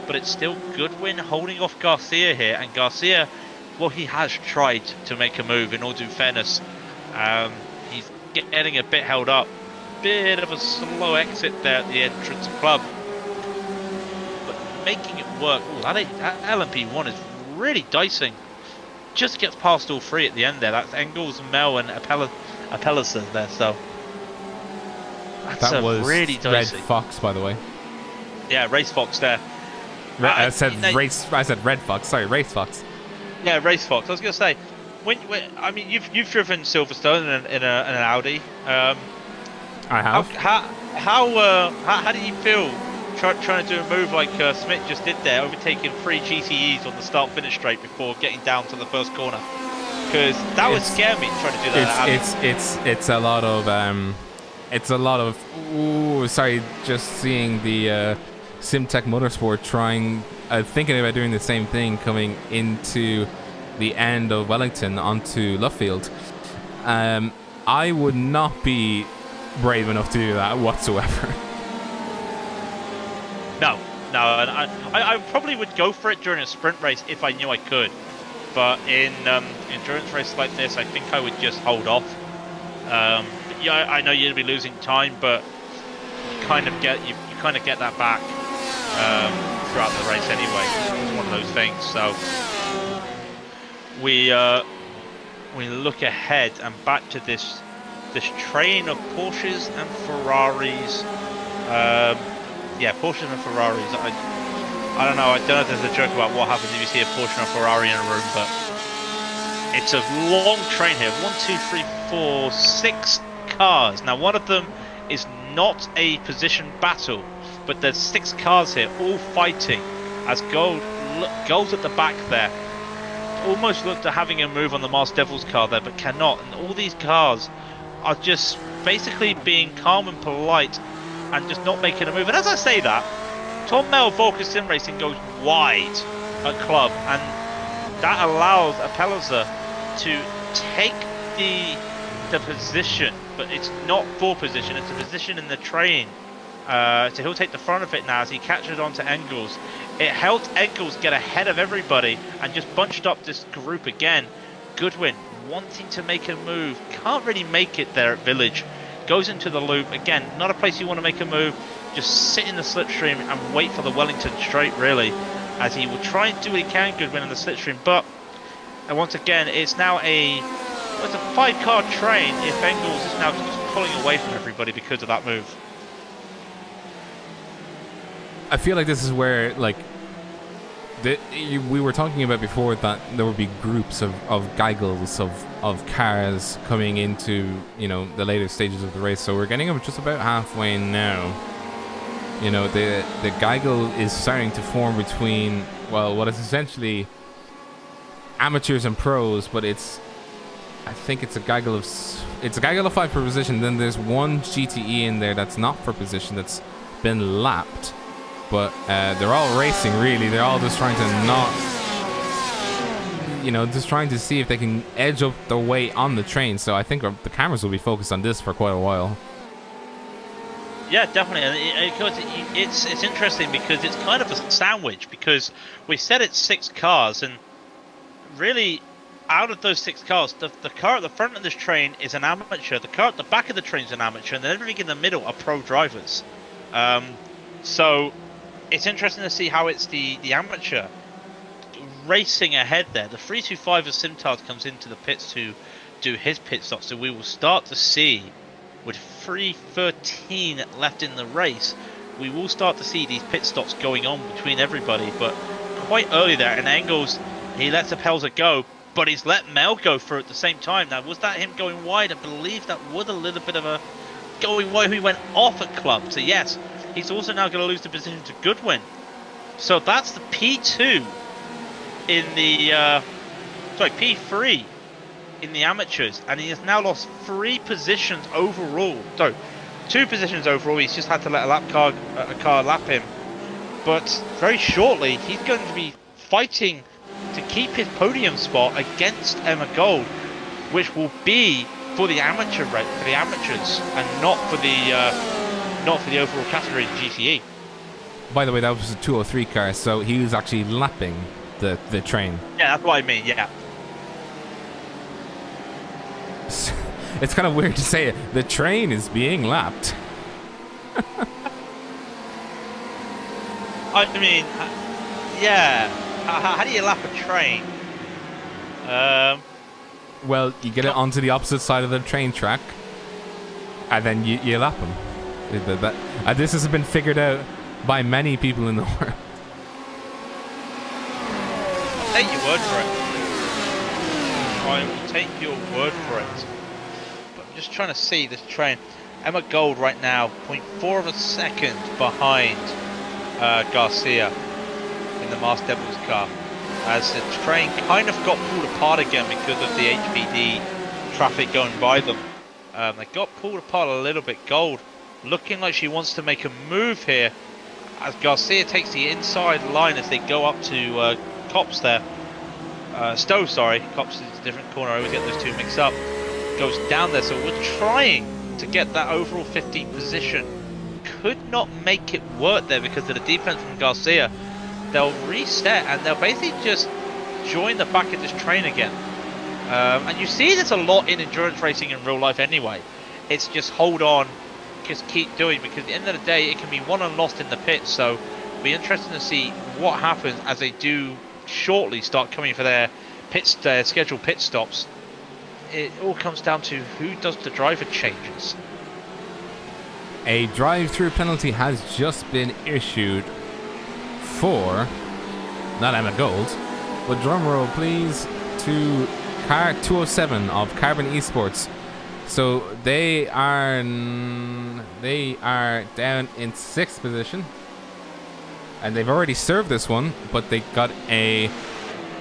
but it's still Goodwin holding off Garcia here, and Garcia, well, he has tried to make a move in all due fairness. He's getting a bit held up. Bit of a slow exit there at the entrance club. But making it work. Ooh, that LMP1 is really dicing. Just gets past all three at the end there. That's Engels, Mel and Appellison there. So that was really dicey. Red Fox, by the way. Yeah, Race Fox there. I said Red Fox. Sorry, Race Fox. Yeah, Race Fox. I was going to say, I mean, you've driven Silverstone in an Audi. I have. How do you feel trying to do a move like Smith just did there, overtaking 3 GTEs on the start-finish straight before getting down to the first corner? Because that would scare me trying to do that. It's a lot of. Ooh, sorry, just seeing the Simtech Motorsport thinking about doing the same thing coming into the end of Wellington onto Luffield. I would not be brave enough to do that whatsoever. No, and I probably would go for it during a sprint race if I knew I could, but in endurance races like this, I think I would just hold off. Yeah, I know you'd be losing time, but you kind of get that back throughout the race anyway. It's one of those things. So we look ahead and back to this train of Porsches and Ferraris. Yeah, Porsches and Ferraris. I don't know. I don't know if there's a joke about what happens if you see a Porsche and a Ferrari in a room, but it's a long train here. 1, 2, 3, 4, 6 cars. Now, one of them is not a position battle, but there's 6 cars here, all fighting. As Gold's at the back there. Almost looked at having a move on the Mars Devils car there, but cannot. And all these cars are just basically being calm and polite and just not making a move. And as I say that, Tom Mel Volker Sim Racing goes wide at club, and that allows Appelza to take the position, but it's not full position, it's a position in the train. So he'll take the front of it now as he catches on to Engels. It helped Engels get ahead of everybody and just bunched up this group again. Goodwin wanting to make a move, can't really make it there at Village. Goes into the loop, again, not a place you want to make a move, just sit in the slipstream and wait for the Wellington straight, really, as he will try and do what he can, Goodwin, in the slipstream, but once again, it's now a 5-car train if Engels is now just pulling away from everybody because of that move. I feel like this is where, like, we were talking about before that there would be groups of geigels of cars coming into, you know, the later stages of the race. So we're getting up just about halfway now. You know, the geigel is starting to form between, well, what is essentially amateurs and pros, but I think it's a geigel of 5 per position. Then there's one GTE in there that's not for position, that's been lapped. But they're all racing, really. They're all just trying to not... you know, just trying to see if they can edge up the way on the train. So I think the cameras will be focused on this for quite a while. Yeah, definitely. And it's interesting because it's kind of a sandwich, because we said it's 6 cars, and really, out of those 6 cars, the car at the front of this train is an amateur, the car at the back of the train is an amateur, and then everything in the middle are pro drivers. So it's interesting to see how it's the amateur racing ahead there. The 325 of Simtard comes into the pits to do his pit stop, so we will start to see, with 3:13 left in the race, we will start to see these pit stops going on between everybody. But quite early there, and Engels, he lets the Pelzer go, but he's let Mel go through at the same time. Now, was that him going wide? I believe that was a little bit of a going wide. He went off at club, so yes, he's also now going to lose the position to Goodwin. So that's the P2 in the P3 in the amateurs, and he has now lost 3 positions overall. So 2 positions overall. He's just had to let a car lap him, but very shortly he's going to be fighting to keep his podium spot against Emma Gold, which will be for the amateur rate, for the amateurs, and not for the overall category in GTE. By the way, that was a 203 car, so he was actually lapping the train. Yeah, that's what I mean. Yeah. It's kind of weird to say it. The train is being lapped. I mean, yeah. How do you lap a train? Well, you get it onto the opposite side of the train track, and then you lap them. This has been figured out by many people in the world. I'll take your word for it. I will take your word for it. But I'm just trying to see this train. Emma Gold right now, 0.4 of a second behind Garcia in the Mars Devils car, as the train kind of got pulled apart again because of the HPD traffic going by them. They got pulled apart a little bit. Gold looking like she wants to make a move here, as Garcia takes the inside line as they go up to Cops there. Stowe, sorry. Cops is a different corner. I always get those two mixed up. Goes down there, so we're trying to get that overall 15th position. Could not make it work there because of the defense from Garcia. They'll reset and they'll basically just join the back of this train again. And you see this a lot in endurance racing in real life anyway. It's just hold on, just keep doing, because at the end of the day it can be won and lost in the pits. So it'll be interesting to see what happens as they do shortly start coming for their scheduled pit stops. It all comes down to who does the driver changes. A drive-through penalty has just been issued for, not Emma Gold, but drum roll please, to car 207 of Carbon Esports. So they are down in 6th position, and they've already served this one, but they got a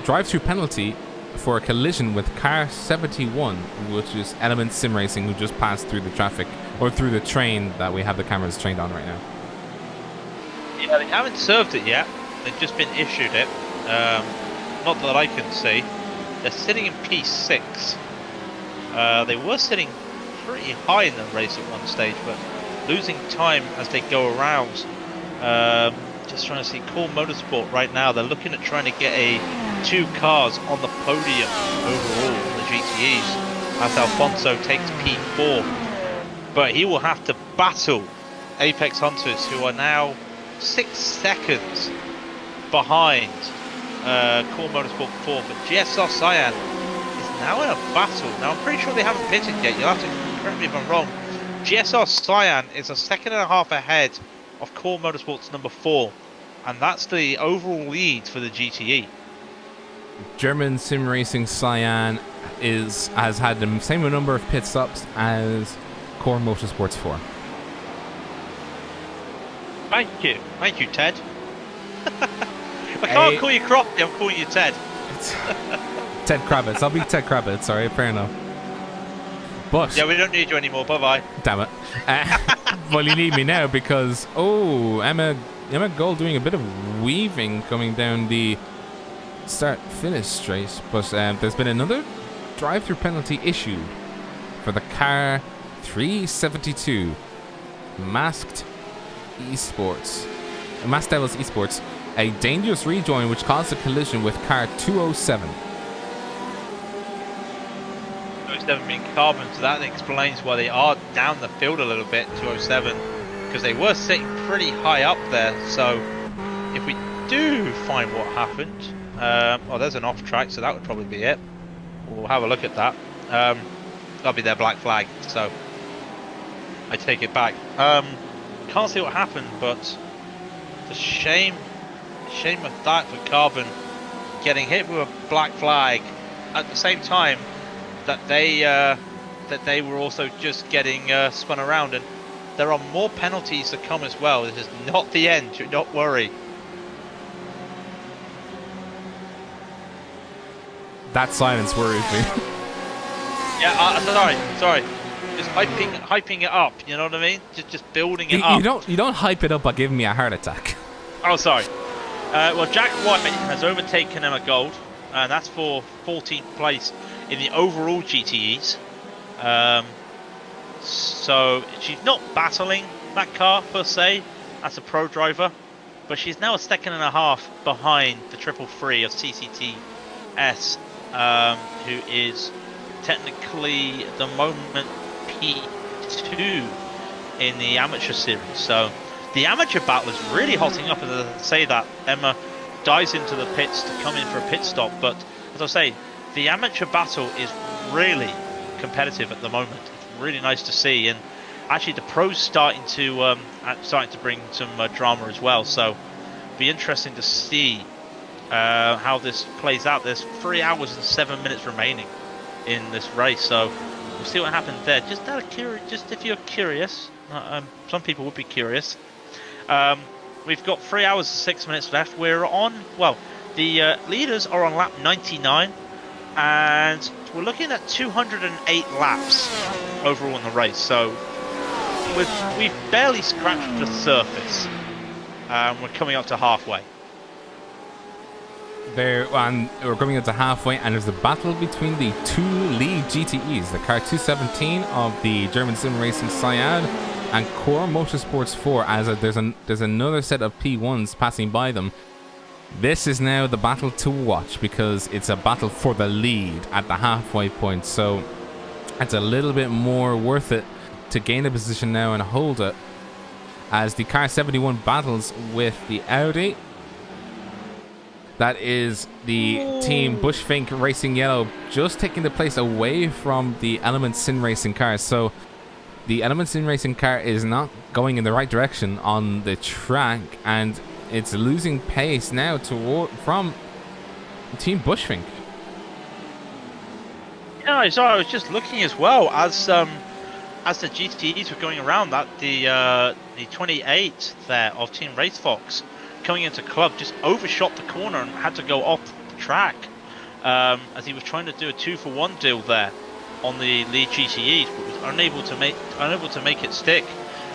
drive-through penalty for a collision with car 71, which is Element Sim Racing, who just passed through the traffic, or through the train that we have the cameras trained on right now. Yeah, they haven't served it yet. They've just been issued it. Not that I can see. They're sitting in P6. They were sitting pretty high in the race at one stage, but losing time as they go around. Just trying to see Core Motorsport right now. They're looking at trying to get 2 cars on the podium overall in the GTEs, as Alfonso takes P4. But he will have to battle Apex Hunters, who are now 6 seconds behind Core Motorsport 4. But GSR Cyan is now in a battle. Now I'm pretty sure they haven't pitted yet. You'll have to correct me if I'm wrong. GSR Cyan is a second and a half ahead of Core Motorsport's number 4, and that's the overall lead for the GTE. German Sim Racing Cyan has had the same number of pit stops as Core Motorsports 4. Thank you, Ted. I can't call you Croppy, I'm calling you Ted. Ted Kravitz. I'll be Ted Kravitz. Sorry, fair enough. But yeah, we don't need you anymore. Bye bye. Damn it. Well, you need me now because Emma Gold doing a bit of weaving coming down the start-finish straight, but there's been another drive-through penalty issued for the car 372 Masked Devils Esports, a dangerous rejoin which caused a collision with car 207. 207 being carbon, so that explains why they are down the field a little bit, 207, because they were sitting pretty high up there. So if we do find what happened, well, there's an off track, so that would probably be it. We'll have a look at that. That'll be their black flag, so I take it back. Can't see what happened, but the shame of that for Carbon getting hit with a black flag at the same time that they were also just getting spun around. And there are more penalties to come as well. This is not the end. Do not worry. That silence worries me. Yeah, sorry. Just hyping it up. You know what I mean? Just building it up. You don't hype it up by giving me a heart attack. Oh, sorry. Well, Jack White has overtaken Emma Gold, and that's for 14th place in the overall GTEs. So she's not battling that car per se. That's a pro driver, but she's now a second and a half behind the 333 of CCTS, who is technically at the moment P2 in the amateur series. So the amateur battle is really hotting up, as I say that Emma dives into the pits to come in for a pit stop. But as I say, the amateur battle is really competitive at the moment. It's really nice to see, and actually the pros starting to bring some drama as well. So be interesting to see how this plays out. There's 3 hours and 7 minutes remaining in this race, so we'll see what happens there. Just out of just if you're curious, some people would be curious. We've got 3 hours and 6 minutes left. We're on, well, the leaders are on lap 99, and we're looking at 208 laps overall in the race. So we've barely scratched the surface. We're coming up to halfway. And we're coming into halfway, and there's a battle between the two lead GTEs, the car 217 of the German Sim Racing Cyan and Core Motorsports 4, as there's another set of P1s passing by them. This is now the battle to watch, because it's a battle for the lead at the halfway point, so it's a little bit more worth it to gain a position now and hold it, as the car 71 battles with the Audi. That is the team Bushfink Racing Yellow, just taking the place away from the Element Sin Racing car. So the Element Sin Racing car is not going in the right direction on the track, and it's losing pace now from Team Bushfink. Yeah, so I was just looking as well as the GTEs were going around, that the 28 there of Team Race Fox coming into club just overshot the corner and had to go off the track, as he was trying to do a 2-for-1 deal there on the lead GTEs, but was unable to make it stick.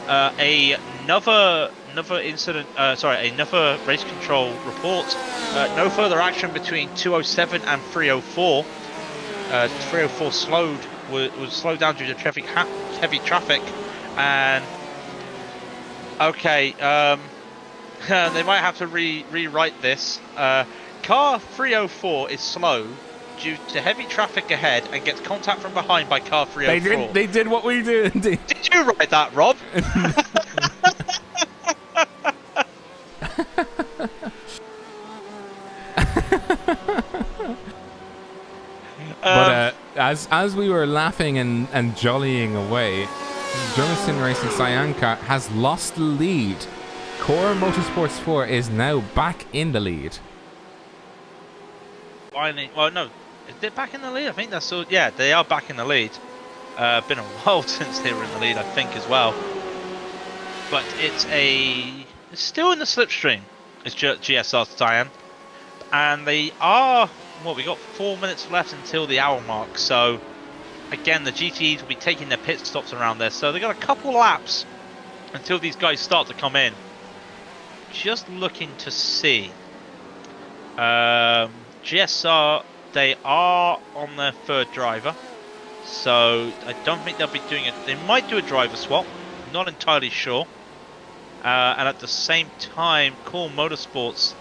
Another incident, another race control report. No further action between 207 and 304. 304 was slowed down due to heavy traffic, and okay. They might have to rewrite this. Car 304 is slow due to heavy traffic ahead and gets contact from behind by car 304. They did what we did. Did you write that, Rob? But as we were laughing and jollying away, German Sim Racing Cyan car has lost the lead. Core Motorsports 4 is now back in the lead. Finally, well, no, is it back in the lead? I think that's so. Yeah, they are back in the lead. Been a while since they were in the lead, I think, as well. But it's still in the slipstream. It's GSR Cyan, and they are. Well, we got 4 minutes left until the hour mark. So again, the GTEs will be taking their pit stops around there. So they got a couple laps until these guys start to come in. Just looking to see GSR, they are on their third driver, so I don't think they'll be doing it. They might do a driver swap, not entirely sure. And at the same time, Core Motorsports,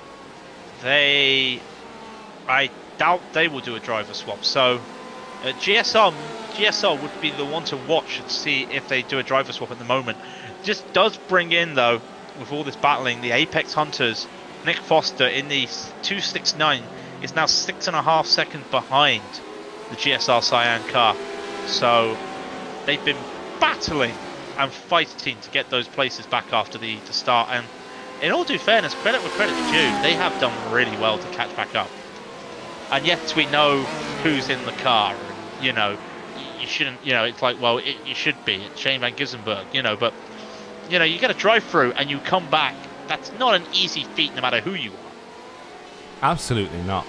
I doubt they will do a driver swap. So GSR would be the one to watch and see if they do a driver swap at the moment. Just does bring in, though, with all this battling, the Apex Hunters. Nick Foster in the 269 is now 6.5 seconds behind the GSR Cyan car. So they've been battling and fighting to get those places back after the start. And in all due fairness, credit where credit's due, they have done really well to catch back up. And yet we know who's in the car. And, you know, you shouldn't, you know, it's like, well, you should be. It's Shane Van Gissenberg, you know, but, you know, you get a drive through and you come back. That's not an easy feat no matter who you are. Absolutely not.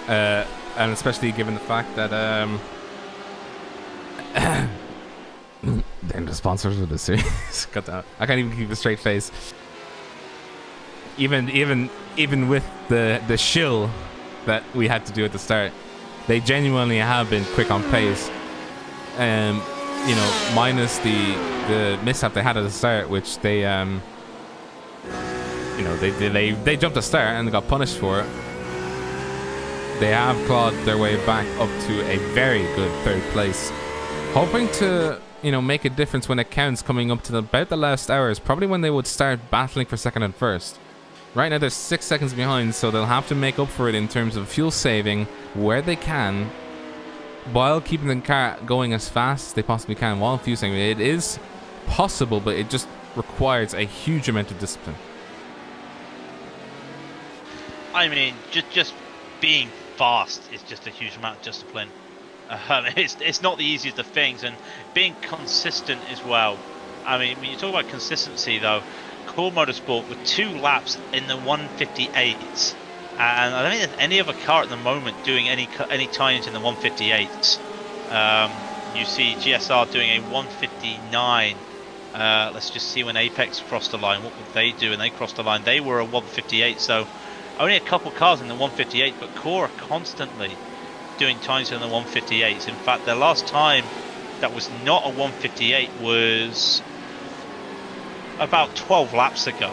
And especially given the fact that they're the sponsors of the series. God damn it. I can't even keep a straight face. Even with the shill that we had to do at the start, they genuinely have been quick on pace. You know, minus the mishap they had at the start, which they you know, they jumped a start and got punished for it. They have clawed their way back up to a very good third place, hoping to, you know, make a difference when it counts, coming up to about the last hours, probably when they would start battling for second and first. Right now they're 6 seconds behind, so they'll have to make up for it in terms of fuel saving where they can, while keeping the car going as fast as they possibly can while fuel saving. It is possible, but it just requires a huge amount of discipline. I mean, just being fast is just a huge amount of discipline. It's not the easiest of things, and being consistent as well. I mean, when you talk about consistency, though, Core Motorsport with 2 laps in the 158s, and I don't think there's any other car at the moment doing any times in the 158s. You see GSR doing a 159. Let's just see when Apex crossed the line. What would they do? And they crossed the line. They were a 158, so only a couple cars in the 158, but Core are constantly doing times in the 158s. In fact, their last time that was not a 158 was about 12 laps ago.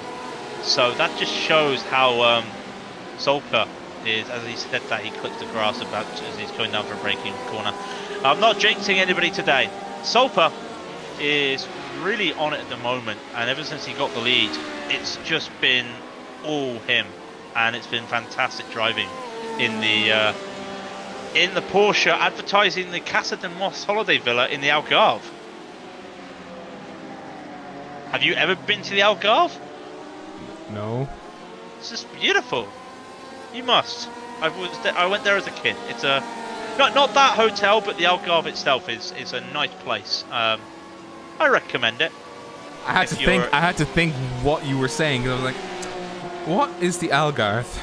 So that just shows how Solka is, as he said that, he clipped the grass about as he's going down for a braking corner. I'm not jinxing anybody today. Solka is really on it at the moment, and ever since he got the lead, it's just been all him. And it's been fantastic driving in the Porsche, advertising the Casa de Moss holiday villa in the Algarve. Have you ever been to the Algarve? No. It's just beautiful. You must. I went there as a kid. It's a not that hotel, but the Algarve itself is a nice place. I recommend it. I had to think what you were saying, because I was like, what is the Algarve?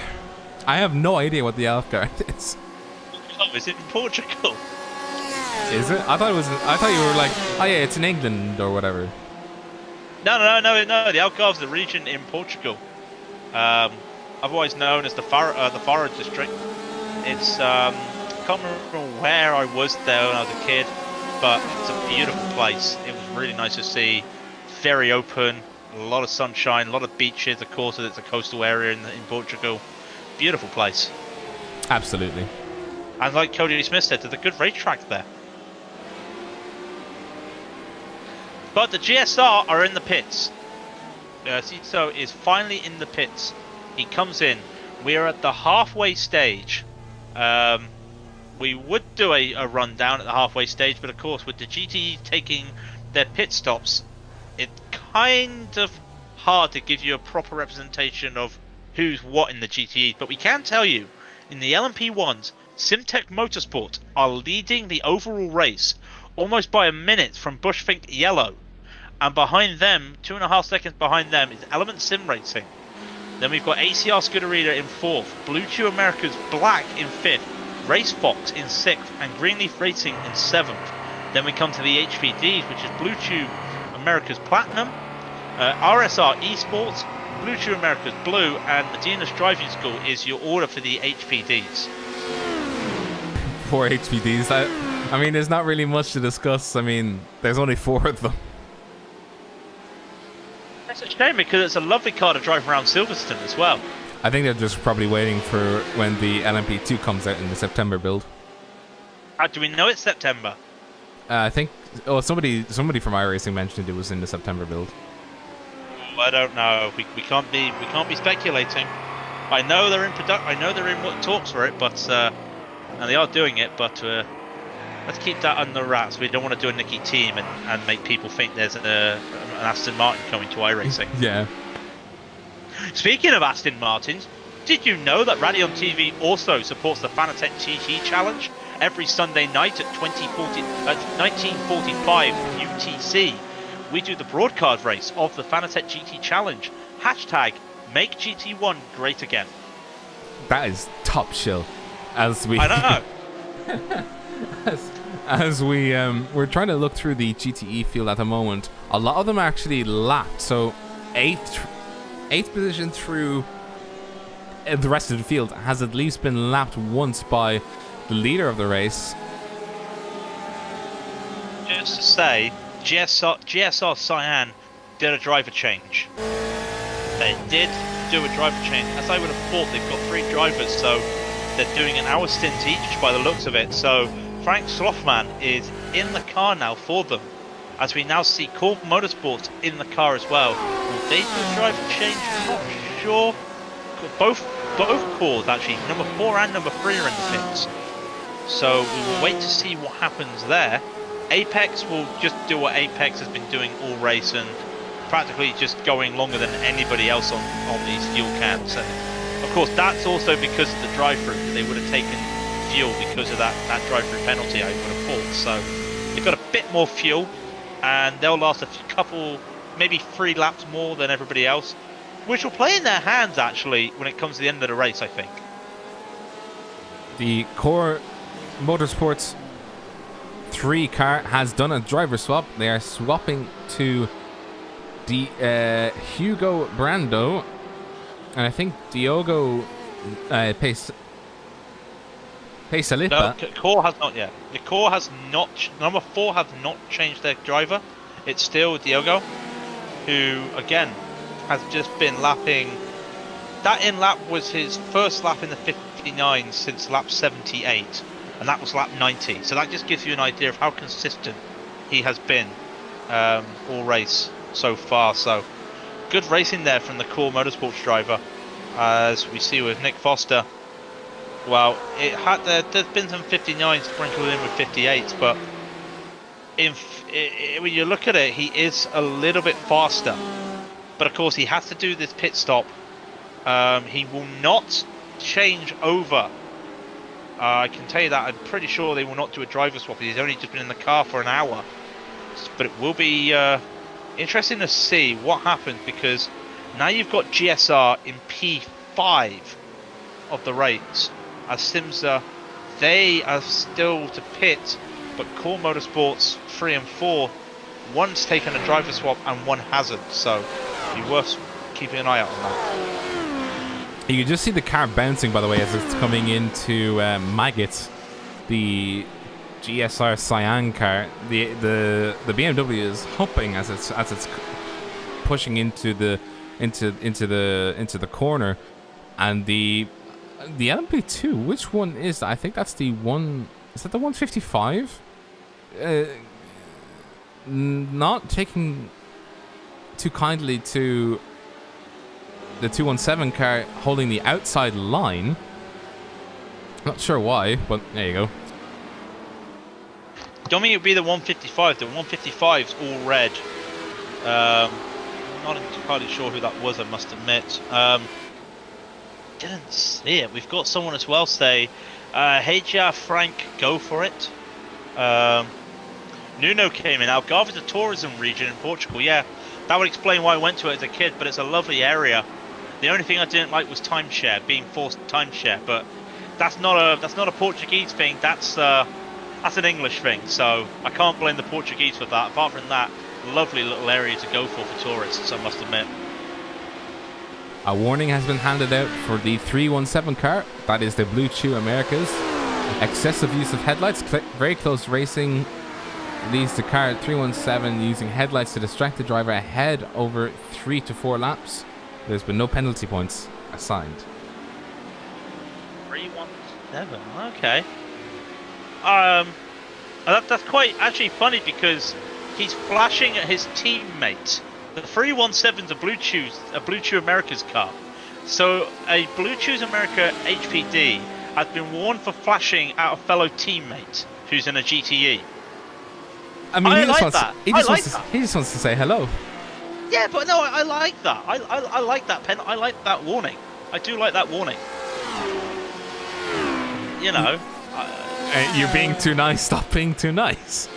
I have no idea what the Algarve is. Oh, is it in Portugal? Is it? I thought you were like, oh yeah, it's in England or whatever. No. The Algarve is a region in Portugal, otherwise known as the Faro district. It's I can't remember where I was there when I was a kid, but it's a beautiful place. It was really nice to see. Very open. A lot of sunshine, a lot of beaches, of course, it's a coastal area in Portugal. Beautiful place. Absolutely. And like Cody Smith said, there's a good racetrack there. But the GSR are in the pits. Cito is finally in the pits. He comes in. We are at the halfway stage. We would do a rundown at the halfway stage, but of course, with the GTE taking their pit stops, it's kind of hard to give you a proper representation of who's what in the GTE, but we can tell you, in the LMP1s, Simtech Motorsport are leading the overall race almost by a minute from Bushfink Yellow, and behind them, 2.5 seconds behind them, is Element Sim Racing. Then we've got ACR Scuderia in 4th, Blue Chew America's Black in 5th, Race Fox in 6th, and Greenleaf Racing in 7th. Then we come to the HPDs, which is Blue Chew America's Platinum, RSR Esports, Blue to America's blue, and Medina's driving school is your order for the HPDs. Poor HPDs. I mean, there's not really much to discuss. I mean, there's only 4 of them. It's a shame because it's a lovely car to drive around Silverstone as well. I think they're just probably waiting for when the LMP2 comes out in the September build. How do we know it's September? I think. Oh, somebody from iRacing mentioned it was in the September build. I don't know. We can't be speculating. I know they're in talks for it, but and they are doing it. But let's keep that under wraps. We don't want to do a Nicky team and make people think there's an Aston Martin coming to iRacing. Yeah. Speaking of Aston Martins, did you know that Rally on TV also supports the Fanatec GT Challenge every Sunday night at 19:45 UTC? We do the broadcast race of the Fanatec GT Challenge. Hashtag make GT1 great again. That is top shill. As we, I know. as we're trying to look through the GTE field at the moment, a lot of them are actually lapped. So eighth position through the rest of the field has at least been lapped once by the leader of the race. Just to say, GSR Cyan did a driver change. They did do a driver change. As I would have thought, they've got 3 drivers, so they're doing an hour stint each by the looks of it. So Frank Slothman is in the car now for them, as we now see Core Motorsports in the car as well. Will they do a driver change? Not sure. Both cores actually, number 4 and number 3 are in the pits. So we will wait to see what happens there. Apex will just do what Apex has been doing all race and practically just going longer than anybody else on these fuel cans. And of course, that's also because of the drive-through. They would have taken fuel because of that drive-through penalty, I would have thought. So they've got a bit more fuel, and they'll last a couple, maybe 3 laps more than everybody else, which will play in their hands actually when it comes to the end of the race, I think. The Core Motorsports 3 car has done a driver swap. They are swapping to the Hugo Brando, and I think Diogo Pesalipa. No, Core has not yet. The Core has not. Number 4 has not changed their driver. It's still Diogo, who again has just been lapping. That in lap was his first lap in the 59 since lap 78, and that was lap 90. So that just gives you an idea of how consistent he has been all race so far. So good racing there from the Core Motorsports driver, as we see with Nick Foster. Well, there's been some 59s sprinkled in with 58s, but when you look at it, he is a little bit faster. But of course, he has to do this pit stop. He will not change over. I can tell you that. I'm pretty sure they will not do a driver swap. He's only just been in the car for an hour. But it will be interesting to see what happens, because now you've got GSR in P5 of the race. As Simsa, they are still to pit, but Core Motorsports 3 and 4, one's taken a driver swap and one hasn't. So it'd be worth keeping an eye out on that. You can just see the car bouncing, by the way, as it's coming into Maggot, the GSR Cyan car. The BMW is hopping as it's pushing into the corner, and the LMP2. Which one is that? I think that's the one. Is that the 155? Not taking too kindly to the 217 car holding the outside line. Not sure why, but there you go. Don't think it would be the 155. The 155's all red. Not entirely sure who that was, I must admit. Didn't see it. We've got someone as well say, hey Ja, Frank, go for it. Nuno came in. Algarve's a tourism region in Portugal. Yeah, that would explain why I went to it as a kid, but it's a lovely area. The only thing I didn't like was timeshare, being forced to timeshare, but that's not a Portuguese thing. That's an English thing, so I can't blame the Portuguese for that. Apart from that, lovely little area to go for tourists, I must admit. A warning has been handed out for the 317 car. That is the Blue Chew Americas. Excessive use of headlights. Very close racing leads the car 317 using headlights to distract the driver ahead over 3 to 4 laps. There's been no penalty points assigned. 317. Okay. That's quite actually funny because he's flashing at his teammate. The 317's a Blue Chew America's car. So a Blue Chews America HPD has been warned for flashing at a fellow teammate who's in a GTE. I mean, he just wants to say hello. Yeah, but no, I like that. I like that pen. I like that warning. I do like that warning. You know. You're being too nice. Stop being too nice.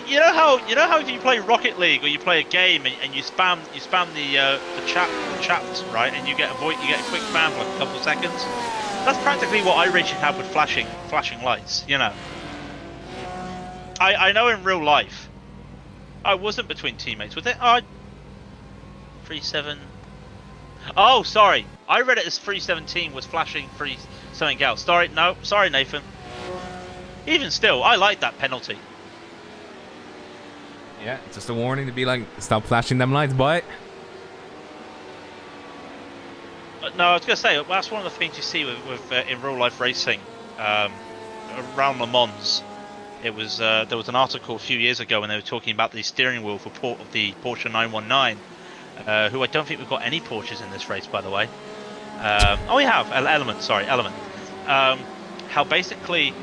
You know how if you play Rocket League or you play a game and you spam the chat, right, and you get a quick spam for like a couple of seconds. That's practically what iRacing had with flashing lights. You know. I know in real life, I wasn't between teammates. Was it? 3-7. Oh, sorry. I read it as 317 was flashing something else. Sorry, no, sorry, Nathan. Even still, I like that penalty. Yeah, just a warning to be like, stop flashing them lights, boy. No, I was going to say, that's one of the things you see with in real life racing around Le Mans. It was there was an article a few years ago when they were talking about the steering wheel for the Porsche 919, who I don't think we've got any Porsches in this race, by the way. Oh, we have Element. Sorry, Element. How basically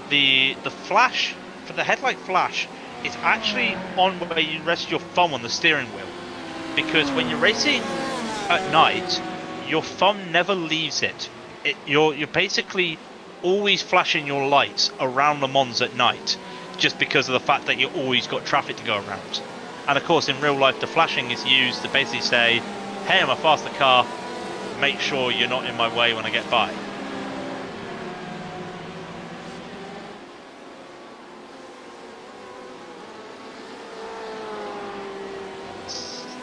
the flash for the headlight flash is actually on where you rest your thumb on the steering wheel, because when you're racing at night, your thumb never leaves it. You're basically always flashing your lights around Le Mans at night, just because of the fact that you always got traffic to go around. And of course, in real life, the flashing is used to basically say, "Hey, I'm a faster car. Make sure you're not in my way when I get by."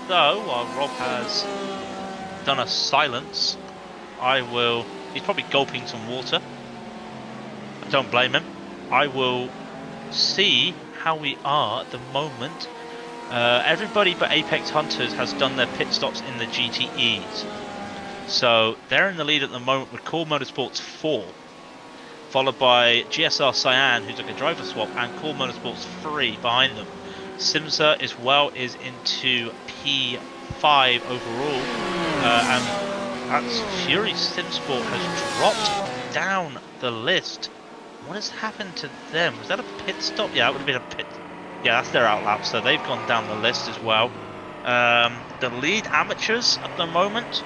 So, while Rob has done a silence, he's probably gulping some water. I don't blame him. I will see how we are at the moment. Everybody but Apex Hunters has done their pit stops in the GTEs. So, they're in the lead at the moment with Core Motorsports 4. Followed by GSR Cyan, who's like a driver swap, and Core Motorsports 3 behind them. Simsa as well is into P5 overall, and that's Fury Simsport has dropped down the list. What has happened to them? Was that a pit stop? Yeah, it would have been a pit. Yeah, that's their outlap, so they've gone down the list as well. The lead amateurs at the moment,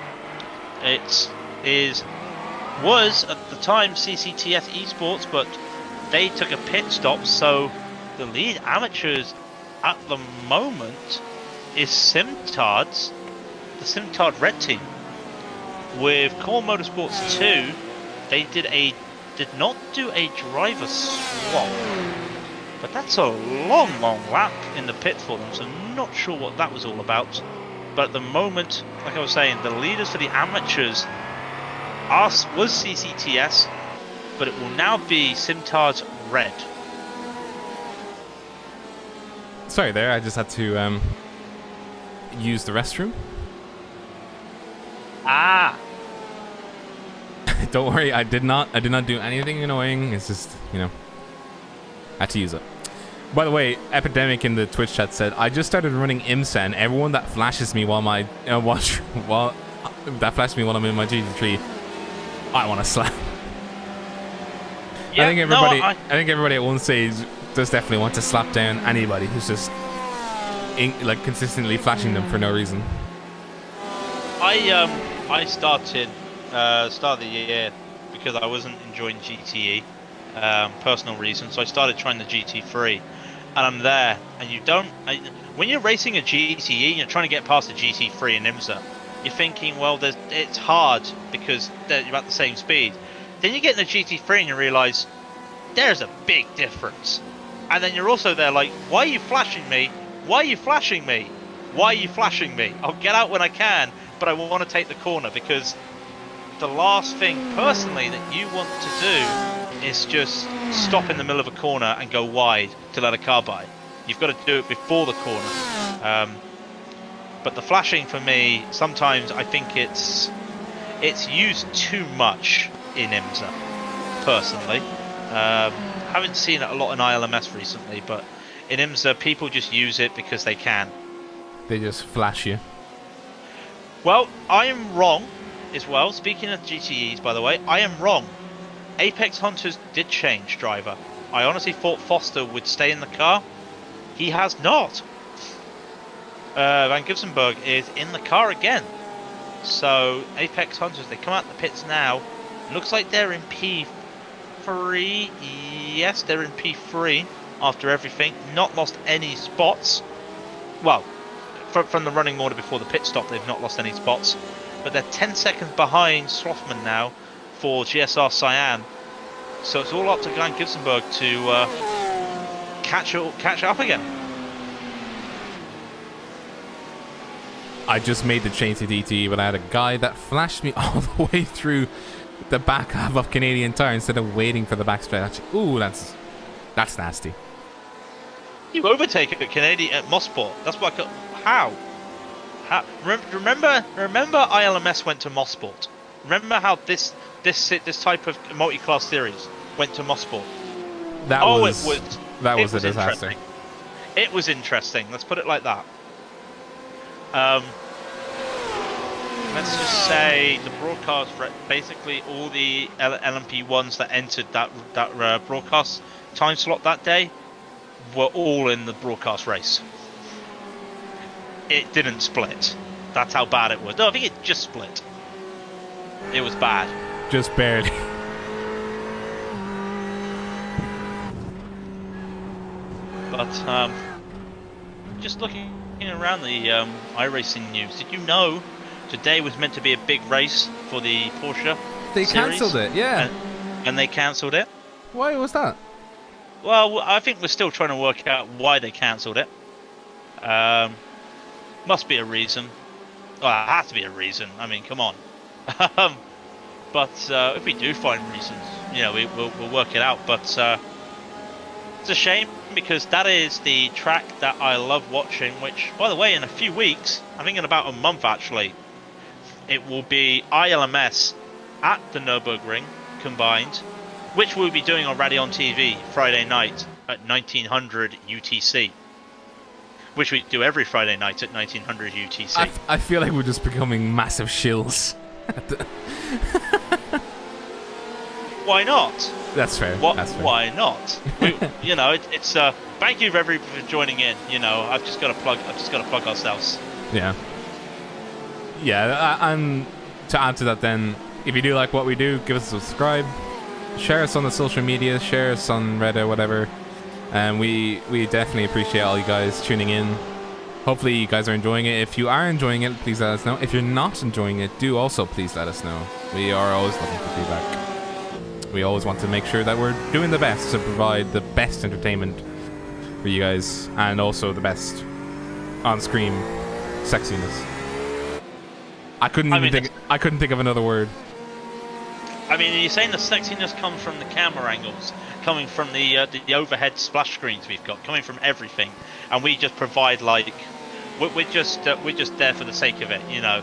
was at the time CCTS Esports, but they took a pit stop, so the lead amateurs at the moment is Simtards, the Simtard Red Team. With Core Motorsports 2, they did not do a driver swap, but that's a long lap in the pit for them, so I'm not sure what that was all about. But at the moment, like I was saying, the leaders for the amateurs was CCTS, but it will now be Simtards Red. Sorry there, I just had to use the restroom. Ah. Don't worry, I did not do anything annoying. It's just, I had to use it. By the way, Epidemic in the Twitch chat said, I just started running IMSA, and everyone that flashes me while I'm in my GT3, I want to slap. Yeah, I think everybody at one stage does definitely want to slap down anybody who's just consistently flashing them for no reason. I started start of the year because I wasn't enjoying GTE, personal reasons. So I started trying the GT3, and I'm there. And when you're racing a GTE, and you're trying to get past the GT3 in IMSA, you're thinking, well, it's hard because you're about the same speed. Then you get in the GT3 and you realise there's a big difference. And then you're also there like, why are you flashing me? Why are you flashing me? Why are you flashing me? I'll get out when I can, but I want to take the corner, because the last thing, personally, that you want to do is just stop in the middle of a corner and go wide to let a car by. You've got to do it before the corner. But the flashing, for me, sometimes I think it's used too much in IMSA, personally. Haven't seen it a lot in ILMS recently, but in IMSA, people just use it because they can. They just flash you. Well, I am wrong as well. Speaking of GTEs, by the way, I am wrong. Apex Hunters did change driver. I honestly thought Foster would stay in the car. He has not. Van Gibsonberg is in the car again. So, Apex Hunters, they come out the pits now. Looks like they're in P3. Yes, they're in P3 after everything. Not lost any spots. Well, from the running order before the pit stop, they've not lost any spots. But they're 10 seconds behind Slothman now for GSR Cyan. So it's all up to Van Gibsonberg to catch up again. I just made the change to DTE, but I had a guy that flashed me all the way through the back half of Canadian Tire instead of waiting for the backstretch. Ooh, that's nasty. You overtake it at Canadian at Mosport. That's what how? Remember ILMS went to Mosport. Remember how this type of multi-class series went to Mosport. That was a disaster. It was interesting. Let's put it like that. Let's just say the broadcast, basically all the LMP ones that entered that broadcast time slot that day were all in the broadcast race. It didn't split. That's how bad it was. No, I think it just split. It was bad. Just barely. But just looking around the iRacing news, did you know today was meant to be a big race for the Porsche They series? cancelled it, yeah. And they cancelled it. Why was that? Well, I think we're still trying to work out why they cancelled it. Must be a reason. Well, it has to be a reason. I mean, come on. But if we do find reasons, you know, we'll work it out. But it's a shame, because that is the track that I love watching, which, by the way, in a few weeks, I think in about a month actually, it will be ILMS at the Nürburgring combined, which we'll be doing on Radio on TV Friday night at 1900 UTC. Which we do every Friday night at 1900 UTC. I feel like we're just becoming massive shills. Why not? That's fair. That's fair. Why not? You know, it's thank you everybody for joining in. You know, I've just got to plug ourselves. Yeah. Yeah, and to add to that, then, if you do like what we do, give us a subscribe, share us on the social media, share us on Reddit, whatever. And we definitely appreciate all you guys tuning in. Hopefully you guys are enjoying it. If you are enjoying it, please let us know. If you're not enjoying it, do also please let us know. We are always looking for feedback. We always want to make sure that we're doing the best to provide the best entertainment for you guys, and also the best on-screen sexiness. I couldn't think of another word. I mean, you're saying the sexiness comes from the camera angles, coming from the overhead splash screens we've got, coming from everything, and we just provide, like, we're just there for the sake of it, you know.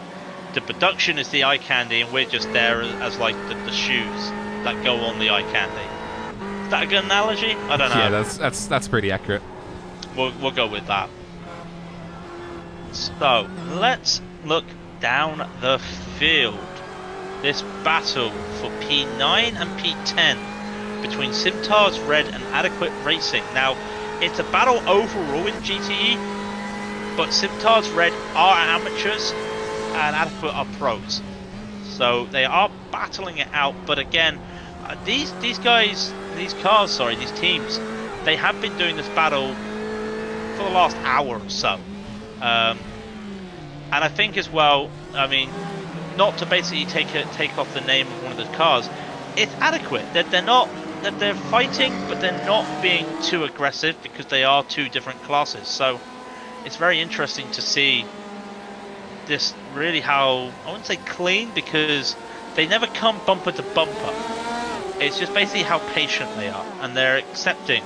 The production is the eye candy, and we're just there as like the shoes that go on the eye candy. Is that a good analogy? I don't know. Yeah, that's pretty accurate. We'll go with that. So let's look down the field. This battle for P9 and P10 between Simtar's Red and Adequate Racing. Now, it's a battle overall in GTE, but Simtar's Red are amateurs and Adequate are pros. So they are battling it out, but again, these teams, they have been doing this battle for the last hour or so. And I think as well, I mean, not to basically take off the name of one of the cars, it's Adequate. They're fighting, but they're not being too aggressive because they are two different classes. So it's very interesting to see this really how, I wouldn't say clean, because they never come bumper to bumper. It's just basically how patient they are, and they're accepting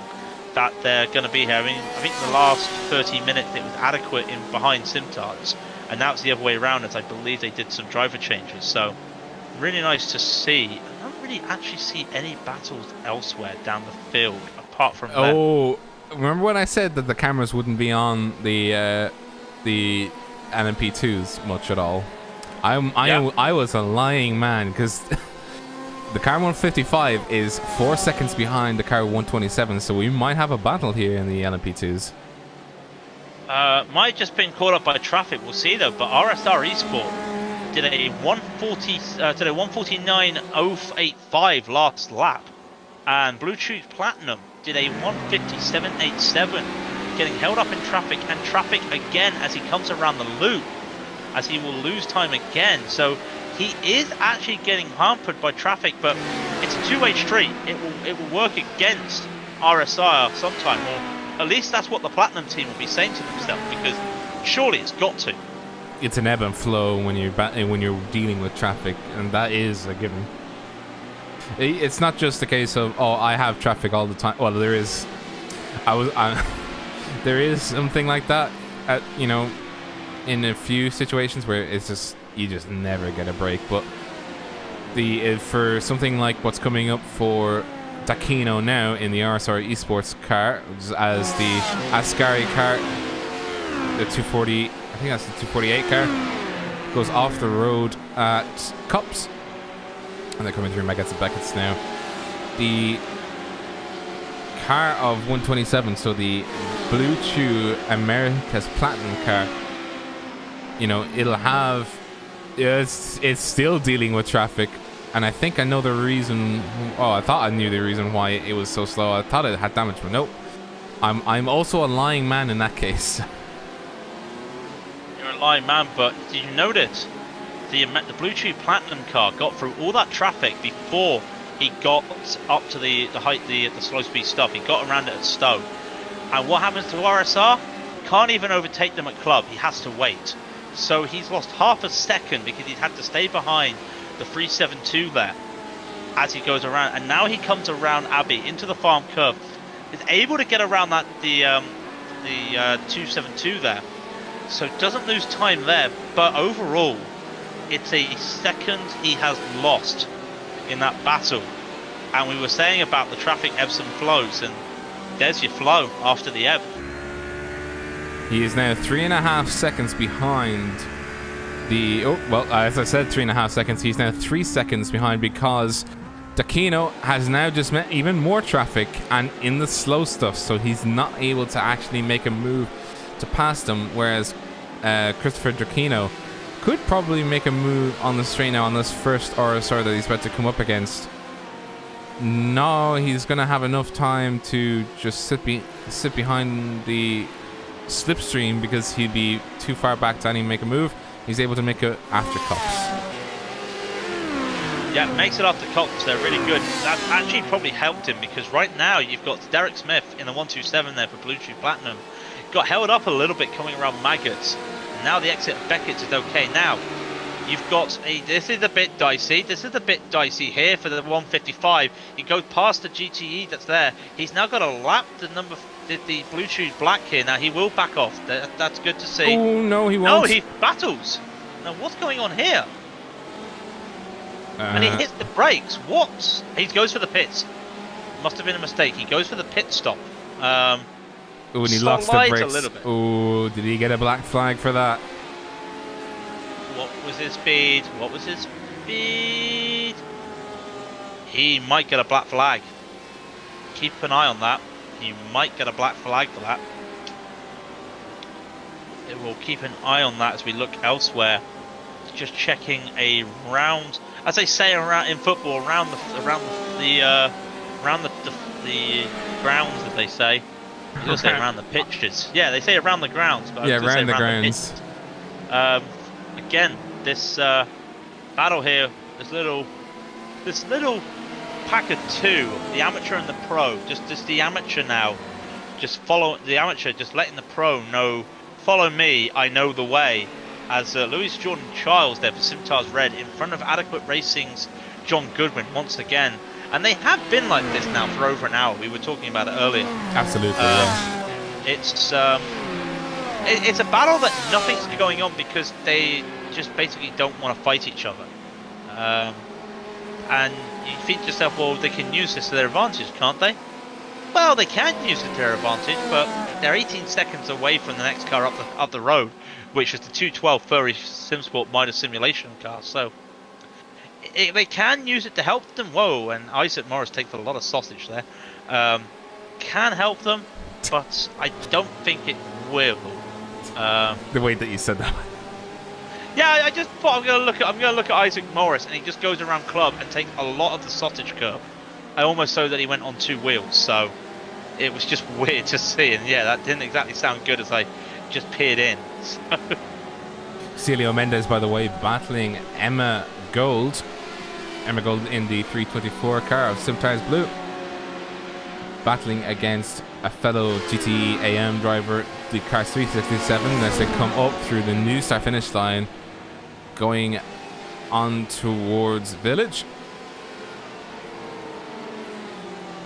that they're going to be here. I mean, I think the last 30 minutes it was adequate in behind Simtards, and now it's the other way around, as I believe they did some driver changes. So really nice to see. I don't really actually see any battles elsewhere down the field apart from them. Remember when I said that the cameras wouldn't be on the LMP2s much at all? I was a lying man, because the car 155 is 4 seconds behind the car 127, so we might have a battle here in the LMP2s. Might just been caught up by traffic, we'll see though. But RSR Esport did a 149.085 last lap, and Bluetooth Platinum did a 157.87, getting held up in traffic, and traffic again as he comes around the loop, as he will lose time again. So he is actually getting hampered by traffic, but it's a two-way street. It will work against RSR sometime, or at least that's what the Platinum team will be saying to themselves, because surely it's got to. It's an ebb and flow when you're dealing with traffic, and that is a given. It's not just a case of, oh, I have traffic all the time. Well, there is. There is something like that, in a few situations where it's just, you just never get a break. But for something like what's coming up for Takino now in the RSR Esports car, as the Ascari car, the 240, I think that's the 248 car, goes off the road at Cups, and they're coming through Mega's and Beckett's now. The car of 127, so the Blue Chew America's Platinum car, it'll have, it's still dealing with traffic, and I think I know the reason. Oh, I thought I knew the reason why it was so slow. I thought it had damage, but nope. I'm also a lying man in that case. You're a lying man, but did you notice the Bluetooth Platinum car got through all that traffic before he got up to the height, the slow speed stuff? He got around it at Stowe. And what happens to RSR? Can't even overtake them at Club. He has to wait. So he's lost half a second because he's had to stay behind the 372 there as he goes around. And now he comes around Abbey into the farm curve. Is able to get around that the 272 there. So doesn't lose time there. But overall, it's a second he has lost in that battle. And we were saying about the traffic ebbs and flows, and there's your flow after the ebb. He is now 3.5 seconds behind the... Oh, well, as I said, 3.5 seconds. He's now 3 seconds behind because Takino has now just met even more traffic and in the slow stuff, so he's not able to actually make a move to pass them, whereas Christopher Drakino could probably make a move on the straight now on this first RSR that he's about to come up against. No, he's going to have enough time to just sit behind the slipstream because he'd be too far back to any make a move. He's able to make it after Cops. Yeah, makes it after Cops. They're really good. That actually probably helped him because right now you've got Derek Smith in the 127 there for Bluetooth Platinum. Got held up a little bit coming around Maggots. Now the exit of Beckett's is okay. Now you've got this is a bit dicey. This is a bit dicey here for the 155. He goes past the GTE that's there. He's now got to lap the Bluetooth Black here. Now he will back off. That's good to see. Oh no, he won't. No, he battles. Now what's going on here? And he hits the brakes. What? He goes for the pits. Must have been a mistake. He goes for the pit stop. And he lost the brakes. A little bit. Oh, did he get a black flag for that? What was his speed? What was his speed? He might get a black flag. Keep an eye on that. He might get a black flag for that. It will keep an eye on that as we look elsewhere. Just checking around, as they say around in football, around the grounds, as they say. You'll say around the pitches. Yeah, they say around the grounds. But yeah, around the grounds. Again, this battle here, this little pack of two, the amateur and the pro. Just the amateur now, just follow the amateur, just letting the pro know follow me, I know the way. As Louis Jordan Childs there for Scimitar's Red in front of Adequate Racing's John Goodwin once again. And they have been like this now for over an hour. We were talking about it earlier. Absolutely. It's a battle that nothing's going on because they just basically don't want to fight each other. And you think to yourself, well, they can use this to their advantage, can't they? Well, they can use it to their advantage, but they're 18 seconds away from the next car up the road, which is the 212 Furry SimSport minus simulation car. So they can use it to help them. Whoa, and Isaac Morris takes a lot of sausage there. Can help them, but I don't think it will. The way that you said that. Yeah, I just thought I'm gonna look at Isaac Morris, and he just goes around club and takes a lot of the sausage curve. I almost saw that he went on 2 wheels, so it was just weird to see. And yeah, that didn't exactly sound good as I just peered in. So. Celio Mendes, by the way, battling Emma Gold. Emma Gold in the 324 car of Simtires Blue, battling against a fellow GTE AM driver, the car 367, as they come up through the new start finish line, going on towards Village.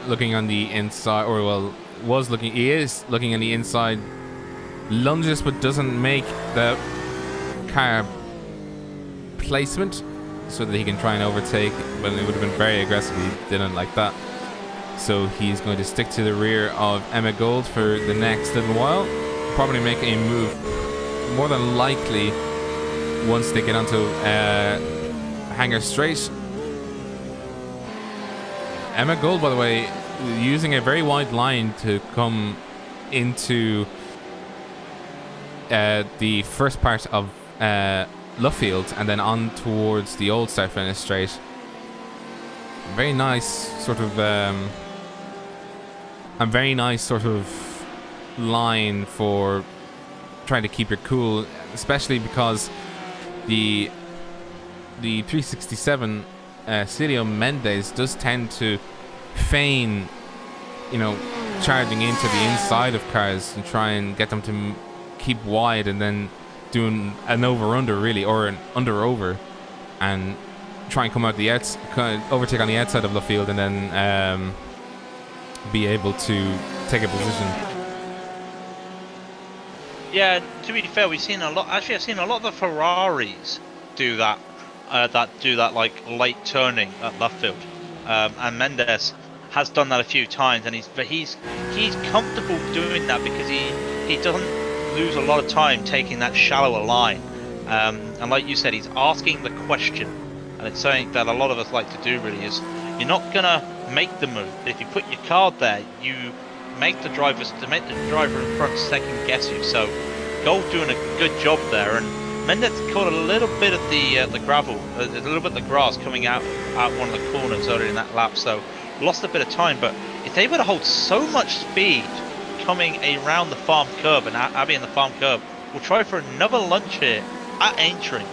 Looking on the inside, or well, he is looking on the inside, lunges but doesn't make the car placement so that he can try and overtake, but it would have been very aggressive. He didn't like that. So he's going to stick to the rear of Emma Gold for the next little while. Probably make a move, more than likely, once they get onto Hangar Straight. Emma Gold, by the way, using a very wide line to come into the first part of Luffield and then on towards the old start finish straight. Very nice sort of line for trying to keep your cool, especially because the 367 Celio Mendes does tend to feign, charging into the inside of cars and try and get them to keep wide and then doing an over-under really, or an under-over, and try and come out the overtake on the outside of the field and then be able to take a position. Yeah, to be fair, we've seen a lot. Actually, I've seen a lot of the Ferraris do that. Like late turning at Luffield, and Mendes has done that a few times, and he's comfortable doing that because he doesn't lose a lot of time taking that shallower line. And like you said, he's asking the question, and it's something that a lot of us like to do. Really, is you're not gonna make the move. If you put your card there, you make the driver in front second guess you. So Gold doing a good job there, and Mendes caught a little bit of the gravel, a little bit of the grass coming out one of the corners earlier in that lap, so lost a bit of time. But it's able to hold so much speed coming around the farm curb, and Abbey and the farm curb will try for another lunge here at Aintree.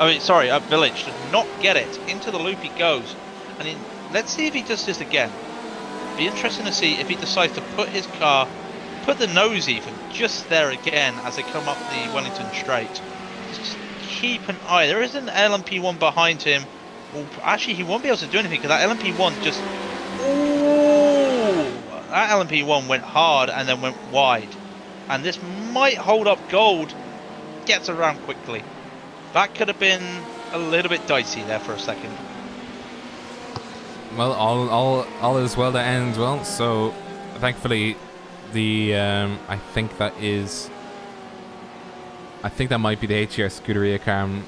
At Village. Does not get it. Into the loop he goes. And let's see if he does this again. Be interesting to see if he decides to put the nose even just there again as they come up the Wellington Straight. Just keep an eye. There is an LMP1 behind him. Well, actually, he won't be able to do anything because that LMP1 just... Ooh! That LMP1 went hard and then went wide. And this might hold up Gold. Gets around quickly. That could have been a little bit dicey there for a second. Well, all is well that ends well. So, thankfully, I think that might be the HCR Scuderia car. I'm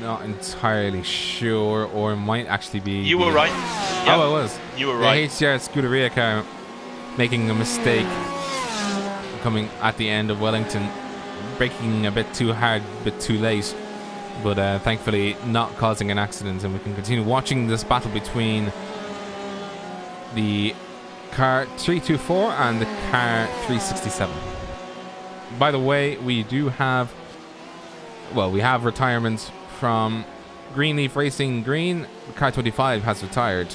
not entirely sure, or it might actually be. You were right. Yep. Oh, it was. You were right. The HCR Scuderia car making a mistake, coming at the end of Wellington, braking a bit too hard, a bit too late. But thankfully not causing an accident, and we can continue watching this battle between the car 324 and the car 367. By the way, we have retirements from Greenleaf Racing Green. Car 25 has retired.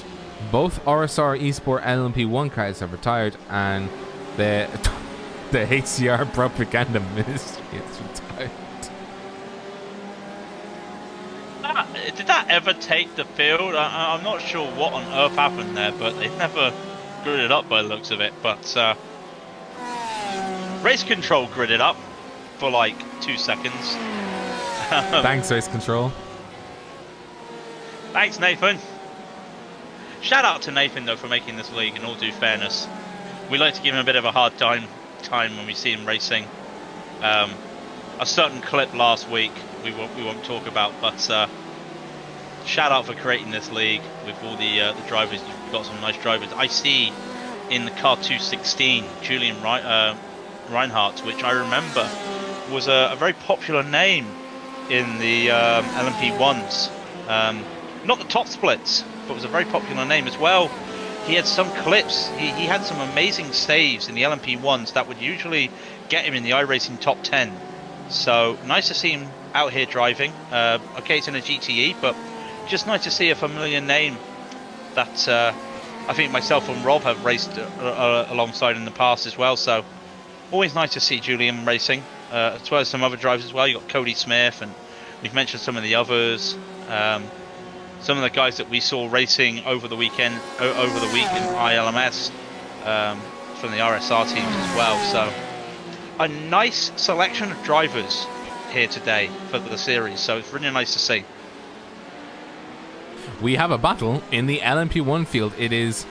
Both RSR Esport LMP1 cars have retired, and the The HCR propaganda ministry is retired. Did that ever take the field? I'm not sure what on earth happened there, but they never gridded up by the looks of it. But race control gridded up for like 2 seconds. Thanks, race control. Thanks, Nathan. Shout out to Nathan though for making this league. In all due fairness, we like to give him a bit of a hard time when we see him racing. A certain clip last week we won't talk about, but shout out for creating this league with all the drivers. You've got some nice drivers. I see in the car 216 Julian Reinhardt, which I remember was a very popular name in the LMP ones. Not the top splits, but was a very popular name as well. He had some clips. He had some amazing saves in the LMP ones that would usually get him in the iRacing top 10. So nice to see him out here driving. Okay, it's in a GTE, but just nice to see a familiar name that I think myself and Rob have raced alongside in the past as well. So always nice to see Julian racing, as well as some other drivers as well. You got Cody Smith, and we've mentioned some of the others. Some of the guys that we saw racing over the week in ILMS from the RSR teams as well. So a nice selection of drivers here today for the series. So it's really nice to see. We have a battle in the LMP1 field. It is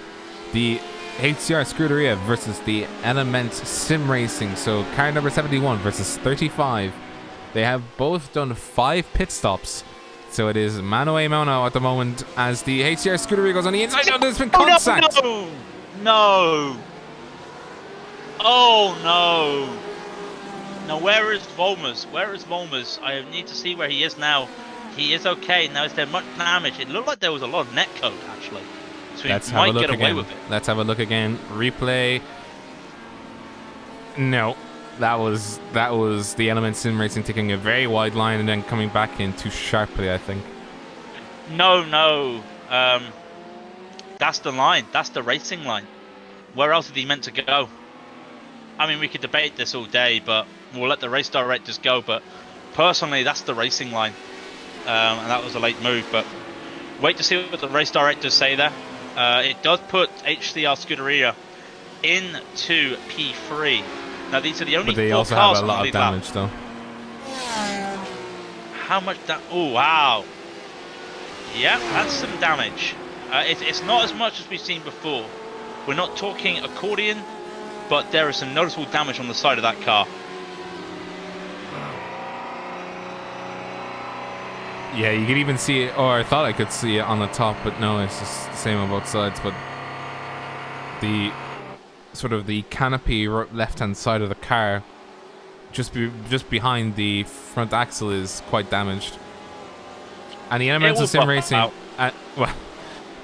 the HCR Scuderia versus the Element Sim Racing. So car number 71 versus 35. They have both done 5 pit stops. So it is mano a mano at the moment as the HCR Scuderia goes on the inside. There's been contact. No. Oh no. Now where is Volmers? Where is Volmers? I need to see where he is now. He is okay. Now is there much damage? It looked like there was a lot of net code actually. So he might get away with it. Let's have a look again. Replay. No. That was the Element Sim Racing taking a very wide line and then coming back in too sharply, I think. No. That's the line. That's the racing line. Where else is he meant to go? I mean, we could debate this all day, but we'll let the race directors go. But personally, that's the racing line. And that was a late move. But wait to see what the race directors say there. It does put HCR Scuderia into P3. Now these are the only 4 cars. But they also have a lot of damage, though. How much damage? Oh wow! Yeah, that's some damage. It's not as much as we've seen before. We're not talking accordion, but there is some noticeable damage on the side of that car. Yeah, you could even see it, or I thought I could see it on the top, but no, it's just the same on both sides. But the sort of the canopy left-hand side of the car, just behind the front axle, is quite damaged. And the Elemental Sim Racing, well,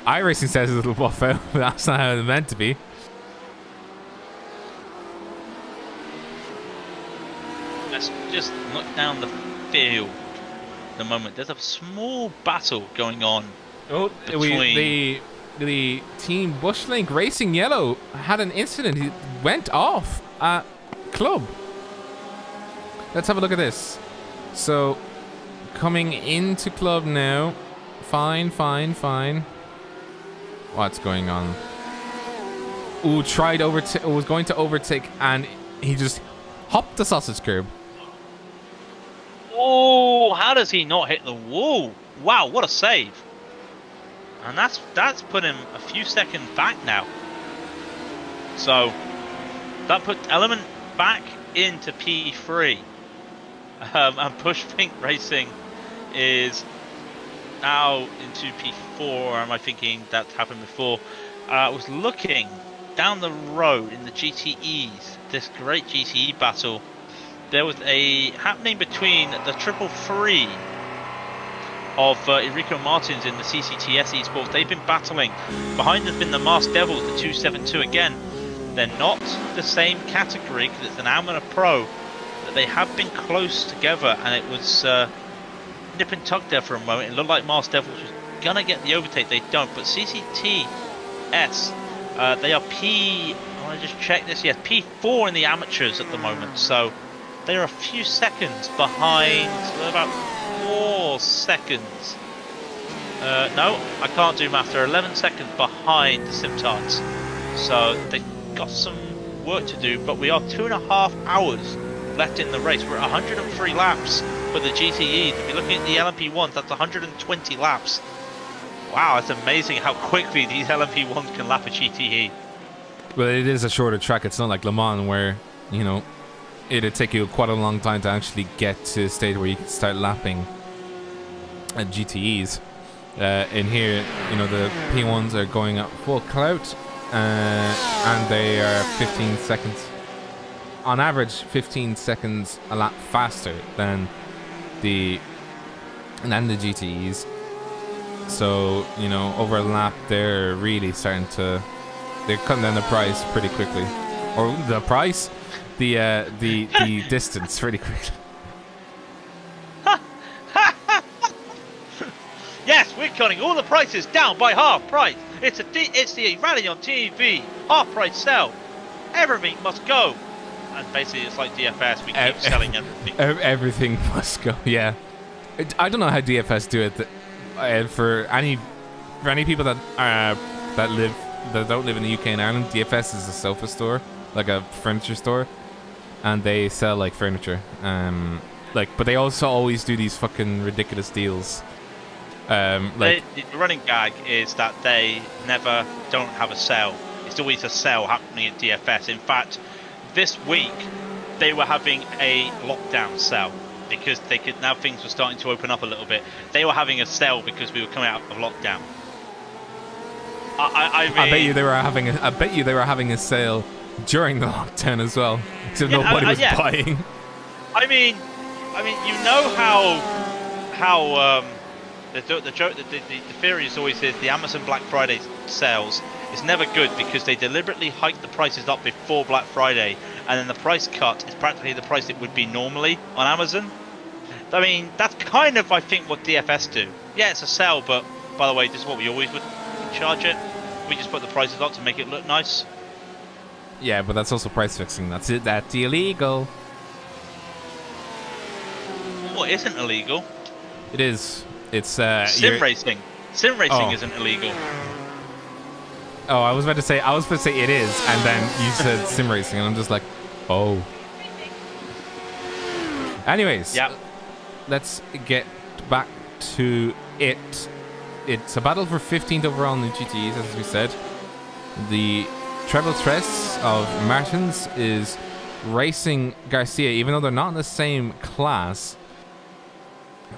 iRacing says it'll buff out, but that's not how it's meant to be. Let's just look down the field at the moment. There's a small battle going on. Oh, the team Bushlink Racing Yellow had an incident. He went off at club. Let's have a look at this. So coming into club now. Fine. What's going on? Ooh, was going to overtake, and he just hopped the sausage curb. Oh, how does he not hit the wall? Wow, what a save. And that's put him a few seconds back now. So that put Element back into P3. And Push Pink Racing is now into P4. Or am I thinking that happened before? I was looking down the road in the GTEs, this great GTE battle. There was a happening between the 333 of Enrico Martins in the CCTS Esports. They've been battling. Behind them has been the Masked Devils, the 272 again. They're not the same category because it's an Almana Pro, but they have been close together, and it was nip and tuck there for a moment. It looked like Masked Devils was gonna get the overtake. They don't, but CCTS, they are want to just check this. Yes, P4 in the amateurs at the moment, so they're a few seconds behind. About 4 seconds. No, I can't do math. They're 11 seconds behind the Simtards, so they've got some work to do. But we are 2.5 hours left in the race. We're at 103 laps for the GTE. If you're looking at the LMP1s, that's 120 laps. Wow, it's amazing how quickly these LMP1s can lap a GTE. Well, it is a shorter track. It's not like Le Mans where, you know, it'd take you quite a long time to actually get to a stage where you can start lapping at GTEs. In here, you know, the P1s are going at full clout, and they are 15 seconds, on average, 15 seconds a lap faster than the GTEs. So, you know, over a lap, they're really starting to, they're cutting down the price pretty quickly, or the price, the distance pretty quickly. Yes, we're cutting all the prices down by half price. It's the rally on TV. Half price sell. Everything must go. And basically, it's like DFS. We keep selling everything. Everything must go. Yeah. I don't know how DFS do it. For any people that don't live in the UK and Ireland, DFS is a sofa store, like a furniture store, and they sell like furniture. But they also always do these fucking ridiculous deals. The running gag is that they never don't have a sale. It's always a sale happening at DFS. In fact, this week they were having a lockdown sale because they could, now things were starting to open up a little bit. They were having a sale because we were coming out of lockdown. I mean, I bet you they were having a sale during the lockdown as well, so nobody was buying. I mean, you know how the joke, the theory is always is the Amazon Black Friday sales is never good because they deliberately hike the prices up before Black Friday, and then the price cut is practically the price it would be normally on Amazon. I mean, that's kind of, I think, what DFS do. Yeah, it's a sale, but by the way, this is what we always would charge it. We just put the prices up to make it look nice. Yeah, but that's also price fixing. That's illegal. What isn't illegal? It is. It's sim racing. Sim racing isn't illegal. Oh, I was about to say it is, and then you said sim racing, and I'm just like, oh. Anyways, yeah. Let's get back to it. It's a battle for 15th overall in the GTEs, as we said. The treble tres of Martins is racing Garcia, even though they're not in the same class.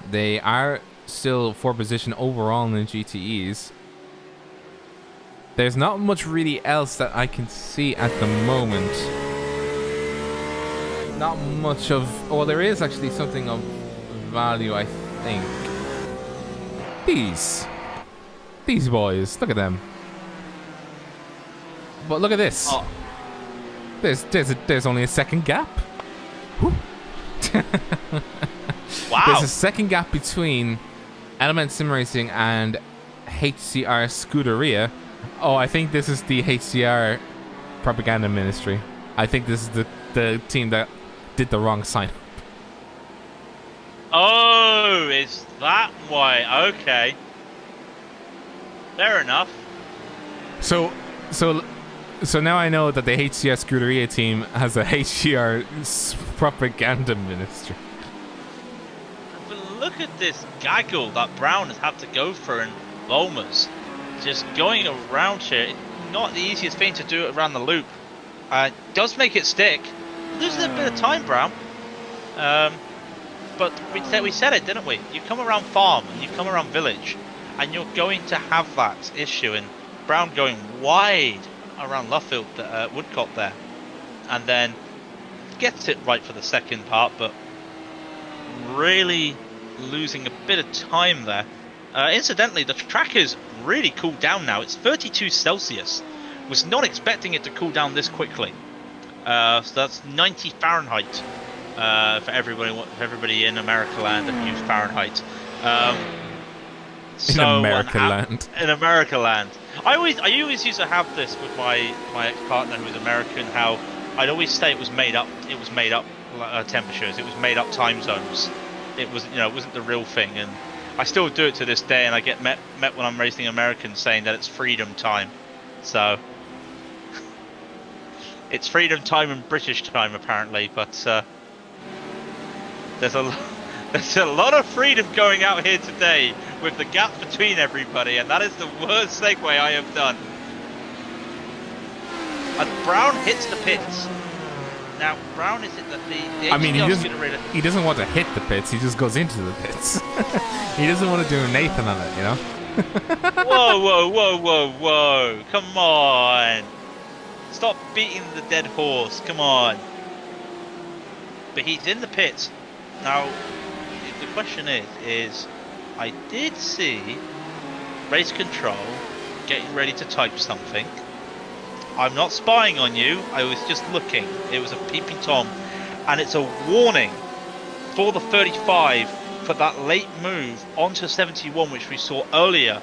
They are still 4th position overall in the GTEs. There's not much really else that I can see at the moment. Not much of... Well, there is actually something of value, I think. These boys, look at them. But look at this. Oh. There's only a second gap. Wow. There's a second gap between Element Sim Racing and HCR Scuderia. Oh, I think this is the HCR propaganda ministry. I think this is the team that did the wrong sign. Oh, is that why? Okay. Fair enough. So now I know that the HCR Scuderia team has a HCR propaganda ministry. But look at this gaggle that Brown has had to go through in Volmers. Just going around here, it's not the easiest thing to do around the loop. Does make it stick. Loses a bit of time, Brown. But we said it, didn't we? You come around farm and you come around village, and you're going to have that issue. And Brown going wide around Luffield, Woodcote there, and then gets it right for the second part, but really losing a bit of time there. Incidentally, the track is really cooled down now. It's 32 Celsius. Was not expecting it to cool down this quickly. So that's 90 Fahrenheit for everybody in America land that use Fahrenheit. In America land. In America land. I always used to have this with my ex-partner who was American. How I'd always say it was made up. It was made up temperatures. It was made up time zones. It was, it wasn't the real thing. And I still do it to this day. And I get met when I'm racing Americans saying that it's freedom time. So it's freedom time and British time apparently. But there's a lot of freedom going out here today with the gap between everybody, and that is the worst segue I have done. And Brown hits the pits. Now, Brown is at the I mean, he doesn't want to hit the pits, he just goes into the pits. He doesn't want to do Nathan on it, Whoa. Come on. Stop beating the dead horse. Come on. But he's in the pits. Now, the question is I did see race control getting ready to type something. I'm not spying on you, I was just looking. It was a peeping Tom, and it's a warning for the 35 for that late move onto 71, which we saw earlier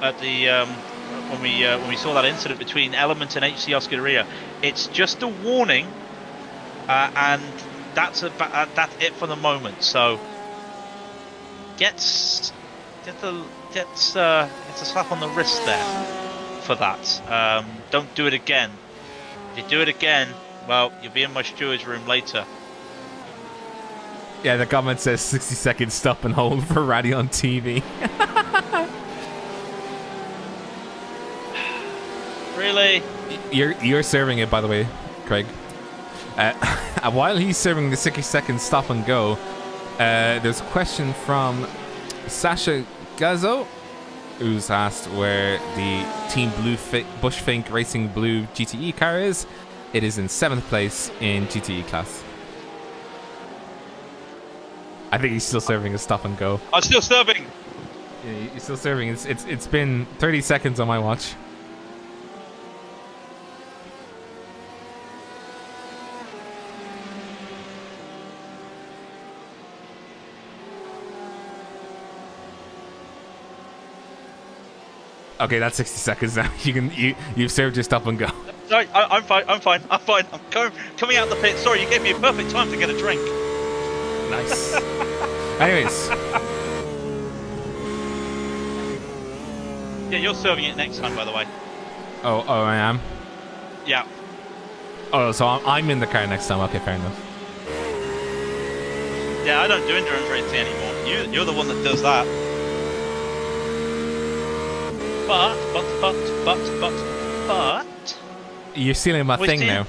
at the when we saw that incident between Element and HCR Scuderia. It's just a warning, and that's it for the moment. So gets a slap on the wrist there for that. Don't do it again. If you do it again, well, you'll be in my steward's room later. Yeah, the comment says 60 seconds stop and hold for Raddy on TV. Really? You're serving it, by the way, Craig. While he's serving the 60 seconds stop and go, there's a question from Sasha Gazzo, who's asked where the Team Bushfink Racing Blue GTE car is. It is in 7th place in GTE class. I think he's still serving a stop and go. I'm still serving. Yeah, he's still serving. It's been 30 seconds on my watch. Okay, that's 60 seconds now. You've served your stop and go. Sorry, I'm fine. I'm coming out the pit. Sorry, you gave me a perfect time to get a drink. Nice. Anyways. Yeah, you're serving it next time, by the way. Oh, I am? Yeah. Oh, so I'm in the car next time. Okay, fair enough. Yeah, I don't do endurance racing anymore. You're the one that does that. But you're stealing my thing now.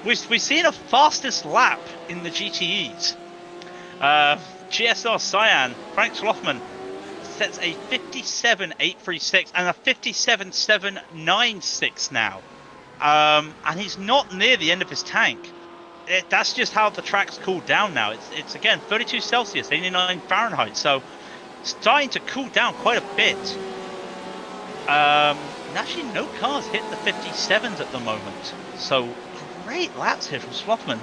We've seen a fastest lap in the GTEs. GSR Cyan, Frank Schloffman sets a 57.836 and a 57.796 now. And he's not near the end of his tank. That's just how the track's cooled down now. It's again 32 Celsius, 89 Fahrenheit, so starting to cool down quite a bit. And actually no cars hit the 57s at the moment, so great laps here from Schloffman.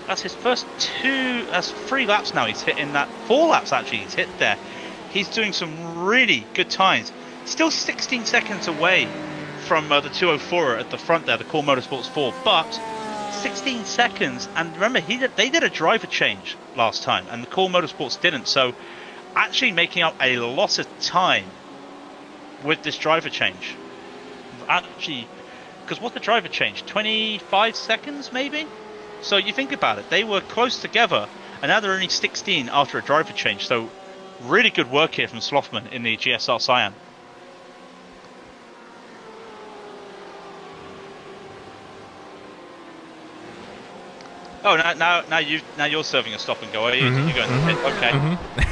That's his first 3 laps now he's hit in that. 4 laps actually he's hit there. He's doing some really good times. Still 16 seconds away from the 204 at the front there, the Core Motorsports 4, but 16 seconds. And remember, they did a driver change last time and the Core Motorsports didn't, so actually making up a lot of time with this driver change. Actually, because what's the driver change? 25 seconds maybe? So you think about it, they were close together and now they're only 16 after a driver change. So really good work here from Schloffman in the GSR Cyan. Oh, now you're serving a stop and go, are you? Mm-hmm, You're going to pit. Okay. Mm-hmm.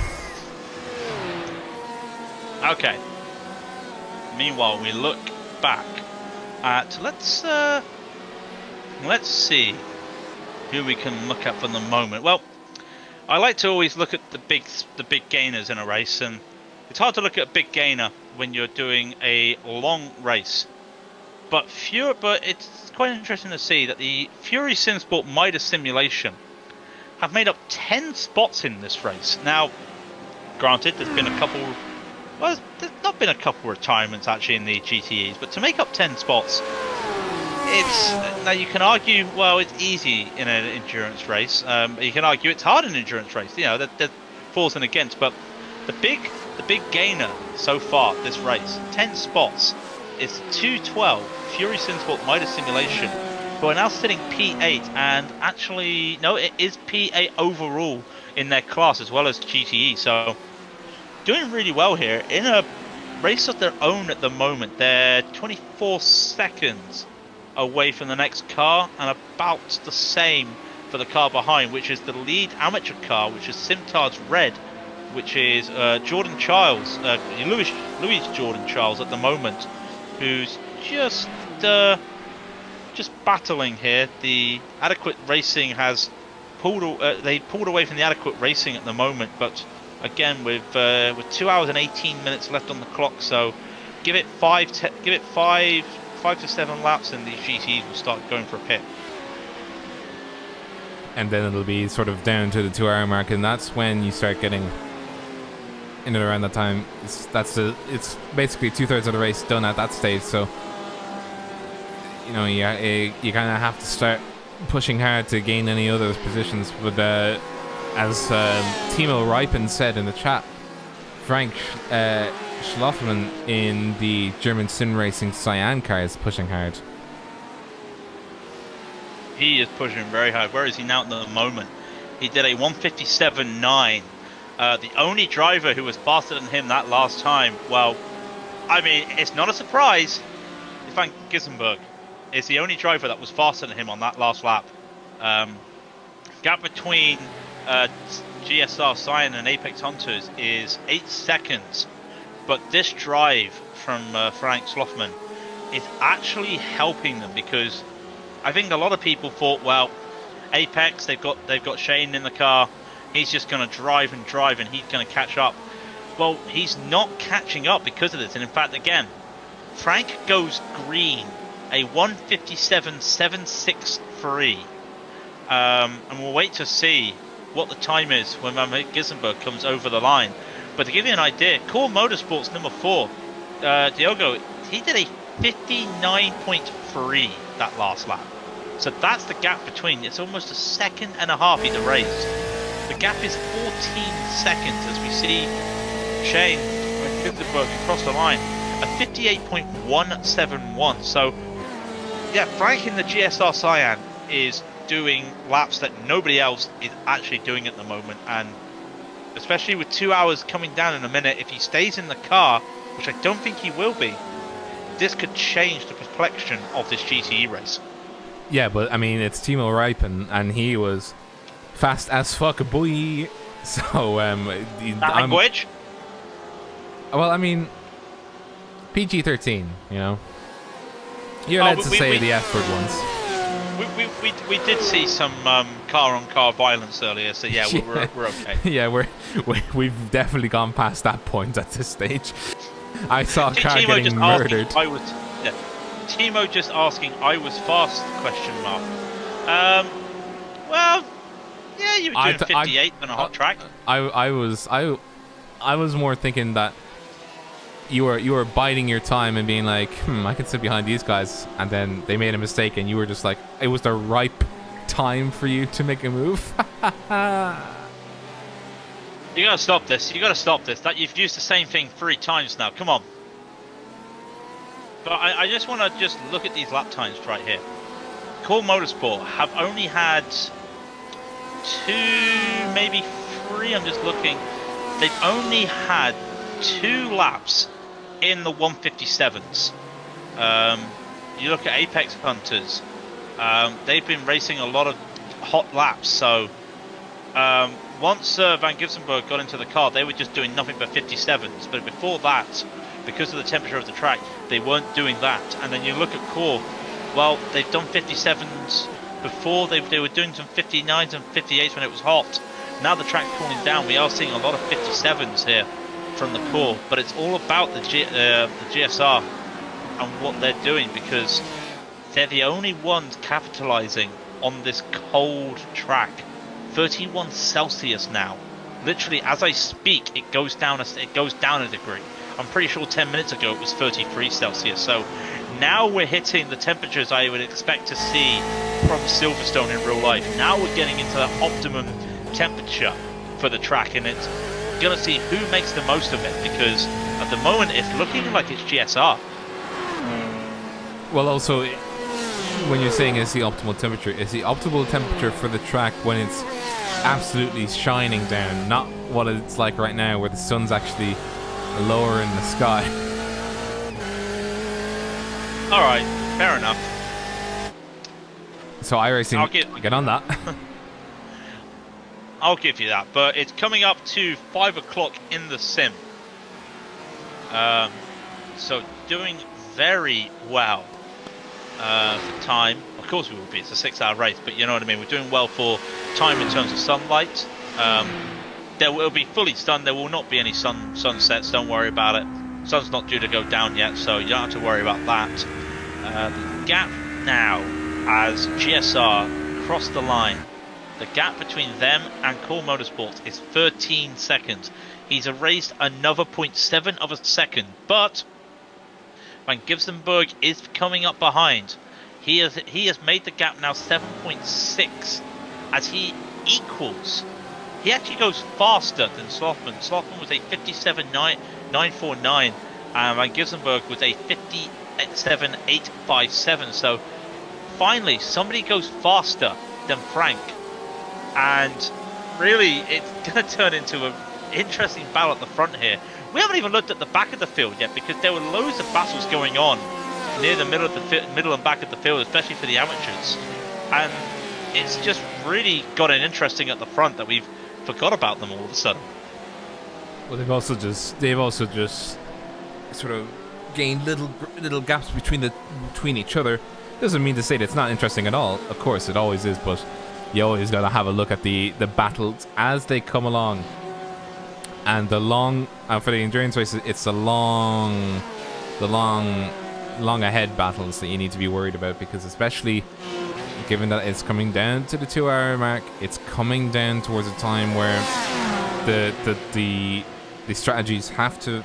Okay. Meanwhile, we look back at let's see who we can look at for the moment. Well, I like to always look at the big gainers in a race, and it's hard to look at a big gainer when you're doing a long race. But it's quite interesting to see that the Fury Simsport Midas Simulation have made up 10 spots in this race. Now, granted, there's been a couple Well, there's not been a couple retirements actually in the GTEs, but to make up 10 spots, it's now you can argue, well, it's easy in an endurance race. You can argue it's hard in an endurance race. You know, there's pros and against, but the big gainer so far this race, 10 spots, is 212 Fury Simsport Midas Simulation, who are now sitting P8, and actually, no, it is P8 overall in their class as well as GTE. So doing really well here in a race of their own at the moment. They're 24 seconds away from the next car, and about the same for the car behind, which is the lead amateur car, which is Simtard's Red, which is Jordan Childs, Louis Jordan Childs at the moment, who's just battling here. The adequate racing has pulled away from the adequate racing at the moment, but again with 2 hours and 18 minutes left on the clock, so give it 5 to 7 laps and these GTs will start going for a pit. And then it'll be sort of down to the 2 hour mark, and that's when you start getting in and around that time. It's basically 2/3 of the race done at that stage, so you know you kind of have to start pushing hard to gain any other positions. But as Timo Reipen said in the chat, Frank Schloffman in the German sim racing Cyan car is pushing hard. He is pushing very hard. Where is he now at the moment? He did a 1:57.9. The only driver who was faster than him that last time, well, I mean, it's not a surprise. Frank Gissenberg is the only driver that was faster than him on that last lap. Gap between GSR Cyan and Apex Hunters is 8 seconds. But this drive from Frank Schloffman is actually helping them, because I think a lot of people thought, well, Apex, they've got Shane in the car, he's just going to drive and he's going to catch up. Well, he's not catching up because of this, and in fact, again, Frank goes green, a 1:57.763, and we'll wait to see what the time is when Gissenberg comes over the line. But to give you an idea, Core Motorsports number 4, Diogo, he did a 59.3 that last lap. So that's the gap between. It's almost a second and a half he's erased. The gap is 14 seconds as we see Shane Gissenberg across the line, a 58.171. So yeah, Frank in the GSR Cyan is doing laps that nobody else is actually doing at the moment, and especially with 2 hours coming down in a minute, if he stays in the car, which I don't think he will be, this could change the complexion of this GTE race. Yeah, but I mean, it's Timo Reipen, and he was fast as fuck, boy. So, language? Well, I mean, PG-13, you know? You're allowed to say the F word once. We did see some car-on-car violence earlier, so yeah, we're okay. Yeah, we've definitely gone past that point at this stage. I saw a car getting murdered. Timo just asking, I was fast, question mark. Well, yeah, you were doing 58 on a hot track. I was more thinking that you were biding your time and being like, I can sit behind these guys, and then they made a mistake, and you were just like, it was the ripe time for you to make a move. You gotta stop this. You gotta stop this. That you've used the same thing 3 times now. Come on. But I just want to just look at these lap times right here. Core Motorsport have only had 2, maybe 3. I'm just looking. They've only had 2 laps in the 1:57s. You look at Apex Hunters. They've been racing a lot of hot laps. So once Van Gissenberg got into the car, they were just doing nothing but 57s. But before that, because of the temperature of the track, they weren't doing that. And then you look at Core, well, they've done 57s before. They were doing some 59s and 58s when it was hot. Now the track's cooling down. We are seeing a lot of 57s here from the Core, but it's all about the GSR and what they're doing, because they're the only ones capitalizing on this cold track. 31 Celsius now Literally, as I speak, it goes down a degree. I'm pretty sure 10 minutes ago it was 33 Celsius. So now we're hitting the temperatures I would expect to see from Silverstone in real life. Now we're getting into that optimum temperature for the track, and it's gonna see who makes the most of it, because at the moment it's looking like it's GSR. Well, also, when you're saying it's the optimal temperature, it's the optimal temperature for the track when it's absolutely shining down, not what it's like right now where the sun's actually lower in the sky. Alright, fair enough. So iRacing, get on that. I'll give you that, but it's coming up to 5 o'clock in the sim. So doing very well for time. Of course we will be, it's a 6-hour race, but you know what I mean, we're doing well for time in terms of sunlight. There will be fully sun, there will not be any sunsets, don't worry about it. Sun's not due to go down yet, so you don't have to worry about that. The gap now, as GSR cross the line, the gap between them and Core Motorsports is 13 seconds. He's erased another 0.7 of a second, but Van Gissenberg is coming up behind. He has made the gap now 7.6 as he equals. He actually goes faster than Slothman. Slothman was a 57.949 and Van Gissenberg was a 57.857. So finally somebody goes faster than Frank, and really it's going to turn into an interesting battle at the front here. We haven't even looked at the back of the field yet, because there were loads of battles going on near the middle and back of the field, especially for the amateurs, and it's just really gotten interesting at the front that we've forgot about them all of a sudden. Well, they've also just sort of gained little gaps between each other. Doesn't mean to say that it's not interesting at all. Of course, it always is, but you always got to have a look at the battles as they come along. And the long for the endurance races, it's the long ahead battles that you need to be worried about, because especially given that it's coming down to the 2-hour mark, it's coming down towards a time where the strategies have to,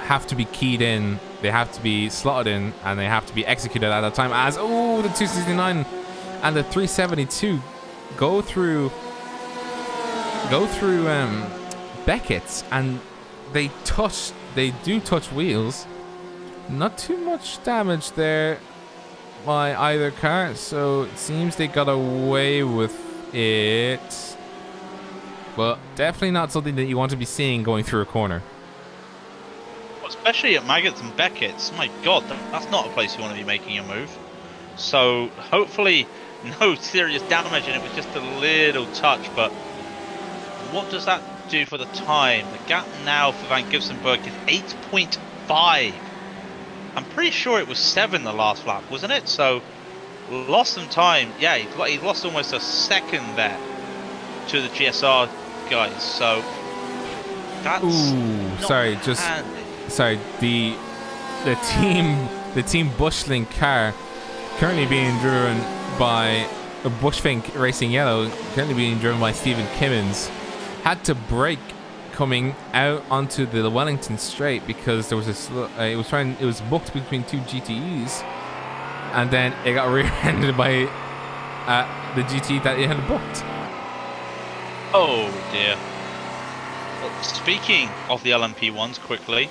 have to be keyed in, they have to be slotted in, and they have to be executed at a time. As the 269 and the 372 go through Beckett's, and they do touch wheels. Not too much damage there by either car, so it seems they got away with it, but definitely not something that you want to be seeing going through a corner. Especially at Maggots and Beckett's, my god, that's not a place you want to be making a move. So hopefully no serious damage, and it was just a little touch, but what does that do for the time? The gap now for Van Gissenberg is 8.5. I'm pretty sure it was 7 the last lap, wasn't it? So lost some time. Yeah, he lost almost a second there to the GSR guys. So that's sorry. The team Bushlink car currently being driven by Bushfink Racing Yellow, currently being driven by Stephen Kimmins, had to brake coming out onto the Wellington straight because there was it was booked between two GTEs, and then it got rear-ended by the GT that it had booked. Oh dear. Well, speaking of the LMP ones, quickly,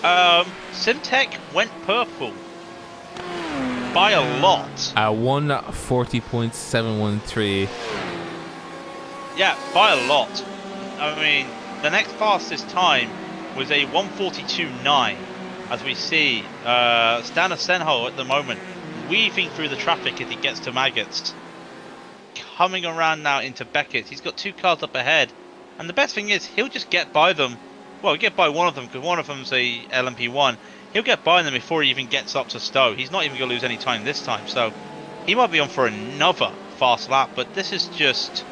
Simtech went purple by a lot. 140.713. Yeah, by a lot. I mean, the next fastest time was a 142.9, as we see Stana Senho at the moment weaving through the traffic as he gets to Maggots, coming around now into Beckett. He's got 2 cars up ahead, and the best thing is he'll just get by them. Well, get by one of them, because one of them's a LMP1. He'll get by them before he even gets up to Stowe. He's not even going to lose any time this time, so he might be on for another fast lap, but this is just...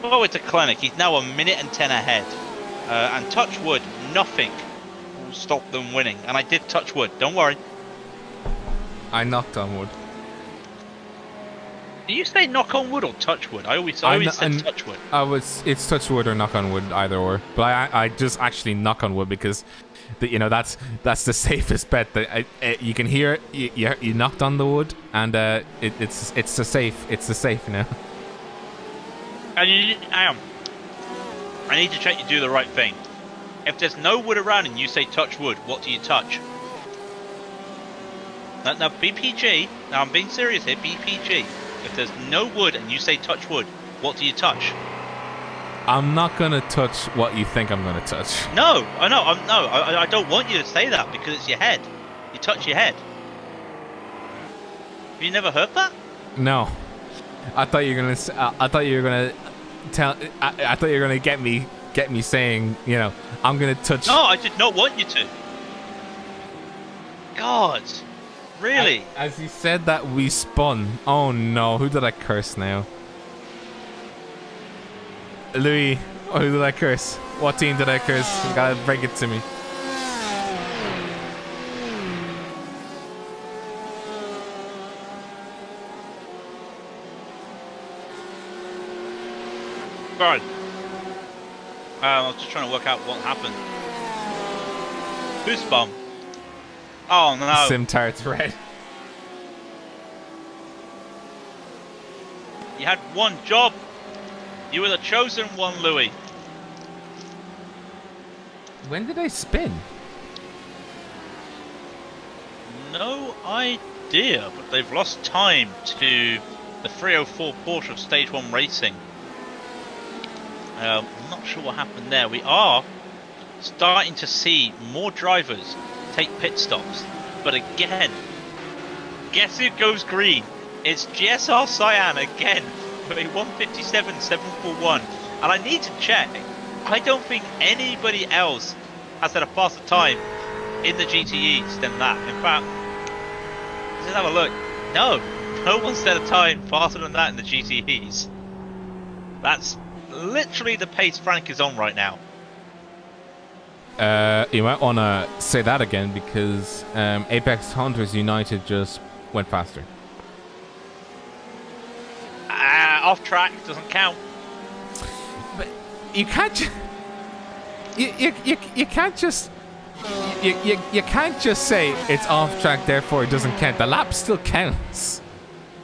Oh, it's a clinic. He's now 1 minute and 10 ahead. And touch wood, nothing will stop them winning. And I did touch wood, don't worry. I knocked on wood. Do you say knock on wood or touch wood? I always said touch wood. It's touch wood or knock on wood, either or. But I just actually knock on wood because, that's the safest bet. That you can hear it. You knocked on the wood, and it's the safe. It's the safe now. And I need to check you do the right thing. If there's no wood around and you say touch wood, what do you touch? Now BPG. Now I'm being serious here. BPG. If there's no wood and you say touch wood, what do you touch? I'm not gonna touch what you think I'm gonna touch. No, I know. I don't want you to say that because it's your head. You touch your head. Have you never heard that? No, I thought you were gonna. I thought you were gonna tell. I thought you were gonna get me saying, I'm gonna touch. No, I did not want you to. God. Really? As you said that, we spun. Oh no, who did I curse now? Louis, who did I curse? What team did I curse? You gotta break it to me. Right. I was just trying to work out what happened. Who spun? Oh no. Simtart's red. You had one job. You were the chosen one, Louis. When did I spin? No idea, but they've lost time to the 304 Porsche of Stage 1 Racing. I'm not sure what happened there. We are starting to see more drivers take pit stops, but again, guess who goes green? It's GSR Cyan again with a 157.741, and I need to check. I don't think anybody else has had a faster time in the GTEs than that. In fact, let's have a look. No one's set a time faster than that in the GTEs. That's literally the pace Frank is on right now. You might want to say that again because Apex Hunters United just went faster. Off track doesn't count. But you can't. You can't just. You can't just say it's off track, therefore it doesn't count. The lap still counts.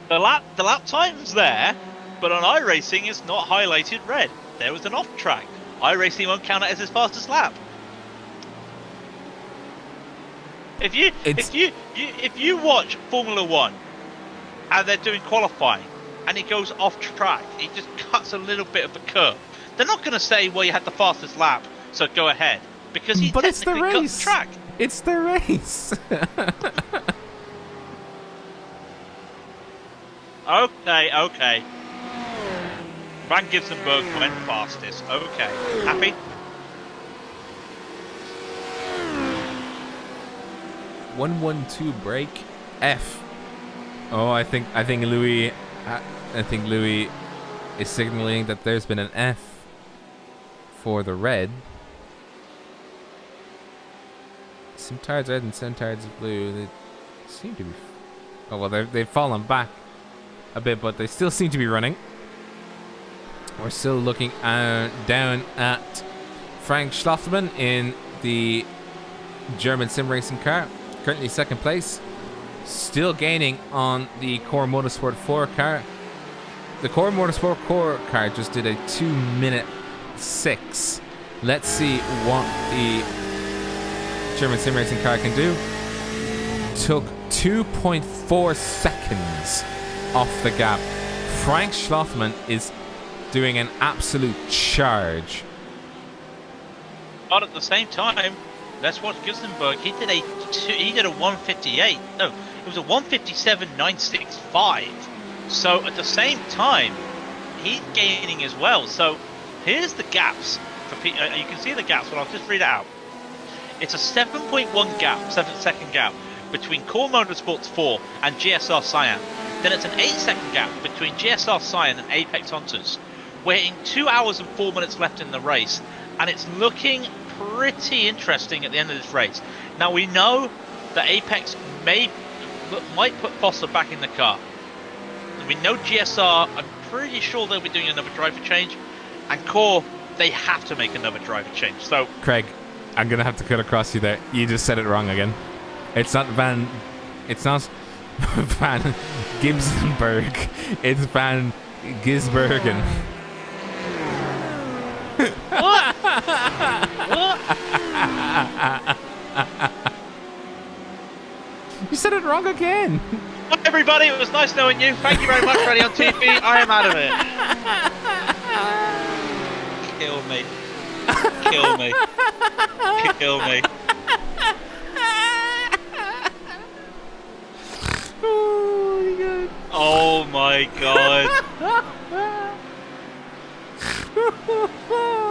The lap time's there, but on iRacing it's not highlighted red. There was an off track. iRacing won't count it as his fastest lap. If you watch Formula One and they're doing qualifying and he goes off track, he just cuts a little bit of the curve. They're not going to say, well, you had the fastest lap, so go ahead, because he technically cut the track. It's the race. Okay. Van Gibsonberg went fastest. Okay, happy? 112 break F. Oh, I think Louis is signaling that there's been an F for the red. Simtards red and Simtards blue. They seem to be. Oh well, they've fallen back a bit, but they still seem to be running. We're still looking down at Frank Schlafferman in the German sim racing car. Currently second place, still gaining on the Core Motorsport 4 car. The Core Motorsport 4 car just did a 2-minute 6. Let's see what the German sim racing car can do. Took 2.4 seconds off the gap. Frank Schlafferman is doing an absolute charge. But at the same time, let's watch Gilsenberg. He did a 158. No, it was a 157.965. So at the same time, he's gaining as well. So here's the gaps. You can see the gaps, but I'll just read it out. It's a 7.1 gap, 7-second gap between Core Motorsports 4 and GSR Cyan. Then it's an 8-second gap between GSR Cyan and Apex Hunters. We're in 2 hours and 4 minutes left in the race, and it's looking pretty interesting at the end of this race. Now we know that Apex might put Foster back in the car. We know GSR, I'm pretty sure they'll be doing another driver change. And Core, they have to make another driver change. So, Craig, I'm going to have to cut across you there. You just said it wrong again. It's not Van Gibsonberg. It's Van Gisbergen. what? What? You said it wrong again. Hi everybody, it was nice knowing you. Thank you very much, Ready on TV. I am out of here. Kill me. Kill me. Kill me. Oh my god.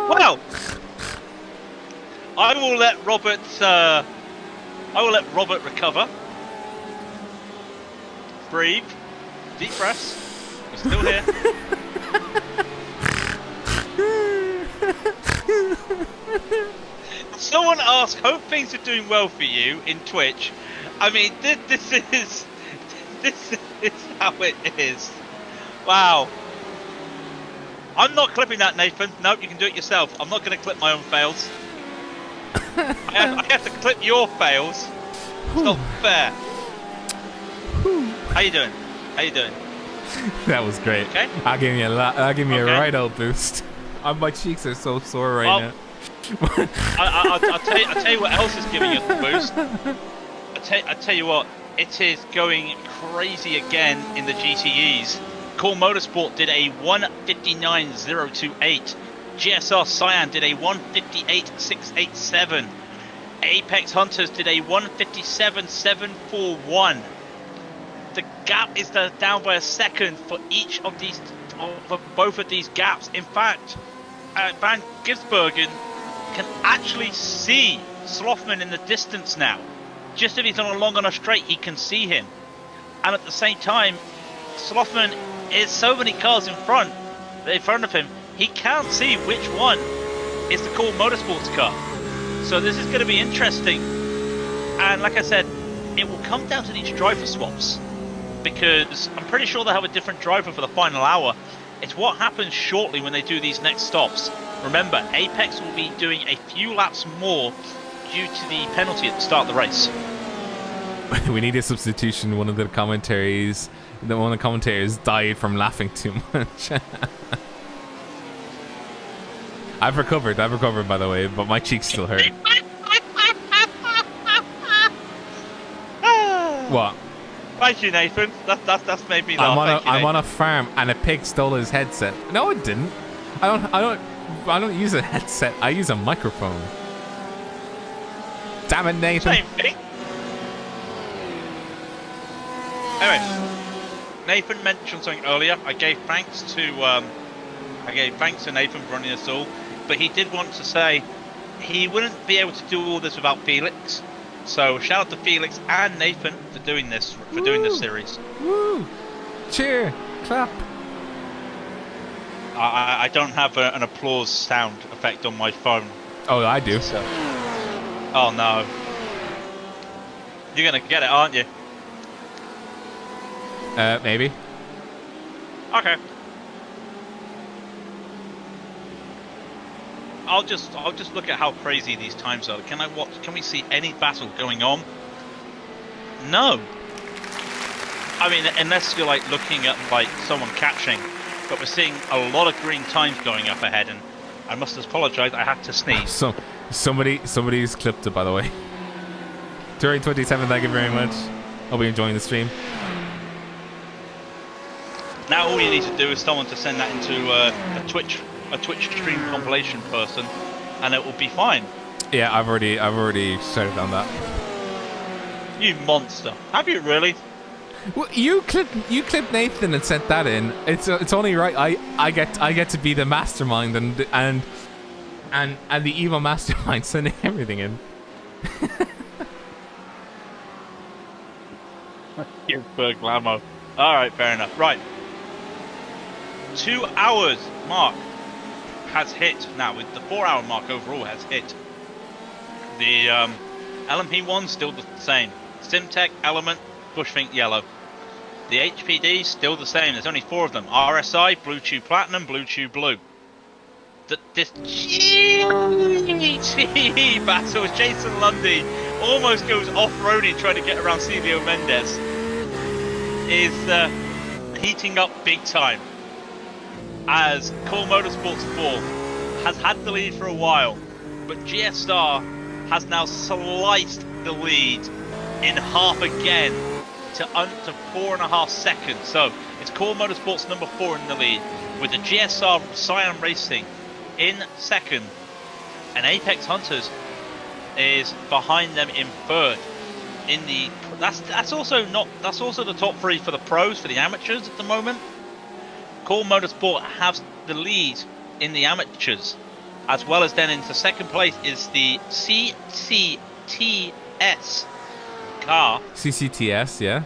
Well, I will let Robert recover. Breathe. Deep breaths. We're still here. Someone asked, hope things are doing well for you in Twitch. I mean, this is how it is. Wow. I'm not clipping that, Nathan. Nope, you can do it yourself. I'm not going to clip my own fails. I have to clip your fails. It's not fair. How you doing? How you doing? That was great. Okay. I'll give me a right old boost. My cheeks are so sore right now. I'll tell you what else is giving you the boost. I tell you what, it is going crazy again in the GTEs. Core Motorsport did a 1:59.028. GSR Cyan did a 1:58.687. Apex Hunters did a 1:57.741. The gap is down by a second for each of these, for both of these gaps. In fact, Van Gisbergen can actually see Slothman in the distance now. Just if he's on a long on a straight, he can see him. And at the same time, Slothman is so many cars in front of him, he can't see which one is the Core Motorsports car. So this is going to be interesting. And like I said, it will come down to these driver swaps, because I'm pretty sure they'll have a different driver for the final hour. It's what happens shortly when they do these next stops. Remember, Apex will be doing a few laps more due to the penalty at the start of the race. We need a substitution. One of the commentators died from laughing too much. I've recovered by the way, but my cheeks still hurt. What? Thank you, Nathan. That's made me laugh. I'm on a farm and a pig stole his headset. No, it didn't. I don't use a headset. I use a microphone. Damn it, Nathan. Same thing. Anyway, Nathan mentioned something earlier. I gave thanks to Nathan for running us all, but he did want to say he wouldn't be able to do all this without Felix. So shout out to Felix and Nathan for doing this series. Woo! Cheer! Clap! I don't have an applause sound effect on my phone. Oh, I do. So. Oh no! You're gonna get it, aren't you? Maybe. Okay. I'll just look at how crazy these times are. Can we see any battle going on? No. I mean, unless you're like looking at like someone catching, but we're seeing a lot of green times going up ahead, and I must apologise, I had to sneeze. So somebody's clipped it, by the way. Turing 27, thank you very much. Hope you're enjoying the stream. Now all you need to do is someone to send that into a Twitch stream compilation person, and it will be fine. Yeah, I've already started on that. You monster! Have you really? Well, you clipped Nathan and sent that in. It's only right. I get to be the mastermind and the evil mastermind sending everything in. Gisberg Lamo. All right, fair enough. Right. 2 hours mark has hit now. With the 4 hour mark overall has hit. The LMP1 still the same. Simtech, Element, Bushfink, Yellow. The HPD still the same. There's only 4 of them. RSI, Blue Tube Platinum, Blue Tube Blue. This GT battle, Jason Lundy almost goes off-roading trying to get around Silvio Mendes, is heating up big time. As Core Motorsports 4 has had the lead for a while, but GSR has now sliced the lead in half again to 4.5 seconds. So it's Core Motorsports number 4 in the lead, with the GSR from Cyan Racing in second, and Apex Hunters is behind them in third. In the that's also the top 3 for the pros. For the amateurs at the moment, Core Motorsport has the lead in the amateurs, as well as then into second place is the CCTS car. CCTS, yeah.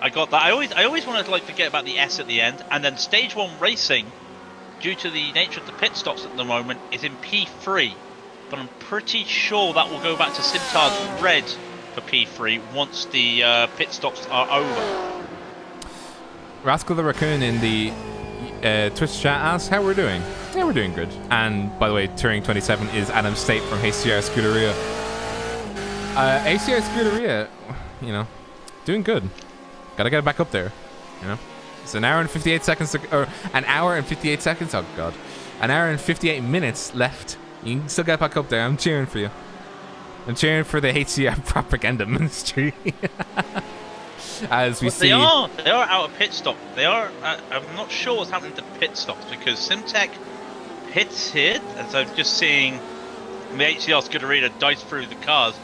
I got that. I always wanted to forget about the S at the end. And then Stage 1 Racing, due to the nature of the pit stops at the moment, is in P3. But I'm pretty sure that will go back to Simtard's red for P3 once the pit stops are over. Rascal the Raccoon in the Twitch chat asks how we're doing. Yeah, we're doing good. And by the way, Turing 27 is Adam State from HCR Scuderia. HCR Scuderia, doing good. Gotta get it back up there, It's an hour and 58 seconds, or an hour and 58 seconds. Oh god, an hour and 58 minutes left. You can still get back up there. I'm cheering for you. I'm cheering for the HCR propaganda ministry. As we see, they are out of pit stop. They are. I'm not sure what's happening to pit stops because Simtech pitted, as I'm just seeing the HCR Scuderia dice through the cars.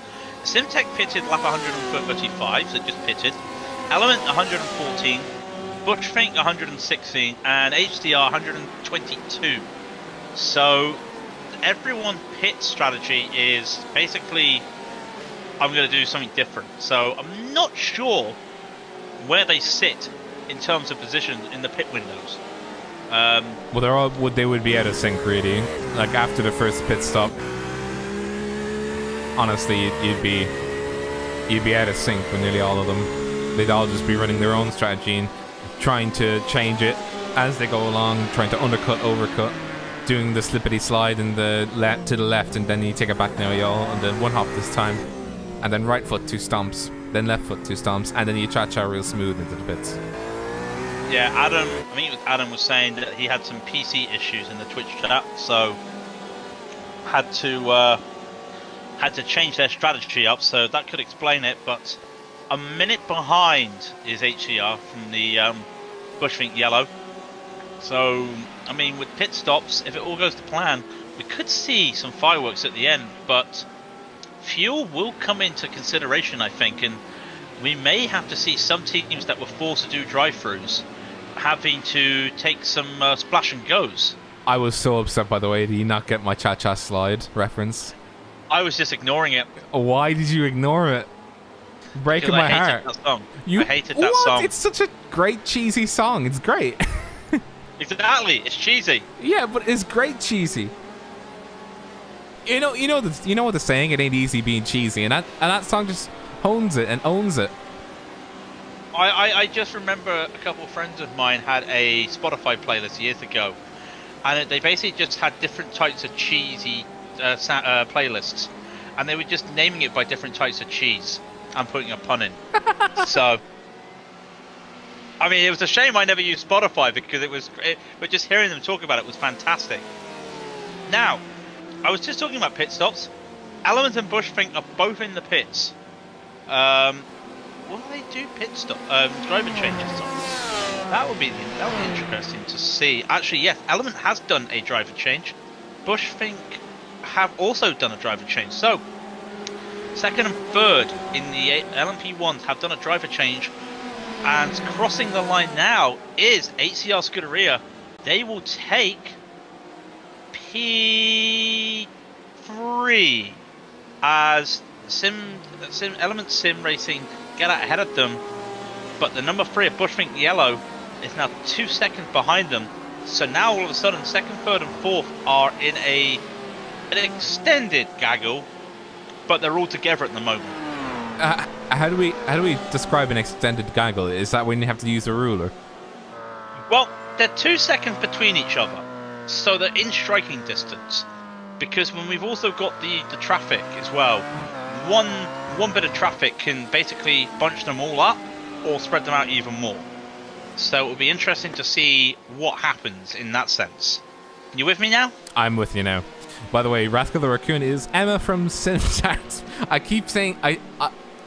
Simtech pitted lap 135, so it just pitted. Element 114. Bushfink 116 and HDR 122. So everyone's pit strategy is basically, I'm going to do something different. So I'm not sure where they sit in terms of position in the pit windows. Well, they would be out of sync really. Like after the first pit stop, honestly, you'd be out of sync with nearly all of them. They'd all just be running their own strategy and trying to change it as they go along, trying to undercut, overcut, doing the slippity slide in the to the left, and then you take it back now, y'all, and then one hop this time, and then right foot 2 stomps, then left foot 2 stomps, and then you cha-cha real smooth into the pits. Yeah, Adam was saying that he had some PC issues in the Twitch chat, so had to change their strategy up, so that could explain it, but a minute behind is HCR from the Bushfink Yellow. So, with pit stops, if it all goes to plan, we could see some fireworks at the end, but fuel will come into consideration, I think, and we may have to see some teams that were forced to do drive-thrus having to take some splash and goes. I was so upset, by the way. Did you not get my cha-cha slide reference? I was just ignoring it. Why did you ignore it? Breaking my heart. That song. I hated that song. It's such a great cheesy song. It's great. Exactly. It's cheesy. Yeah, but it's great cheesy. You know what they're saying. It ain't easy being cheesy, and that song just owns it and owns it. I just remember a couple of friends of mine had a Spotify playlist years ago, and they basically just had different types of cheesy playlists, and they were just naming it by different types of cheese. I'm putting a pun in. So, it was a shame I never used Spotify because but just hearing them talk about it was fantastic. Now, I was just talking about pit stops. Element and Bushfink are both in the pits. Will they do pit stop? Driver changes. That would be interesting to see. Actually, yes, Element has done a driver change. Bushfink have also done a driver change. So, second and third in the LMP ones have done a driver change, and crossing the line now is HCR Scuderia. They will take P3 as Element Sim Racing get out ahead of them, but the number 3 at Bushfink Yellow is now 2 seconds behind them. So now all of a sudden, second, third, and fourth are in an extended gaggle, but they're all together at the moment. how do we describe an extended gaggle? Is that when you have to use a ruler? Well, they're 2 seconds between each other, so they're in striking distance. Because when we've also got the traffic as well, one bit of traffic can basically bunch them all up or spread them out even more. So it will be interesting to see what happens in that sense. You with me now? I'm with you now. By the way, Rascal the Raccoon is Emma from Simtards. I keep saying I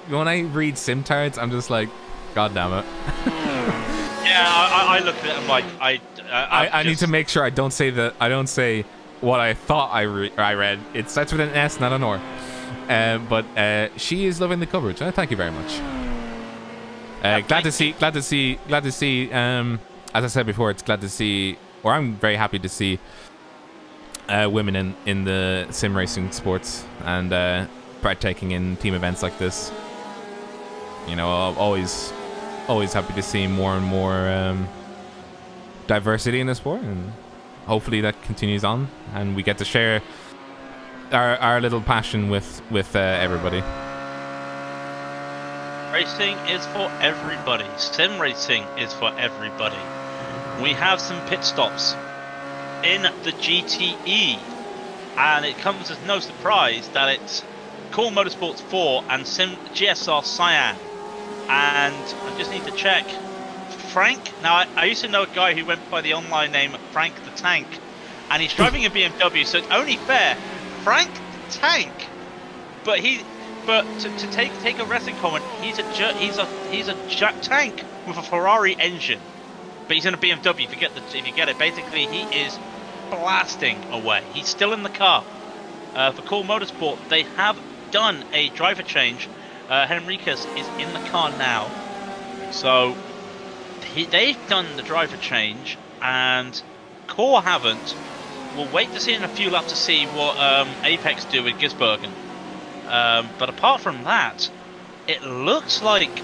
when I read Simtards, I'm just like, God damn it. Yeah, I look at it. I'm like, I need to make sure I don't say what I thought I read. It starts with an S, not an R. But she is loving the coverage. Thank you very much. Glad to see. As I said before, it's glad to see, or I'm very happy to see women in the sim racing sports and partaking in team events like this. You know, I'm always happy to see more and more diversity in the sport, and hopefully that continues on, and we get to share our little passion with everybody. Racing is for everybody. Sim racing is for everybody. We have some pit stops in the GTE, and it comes as no surprise that it's Cool Motorsports 4 and GSR Cyan. And I just need to check. Frank, now I used to know a guy who went by the online name Frank the Tank, and he's driving a BMW, so it's only fair. Frank the Tank, but to take a wrestling comment, he's a tank with a Ferrari engine, but he's in a BMW. If you get it, basically he is blasting away. He's still in the car. For Cool Motorsport, they have done a driver change. Henriquez is in the car now, so they've done the driver change, and Core haven't. We'll wait to see in a few laps to see what Apex do with Gisbergen. But apart from that, it looks like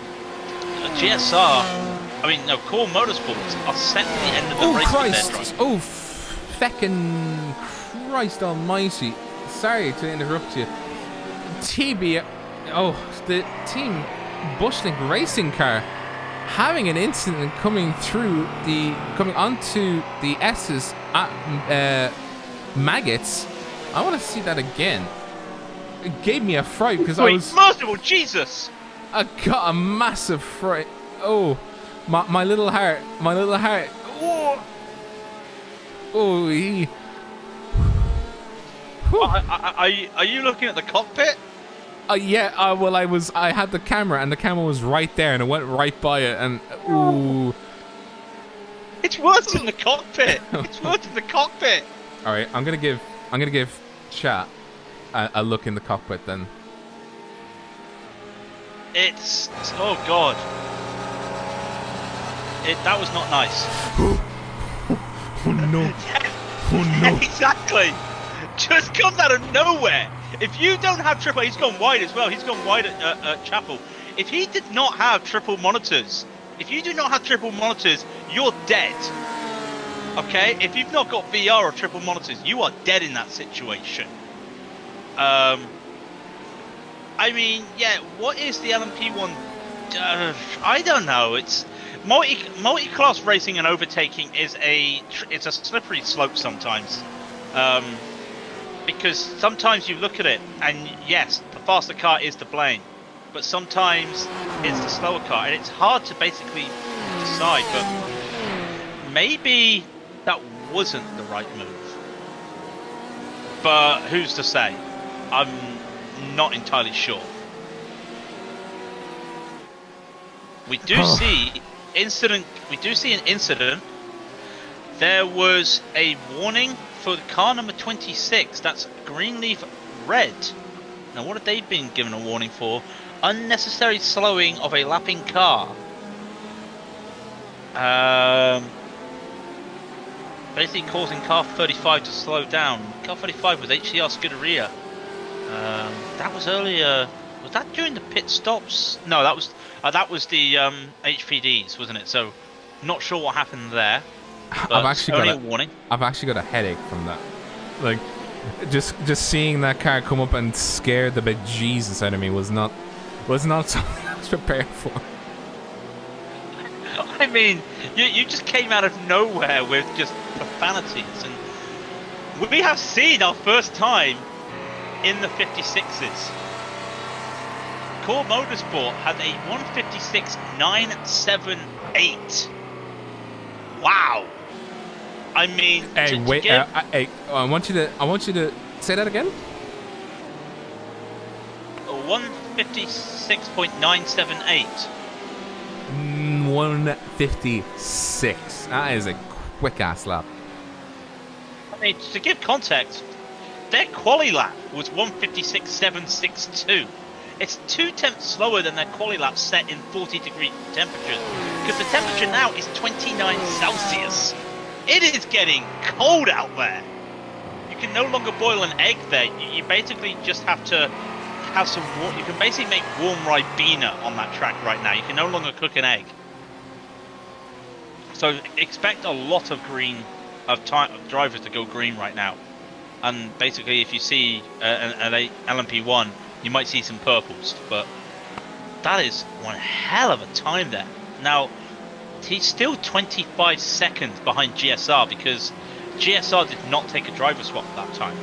Core Motorsports are set to the end of the race. Christ! Oh, feckin' Christ almighty. Sorry to interrupt you. The Team Bushlink racing car having an incident coming onto the S's maggots. I want to see that again. It gave me a fright because I was merciful Jesus. I got a massive fright. Oh, my little heart. Oh, he. Are you looking at the cockpit? Yeah. Well, I had the camera, and the camera was right there, and it went right by it, and ooh. It's worse than the cockpit. It's worse than the cockpit. All right, I'm gonna give chat a look in the cockpit then. It's oh god. That was not nice. Oh no. Oh no. Exactly. Just comes out of nowhere. If you don't have triple, he's gone wide as well. He's gone wide at Chapel. If he did not have triple monitors, you're dead. Okay? If you've not got VR or triple monitors, you are dead in that situation. I mean, yeah, what is the LMP one? I don't know. It's multi-class racing and overtaking it's a slippery slope sometimes. Because sometimes you look at it and yes, the faster car is to blame, but sometimes it's the slower car, and it's hard to basically decide. But maybe that wasn't the right move. But who's to say? I'm not entirely sure. We do see an incident. There was a warning for the car number 26. That's Greenleaf Red. Now, what have they been given a warning for? Unnecessary slowing of a lapping car. Basically causing car 35 to slow down. Car 35 was HCR Scuderia. That was earlier. Was that during the pit stops? No, that was the HPDs, wasn't it? So, not sure what happened there. I've actually got a headache from that. Like, just seeing that car come up and scare the bejesus out of me was not was not something I was prepared for. I mean, you just came out of nowhere with just profanities, and we have seen our first time in the 56s. Core Motorsport has a 156.978. Wow. I mean, Hey, wait. Hey, I want you to say that again. 156.978. 156. That is a quick ass lap. I mean, to give context, their quali lap was 156.762. It's 2 tenths slower than their quali lap set in 40-degree temperatures, because the temperature now is 29 Celsius. It is getting cold out there. You can no longer boil an egg there. You basically just have to have some water. You can basically make warm Ribena on that track right now. You can no longer cook an egg. So expect a lot of of drivers to go green right now. And basically, if you see an LMP1, you might see some purples. But that is one hell of a time there. Now, he's still 25 seconds behind GSR because GSR did not take a driver swap that time.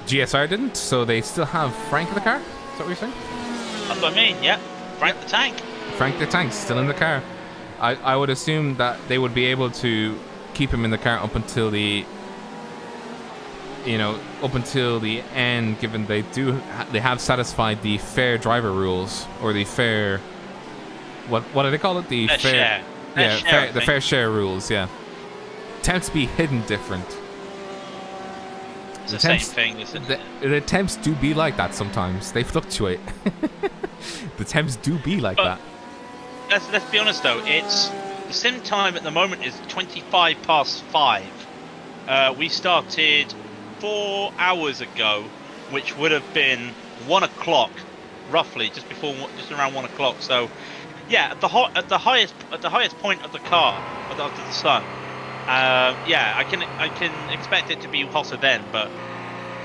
GSR didn't, so they still have Frank in the car? Is that what you're saying? That's what I mean, yeah. Frank the Tank. Frank the Tank's still in the car. I would assume that they would be able to keep him in the car up until the end, given they have satisfied the fair driver rules, or the fair, what do they call it? The fair share. The fair share rules, yeah. Attempts to be hidden different. It's the same thing, isn't it? The attempts do be like that sometimes. They fluctuate. The attempts do be like that. Let's be honest though, it's the sim time at the moment is 25 past 5. We started 4 hours ago, which would have been 1 o'clock, roughly, just around 1 o'clock. So, yeah, at the highest point of the car, of the sun. Yeah, I can expect it to be hotter then, but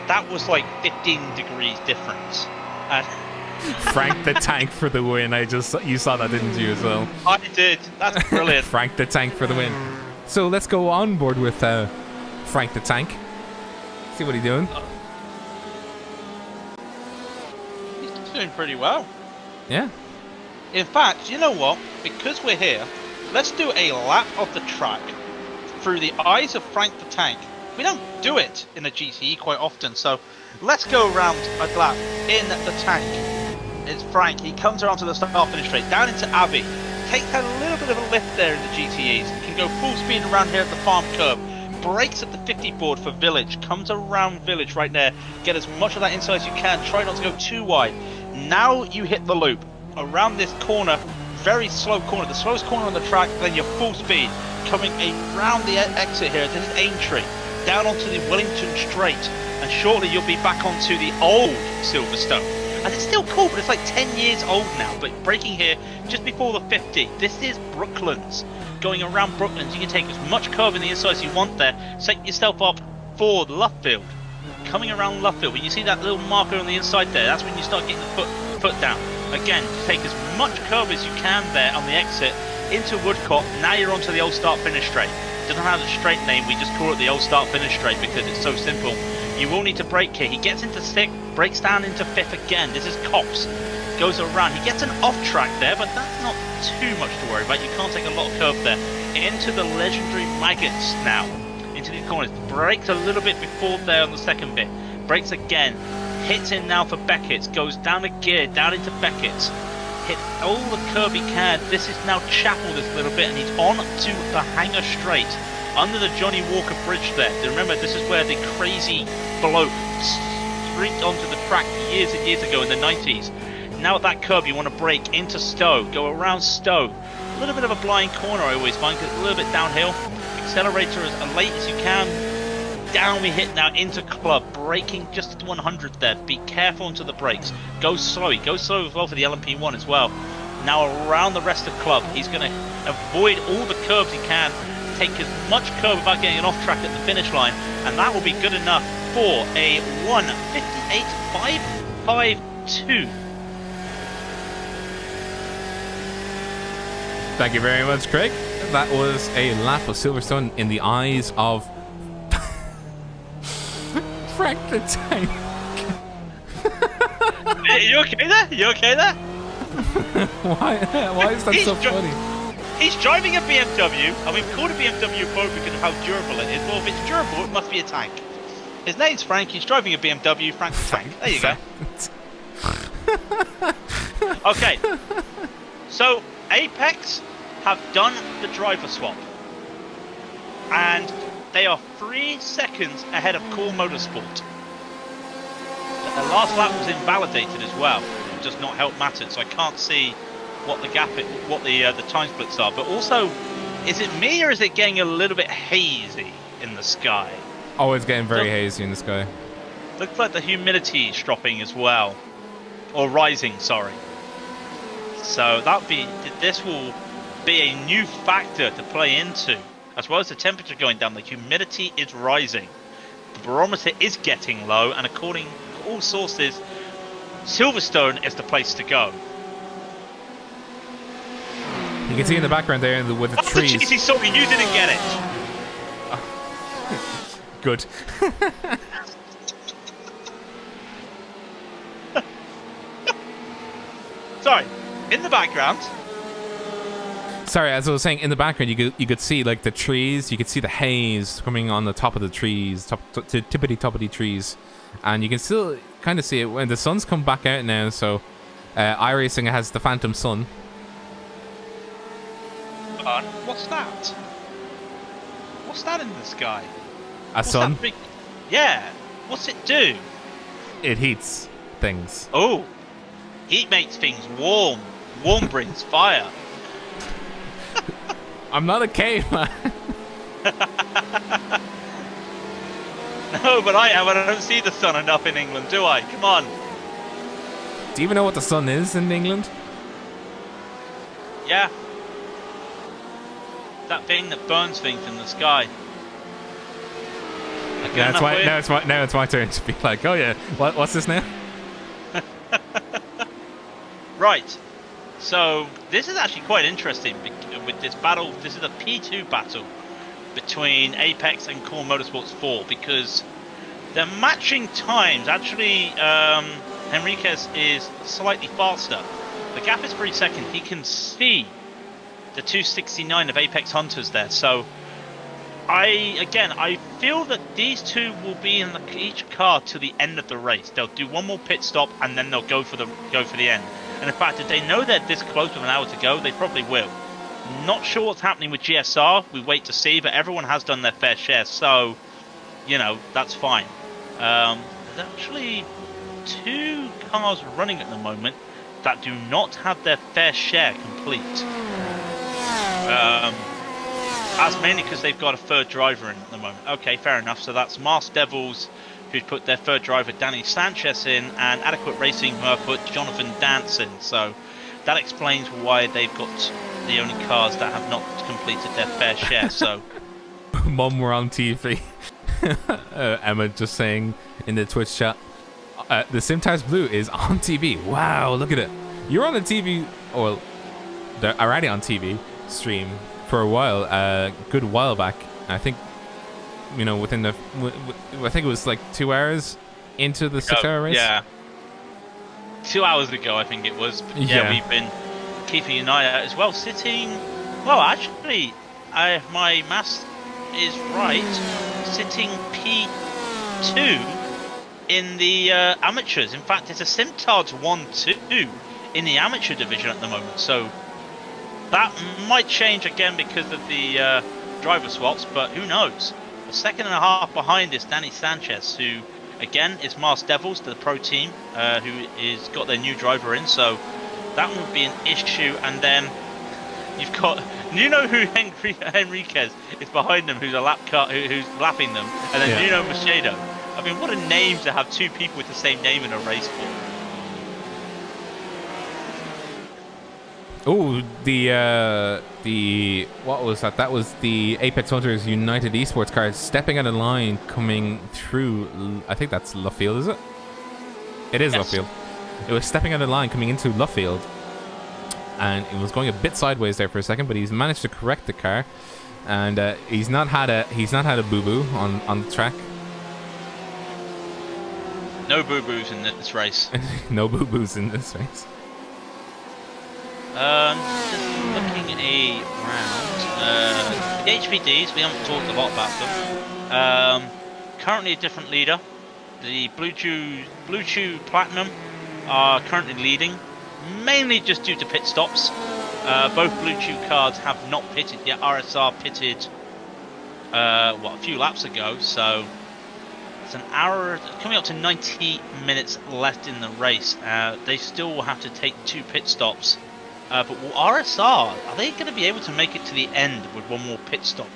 that was like 15 degrees difference. And Frank the Tank for the win. You saw that, didn't you, as well? I did. That's brilliant. Frank the Tank for the win. So let's go on board with Frank the Tank. See what he's doing. He's doing pretty well. Yeah. In fact, you know what? Because we're here, let's do a lap of the track through the eyes of Frank the Tank. We don't do it in a GTE quite often, so let's go around a lap in the tank. It's Frank. He comes around to the start finish straight, down into Abbey, takes a little bit of a lift there in the GTEs, can go full speed around here at the farm curb, brakes at the 50 board for Village, comes around Village right there, get as much of that inside as you can, try not to go too wide. Now you hit the loop, around this corner, very slow corner, the slowest corner on the track, then you're full speed, coming around the exit here, this is Aintree, down onto the Wellington Straight, and shortly you'll be back onto the old Silverstone. And it's still cool, but it's like 10 years old now. But braking here just before the 50. This is Brooklands. Going around Brooklands, you can take as much curve in the inside as you want there. Set yourself up for Luffield. Coming around Luffield, when you see that little marker on the inside there, that's when you start getting the foot down. Again, take as much curve as you can there on the exit into Woodcote. Now you're onto the old start finish straight. It doesn't have a straight name, we just call it the old start finish straight because it's so simple. You will need to brake here. He gets into 6th, brakes down into 5th again. This is Cops. Goes around. He gets an off track there, but that's not too much to worry about. You can't take a lot of curve there. Into the legendary Maggots now. Into the corners. Brakes a little bit before there on the second bit. Brakes again. Hits in now for Beckett's. Goes down a gear, down into Beckett's. Hit all the curve he can. This is now Chapel this little bit, and he's on to the Hangar Straight. Under the Johnny Walker Bridge there. Remember, this is where the crazy bloke streaked onto the track years and years ago in the 90s. Now at that curb, you want to brake into Stowe. Go around Stowe. A little bit of a blind corner, I always find, because it's a little bit downhill. Accelerator as late as you can. Down we hit now into Club. Braking just at 100 there. Be careful onto the brakes. Go slow. He goes slow as well for the LMP1 as well. Now around the rest of Club. He's going to avoid all the curbs he can. Take as much curve without getting an off track at the finish line, and that will be good enough for a 1:58.555 2. Thank you very much, Craig. That was a lap of Silverstone in the eyes of Frank the Tank. You okay there? You okay there? Why is that so funny? He's driving a BMW, and we've called a BMW a boat because of how durable it is. Well, if it's durable, it must be a tank. His name's Frank, he's driving a BMW, Frank the Tank. There you go. Okay, so Apex have done the driver swap, and they are 3 seconds ahead of Core Motorsport. The last lap was invalidated as well. It does not help matters, so I can't see what the gap, what the time splits are. But also, is it me or is it getting a little bit hazy in the sky? Oh, it's getting very hazy in the sky. Looks like the humidity is dropping as well, or rising. Sorry. So this will be a new factor to play into, as well as the temperature going down. The humidity is rising. The barometer is getting low, and according to all sources, Silverstone is the place to go. You can see in the background there with the trees. That's a cheesy sorry, you didn't get it. Good. Sorry, in the background. Sorry, as I was saying, in the background you could see like the trees. You could see the haze coming on the top of the trees, tippity trees, and you can still kind of see it when the sun's come back out now. So, iRacing has the Phantom Sun. What's that? What's that in the sky? What's sun? Yeah. What's it do? It heats things. Oh, heat makes things warm. Warm brings fire. I'm not a caveman. No, but I am. I don't see the sun enough in England, do I? Come on. Do you even know what the sun is in England? Yeah. That thing that burns things in the sky. Now it's my turn to be like, oh yeah, what's this now? Right. So this is actually quite interesting with this battle. This is a P2 battle between Apex and Core Motorsports 4 because they're matching times. Actually, Henriquez is slightly faster. The gap is 3 seconds. He can see the 269 of Apex Hunters there. So I feel that these two will be in each car to the end of the race. They'll do one more pit stop and then they'll go for the end. And in fact, if they know they're this close with an hour to go, they probably will. Not sure what's happening with GSR. We wait to see, but everyone has done their fair share, so you know that's fine. There's actually 2 cars running at the moment that do not have their fair share complete. That's mainly because they've got a third driver in at the moment. Okay, fair enough. So that's Mars Devils, who's put their third driver Danny Sanchez in, and Adequate Racing, who have put Jonathan Dance in. So that explains why they've got the only cars that have not completed their fair share. So, Mum, we're on TV. Emma just saying in the Twitch chat, the Simtaz Blue is on TV. Wow, look at it. You're on the TV, well, they're already on TV stream for a while, a good while back. I think, you know, within the, I think it was like 2 hours into the 6-hour race. Yeah. 2 hours ago, I think it was. Yeah, we've been keeping an eye out as well. Sitting, well, actually, my math is right. Sitting P2 in the amateurs. In fact, it's a Simtards 1-2 in the amateur division at the moment. So that might change again because of the driver swaps, but who knows? A second and a half behind is Danny Sanchez, who again is Mars Devils, the pro team, who is got their new driver in. So that would be an issue. And then you've got, you know who Henriquez is behind them, who's a lap car, who's lapping them, and then Nuno Macedo. I mean, what a name to have 2 people with the same name in a race for. Oh, the what was that? That was the Apex Hunters United Esports car stepping out of line, coming through. I think that's Luffield, is it? It is Luffield. It was stepping out of line coming into Luffield, and it was going a bit sideways there for a second, but he's managed to correct the car, and he's not had a boo boo on the track. No boo boos in this race. No boo boos in this race. Just looking around, the HPDs, we haven't talked a lot about them. Currently a different leader. The Blue Chew Platinum are currently leading, mainly just due to pit stops. Both Blue Chew cards have not pitted yet. RSR pitted, a few laps ago, so it's an hour, coming up to 90 minutes left in the race. They still will have to take 2 pit stops. But RSR, are they going to be able to make it to the end with one more pit stop?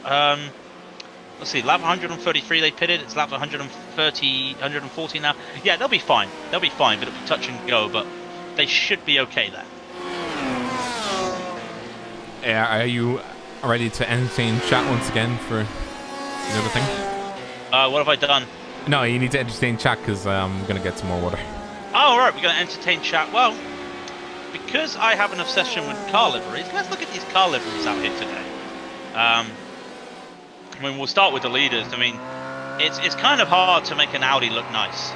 Let's see, lap 133 they pitted, it's lap 140 now. Yeah, they'll be fine. They'll be fine, but it'll be touch and go, but they should be okay there. Are you ready to entertain chat once again for the other thing? What have I done? No, you need to entertain chat because I'm going to get some more water. Oh, right, we're going to entertain chat. Well, because I have an obsession with car liveries, let's look at these car liveries out here today. We'll start with the leaders. I mean, it's kind of hard to make an Audi look nice.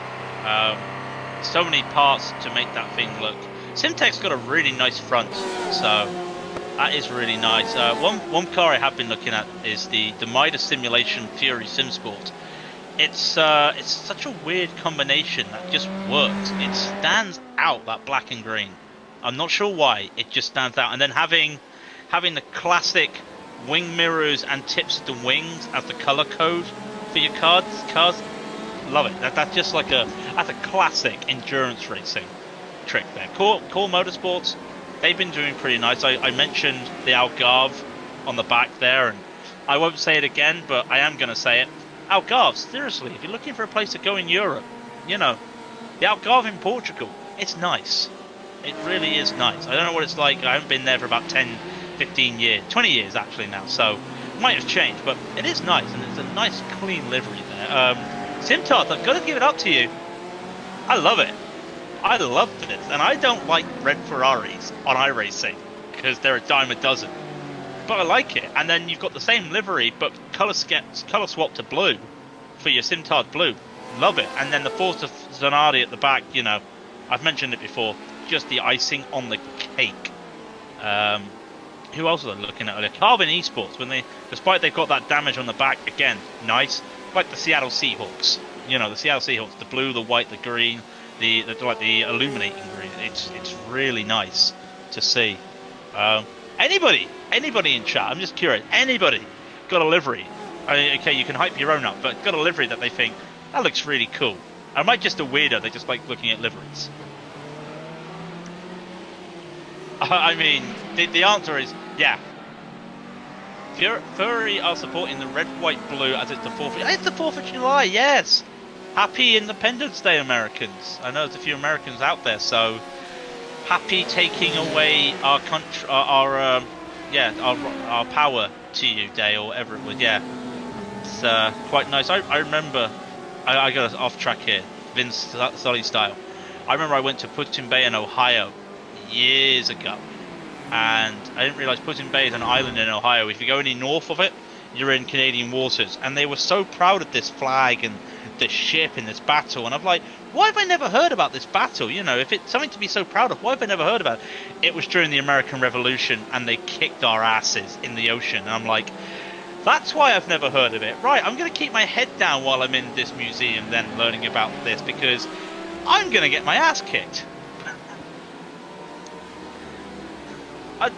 So many parts to make that thing look. Simtek's got a really nice front, so that is really nice. One car I have been looking at is the Midas Simulation Fury SimSport. It's such a weird combination that just works. It stands out, that black and green. I'm not sure why, it just stands out. And then having the classic wing mirrors and tips of the wings as the color code for your cars, love it. That's just like that's a classic endurance racing trick there. Core Motorsports, they've been doing pretty nice. I mentioned the Algarve on the back there, and I won't say it again, but I am going to say it. Algarve, seriously, if you're looking for a place to go in Europe, the Algarve in Portugal, it's nice. It really is nice. I don't know what it's like. I haven't been there for about 10, 15 years, 20 years actually now, so it might have changed, but it is nice, and it's a nice clean livery there. Simtard, I've got to give it up to you. I love it. I love this, and I don't like red Ferraris on iRacing because they're a dime a dozen, but I like it. And then you've got the same livery but color swap to blue for your Simtard blue. Love it. And then the Forza Zanardi at the back, I've mentioned it before, just the icing on the cake. Who else are they looking at? Carbon Esports, despite they've got that damage on the back, again, nice. Like the Seattle Seahawks. The Seattle Seahawks, the blue, the white, the green, the illuminating green. It's really nice to see. Anybody in chat, I'm just curious, anybody got a livery? Okay, you can hype your own up, but got a livery that they think, that looks really cool. I might just a weirdo, they just like looking at liveries. I mean, the answer is, yeah. Furry are supporting the red, white, blue as it's the 4th. It's the 4th of July, yes! Happy Independence Day, Americans. I know there's a few Americans out there, so happy taking away our country, our power to you day, or whatever it was, yeah. It's quite nice. I remember, I got us off track here, Vince Sully style. I remember I went to Put-in Bay in Ohio years ago, and I didn't realise Put-in Bay is an island in Ohio. If you go any north of it, you're in Canadian waters, and they were so proud of this flag and this ship in this battle, and I'm like, why have I never heard about this battle? If it's something to be so proud of, why have I never heard about it? It was during the American Revolution, and they kicked our asses in the ocean, and I'm like, that's why I've never heard of it. Right, I'm going to keep my head down while I'm in this museum then learning about this, because I'm going to get my ass kicked.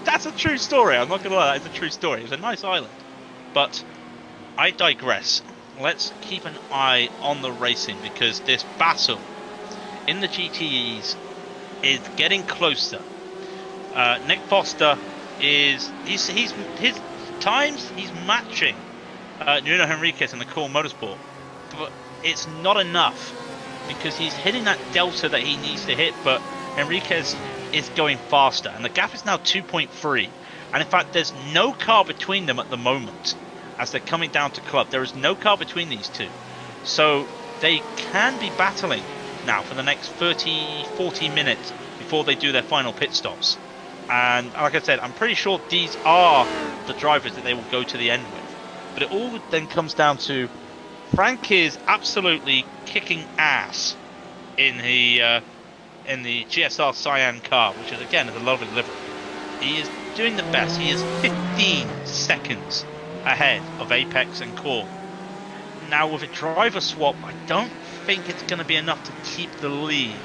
That's a true story, I'm not going to lie, it's a true story. It's a nice island. But I digress. Let's keep an eye on the racing, because this battle in the GTEs is getting closer. Nick Foster he's matching Nuno Henriquez in the Core Motorsport, but it's not enough, because he's hitting that delta that he needs to hit, but Henriquez is going faster, and the gap is now 2.3, and in fact there's no car between them at the moment as they're coming down to club. There is no car between these two, so they can be battling now for the next 30, 40 minutes before they do their final pit stops. And like I said, I'm pretty sure these are the drivers that they will go to the end with. But it all then comes down to Frank is absolutely kicking ass in the GSR Cyan car, which is again a lovely livery. He is doing the best. He is 15 seconds ahead of Apex and Core. Now with a driver swap, I don't think it's going to be enough to keep the lead.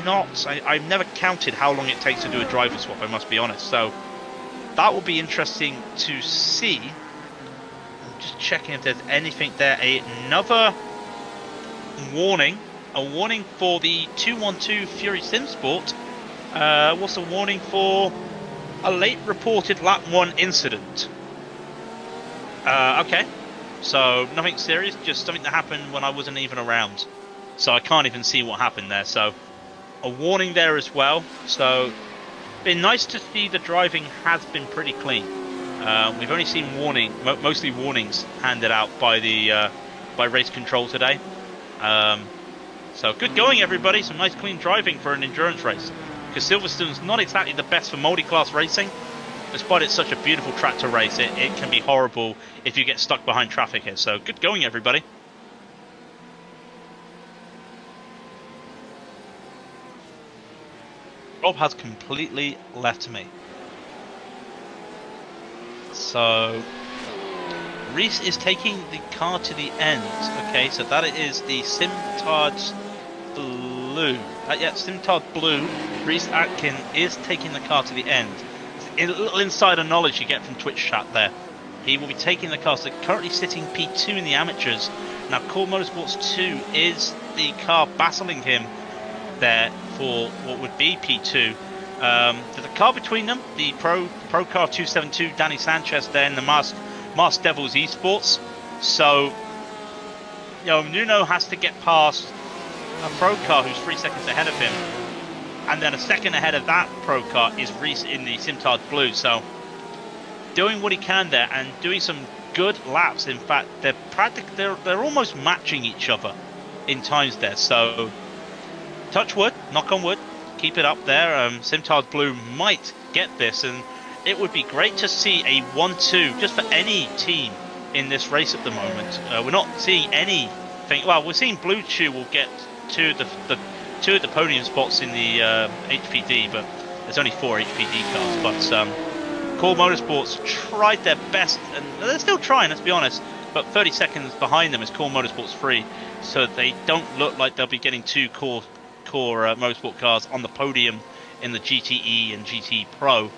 I've never counted how long it takes to do a driver swap, I must be honest. So that will be interesting to see. I'm just checking if there's anything there. Another warning. A warning for the 212 Fury Sim Sport. What's a warning for a late reported lap 1 incident? Okay. So nothing serious, just something that happened when I wasn't even around. So I can't even see what happened there. So a warning there as well. So been nice to see the driving has been pretty clean. We've only seen mostly warnings handed out by the by race control today. So good going, everybody. Some nice clean driving for an endurance race. Because Silverstone's not exactly the best for multi-class racing. Despite it's such a beautiful track to race, it can be horrible if you get stuck behind traffic here. So good going, everybody. Rob has completely left me. So Reese is taking the car to the end. Okay, so that is the Simtard Blue. Yeah, Simtard Blue. Reese Atkin is taking the car to the end. A little insider knowledge you get from Twitch chat there. He will be taking the car. So currently sitting P2 in the amateurs. Now Core Motorsports 2 is the car battling him there for what would be P2. There's a car between them, the Pro Car 272, Danny Sanchez there in the Masked Devils Esports. So, you know, Nuno has to get past a Pro Car who's 3 seconds ahead of him. And then a second ahead of that Pro Car is Reese in the Simtard Blue. So, doing what he can there and doing some good laps. In fact, they're almost matching each other in times there. So, touch wood, knock on wood, keep it up there. Simtard Blue might get this, and it would be great to see a 1-2 just for any team in this race at the moment. We're not seeing anything. Well, we're seeing Blue Chew will get two of the podium spots in the HPD, but there's only 4 HPD cars. But Core Motorsports tried their best, and they're still trying, let's be honest. But 30 seconds behind them is Core Motorsports 3, so they don't look like they'll be getting 2 Core Motorsport cars on the podium in the GTE and GT Pro.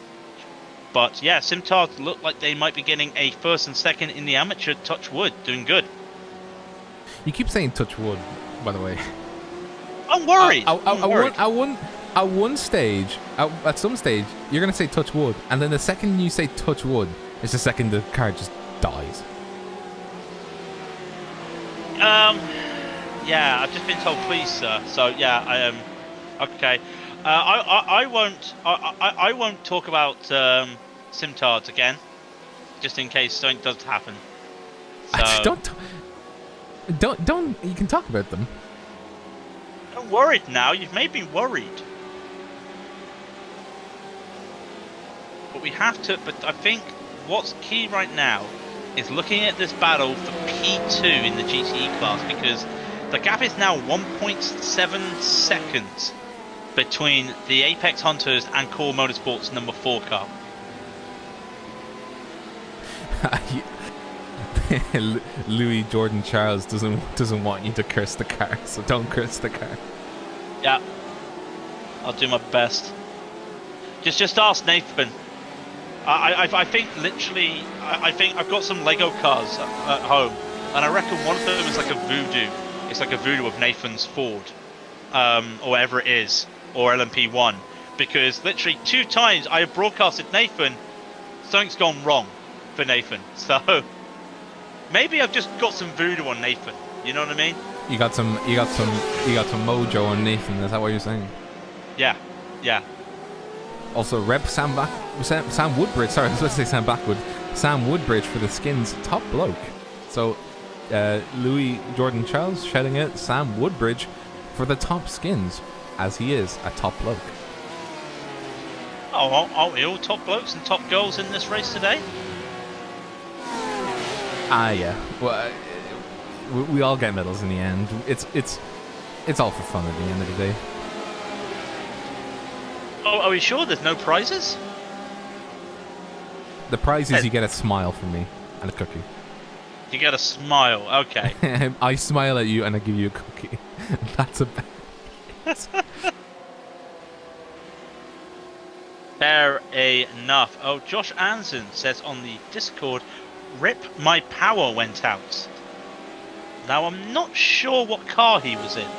But yeah, Simtard look like they might be getting a first and second in the amateur. Touch wood, doing good. You keep saying touch wood, by the way. I'm worried. At some stage, you're going to say touch wood, and then the second you say touch wood is the second the car just dies. Yeah, I've just been told, please, sir. So yeah, I am. Okay. I won't talk about Simtards again, just in case something does happen. So, don't. You can talk about them. I'm worried now. You've made me worried. But we have to. But I think what's key right now is looking at this battle for P2 in the GTE class, because the gap is now 1.7 seconds between the Apex Hunters and Core Motorsports number 4 car. Louis Jordan Charles doesn't want you to curse the car, so don't curse the car. Yeah, I'll do my best. Just ask Nathan. I think literally, I think I've got some Lego cars at home, and I reckon one of them is like a voodoo. It's like a voodoo of Nathan's Ford, or whatever it is, or LMP1, because literally 2 times I have broadcasted Nathan, something's gone wrong for Nathan. So maybe I've just got some voodoo on Nathan. You know what I mean? You got some mojo on Nathan. Is that what you're saying? Yeah. Also, Rep Sam Woodbridge. Sorry, I was supposed to say Sam Blackwood. Sam Woodbridge for the Skins top bloke. So, Louis Jordan Charles shouting out Sam Woodbridge for the top skins, as he is a top bloke. Oh, aren't we all top blokes and top girls in this race today? Ah, yeah. Well, we all get medals in the end. It's all for fun at the end of the day. Oh, are we sure there's no prizes? The prize is you get a smile from me and a cookie. You get a smile, okay. I smile at you and I give you a cookie. That's about it. Fair enough. Oh, Josh Anson says on the Discord, "Rip, my power went out." Now, I'm not sure what car he was in,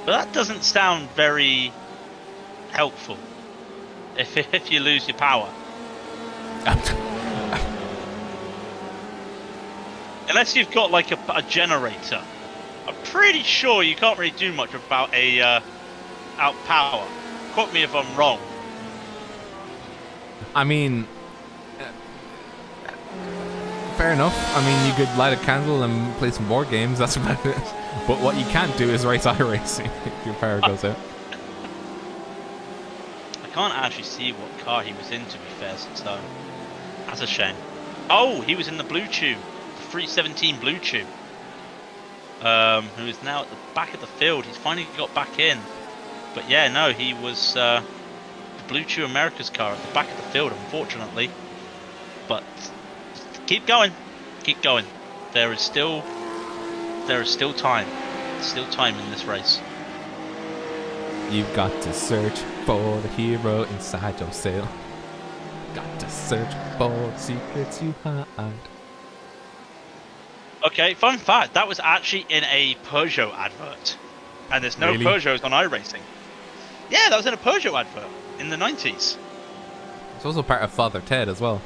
but that doesn't sound very helpful if you lose your power. Unless you've got like a generator. I'm pretty sure you can't really do much about a out power. Quote me if I'm wrong. I mean, fair enough. I mean, you could light a candle and play some board games. That's about it. But what you can't do is race iRacing if your power goes out. I can't actually see what car he was in, to be fair, so that's a shame. Oh, he was in the Blue Tube, the 317 Blue Tube, who is now at the back of the field. He's finally got back in. But yeah, no, he was the Blue Tube America's car at the back of the field, unfortunately. But keep going, keep going. There is still time. Still time in this race. You've got to search for the hero inside yourself. Got to search for the secrets you hide. Okay, fun fact, that was actually in a Peugeot advert. And there's no Really? Peugeots on iRacing. Yeah, that was in a Peugeot advert in the 90s. It's also part of Father Ted as well.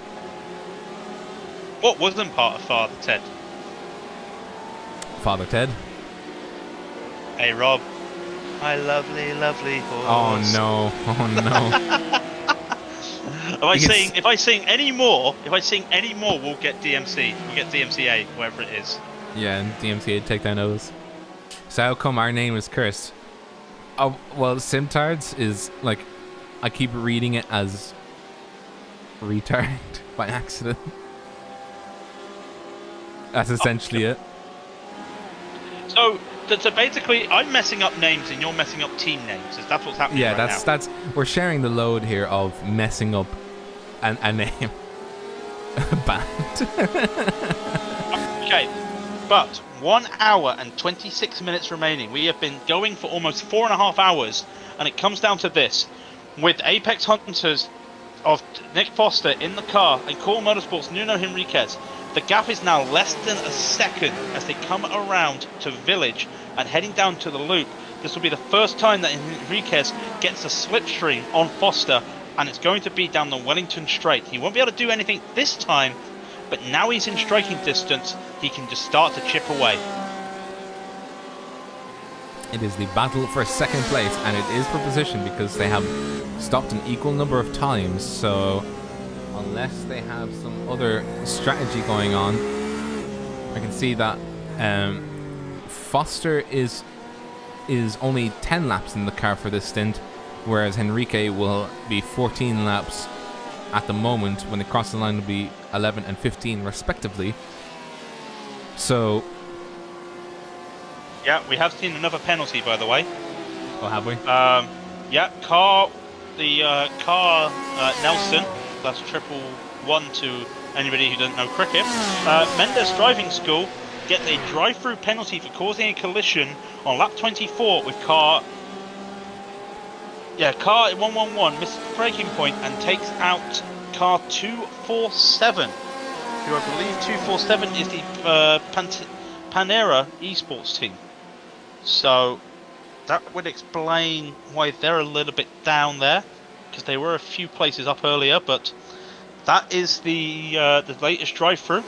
What wasn't part of Father Ted? Father Ted? Hey Rob, my lovely, lovely horse. Oh no! Oh If I sing any more, we'll get DMC. We'll get DMCA, whatever it is. no! Yeah, and DMCA take down O's. So how come our name is cursed? Oh well, Simtards is like, I keep reading it as retard by accident. That's essentially it. So basically, I'm messing up names and you're messing up team names. That's what's happening. Yeah, right that's we're sharing the load here of messing up a name. Band. Okay, but 1 hour and 26 minutes remaining. We have been going for almost 4.5 hours, and it comes down to this: with Apex Hunters of Nick Foster in the car and Core Motorsports Nuno Henriquez, the gap is now less than a second as they come around to Village and heading down to the loop. This will be the first time that Henriquez gets a slipstream on Foster, and it's going to be down the Wellington Straight. He won't be able to do anything this time, but now he's in striking distance, he can just start to chip away. It is the battle for second place, and it is for position because they have stopped an equal number of times. So unless they have some other strategy going on, I can see that Foster is only 10 laps in the car for this stint, whereas Henrique will be 14 laps at the moment. When they cross the line, will be 11 and 15 respectively. So yeah, we have seen another penalty, by the way. oh, have we? Yeah, Nelson. That's 111 to anybody who doesn't know cricket. Mendes Driving School gets a drive-through penalty for causing a collision on lap 24 with car 111 misses the braking point and takes out car 247, who I believe 247 is the Panera esports team. So that would explain why they're a little bit down there, because they were a few places up earlier. But that is the latest drive-through,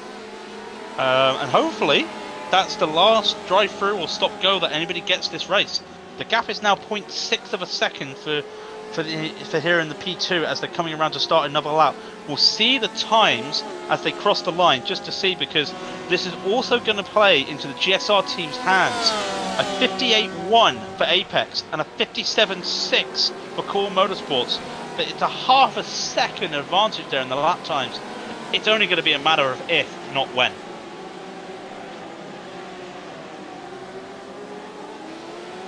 and hopefully that's the last drive-through or stop-go that anybody gets this race. The gap is now 0.6 of a second for here in the P2 as they're coming around to start another lap. We'll see the times as they cross the line, just to see, because this is also going to play into the GSR team's hands A 58.1 for Apex and a 57.6 for Core Motorsports. But it's a half a second advantage there in the lap times. It's only going to be a matter of if, not when.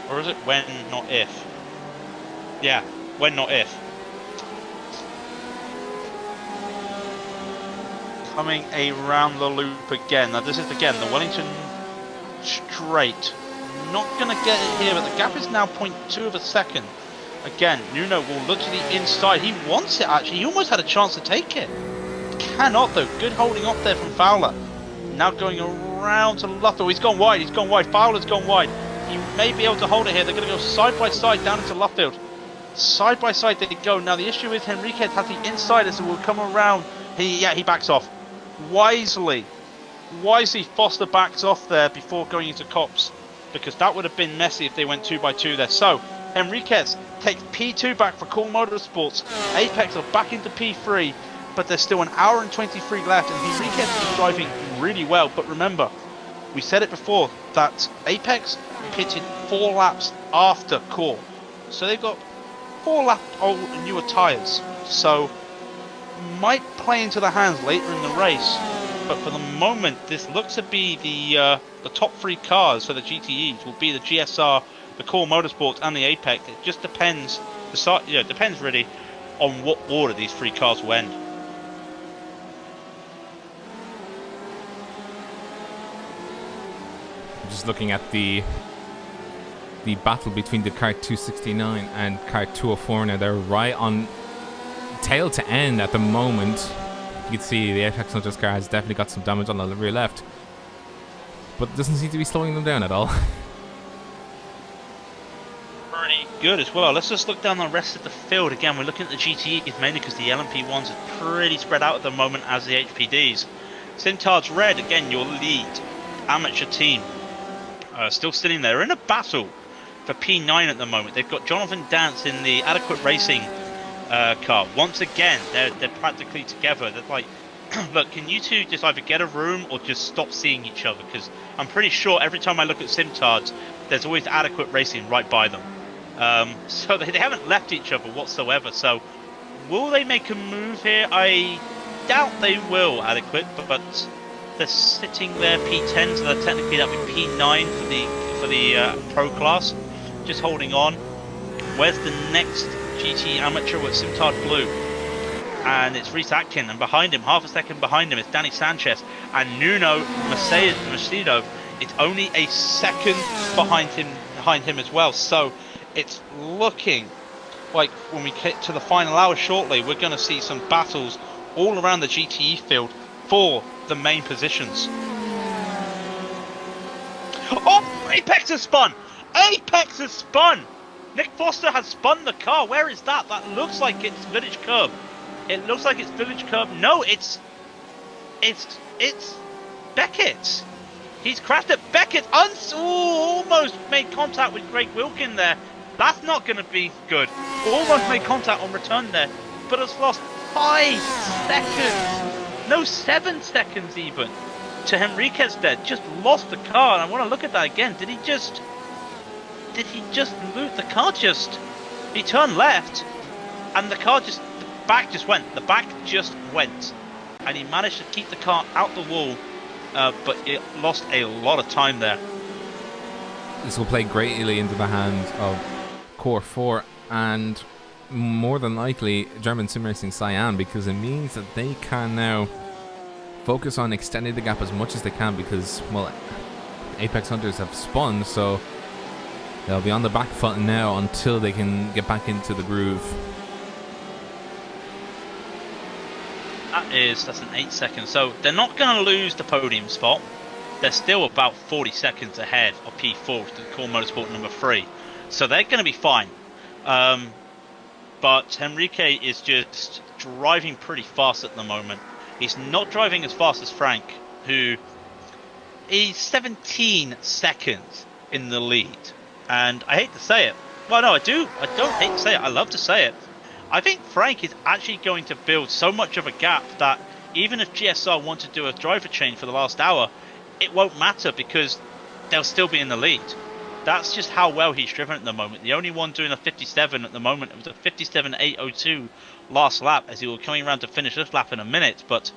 Or is it when, not if? Yeah, when, not if. Coming around the loop again. Now this is again the Wellington straight. Not going to get it here, but the gap is now 0.2 of a second. Again, Nuno will look to the inside. He wants it actually. He almost had a chance to take it. Cannot though. Good holding up there from Fowler. Now going around to Luffield. He's gone wide. He's gone wide. Fowler's gone wide. He may be able to hold it here. They're going to go side by side down into Luffield. Side by side they go. Now the issue is Henriquez has the insider, so will come around. He backs off. Wisely Foster backs off there before going into Cops, because that would have been messy if they went 2 by 2 there. So Henriquez takes P2 back for Cool Motorsports. Apex are back into P3, but there's still an hour and 23 left, and Henriquez is driving really well. But remember, we said it before, that Apex pitted 4 laps after Core, so they've got 4 lap old newer tyres, so might play into the hands later in the race. But for the moment, this looks to be the top 3 cars. So the GTEs will be the GSR, the Core Motorsports, and the Apex. It just depends. It depends really on what order these 3 cars will end. Just looking at the battle between the car 269 and car 204 now, they're right on tail to end at the moment. You can see the Apex Hunter's car has definitely got some damage on the rear left, but it doesn't seem to be slowing them down at all. Pretty good as well. Let's just look down the rest of the field again. We're looking at the GTEs mainly because the LMP ones are pretty spread out at the moment as the HPDs. Simtard's Red, again your lead amateur team, still sitting there in a battle for P9 at the moment. They've got Jonathan Dance in the Adequate Racing car. Once again, they're practically together. They're like, look, can you two just either get a room or just stop seeing each other? Because I'm pretty sure every time I look at Simtards, there's always Adequate Racing right by them. So they haven't left each other whatsoever. So will they make a move here? I doubt they will, Adequate, but they're sitting there P10, so technically that would be P9 for the pro class. Just holding on. Where's the next GT amateur with Simtard Blue? And it's Reese Atkin, and behind him, half a second behind him, is Danny Sanchez, and Nuno Macedo. It's only a second behind him as well. So it's looking like when we get to the final hour shortly, we're going to see some battles all around the GTE field for the main positions. Oh, Apex has spun! Apex has spun! Nick Foster has spun the car. Where is that? That looks like it's Village Curb. It looks like it's Village Curb. No, it's Beckett. He's crashed at Beckett. Almost made contact with Greg Wilkin there. That's not going to be good. Almost made contact on return there, but has lost 5 seconds. No, 7 seconds even to Henriquez there. Just lost the car. And I want to look at that again. Did he just lose the car? He turned left and the back just went, and he managed to keep the car out the wall, but it lost a lot of time there. This will play greatly into the hands of Core 4 and more than likely German Sim Racing Cyan, because it means that they can now focus on extending the gap as much as they can, because, well, Apex Hunters have spun, so they'll be on the back foot now until they can get back into the groove. That's an 8 seconds. So they're not going to lose the podium spot. They're still about 40 seconds ahead of P4, which is Core Motorsport number 3. So they're going to be fine. But Henrique is just driving pretty fast at the moment. He's not driving as fast as Frank, who is 17 seconds in the lead. And I hate to say it. Well, no, I do. I don't hate to say it. I love to say it. I think Frank is actually going to build so much of a gap that even if GSR want to do a driver change for the last hour, it won't matter because they'll still be in the lead. That's just how well he's driven at the moment. The only one doing a 57 at the moment, it was a 57.802 last lap as he was coming around to finish this lap in a minute. But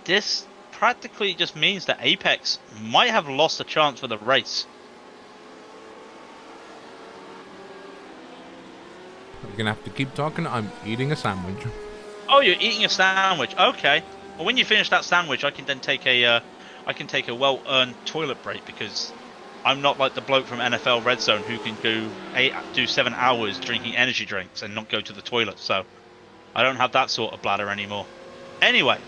this practically just means that Apex might have lost a chance for the race. You're gonna have to keep talking. I'm eating a sandwich. Oh, you're eating a sandwich. Okay. Well, when you finish that sandwich, I can then take a well-earned toilet break, because I'm not like the bloke from NFL Red Zone who can do 7 hours drinking energy drinks and not go to the toilet. So I don't have that sort of bladder anymore. Anyway,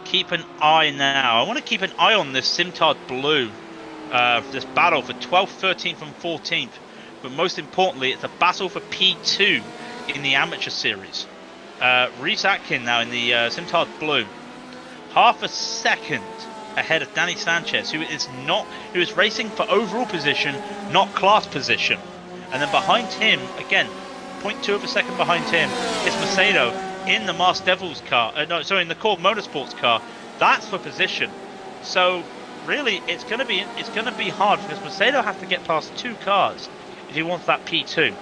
keep an eye now. I want to keep an eye on this Simtard Blue, this battle for 12th, 13th, and 14th. But most importantly, it's a battle for P2 in the amateur series. Reese Atkin now in the Simtard Blue, half a second ahead of Danny Sanchez, who is racing for overall position, not class position. And then behind him, again, 0.2 of a second behind him, is Macedo in the Mars Devils car. In the Core Motorsports car. That's for position. So really, it's going to be hard, because Macedo has to get past 2 cars if he wants that P2.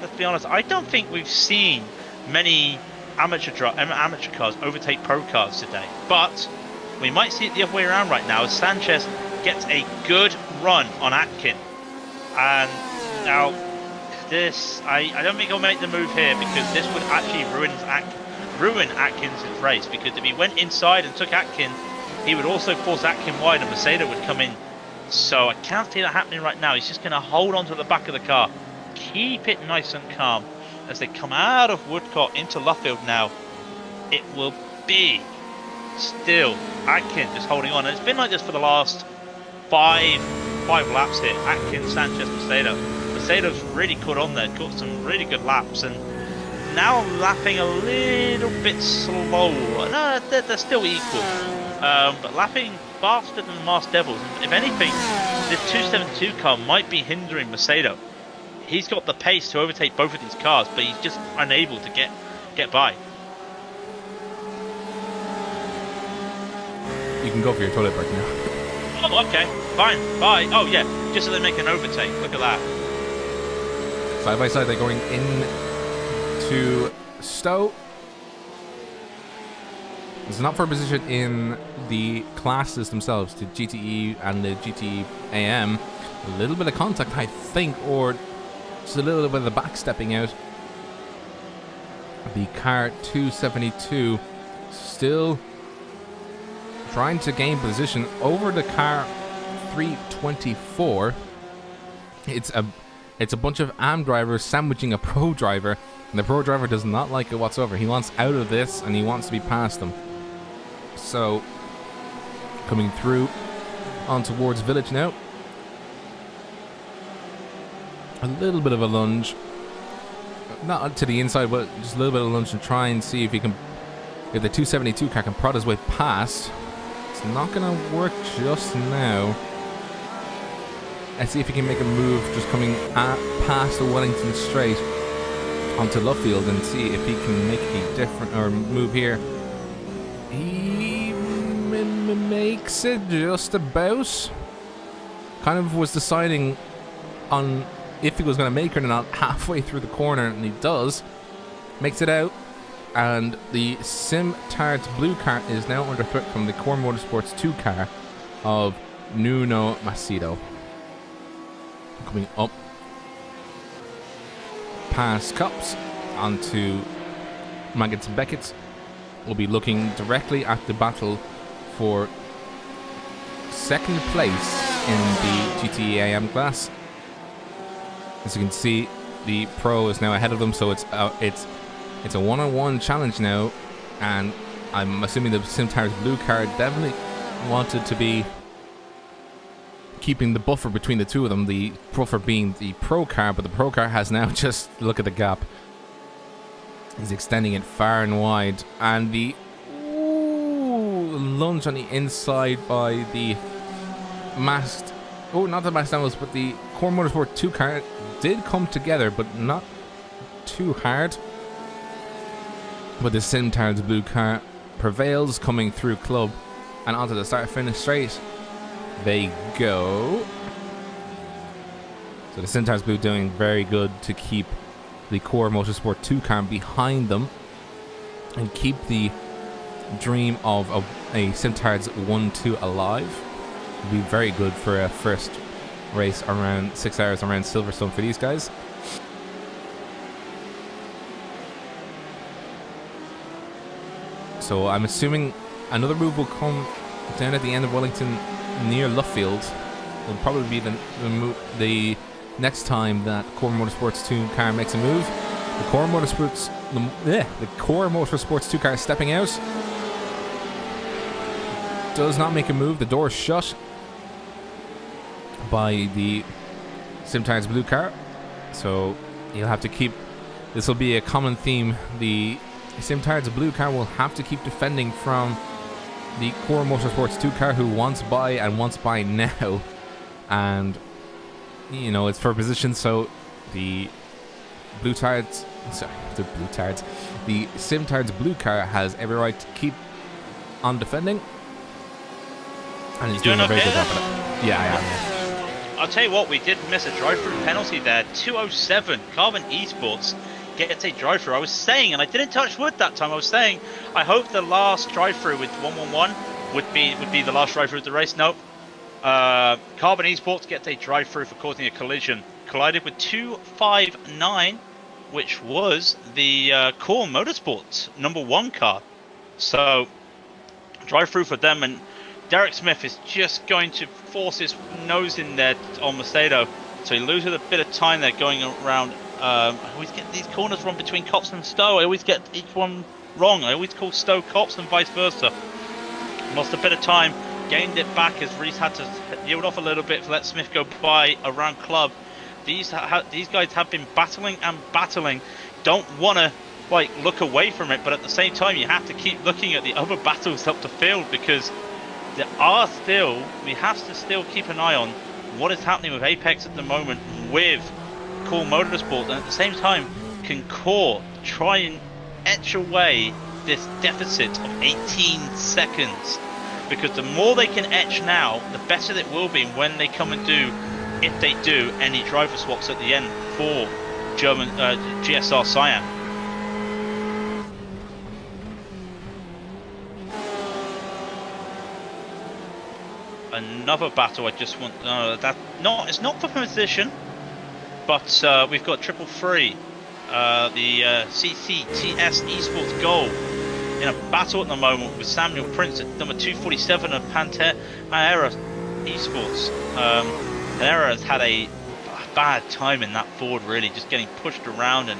Let's be honest, I don't think we've seen many amateur cars overtake pro cars today, but we might see it the other way around right now as Sanchez gets a good run on Atkin. And now this, I don't think he'll make the move here, because this would actually ruin Atkins' race, because if he went inside and took Atkin, he would also force Atkin wide and Macedo would come in. So I can't see that happening right now. He's just going to hold on to the back of the car, keep it nice and calm as they come out of Woodcote into Luffield now. It will be still Atkin just holding on. And it's been like this for the last five laps here. Atkin, Sanchez, Macedo. Macedo's really caught on there, got some really good laps, and now lapping a little bit slow. No, they're still equal, but lapping faster than the Mars Devils. And if anything, this 272 car might be hindering Macedo. He's got the pace to overtake both of these cars, but he's just unable to get by. You can go for your toilet break now. Oh, okay, fine, bye. Oh yeah, just so they make an overtake. Look at that. Side by side, they're going in to Stowe. It's not for a position in the classes themselves, the GTE and the GTE AM. A little bit of contact, I think, or just a little bit of the backstepping out. The car 272 still trying to gain position over the car 324. It's a bunch of AM drivers sandwiching a pro driver, and the pro driver does not like it whatsoever. He wants out of this and he wants to be past them. So coming through on towards Village now. A little bit of a lunge, not to the inside, but just a little bit of lunge to try and see if the 272 car can prod his way past. It's not going to work just now. Let's see if he can make a move just coming past the Wellington Straight onto Luffield and see if he can make a different move here. He makes it just about. Kind of was deciding on if he was going to make it or not halfway through the corner, and he does. Makes it out, and the Simtard Blue car is now under threat from the Core Motorsports 2 car of Nuno Macedo. Coming up past Cups onto Maggots and Beckett's. We'll be looking directly at the battle for second place in the GTE AM class. As you can see, the pro is now ahead of them, so it's a one-on-one challenge now, and I'm assuming the Simtard's Blue car definitely wanted to be keeping the buffer between the two of them, the buffer being the pro car, but the pro car has now just, look at the gap. He's extending it far and wide, and the lunge on the inside by the masked, not the masked animals, but the Core Motorsport 2 car did come together, but not too hard. But the Simtard's Blue car prevails, coming through Club and onto the start-finish straight. they go. So the Simtards Blue doing very good to keep the Core Motorsport 2 car behind them and keep the dream of a Simtards 1-2 alive. It'll be very good for a first race around 6 hours around Silverstone for these guys. So I'm assuming another move will come down at the end of Wellington near Luffield. It'll probably be the next time that Core Motorsports 2 car makes a move. The Core Motorsports 2 car is stepping out. Does not make a move. The door is shut by the Simtards Blue car. So you'll have to keep... This will be a common theme. The Simtards Blue car will have to keep defending from the Core Motorsports 2 car, who wants by and wants by now. And, you know, it's for position, so the the Simtards Blue car has every right to keep on defending. And he's doing a very good job at it. Yeah, I am. I'll tell you what, we did miss a drive-through penalty there. 207, Carbon Esports gets a drive-through. I was saying, and I didn't touch wood that time, I was saying, I hope the last drive-through with 111 would be the last drive-through of the race. Nope. Carbon Esports gets a drive-through for causing a collision. Collided with 259, which was the Core Motorsports #1 car. So, drive-through for them, and Derek Smith is just going to force his nose in there on Macedo. So he loses a bit of time there going around. I always get these corners wrong between Cops and Stowe. I always get each one wrong. I always call Stowe Cops and vice versa. Lost a bit of time, gained it back as Reese had to yield off a little bit to let Smith go by around Club. These guys have been battling and battling. Don't want to look away from it, but at the same time you have to keep looking at the other battles up the field, because we have to still keep an eye on what is happening with Apex at the moment with Core Motorsport, and at the same time can Core try and etch away this deficit of 18 seconds, because the more they can etch now, the better it will be when they come and do, if they do, any driver swaps at the end for German GSR Cyan. Another battle I just want it's not for position, but we've got 333, the CCTS Esports Goal, in a battle at the moment with Samuel Prince at number 247 of Pantera Esports. Pantera has had a bad time in that Ford, really, just getting pushed around and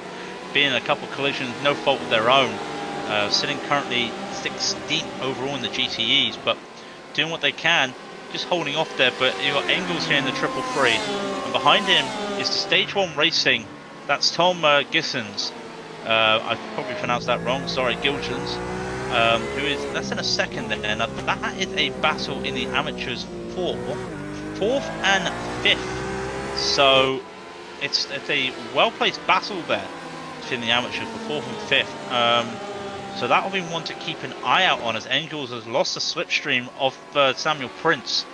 being in a couple collisions, no fault of their own. Sitting currently 16th overall in the GTEs, but doing what they can, just holding off there. But you've got Engels here in the 333, and behind him is the Stage 1 Racing. That's Tom Gissens. I probably pronounced that wrong, sorry, Gilgens. That's in a second there. Now that is a battle in the amateurs for 4th and 5th. So it's a well-placed battle there between the amateurs for 4th and 5th. So that will be one to keep an eye out on, as Engels has lost the slipstream of Samuel Prince.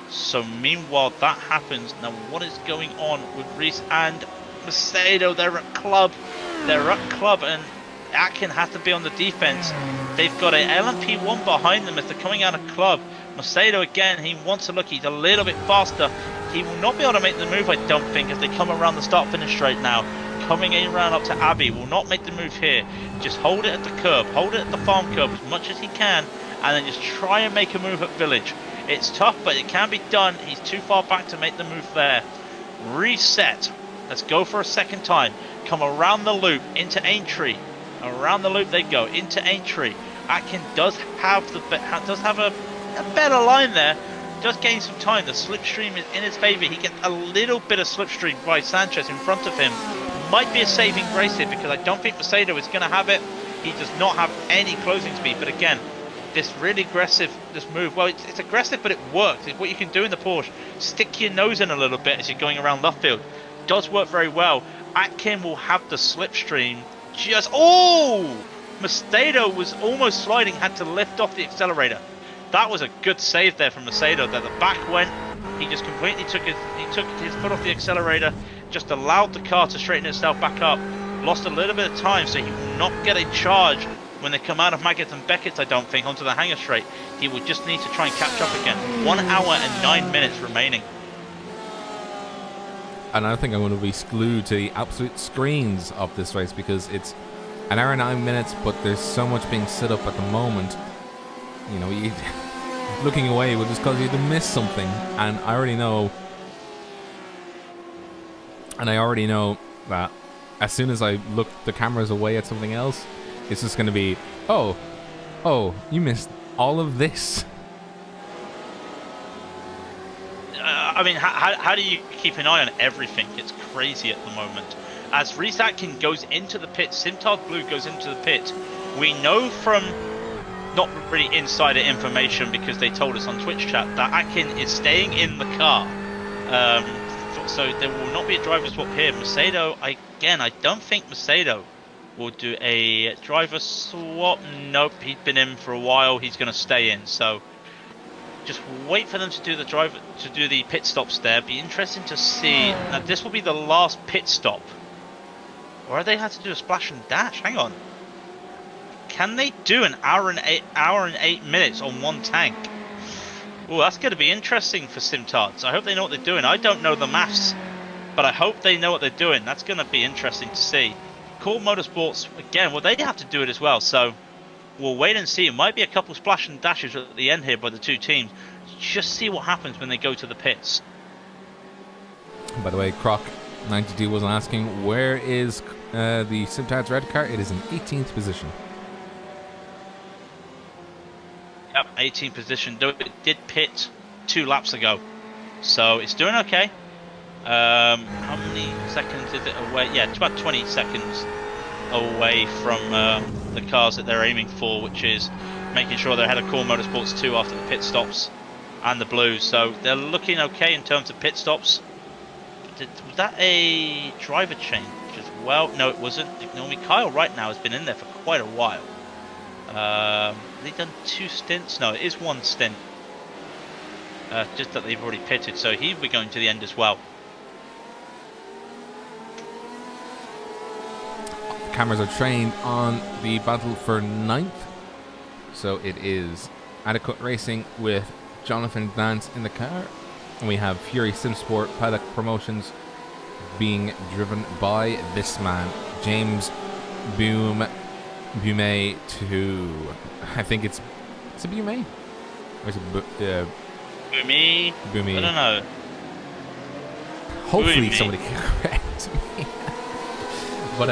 So meanwhile that happens, now what is going on with Reese and Macedo? They're at Club, and Atkin has to be on the defense. They've got a LMP1 behind them as they're coming out of Club. Macedo again, he wants to look, he's a little bit faster. He will not be able to make the move, I don't think, as they come around the start finish straight now. Coming in around up to Abbey, will not make the move here. Just hold it at the curb, hold it at the farm curb as much as he can, and then just try and make a move at Village. It's tough, but it can be done. He's too far back to make the move there. Reset. Let's go for a second time. Come around the loop into Aintree. Around the loop they go into Aintree. Atkin does have a better line there. Does gain some time. The slipstream is in his favour. He gets a little bit of slipstream by Sanchez in front of him. Might be a saving grace here, because I don't think Macedo is going to have it. He does not have any closing speed. But again, this really aggressive, this move, well, it's aggressive, but it works. It's what you can do in the Porsche. Stick your nose in a little bit as you're going around Luffield. Does work very well. Atkin will have the slipstream. Macedo was almost sliding, had to lift off the accelerator. That was a good save there from Macedo. That the back went. He just completely took his foot off the accelerator, just allowed the car to straighten itself back up. Lost a little bit of time, so he will not get a charge when they come out of Maggott and Beckett's, I don't think, onto the hangar straight. He will just need to try and catch up again. 1 hour and 9 minutes remaining. And I think I'm going to be glued to the absolute screens of this race because it's an hour and 9 minutes, but there's so much being set up at the moment. You know, looking away will just cause you to miss something. And I already know that as soon as I look the cameras away at something else, it's just going to be, oh, you missed all of this. I mean, how do you keep an eye on everything? It's crazy at the moment. As Reese Atkin goes into the pit, Simtard Blue goes into the pit, we know from not really insider information because they told us on Twitch chat that Atkin is staying in the car. So there will not be a driver swap here. Macedo, again, I don't think Macedo will do a driver swap. Nope, he's been in for a while. He's going to stay in. So just wait for them to do the pit stops there. Be interesting to see. Now this will be the last pit stop. Or they had to do a splash and dash? Hang on. Can they do an hour and 8 minutes on one tank? Oh, that's going to be interesting for Simtards. I hope they know what they're doing. I don't know the maths, but I hope they know what they're doing. That's going to be interesting to see. Core Motorsports, again, well, they have to do it as well. So we'll wait and see. It might be a couple splash and dashes at the end here by the two teams. Just see what happens when they go to the pits. By the way, Croc92 was asking, where is the Simtards red car? It is in 18th position. Yep, 18th position. Though it did pit 2 laps ago, so it's doing okay. How many seconds is it away? Yeah, it's about 20 seconds away from the cars that they're aiming for, which is making sure they're ahead of Core Motorsports 2 after the pit stops and the Blues. So they're looking okay in terms of pit stops. Was that a driver change as well? No, it wasn't. Ignore me. Kyle right now has been in there for quite a while. Have they done 2 stints? No, it is 1 stint. Just that they've already pitted, so he'll be going to the end as well. Cameras are trained on the battle for 9th. So it is Adequate Racing with Jonathan Dance in the car. And we have Fury Simsport Paddock Promotions being driven by this man, James Bume to, I think it's a Bume? Or is it Bume? I don't know. Hopefully Bume. somebody can correct me. But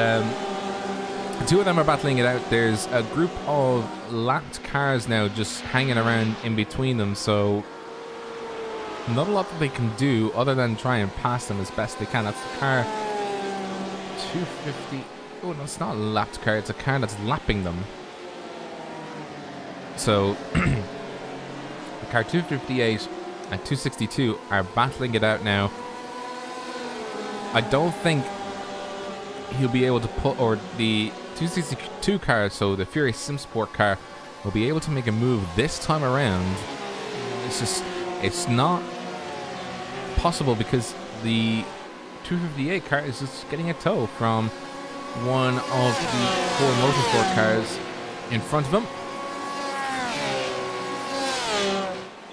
the two of them are battling it out. There's a group of lapped cars now just hanging around in between them, so not a lot that they can do other than try and pass them as best they can. That's the car 250. Oh, no, it's not a lapped car. It's a car that's lapping them. So the car 258 and 262 are battling it out now. I don't think he'll be able to put, or the 262 car, so the Fury Simsport car, will be able to make a move this time around. It's not possible because the 258 car is just getting a tow from one of the Core Motorsport cars in front of them.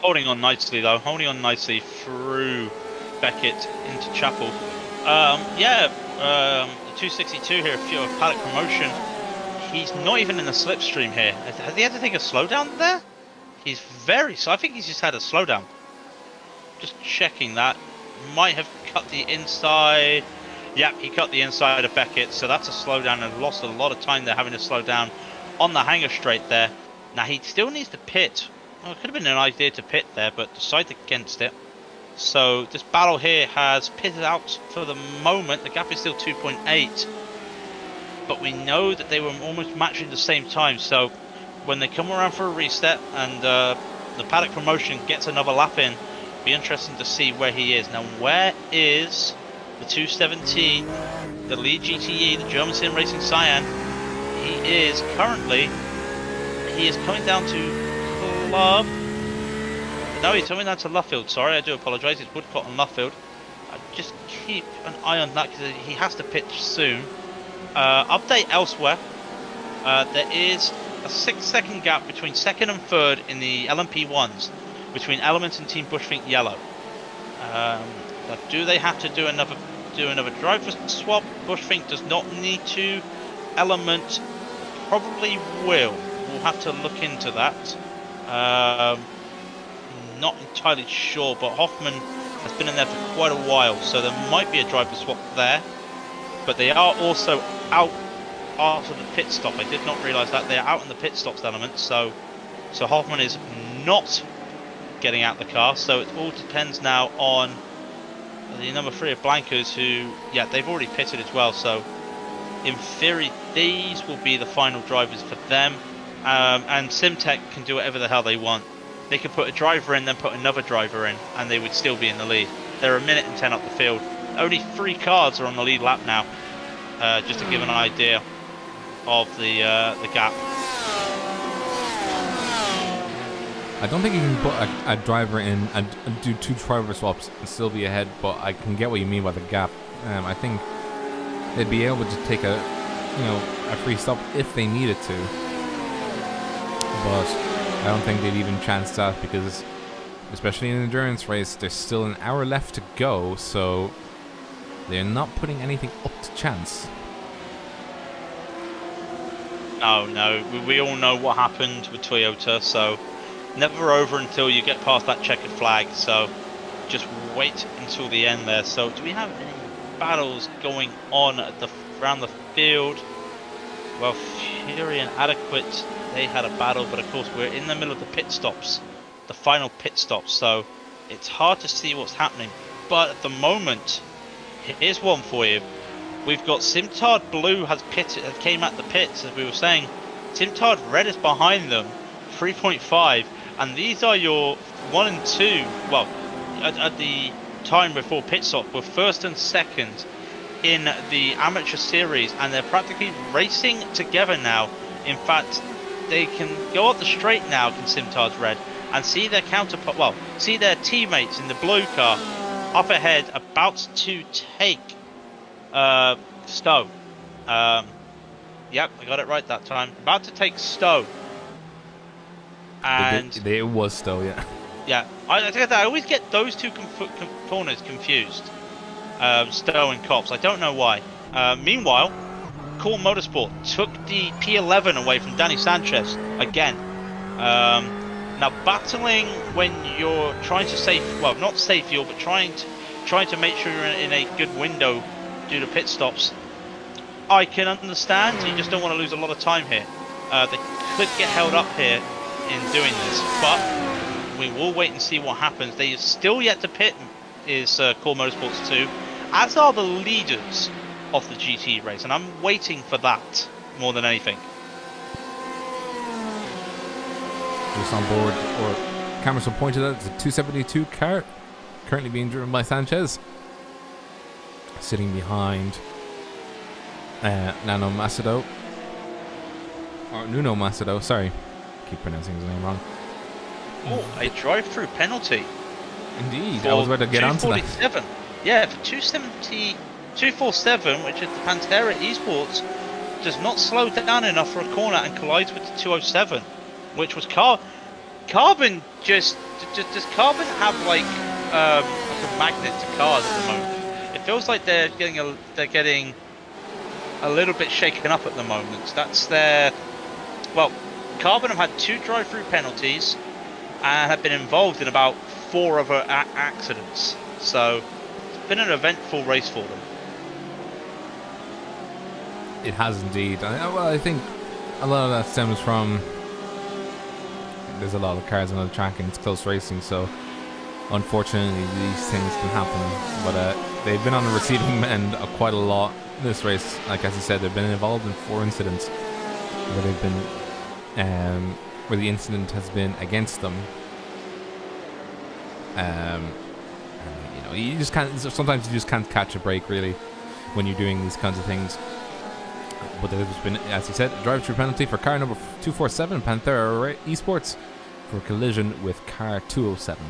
Holding on nicely though, holding on nicely through Beckett into Chapel. The 262 here, a Paddock Promotion. He's not even in the slipstream here. Has he had to take a slowdown there? He's very slow. I think he's just had a slowdown. Just checking that. Might have cut the inside. Yep, he cut the inside of Beckett, so that's a slowdown and lost a lot of time there having to slow down on the hangar straight there. Now he still needs to pit. Well, it could have been an idea to pit there, but decided against it. So this battle here has pitted out for the moment. The gap is still 2.8. But we know that they were almost matching the same time. So when they come around for a reset and the Paddock Promotion gets another lap in, be interesting to see where he is. Now where is the 217, the lead GTE, the German Sim Racing Cyan? He is coming down to Club No, he's coming down to Luffield. Sorry, I do apologise. It's Woodcott and Luffield. Just keep an eye on that because he has to pitch soon. Update elsewhere. There is a 6-second gap between second and third in the LMP ones between Element and Team Bushfink Yellow. But do they have to do another driver swap? Bushfink does not need to. Element probably will. We'll have to look into that. Not entirely sure, but Hoffman has been in there for quite a while, so there might be a driver swap there. But they are also out after the pit stop. I did not realise that they are out in the pit stops element, so Hoffman is not getting out the car. So it all depends now on the number 3 of Blankers, who, yeah, they've already pitted as well. So in theory, these will be the final drivers for them. And Simtech can do whatever the hell they want. They could put a driver in, then put another driver in, and they would still be in the lead. They're 1 minute and 10 up the field. Only 3 cars are on the lead lap now, just to give an idea of the gap. I don't think you can put a driver in and do 2 driver swaps and still be ahead, but I can get what you mean by the gap. I think they'd be able to take a free stop if they needed to, but I don't think they'd even chance that because, especially in an endurance race, there's still an hour left to go, so they're not putting anything up to chance. No, we all know what happened with Toyota, so never over until you get past that checkered flag, so just wait until the end there. So do we have any battles going on around the field? Well, Fury and Adequate, they had a battle, but of course we're in the middle of the pit stops, the final pit stops, so it's hard to see what's happening. But at the moment, here's one for you. We've got Simtard Blue has came at the pits, as we were saying. Simtard Red is behind them, 3.5, and these are your 1 and 2. Well, at the time before pit stop, were first and second in the amateur series, and they're practically racing together now. In fact, they can go up the straight now, can Simtard Red, and see their counterpart. Well, see their teammates in the blue car up ahead, about to take Stowe. Yep, I got it right that time. About to take Stowe. And it was Stowe, yeah. Yeah, I always get those 2 corners confused. Stowe and Cops. I don't know why. Meanwhile, Cool Motorsport took the P11 away from Danny Sanchez again. Now, battling when you're trying to not save fuel, but trying to make sure you're in a good window due to pit stops, I can understand. You just don't want to lose a lot of time here. They could get held up here in doing this, but we will wait and see what happens. They still yet to pit is Core Motorsports 2, as are the leaders of the GT race, and I'm waiting for that more than anything. Just on board, or cameras have pointed out, it's a 272 car currently being driven by Sanchez, sitting behind Nuno Macedo, sorry, keep pronouncing his name wrong. Oh, a drive-through penalty. Indeed, I was about to get onto that. Yeah, for 247, which is the Pantera Esports, does not slow down enough for a corner and collides with the 207, which was Carbon. Does Carbon have like a magnet to cars at the moment? It feels like they're getting a little bit shaken up at the moment. That's their. Well, Carbon have had 2 drive-through penalties and have been involved in about 4 other accidents. So it's been an eventful race for them. It has indeed. I think a lot of that stems from there's a lot of cars on the track and it's close racing, so unfortunately these things can happen. But they've been on the receiving end of quite a lot this race. Like as I said, they've been involved in 4 incidents where they've been where the incident has been against them. You just can't. Sometimes you just can't catch a break really when you're doing these kinds of things. But there's been, as you said, a drive-through penalty for car number 247, Panthera Esports, for collision with car 207.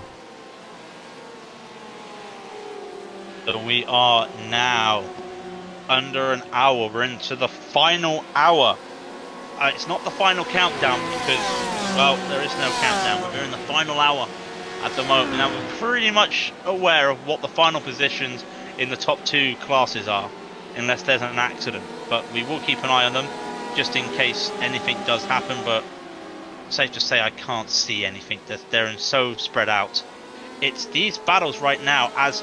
So we are now under an hour. We're into the final hour. It's not the final countdown because, well, there is no countdown, but we're in the final hour at the moment. Now, we're pretty much aware of what the final positions in the top 2 classes are, unless there's an accident. But we will keep an eye on them, just in case anything does happen. But safe to say I can't see anything. They're so spread out. It's these battles right now as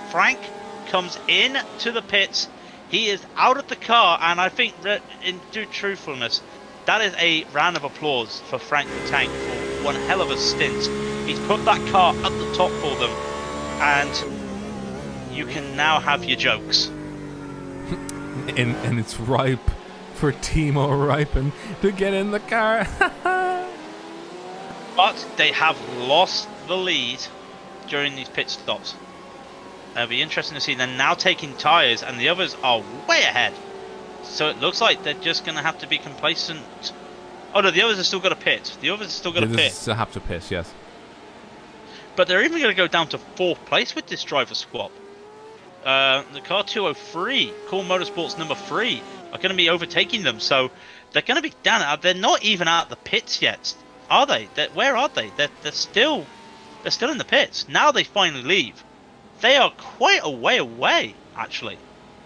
Frank comes in to the pits. He is out of the car, and I think that in due truthfulness, that is a round of applause for Frank the Tank for one hell of a stint. He's put that car at the top for them, and you can now have your jokes. And it's ripe for Timo Ripen to get in the car. But they have lost the lead during these pit stops. It'll be interesting to see. They're now taking tyres, and the others are way ahead. So it looks like they're just going to have to be complacent. Oh no, the others have still got to pit. The others have still got to pit. Still have to pit, yes. But they're even going to go down to 4th place with this driver swap. The car 203, Cool Motorsports number 3, are going to be overtaking them. So they're going to be down. They're not even out the pits yet, are they? Where are they? They're still in the pits. Now they finally leave. They are quite a way away, actually,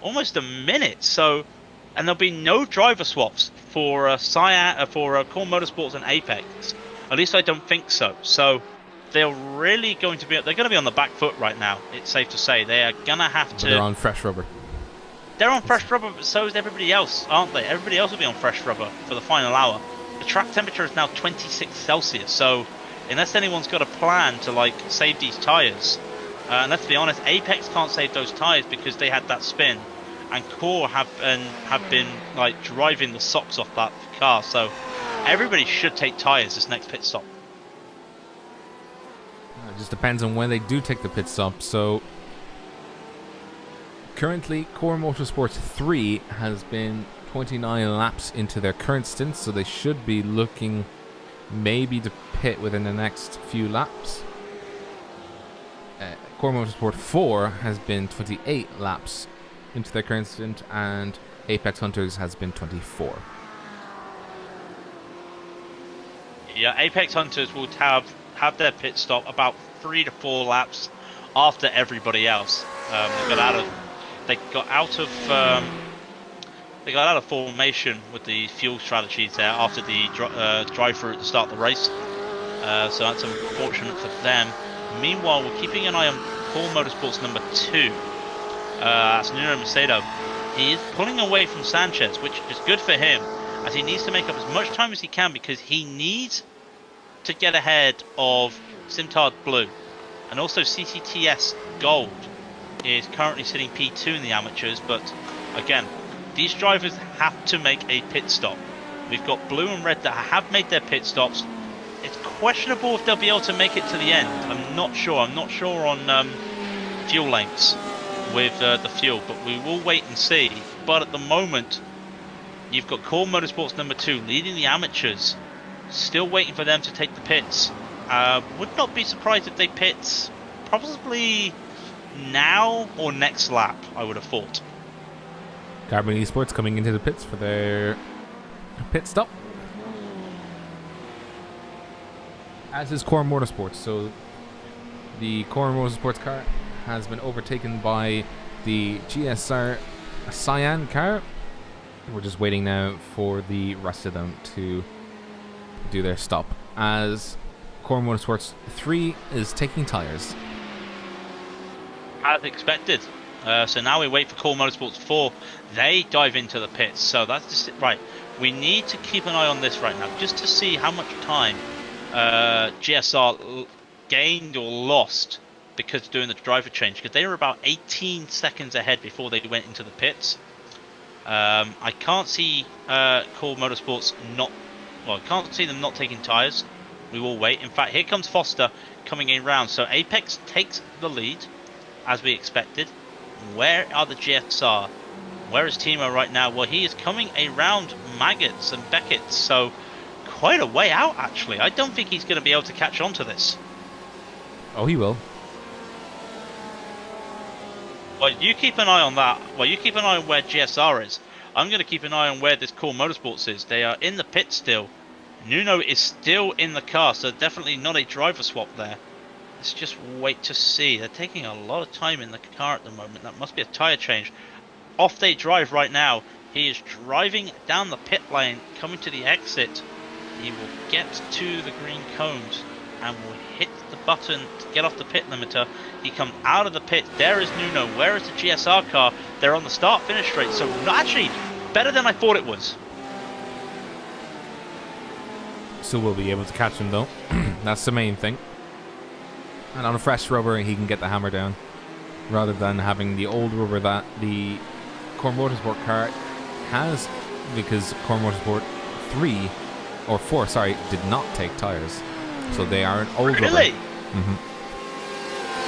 almost a minute. So, and there'll be no driver swaps for Cyan, for Core Motorsports and Apex. At least I don't think so. So, they're really going to be. They're going to be on the back foot right now. It's safe to say they are going to have to. They're on fresh rubber. They're on fresh rubber, but so is everybody else, aren't they? Everybody else will be on fresh rubber for the final hour. The track temperature is now 26 Celsius. So, unless anyone's got a plan to like save these tires. And let's be honest, Apex can't save those tyres because they had that spin, and Core have been like driving the socks off that car. So everybody should take tyres this next pit stop. It just depends on when they do take the pit stop. So currently, Core Motorsports 3 has been 29 laps into their current stint, so they should be looking maybe to pit within the next few laps. Core Motorsport 4 has been 28 laps into their current stint, and Apex Hunters has been 24. Yeah, Apex Hunters will have their pit stop about 3 to 4 laps after everybody else. They got out of formation with the fuel strategies there after the drive-through at the start of the race. So that's unfortunate for them. Meanwhile, we're keeping an eye on Core Motorsports number 2. That's Nuno Macedo. He is pulling away from Sanchez, which is good for him, as he needs to make up as much time as he can because he needs to get ahead of Simtard Blue. And also CCTS Gold is currently sitting P2 in the amateurs, but again, these drivers have to make a pit stop. We've got Blue and Red that have made their pit stops. It's questionable if they'll be able to make it to the end. I'm not sure. I'm not sure on fuel lengths with the fuel, but we will wait and see. But at the moment, you've got Core Motorsports number 2 leading the amateurs, still waiting for them to take the pits. Would not be surprised if they pit probably now or next lap, I would have thought. Carbon Esports coming into the pits for their pit stop. As is Core Motorsports. So the Core Motorsports car has been overtaken by the GSR Cyan car. We're just waiting now for the rest of them to do their stop, as Core Motorsports 3 is taking tyres. As expected. So now we wait for Core Motorsports 4. They dive into the pits. So that's just it. Right. We need to keep an eye on this right now, just to see how much time GSR gained or lost because of doing the driver change, because they were about 18 seconds ahead before they went into the pits. I can't see Core Motorsports I can't see them not taking tyres. We will wait. In fact, here comes Foster coming in round. So Apex takes the lead, as we expected. Where are the GSR? Where is Timo right now? Well, he is coming around Maggots and Beckett. So quite a way out, actually. I don't think he's going to be able to catch on to this. Oh, he will. Well, you keep an eye on that. Well, you keep an eye on where GSR is. I'm going to keep an eye on where this Core Motorsports is. They are in the pit still. Nuno is still in the car, so definitely not a driver swap there. Let's just wait to see. They're taking a lot of time in the car at the moment. That must be a tyre change. Off they drive right now. He is driving down the pit lane, coming to the exit. He will get to the green cones and will hit the button to get off the pit limiter. He comes out of the pit. There is Nuno. Where is the GSR car? They're on the start-finish straight. So actually, better than I thought it was. Still will be able to catch him though. That's the main thing. And on a fresh rubber, he can get the hammer down, rather than having the old rubber that the Core Motorsport car has, because Core Motorsport 3 or 4, sorry, did not take tires, so they are an old rubber. Really?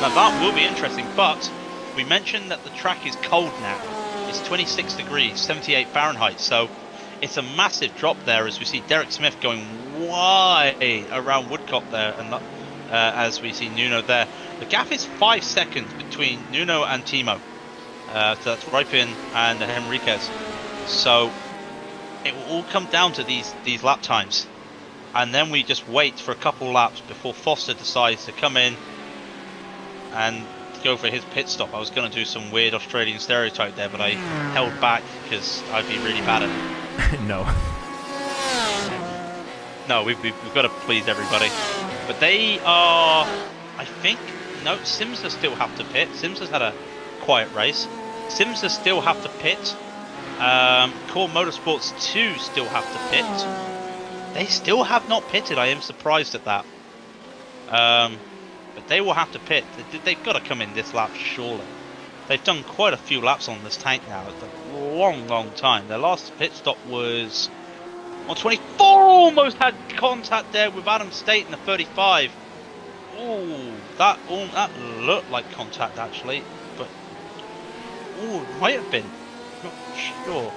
Now that will be interesting, but we mentioned that the track is cold now. It's 26 degrees, 78 Fahrenheit, so it's a massive drop there as we see Derek Smith going wide around Woodcock there, and as we see Nuno there. The gap is 5 seconds between Nuno and Timo. So that's Ripin and Henriquez. So it will all come down to these lap times. And then we just wait for a couple laps before Foster decides to come in and go for his pit stop. I was going to do some weird Australian stereotype there, but I held back because I'd be really bad at it. No. No, we've got to please everybody. But they are, I think, no, Simsa still have to pit. Simsa's had a quiet race. Simsa still have to pit. Core Motorsports 2 still have to pit. They still have not pitted. I am surprised at that. But they will have to pit. They've got to come in this lap, surely. They've done quite a few laps on this tank now. It's a long, long time. Their last pit stop was on 24. Almost had contact there with Adam State in the 35. Ooh, that looked like contact actually, but it might have been. Not sure.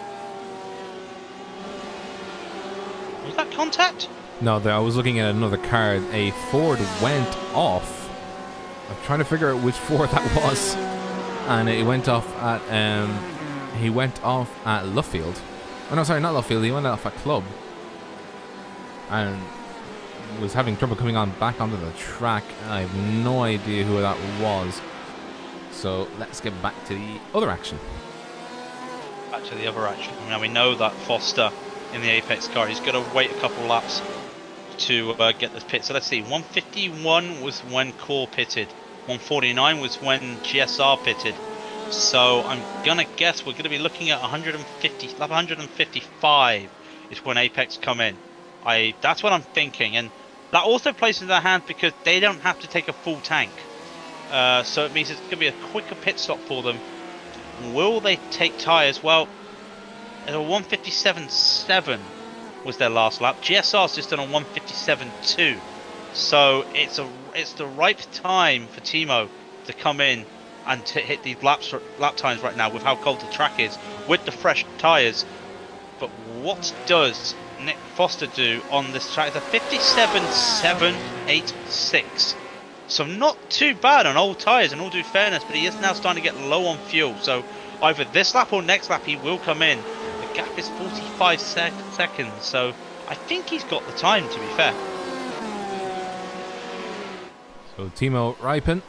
Was that contact? No, I was looking at another car. A Ford went off. I'm trying to figure out which Ford that was, and it went off at he went off at Luffield. Oh no, sorry, not Luffield. He went off at Club, and was having trouble coming on back onto the track. I have no idea who that was. So let's get back to the other action. Back to the other action. Now we know that Foster in the Apex car, he's going to wait a couple laps to get this pit. So let's see, 151 was when Core pitted, 149 was when GSR pitted. So I'm going to guess we're going to be looking at 155 is when Apex come in. That's what I'm thinking, and that also plays in their hands because they don't have to take a full tank. So it means it's going to be a quicker pit stop for them. Will they take tyres? Well, a 157.7 was their last lap. GSR's just done a 157.2. So it's the right time for Timo to come in and to hit these lap times right now with how cold the track is, with the fresh tyres. But what does Nick Foster do on this track? It's a 57.786. So not too bad on old tyres, in all due fairness, but he is now starting to get low on fuel. So either this lap or next lap he will come in. The gap is 45 seconds, so I think he's got the time, to be fair. So Timo Ripin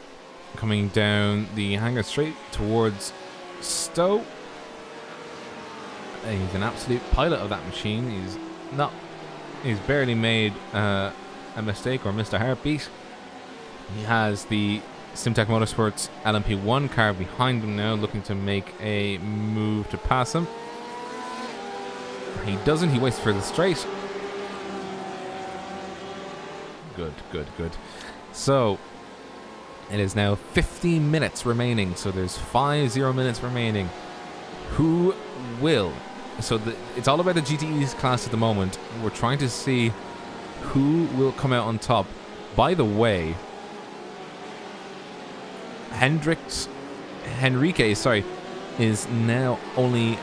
coming down the hangar straight towards Stowe. He's an absolute pilot of that machine. He's barely made a mistake or missed a heartbeat. He has the Simtech Motorsports LMP1 car behind him now, looking to make a move to pass him. He doesn't. He waits for the straight. Good. So it is now 50 minutes remaining. So there's 50 minutes remaining. Who will? So it's all about the GTE's class at the moment. We're trying to see who will come out on top. By the way, Henrique is now only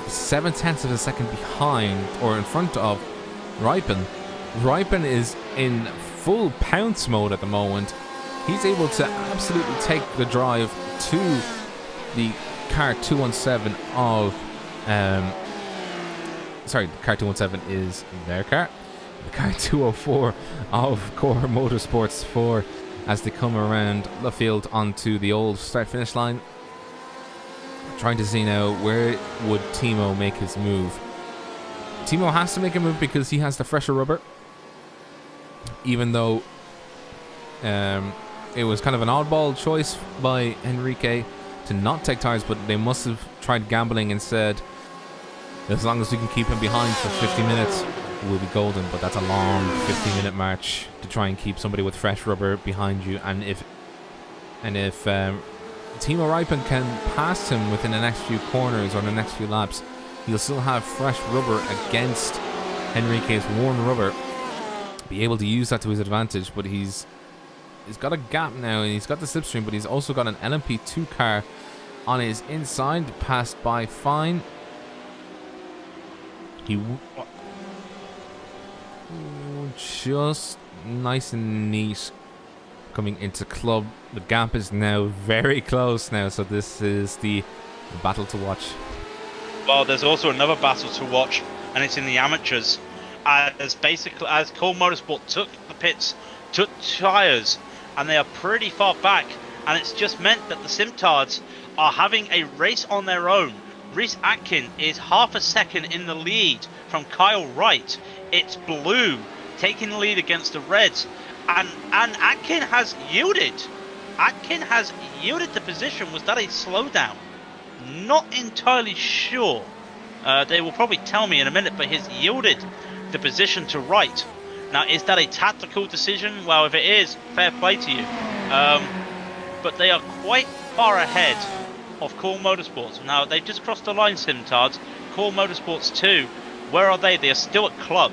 0.7 of a second behind or in front of Ripin, Ripon is in full pounce mode at the moment. He's able to absolutely take the drive to the car 217 of sorry, the car 217 is their car. The car 204 of Core Motorsports 4 as they come around the field onto the old start-finish line. Trying to see now where would Timo make his move. Timo has to make a move because he has the fresher rubber. Even though it was kind of an oddball choice by Enrique to not take tires, but they must have tried gambling and said, as long as we can keep him behind for 50 minutes, we'll be golden. But that's a long 50-minute march to try and keep somebody with fresh rubber behind you. And if Timo Ripon can pass him within the next few corners or the next few laps, he'll still have fresh rubber against Enrique's worn rubber. Be able to use that to his advantage, but he's got a gap now, and he's got the slipstream, but he's also got an LMP2 car on his inside, passed by Fine. He just nice and neat coming into club. The gap is now very close now, so this is the battle to watch. Well, there's also another battle to watch, and it's in the amateurs. As Core Motorsport took the pits, took tyres, and they are pretty far back, and it's just meant that the Simtards are having a race on their own. Rhys Atkin is half a second in the lead from Kyle Wright. It's blue taking the lead against the reds, and Atkin has yielded. Atkin has yielded the position. Was that a slowdown? Not entirely sure. They will probably tell me in a minute, but he's yielded the position to Wright. Now, is that a tactical decision? Well, if it is, fair play to you. But they are quite far ahead of Core Motorsports. Now, they've just crossed the line, Simtards. Core Motorsports 2, where are they? They are still at club.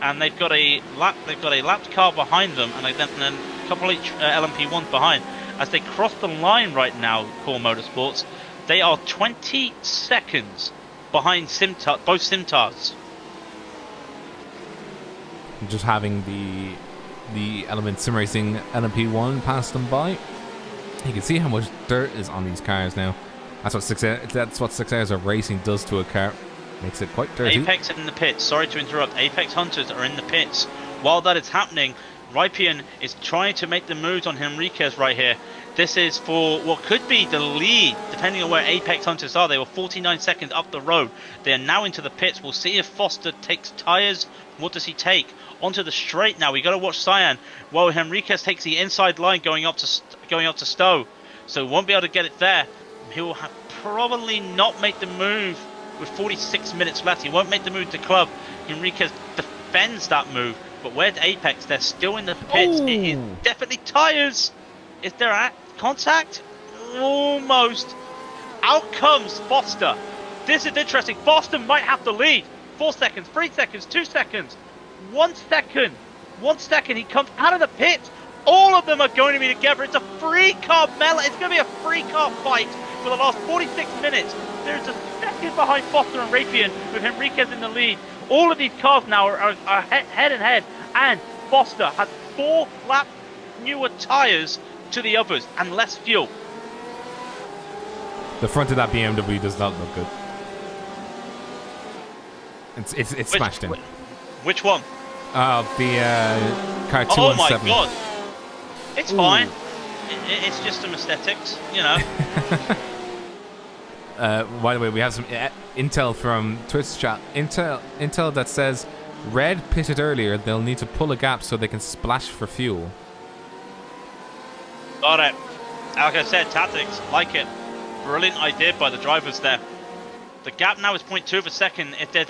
And they've got a lapped car behind them, and then a couple each LMP1s behind. As they cross the line right now, Core Motorsports, they are 20 seconds behind both Simtards. Just having the Element Sim Racing LMP1 pass them by, you can see how much dirt is on these cars now. That's what 6 hours of racing does to a car. Makes it quite dirty. Apex in the pits. Sorry to interrupt. Apex Hunters are in the pits. While that is happening, Ripon is trying to make the moves on Henriquez right here. This is for what could be the lead, depending on where Apex Hunters are. They were 49 seconds up the road. They are now into the pits. We'll see if Foster takes tyres. What does he take? Onto the straight now. We got to watch Cyan. Well, Henriquez takes the inside line going up to Stowe, so won't be able to get it there. He will probably not make the move with 46 minutes left. He won't make the move to club. Henriquez defends that move, but where's Apex? They're still in the pits. Ooh. It is definitely tyres. Is there a contact? Almost. Out comes Foster. This is interesting. Foster might have the lead. 4 seconds, 3 seconds, 2 seconds, 1 second. 1 second. He comes out of the pit. All of them are going to be together. It's a free car melee. It's going to be a free car fight for the last 46 minutes. There's a second behind Foster and Ripon with Henriquez in the lead. All of these cars now are head and head, and Foster has 4 lap newer tyres to the others and less fuel. The front of that BMW does not look good. It's smashed in. Which one? The car 217. Oh my god. It's fine. It's just some aesthetics, you know. By the way, we have some intel from Twitch chat. Intel that says Red pitted earlier. They'll need to pull a gap so they can splash for fuel. Got it. Like I said, tactics, like it. Brilliant idea by the drivers there. The gap now is 0.2 of a second. If there's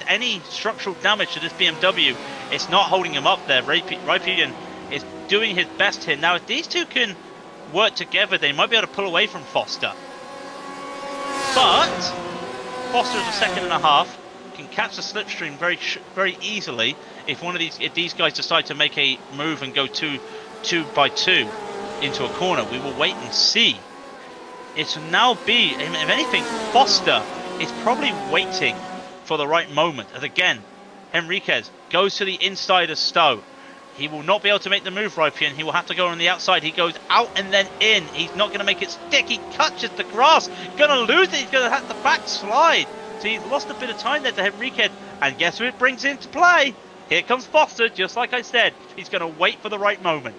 any structural damage to this BMW, it's not holding him up there. Ripon is doing his best here. Now, if these two can work together, they might be able to pull away from Foster. But Foster is a second and a half. Can catch the slipstream very easily if these guys decide to make a move and go two by two into a corner. We will wait and see. It will now be, if anything, Foster is probably waiting for the right moment. As again, Henriquez goes to the inside of Stowe. He will not be able to make the move, Rypian. He will have to go on the outside. He goes out and then in. He's not going to make it stick. He touches the grass. Going to lose it. He's going to have to backslide. So he's lost a bit of time there to Henrique. And guess who it brings into play? Here comes Foster, just like I said. He's going to wait for the right moment.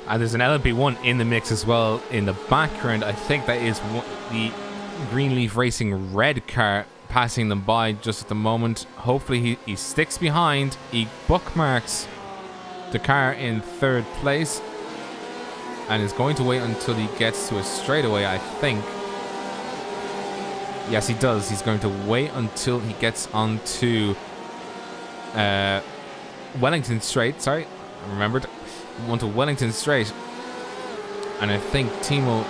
And there's an LMP1 in the mix as well in the background. I think that is the Greenleaf Racing red car passing them by just at the moment. Hopefully he sticks behind. He bookmarks the car in third place and is going to wait until he gets to a straightaway, I think. Yes, he does. He's going to wait until he gets onto Wellington Straight. Sorry, I remembered. Onto Wellington Straight. And I think Timo's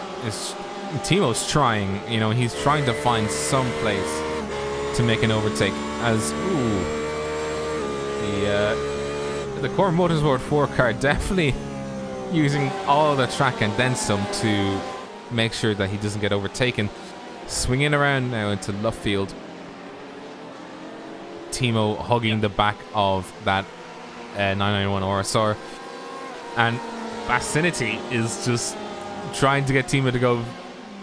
trying. You know, he's trying to find some place to make an overtake, as the Core Motorsport 4 car definitely using all the track and then some to make sure that he doesn't get overtaken. Swinging around now into Luffield. Timo hugging the back of that 991 RSR, and Bacinity is just trying to get Timo to go,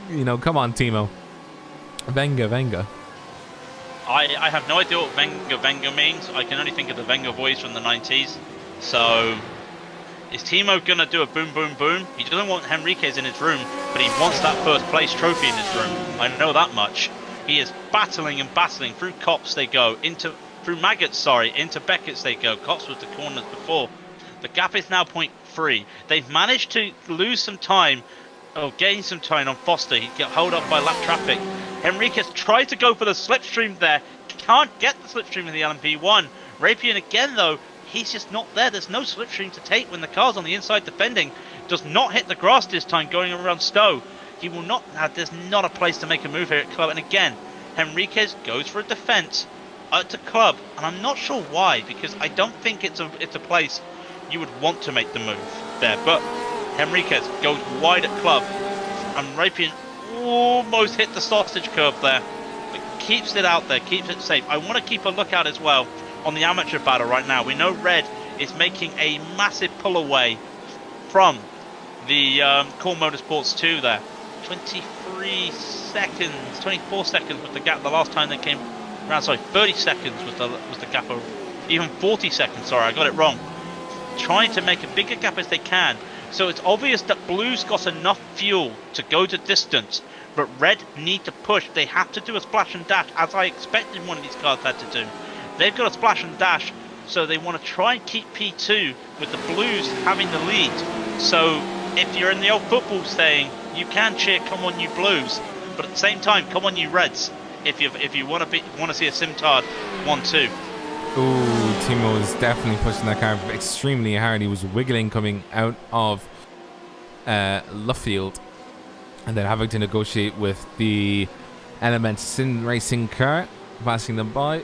you know, come on Timo. Venga. I have no idea what Venga means. I can only think of the Venga voice from the 90s. So, is Timo going to do a boom, boom, boom? He doesn't want Henriquez in his room, but he wants that first place trophy in his room. I know that much. He is battling and battling. Through Cops they go. Through Maggots, into Beckett's they go. Cops was the corners before. The gap is now 0.3. They've managed to lose some time, or gain some time on Foster. He got held up by lap traffic. Henriquez tried to go for the slipstream there. Can't get the slipstream in the LMP1. Rapian again though, he's just not there. There's no slipstream to take when the car's on the inside defending. Does not hit the grass this time going around Stowe. He will not, there's not a place to make a move here at Club. And again, Henriquez goes for a defense at the Club. And I'm not sure why, because I don't think it's a place you would want to make the move there. But Henriquez goes wide at Club. And Rapian almost hit the sausage curve there, but keeps it out there, keeps it safe. I want to keep a lookout as well on the amateur battle right now. We know Red is making a massive pull away from the Core Motorsports 2 there. 24 seconds was the gap the last time they came around. Sorry, 30 seconds was the gap, or even 40 seconds. Sorry, I got it wrong. Trying to make a bigger gap as they can. So it's obvious that Blue's got enough fuel to go the distance, but Red need to push. They have to do a splash and dash, as I expected one of these cars had to do. They've got a splash and dash, so they want to try and keep P2 with the Blues having the lead. So if you're in the old football saying, you can cheer "Come on you Blues," but at the same time, "Come on you Reds." If you want to see a Simtard 1-2. Ooh, Timo is definitely pushing that car extremely hard. He was wiggling coming out of Luffield, and then having to negotiate with the Element Sim Racing car, passing them by.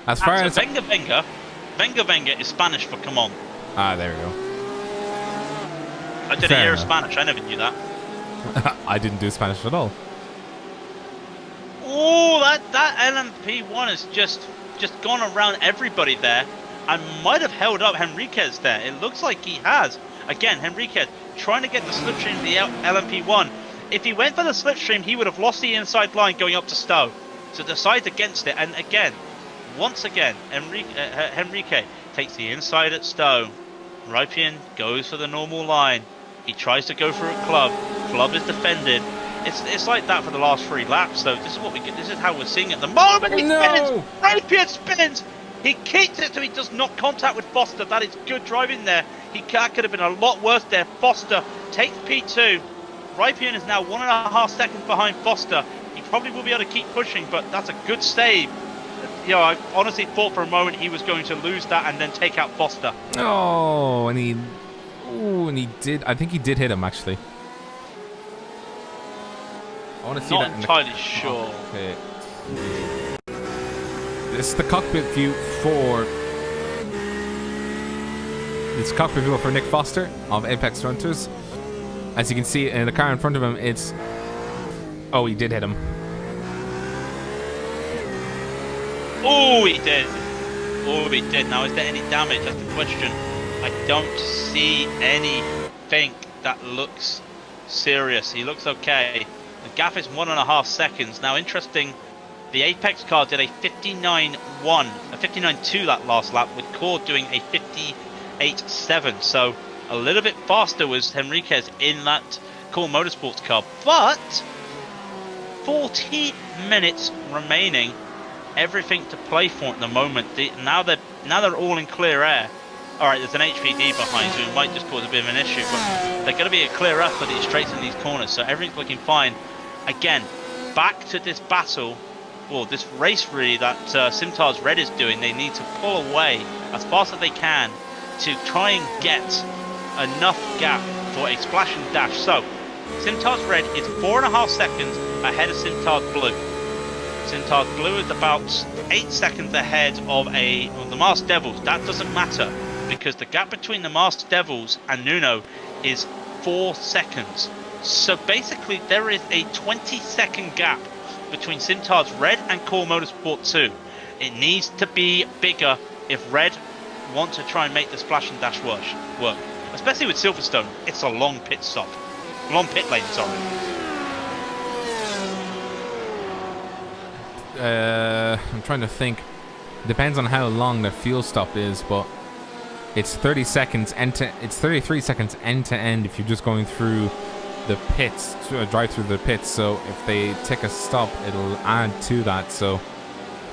As far as Venga is Spanish for "come on." Ah, there we go. I did a year of Spanish. I never knew that. I didn't do Spanish at all. Oh, that LMP1 has just gone around everybody there. I might have held up Henriquez there. It looks like he has. Again, Henriquez trying to get the slipstream of the LMP1. If he went for the slipstream, he would have lost the inside line going up to Stowe. So decides against it. And again, once again, Henrique takes the inside at Stowe. Rypian goes for the normal line. He tries to go for a Club. Club is defended. It's like that for the last 3 laps, though. This is what we get. This is how we're seeing it. The moment he spins, Rapian spins. He kicks it so he does not contact with Foster. That is good driving there. That could have been a lot worse there. Foster takes P2. Rypian is now 1.5 seconds behind Foster. He probably will be able to keep pushing, but that's a good save. You know, I honestly thought for a moment he was going to lose that and then take out Foster. Oh, and he did. I think he did hit him actually. I want to see Not that. entirely sure. Okay. This is the cockpit view for. It's cockpit view for Nick Foster of Apex Runters. As you can see in the car in front of him, it's. Oh, he did hit him. Oh, he did. Oh, he did. Now, is there any damage? That's the question. I don't see anything that looks serious. He looks okay. The gap is 1.5 seconds. Now, interesting, the Apex car did a 59.1, a 59.2 that last lap, with Core doing a 58.7. So a little bit faster was Henriquez in that Core Motorsports car. But 40 minutes remaining. Everything to play for at the moment. Now they're all in clear air. All right, there's an HPD behind, so it might just cause a bit of an issue. But they're going to be a clear air for these straights and these corners, so everything's looking fine. Again, back to this battle, or this race really that Simtar's Red is doing. They need to pull away as fast as they can to try and get enough gap for a splash and dash. So Simtar's Red is 4.5 seconds ahead of Simtar's Blue. Simtar's Blue is about 8 seconds ahead of the Masked Devils. That doesn't matter because the gap between the Masked Devils and Nuno is 4 seconds. So basically there is a 20-second gap between Simtar's Red and Core Motorsport 2. It needs to be bigger if Red want to try and make the splash and dash work. Especially with Silverstone, it's a long pit stop. Long pit lane, sorry. I'm trying to think. Depends on how long the fuel stop is, but it's 30 seconds it's 33 seconds end to end if you're just going through the pits, drive through the pits. So if they take a stop, it'll add to that. So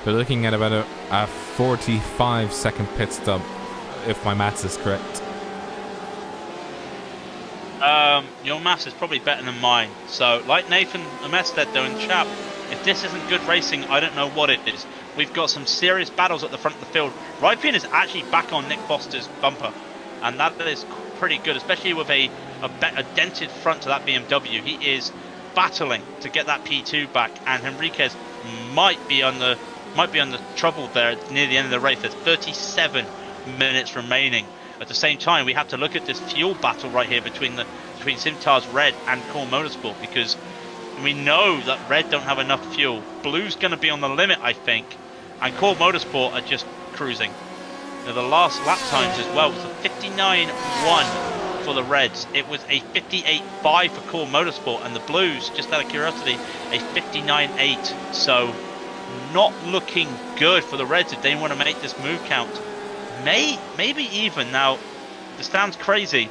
they're looking at about a 45-second pit stop, if my maths is correct. Your maths is probably better than mine. So, like Nathan Amestad though in the chat, if this isn't good racing, I don't know what it is. We've got some serious battles at the front of the field. Ripien is actually back on Nick Foster's bumper, and that is pretty good, especially with a dented front to that BMW. He is battling to get that P2 back, and Henriquez might be on the trouble there near the end of the race. There's 37 minutes remaining. At the same time, we have to look at this fuel battle right here between Simtar's Red and Core Motorsport, because we know that Red don't have enough fuel. Blue's going to be on the limit, I think, and Core Motorsport are just cruising. Now, the last lap times as well was a 59.1 for the Reds. It was a 58.5 for Core Motorsport, and the Blues, just out of curiosity, a 59.8. So not looking good for the Reds if they want to make this move count. Maybe even, now this sounds crazy,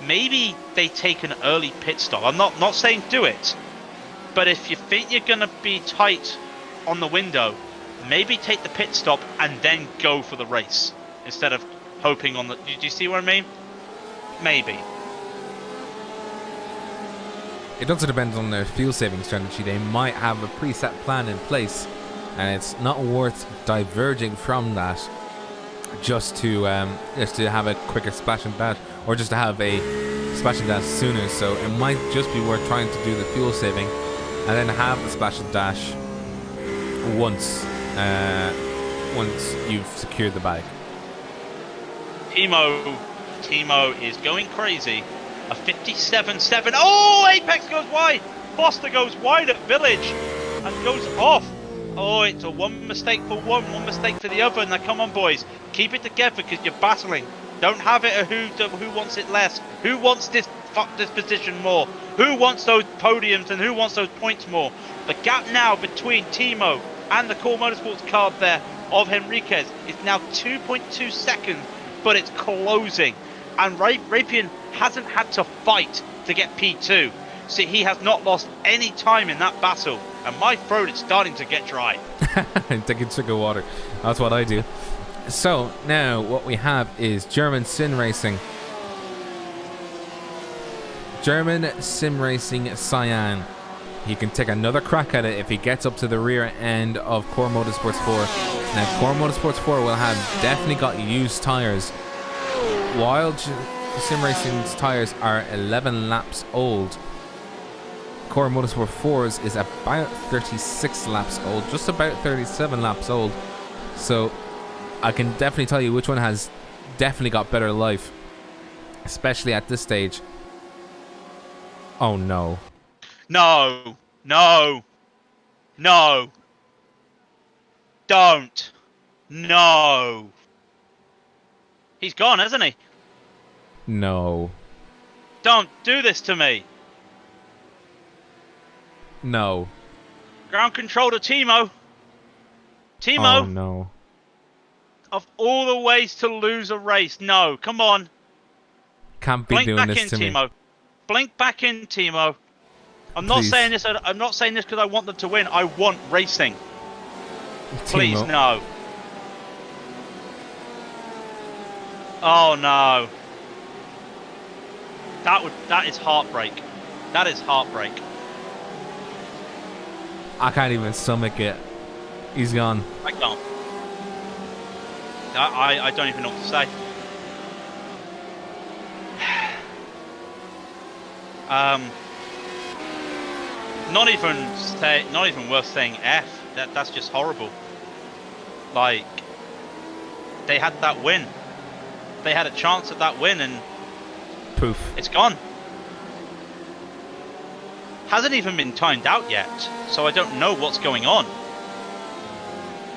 maybe they take an early pit stop. I'm not saying do it, but if you think you're going to be tight on the window, maybe take the pit stop and then go for the race instead of hoping on the... Do you see what I mean? Maybe. It also depends on their fuel saving strategy. They might have a preset plan in place, and it's not worth diverging from that just to have a quicker splash and dash, or just to have a splash and dash sooner. So it might just be worth trying to do the fuel saving and then have the splash and dash once you've secured the bag. Timo is going crazy. A 57.7. Oh, Apex goes wide. Foster goes wide at Village and goes off. Oh, it's a one mistake for one mistake for the other. Now, come on, boys, keep it together because you're battling. Don't have it a who wants it less. Who wants this position more? Who wants those podiums and who wants those points more? The gap now between Timo and the Core Motorsports card there of Henriquez is now 2.2 seconds, but it's closing. And Ripien hasn't had to fight to get P2. So he has not lost any time in that battle. And my throat is starting to get dry. Take a drink of water. That's what I do. So now what we have is German Sim Racing. German Sim Racing Cyan. He can take another crack at it if he gets up to the rear end of Core Motorsports 4. Now Core Motorsports 4 will have definitely got used tyres, while Sim Racing's tyres are 11 laps old. Core Motorsport 4's is about 36 laps old, just about 37 laps old. So I can definitely tell you which one has definitely got better life, especially at this stage. Oh no. No. Don't. No. He's gone, hasn't he? No. Don't do this to me. No. Ground control to Timo. Timo. Oh no. Of all the ways to lose a race, no. Come on. Can't be Blink doing back this in, to me. Timo. Blink back in, Timo. I'm not Please. saying this. I'm not saying this because I want them to win. I want racing. Please, Timo. no. Oh no. That is heartbreak. That is heartbreak. I can't even stomach it. He's gone. I can't. I don't even know what to say. Not even worth saying F. That's just horrible. Like, they had that win. They had a chance at that win and Poof. it's gone. Hasn't even been timed out yet, so I don't know what's going on.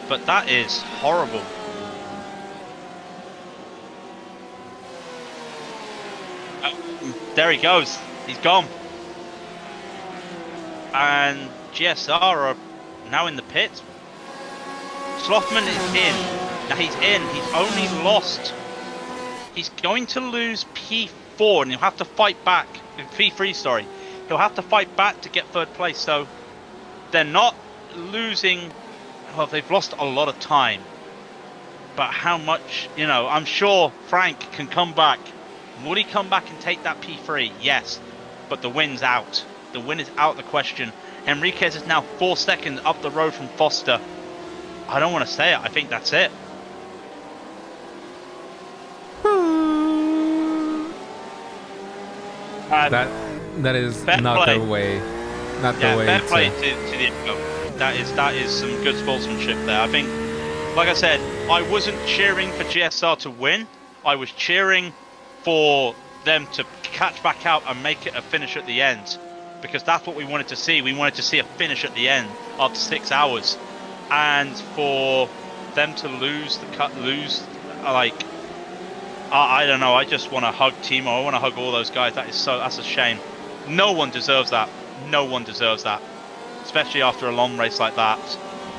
But that is horrible. There he goes. He's gone. And GSR are now in the pit. Slothman is in. Now he's in. He's only lost. He's going to lose P4 and he'll have to fight back. P3, sorry. He'll have to fight back to get third place. So they're not losing. Well, they've lost a lot of time. But how much, you know, I'm sure Frank can come back. Would he come back and take that P3? Yes. But the win's out. The win is out of the question. Enriquez is now 4 seconds up the road from Foster. I don't want to say it. I think that's it. That is fair not play. the way. Not the Yeah, way fair to. play to the Inco. That is some good sportsmanship there. I think, like I said, I wasn't cheering for GSR to win. I was cheering for them to catch back out and make it a finish at the end, because that's what we wanted to see. We wanted to see a finish at the end after 6 hours, and for them to lose like, I don't know. I just want to hug Timo. I want to hug all those guys. That's a shame. No one deserves that. No one deserves that, especially after a long race like that.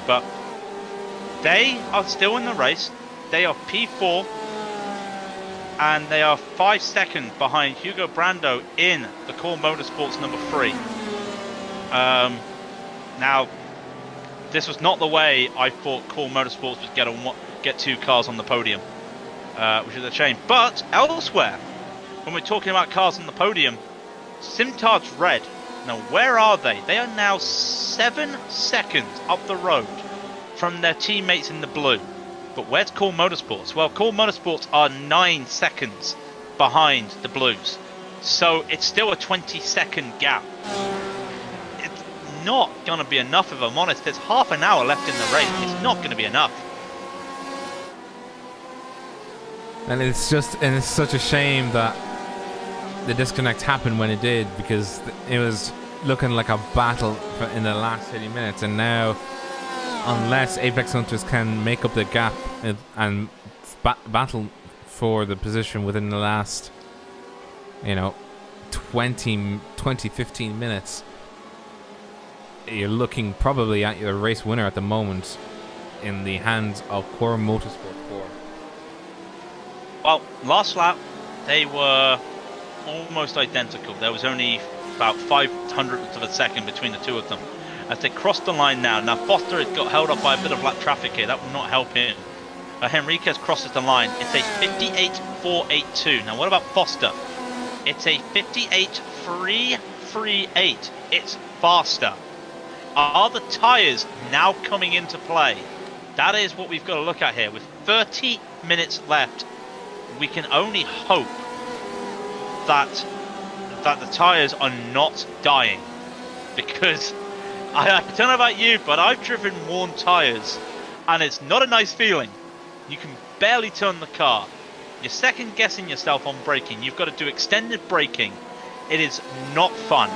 But they are still in the race. They are P4. And they are 5 seconds behind Hugo Brando in the Core Motorsports number 3. Now, this was not the way I thought Core Motorsports would get 2 cars on the podium, which is a shame. But elsewhere, when we're talking about cars on the podium, Simtard's Red. Now, where are they? They are now 7 seconds up the road from their teammates in the blue. But where's Core Motorsports? Well, Core Motorsports are 9 seconds behind the Blues. So it's still a 20-second gap. It's not going to be enough, if I'm honest. There's half an hour left in the race. It's not going to be enough. And it's such a shame that the disconnect happened when it did, because it was looking like a battle in the last 30 minutes, and now, unless Apex Hunters can make up the gap and battle for the position within the last, 20, 15 minutes, you're looking probably at your race winner at the moment in the hands of Core Motorsport 4. Well, last lap, they were almost identical. There was only about 500ths of a second between the two of them. As they cross the line now. Now Foster has got held up by a bit of lap traffic here. That will not help him. Henriquez crosses the line. It's a 58.482. Now what about Foster? It's a 58.338. It's faster. Are the tyres now coming into play? That is what we've got to look at here. With 30 minutes left, we can only hope that the tyres are not dying. Because I don't know about you, but I've driven worn tyres, and it's not a nice feeling. You can barely turn the car. You're second guessing yourself on braking. You've got to do extended braking. It is not fun.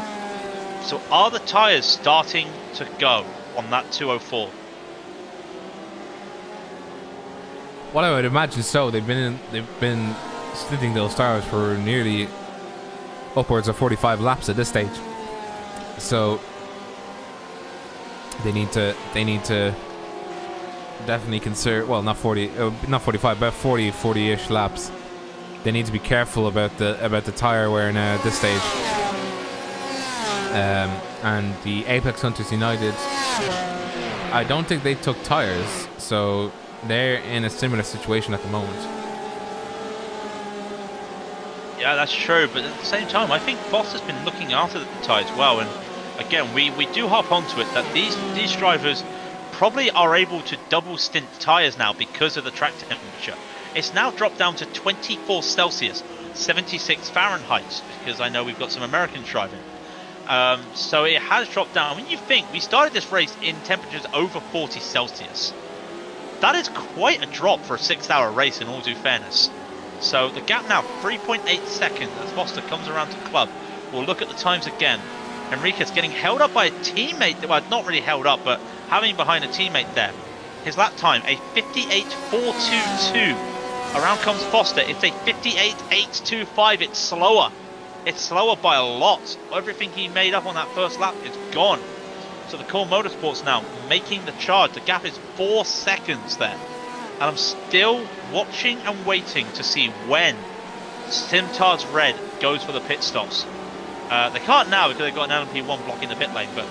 So are the tyres starting to go on that 204? Well, I would imagine so. They've been stinting those tires for nearly upwards of 45 laps at this stage. So they need to definitely consider, well, not 45, but 40-ish laps. They need to be careful about the tire wear now at this stage. And the Apex Hunters United, I don't think they took tires, so they're in a similar situation at the moment. Yeah, that's true, but at the same time, I think Foster's been looking after the tyres well, and again, we do hop onto it that these drivers probably are able to double stint tyres now because of the track temperature. It's now dropped down to 24 Celsius, 76 Fahrenheit, because I know we've got some Americans driving. So it has dropped down. When you think we started this race in temperatures over 40 Celsius, that is quite a drop for a 6-hour race in all due fairness. So the gap now 3.8 seconds as Foster comes around to club. We'll look at the times again. Enriquez getting held up by a teammate, well, not really held up, but having behind a teammate there. His lap time, a 58.422. Around comes Foster, it's a 58.825, it's slower. It's slower by a lot. Everything he made up on that first lap is gone. So the Core Motorsports now making the charge. The gap is 4 seconds there. And I'm still watching and waiting to see when Simtard's Red goes for the pit stops. They can't now because they've got an LMP1 blocking the pit lane, but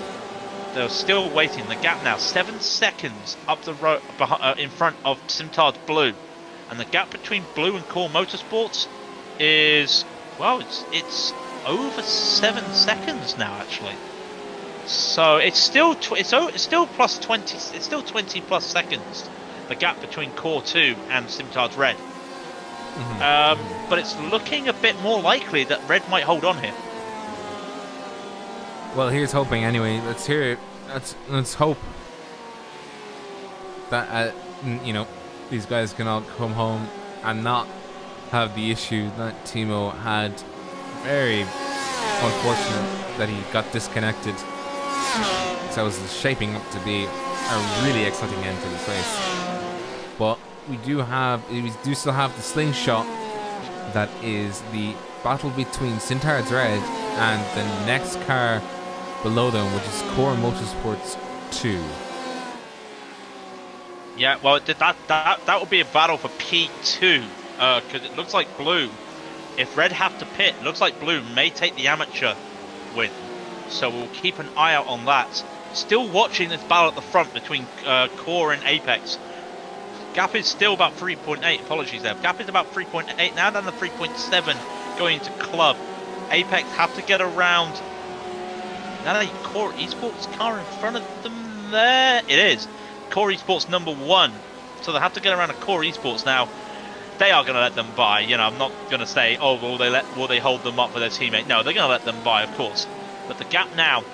they're still waiting. The gap now 7 seconds up the road in front of Simtard's Blue, and the gap between Blue and Core Motorsports is, well, it's over 7 seconds now actually. So it's still plus 20. It's still 20 plus seconds. The gap between Core 2 and Simtard's Red. But it's looking a bit more likely that Red might hold on here. Well, here's hoping anyway. Let's hope that these guys can all come home and not have the issue that Timo had. Very unfortunate that he got disconnected. So it was shaping up to be a really exciting end to this race. But we do still have the slingshot. That is the battle between Simtard's Red and the next car below them, which is Core Motorsports 2. Yeah, well, that would be a battle for P2, because it looks like Blue, if Red have to pit, it looks like Blue may take the amateur win. So we'll keep an eye out on that. Still watching this battle at the front between Core and Apex. Gap is still about 3.8, apologies there. Gap is about 3.8, now down to 3.7 going into club. Apex have to get around. Now a Core Esports car in front of them there. It is. Core Esports number 1. So they have to get around a Core Esports now. They are going to let them by. You know, I'm not going to say, oh, will they hold them up for their teammate? No, they're going to let them by, of course. But the gap now,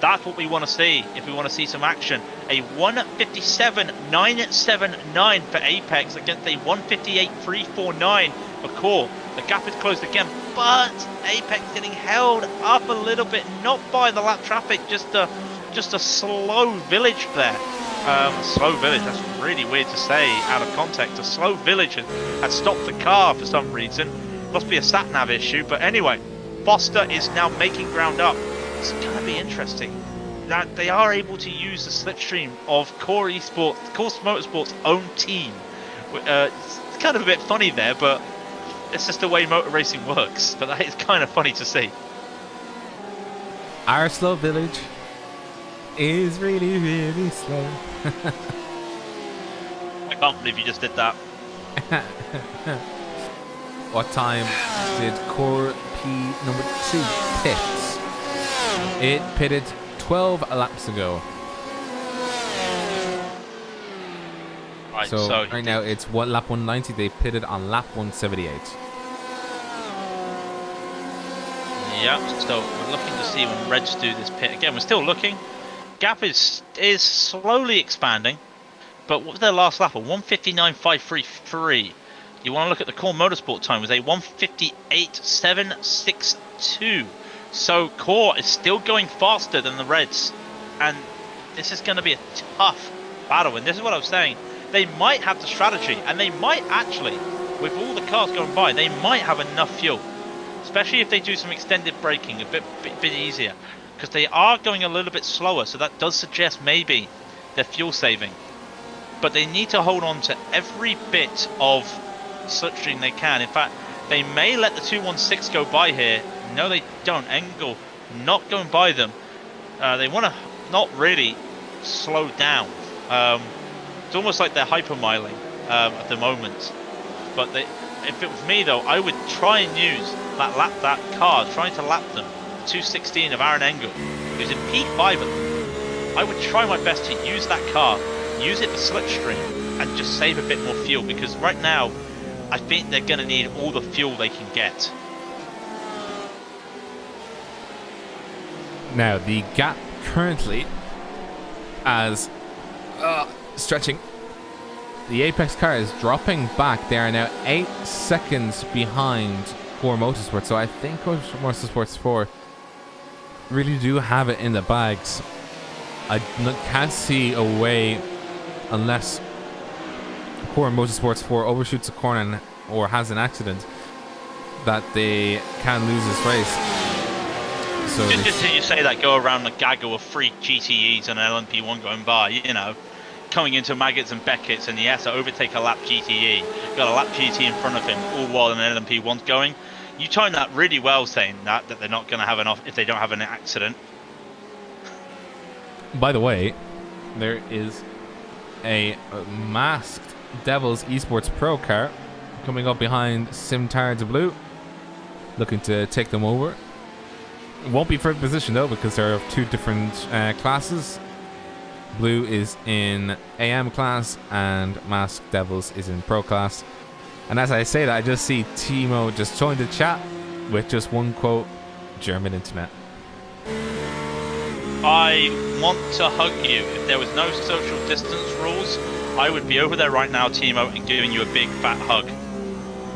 that's what we want to see if we want to see some action. A 157.979 for Apex against a 158.349 for Core. The gap is closed again, but Apex getting held up a little bit, not by the lap traffic, just a slow village there. Slow village, that's really weird to say out of context. A slow village had stopped the car for some reason. Must be a sat-nav issue, but anyway, Foster is now making ground up. It's going to be interesting that they are able to use the slipstream of Core Motorsports' own team. It's kind of a bit funny there, but it's just the way motor racing works. But that is kind of funny to see. Our slow village is really, really slow. I can't believe you just did that. What time did Core P number 2 pit? It pitted 12 laps ago. Right, so right now it's lap 190. They pitted on lap 178. Yeah, so we're looking to see when Reds do this pit. Again, we're still looking. Gap is slowly expanding. But what was their last lap? A 159.533. You want to look at the Core Motorsport time. It was a 158.762. So Core is still going faster than the Reds. And this is going to be a tough battle. And this is what I was saying. they might have the strategy, and they might actually, with all the cars going by, they might have enough fuel, especially if they do some extended braking a bit easier, because they are going a little bit slower, so that does suggest maybe they're fuel saving. But they need to hold on to every bit of slipstream they can. In fact, they may let the 216 go by here. No, they don't. Engel not going by them. They want to not really slow down. It's almost like they're hypermiling at the moment. But if it was me though, I would try and use that car, trying to lap them. The 216 of Aaron Engel, who's in P5 at them. I would try my best to use that car, use it for slipstream, and just save a bit more fuel, because right now I think they're going to need all the fuel they can get. Now the gap currently, as stretching, the Apex car is dropping back. They are now 8 seconds behind Core Motorsport. So I think Core Motorsports 4 really do have it in the bags. I can't see a way, unless Core Motorsports 4 overshoots a corner or has an accident, that they can lose this race. So just till you say that, go around the gaggle of 3 GTEs and an LMP1 going by, you know, coming into Maggots and Beckett's, and he has to overtake a lap GTE. Got a lap GT in front of him, all while an LMP1's going. You time that really well, saying that they're not going to have enough if they don't have an accident. By the way, there is a masked Devils Esports Pro car coming up behind Simtards Blue, looking to take them over. It won't be third position though, because there are 2 different classes. Blue is in AM class and Masked Devils is in Pro class. And as I say that, I just see Timo just joined the chat with just one quote: German internet. I want to hug you. If there was no social distance rules, I would be over there right now, Timo, and giving you a big fat hug.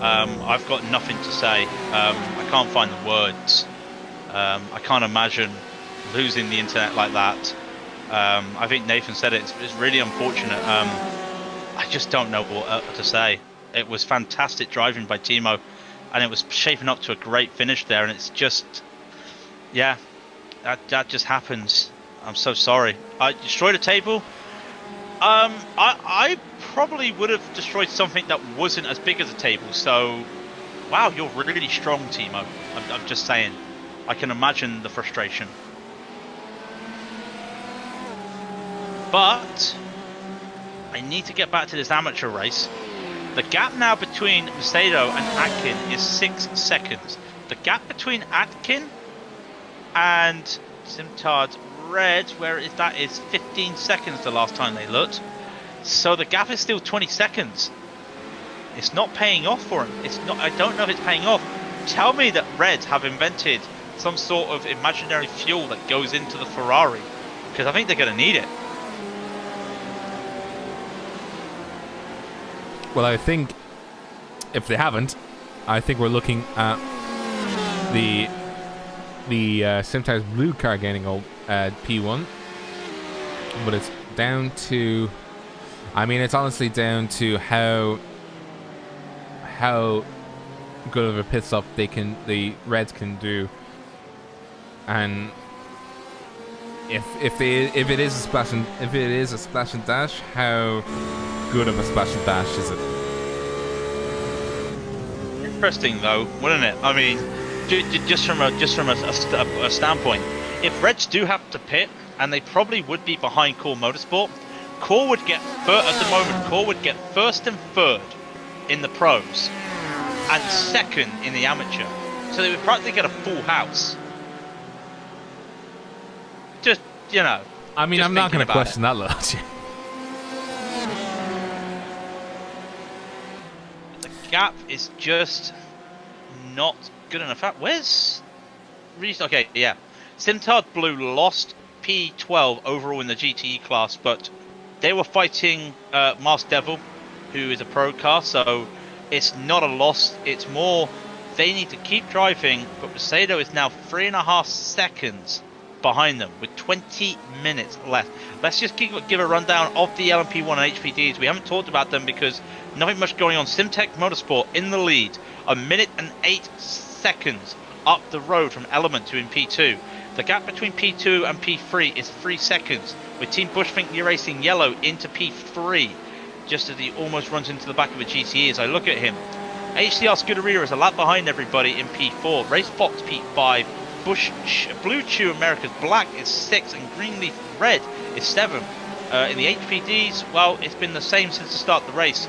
I've got nothing to say. I can't find the words. I can't imagine losing the internet like that. I think Nathan said it. It's really unfortunate. I just don't know what to say. It was fantastic driving by Timo, and it was shaping up to a great finish there. And it's just, yeah, that just happens. I'm so sorry. I destroyed a table. I probably would have destroyed something that wasn't as big as a table. So, wow, you're really strong, Timo. I'm just saying. I can imagine the frustration. But I need to get back to this amateur race. The gap now between Macedo and Atkin is 6 seconds. The gap between Atkin and Simtard Red, that is 15 seconds the last time they looked. So the gap is still 20 seconds. It's not paying off for him. It's not. I don't know if it's paying off. Tell me that Reds have invented some sort of imaginary fuel that goes into the Ferrari, because I think they're going to need it. Well, I think if they haven't, I think we're looking at the Simtars Blue car getting P1, but it's down to, I mean, it's honestly down to how good of a pit stop the Reds can do, and if it is a splash and dash, how good of a splash and dash is it? Interesting though, wouldn't it? I mean, just from a standpoint, if Reds do have to pit, and they probably would be behind Core Motorsport, Core would get at the moment. Core would get first and third in the pros, and second in the amateur. So they would practically get a full house. Just, you know. I mean, I'm not going to question that logic. The gap is just not good enough. Where's... Okay, yeah. Simtard Blue lost P12 overall in the GTE class, but they were fighting Masked Devil, who is a pro car, so it's not a loss. It's more they need to keep driving, but Macedo is now 3.5 seconds behind them with 20 minutes left. Let's just give a rundown of the LMP1 and HPDs. We haven't talked about them because nothing much going on. Simtech Motorsport in the lead, 1 minute and 8 seconds up the road from Element to in P2. The gap between P2 and P3 is 3 seconds, with Team Bushfink Racing Yellow into P3, just as he almost runs into the back of a GTE as I look at him. HCR Scuderia is a lap behind everybody in P4. Race Fox P5. Blue Chew America's Black is 6 and Greenleaf Red is 7. In the HPDs, well, it's been the same since the start of the race.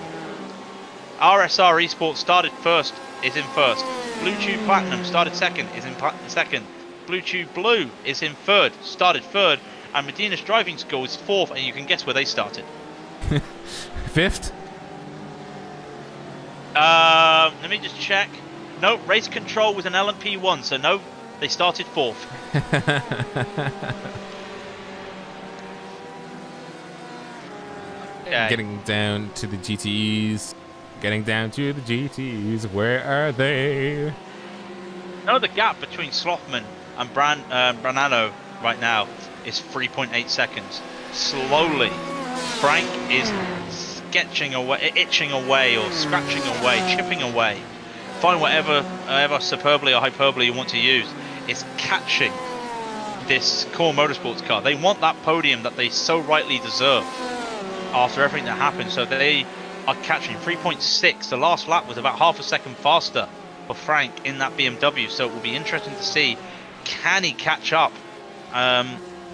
RSR Esports started first, is in first. Blue Chew Platinum started second, is in second. Blue Chew Blue is in third, started third. And Medina's Driving School is fourth, and you can guess where they started. Fifth? Let me just check. No, Race Control was an LMP1, so no, they started fourth. Okay. Getting down to the GTEs. Getting down to the GTEs. Where are they? No, the gap between Slothman and Branano right now is 3.8 seconds. Slowly, Frank is itching away, or scratching away, chipping away. Find whatever superbly or hyperbole you want to use. It's catching this Core Motorsports car. They want that podium that they so rightly deserve after everything that happened. So they are catching 3.6. The last lap was about half a second faster for Frank in that BMW. So it will be interesting to see, can he catch up?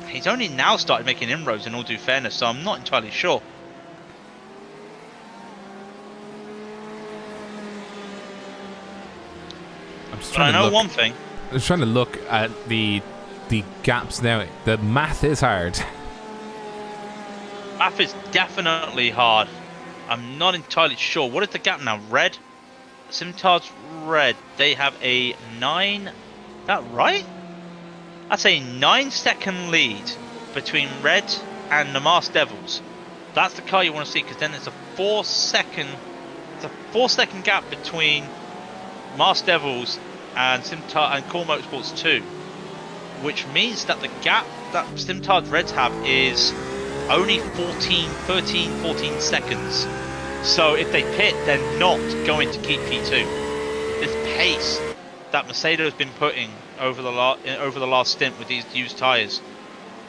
He's only now started making inroads, in all due fairness, so I'm not entirely sure. I know one thing. I'm trying to look at the gaps now. The math is hard. Math is definitely hard. I'm not entirely sure. What is the gap now? Red? Simtard's Red. They have a 9. Is that right? That's a 9-second lead between Red and the Mars Devils. That's the car you want to see, because then there's a 4-second gap between Mars Devils and Simtard and Core Motorsports 2, which means that the gap that Simtard Reds have is only 14 seconds. So if they pit, they're not going to keep P2. This pace that Mercedes has been putting over the last stint with these used tyres,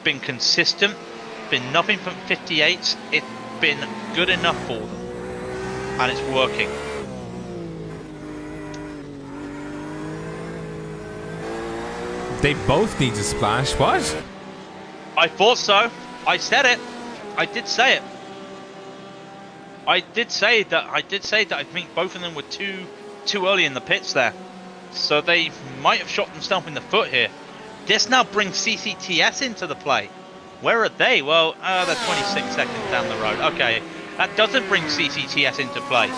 been consistent, been nothing from 58. It's been good enough for them, and it's working. They both need to splash. What? I thought so. I said it. I did say it. I did say that I think both of them were too early in the pits there. So they might have shot themselves in the foot here. This now brings CCTS into the play. Where are they? Well, they're 26 seconds down the road. Okay, that doesn't bring CCTS into play.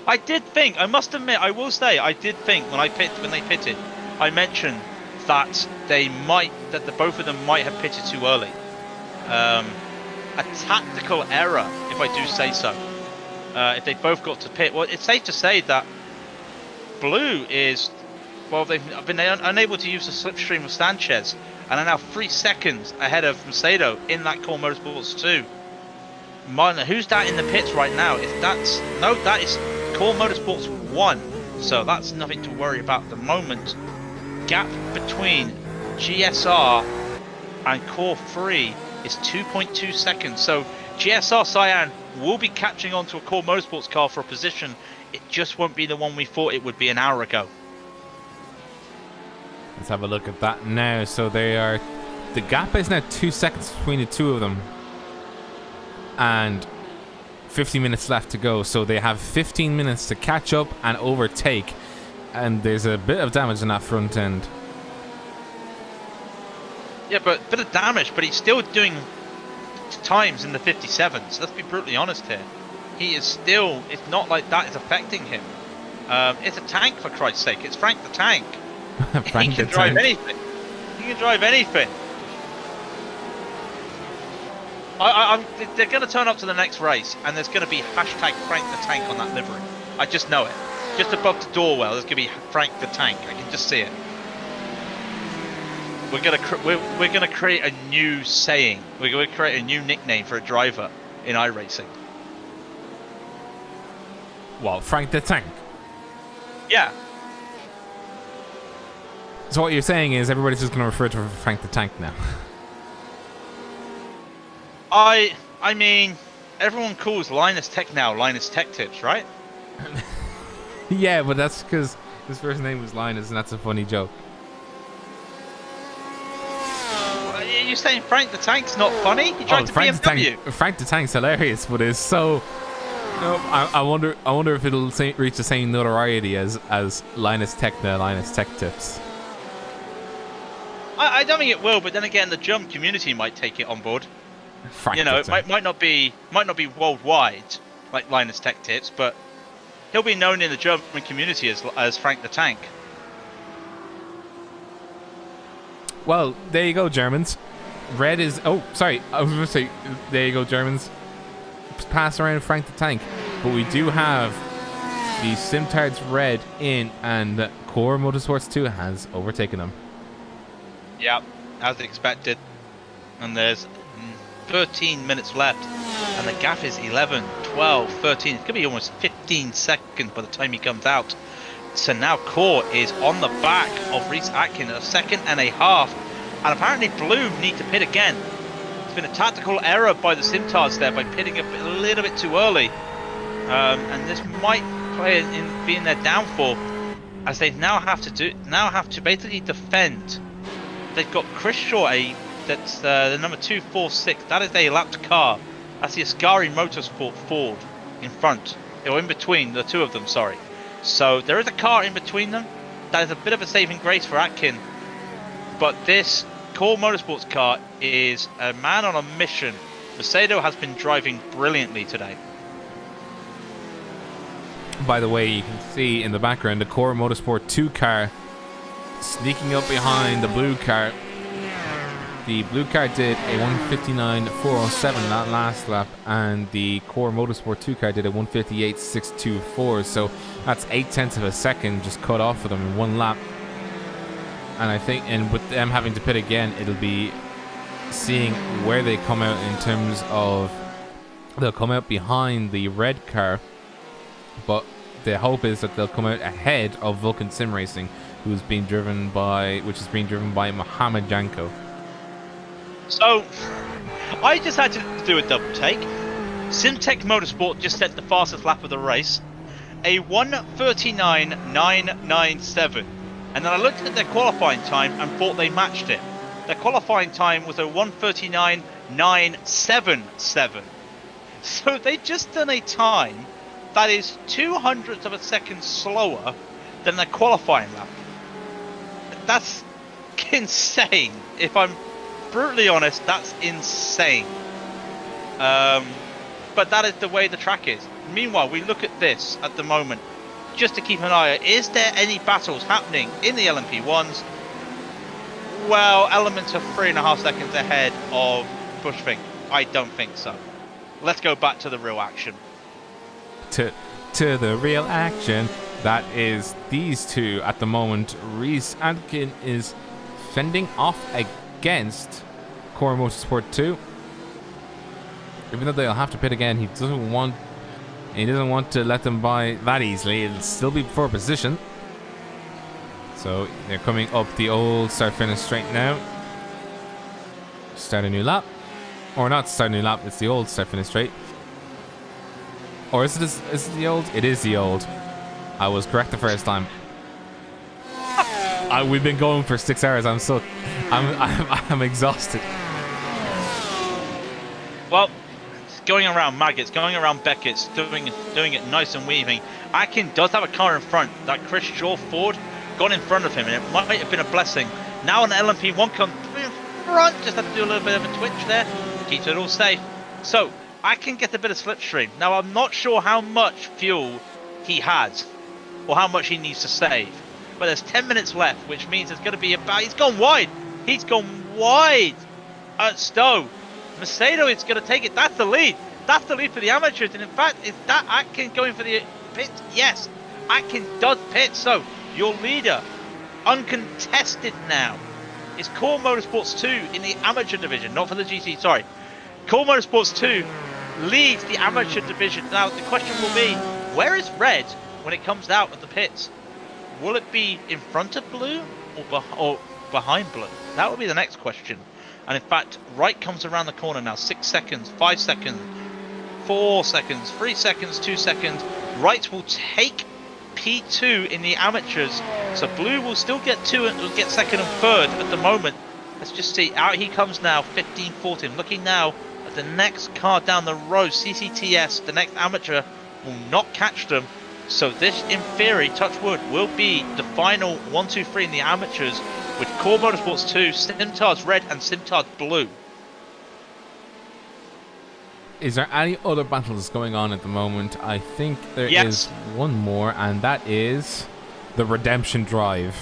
I did think, I must admit, I will say, I did think when they pitted, I mentioned that the both of them might have pitted too early. A tactical error, if I do say so. If they both got to pit, well, it's safe to say that Blue is, well, they've been unable to use the slipstream of Sanchez, and are now 3 seconds ahead of Macedo in that Core Motorsports 2. Martin, who's that in the pits right now? That is Core Motorsports 1, so that's nothing to worry about at the moment. Gap between GSR and Core 3 is 2.2 seconds, so GSR Cyan will be catching on to a Core Motorsports car for a position. It just won't be the one we thought it would be an hour ago. Let's have a look at that now. So the gap is now 2 seconds between the two of them, and 50 minutes left to go. So they have 15 minutes to catch up and overtake, and there's a bit of damage on that front end. Yeah, but a bit of damage, but he's still doing times in the 57s. Let's be brutally honest here. He is still, it's not like that is affecting him. It's a tank, for Christ's sake. It's Frank the Tank. He can drive anything. He can drive anything. They're going to turn up to the next race, and there's going to be hashtag Frank the Tank on that livery. I just know it. Just above the doorwell, there's going to be Frank the Tank. I can just see it. we're gonna create a new saying. We're gonna create a new nickname for a driver in iRacing. Well, Frank the Tank. Yeah. So what you're saying is everybody's just going to refer to Frank the Tank now. I mean, everyone calls Linus Tech now Linus Tech Tips, right? Yeah, but that's because his first name was Linus, and that's a funny joke. You're saying Frank the Tank's not funny? He drives a BMW. Frank the Tank's hilarious, but it's so. No, I wonder if it'll reach the same notoriety as Linus Tech Tips. I don't think it will, but then again, the German community might take it on board. Frank it might not be worldwide like Linus Tech Tips, but he'll be known in the German community as Frank the Tank. Well, there you go, Germans. Red is. Oh, sorry. I was going to say, there you go, Germans. Pass around Frank the Tank. But we do have the Simtards Red in, and Core Motorsports 2 has overtaken them. Yeah, as expected. And there's 13 minutes left. And the gap is 11, 12, 13. It's going to be almost 15 seconds by the time he comes out. So now Core is on the back of Reese Atkin at a second and a half. And apparently Bloom need to pit again. It's been a tactical error by the Simtards there by pitting a little bit too early. And this might play in being their downfall, as they now have to basically defend. They've got Chris Shaw, that's the number 246. That is a lapped car. That's the Ascari Motorsport Ford in front, or in between the two of them. Sorry. So there is a car in between them. That is a bit of a saving grace for Atkin. But this Core Motorsports car is a man on a mission. Macedo has been driving brilliantly today. By the way, you can see in the background the Core Motorsport 2 car sneaking up behind the blue car. The blue car did a 159.407 that last lap, and the Core Motorsport 2 car did a 158.624. So that's 0.8 of a second just cut off for them in one lap. And I think, and with them having to pit again, it'll be seeing where they come out in terms of, they'll come out behind the red car, but the hope is that they'll come out ahead of Vulcan Sim Racing, which is being driven by Mohamed Janko. So I just had to do a double take. Simtech Motorsport just set the fastest lap of the race, a 1:39.997. And then I looked at their qualifying time and thought they matched it. Their qualifying time was a 1:39.977. So they've just done a time that is 0.02 of a second slower than their qualifying lap. That's insane. If I'm brutally honest, that's insane. But that is the way the track is. Meanwhile, we look at this at the moment, just to keep an eye on, is there any battles happening in the LMP1s? Well, Elements are 3.5 seconds ahead of Bushfink. I don't think so. Let's go back to the real action. To the real action, that is these two at the moment. Reese Atkin is fending off against Core Motorsport 2. Even though they'll have to pit again, he doesn't want to let them by that easily. It'll still be for position. So they're coming up the old start finish straight now. Start a new lap. Or not start a new lap, it's the old start finish straight. Or is it the old? It is the old. I was correct the first time. We've been going for 6 hours. I'm exhausted. Well, going around Maggots, going around Beckett's, doing it nice and weaving. Atkin does have a car in front. That Chris Shaw Ford got in front of him, and it might have been a blessing. Now an LMP1 comes in front, just have to do a little bit of a twitch there, keeps it all safe. So Atkin gets a bit of slipstream. Now I'm not sure how much fuel he has, or how much he needs to save. But there's 10 minutes left, which means there's going to be about. He's gone wide. He's gone wide at Stowe. Macedo is going to take it. That's the lead. That's the lead for the amateurs. And in fact, is that Atkin going for the pit? Yes. Atkin does pit. So your leader, uncontested now, is Core Motorsports 2 in the amateur division, not for the GT, sorry. Core Motorsports 2 leads the amateur division. Now, the question will be, where is red when it comes out of the pits? Will it be in front of blue or behind blue? That will be the next question. And in fact, right comes around the corner now. 6 seconds, 5 seconds, 4 seconds, 3 seconds, 2 seconds. Right will take P2 in the amateurs. So blue will still get 2 and will get second and third at the moment. Let's just see. Out he comes now, 15-14. Looking now at the next car down the road, CCTS, the next amateur, will not catch them. So this, in theory, touch wood, will be the final 1, 2, 3 in the amateurs with Core Motorsports 2, Simtards red and Simtards blue. Is there any other battles going on at the moment? I think there is one more, and that is the Redemption Drive.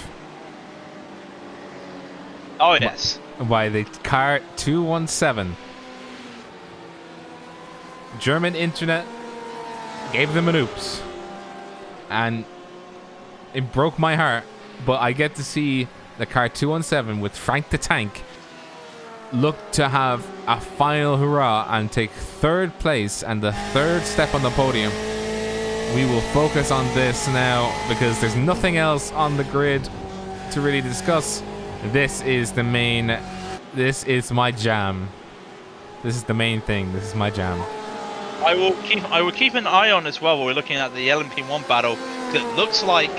Oh, yes. By the car 217. German internet gave them an oops. And it broke my heart, but I get to see the car 217 with Frank the Tank look to have a final hurrah and take third place and the third step on the podium. We will focus on this now because there's nothing else on the grid to really discuss. This is the main, this is my jam. This is the main thing. This is my jam. I will keep an eye on as well while we're looking at the LMP1 battle. It looks like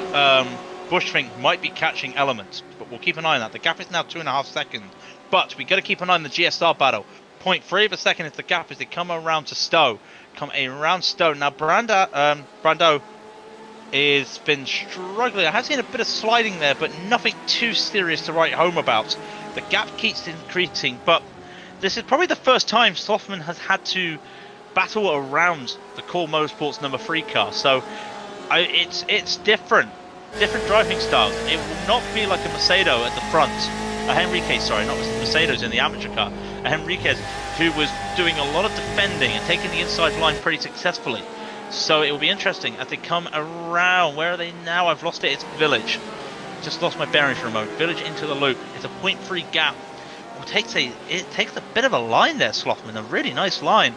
Bushfink might be catching elements, but we'll keep an eye on that. The gap is now 2.5 seconds, but we got to keep an eye on the GSR battle. 0.3 of a second is the gap as they come around to Stowe. Around Stowe. Now Brando has been struggling. I have seen a bit of sliding there, but nothing too serious to write home about. The gap keeps increasing, but this is probably the first time Slothman has had to battle around the Core Motorsports number 3 car. So it's different driving styles. It will not be like a Mercedes at the front. A Henriquez, sorry, not Mercedes in the amateur car. A Henriquez who was doing a lot of defending and taking the inside line pretty successfully. So it will be interesting as they come around. Where are they now? I've lost it. It's Village. Just lost my bearings for a moment. Village into the loop. It's a 0.3 gap. It takes a bit of a line there, Slothman. A really nice line.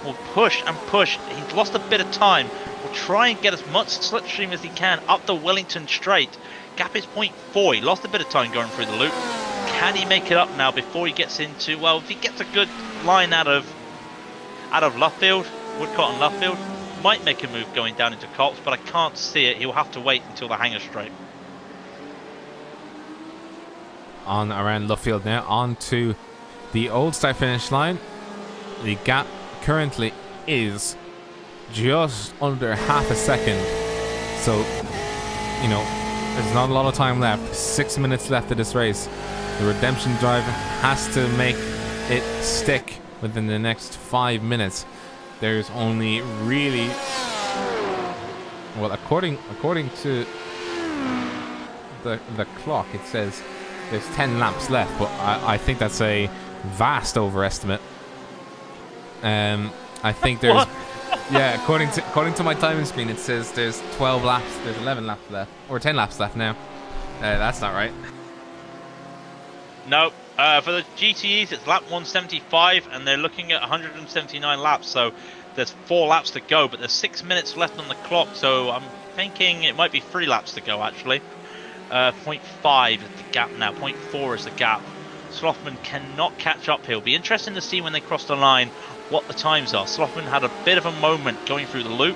Will push and push. He's lost a bit of time. Will try and get as much slipstream as he can up the Wellington straight. Gap is 0.4. He lost a bit of time going through the loop. Can he make it up now before he gets into, well, if he gets a good line out of Luffield, Woodcott and Luffield, might make a move going down into Cops, but I can't see it. He'll have to wait until the hangar straight. On around Luffield now, on to the old start finish line. The gap currently is just under half a second, so you know there's not a lot of time left. 6 minutes left of this race. The Redemption Drive has to make it stick within the next 5 minutes. There's only really, well, according to the clock, it says there's 10 laps left, but I think that's a vast overestimate. I think there's yeah, according to my timing screen, it says there's 12 laps, there's 11 laps left, or 10 laps left now. That's not right. No, for the GTEs it's lap 175 and they're looking at 179 laps, so there's 4 laps to go, but there's 6 minutes left on the clock, so I'm thinking it might be 3 laps to go actually. 0.5 is the gap now, 0.4 is the gap. Slothman cannot catch up here. It'll be interesting to see when they cross the line what the times are. Slothman had a bit of a moment going through the loop.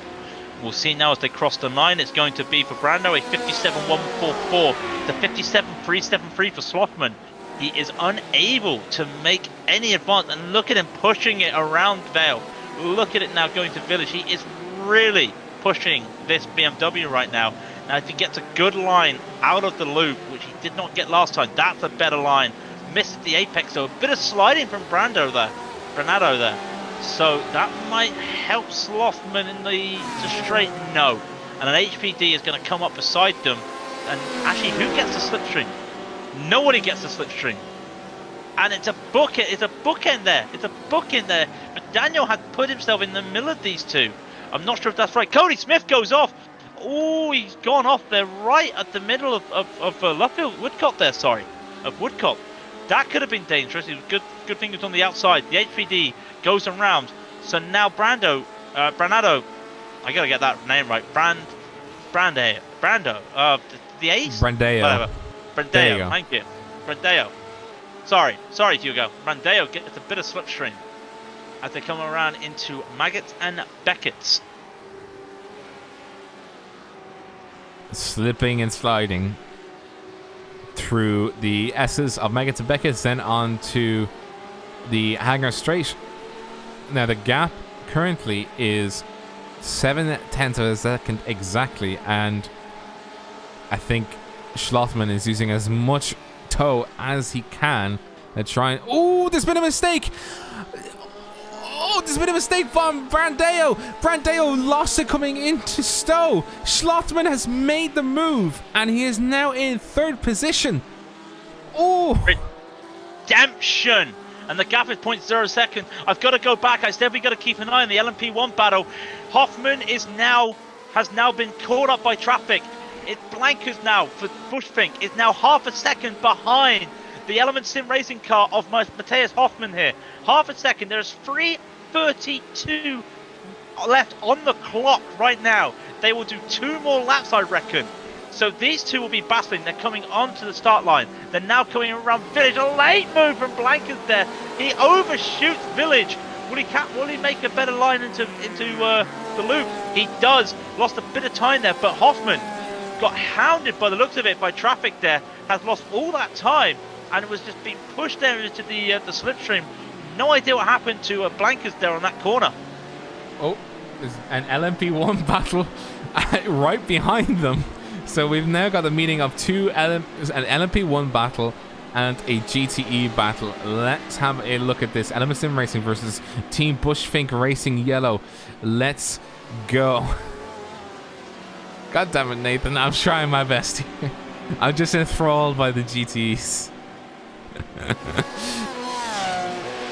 We'll see now as they cross the line. It's going to be for Brando a 57.144. The 57.373 for Slothman. He is unable to make any advance, and look at him pushing it around Vale. Look at it now going to Village. He is really pushing this BMW right now. Now if he gets a good line out of the loop, which he did not get last time, that's a better line. Missed the apex, so a bit of sliding from Brando there. So that might help Slothman in the straight, no. And an HPD is going to come up beside them. And actually, who gets the slipstream? Nobody gets the slipstream. And it's a bookend there. It's a bookend there. But Daniel had put himself in the middle of these two. I'm not sure if that's right. Cody Smith goes off. Oh, he's gone off there right at the middle of Luffield Woodcott there, sorry. of Woodcock. That could have been dangerous. It was good thing it was on the outside. The HPD goes around. So now Branado, I gotta get that name right. Brando. The ace? Brandeo. Whatever. There you Brandeo, go. thank you. Brandeo. Sorry, Hugo. Brandeo gets a bit of slipstream as they come around into Maggots and Beckett's. Slipping and sliding through the S's of Maggots and Beckett's, then on to the Hanger Straight. Now the gap currently is 0.7 of a second exactly, and I think Schlottmann is using as much toe as he can to try and... Oh, there's been a mistake! Oh, there's been a mistake from Brandeo. Brandeo lost it coming into Stowe. Schlottmann has made the move, and he is now in third position. Oh! Redemption! And the gap is 0.0 seconds. I've got to go back. I said we got to keep an eye on the LMP1 battle. Hoffman has now been caught up by traffic. It blankers now for Bushfink. Is now half a second behind the Element Sim racing car of Matthias Hoffman here. Half a second. There's 3:32 left on the clock right now. They will do 2 more laps, I reckon. So these two will be battling. They're coming onto the start line. They're now coming around Village. A late move from Blankers there. He overshoots Village. Will he make a better line into the loop? He does. Lost a bit of time there, but Hoffman got hounded by the looks of it by traffic there. Has lost all that time and was just being pushed there into the slipstream. No idea what happened to Blankers there on that corner. Oh, there's an LMP1 battle right behind them. So we've now got a meeting of an LMP1 battle and a GTE battle. Let's have a look at this. Element Sim Racing versus Team Bushfink Racing Yellow. Let's go. God damn it, Nathan. I'm trying my best here. I'm just enthralled by the GTEs.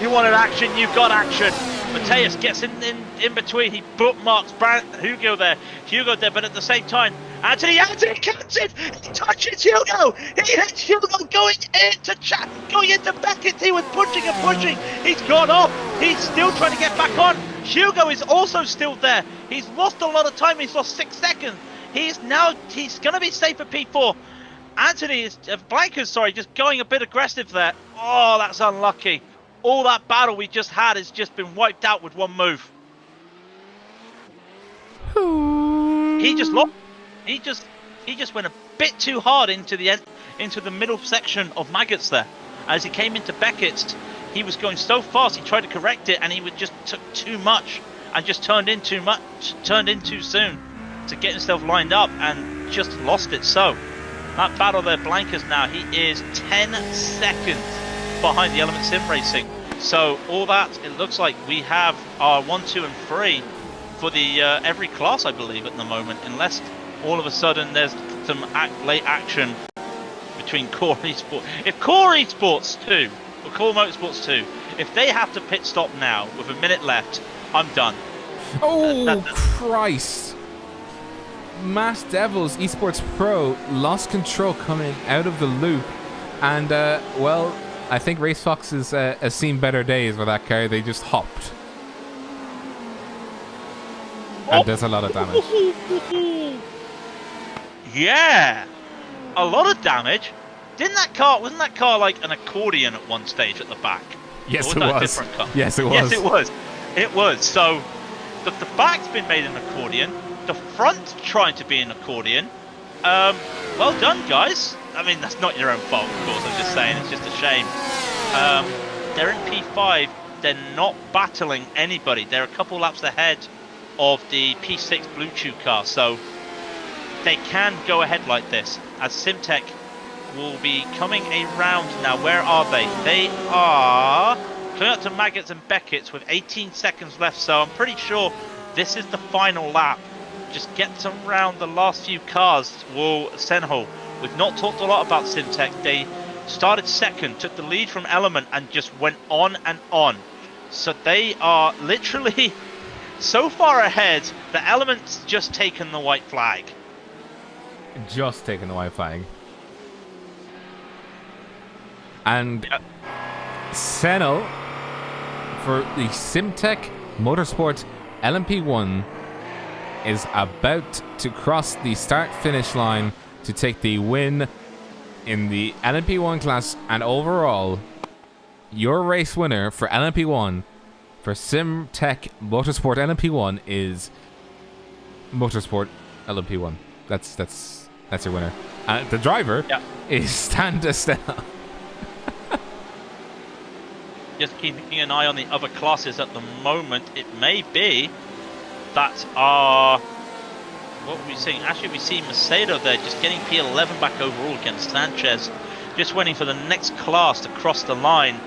You wanted action, you got action. Mateus gets in between. He bookmarks Hugo there, but at the same time, Anthony cuts it. He touches Hugo. He hits Hugo going into Beckett. He was pushing and pushing. He's gone off. He's still trying to get back on. Hugo is also still there. He's lost a lot of time. He's lost 6 seconds. He's going to be safe for P4. Anthony is Blankers, just going a bit aggressive there. Oh, that's unlucky. All that battle we just had has just been wiped out with one move. He just lost. He just went a bit too hard into the middle section of Maggots there. As he came into Beckett's, he was going so fast. He tried to correct it, and he just took too much and just turned in too soon to get himself lined up and just lost it. So that battle there, Blankers now, he is 10 seconds behind the Element Sim Racing. So all that, it looks like we have our 1, 2 and 3 for the every class, I believe, at the moment, unless all of a sudden there's some late action between Core Esports. If Core Esports 2 or Core Motorsports 2, if they have to pit stop now with a minute left, I'm done. Oh, Christ. Mass Devils Esports Pro lost control coming out of the loop, and well, I think Race Fox has seen better days with that car. They just hopped, and there's a lot of damage. Yeah, a lot of damage. Wasn't that car like an accordion at one stage at the back? Yes, or was it that a was. different car? Yes, it was. Yes, it was. It was. So the back's been made an accordion. The front's trying to be an accordion. Well done, guys. I mean, that's not your own fault, of course. I'm just saying, it's just a shame. They're in P5. They're not battling anybody. They're a couple laps ahead of the P6 Blue Chew car, so they can go ahead like this. As Simtech will be coming around now. Where are they? They are coming up to Maggots and Beckett's with 18 seconds left, so I'm pretty sure this is the final lap. Just gets around the last few cars. Will Senhol. We've not talked a lot about Simtech. They started second, took the lead from Element, and just went on and on. So they are literally so far ahead. The Element's just taken the white flag. Just taking the white flag. And Yep. Senna for the Simtech Motorsport LMP1 is about to cross the start-finish line to take the win in the LMP1 class. And overall, your race winner for LMP1, for Simtech Motorsport LMP1, is Motorsport LMP1. That's your winner. The driver is Stan Stella. Just keeping an eye on the other classes at the moment. It may be that our... What were we seeing? Actually, we see Macedo there just getting P11 back overall against Sanchez. Just waiting for the next class to cross the line.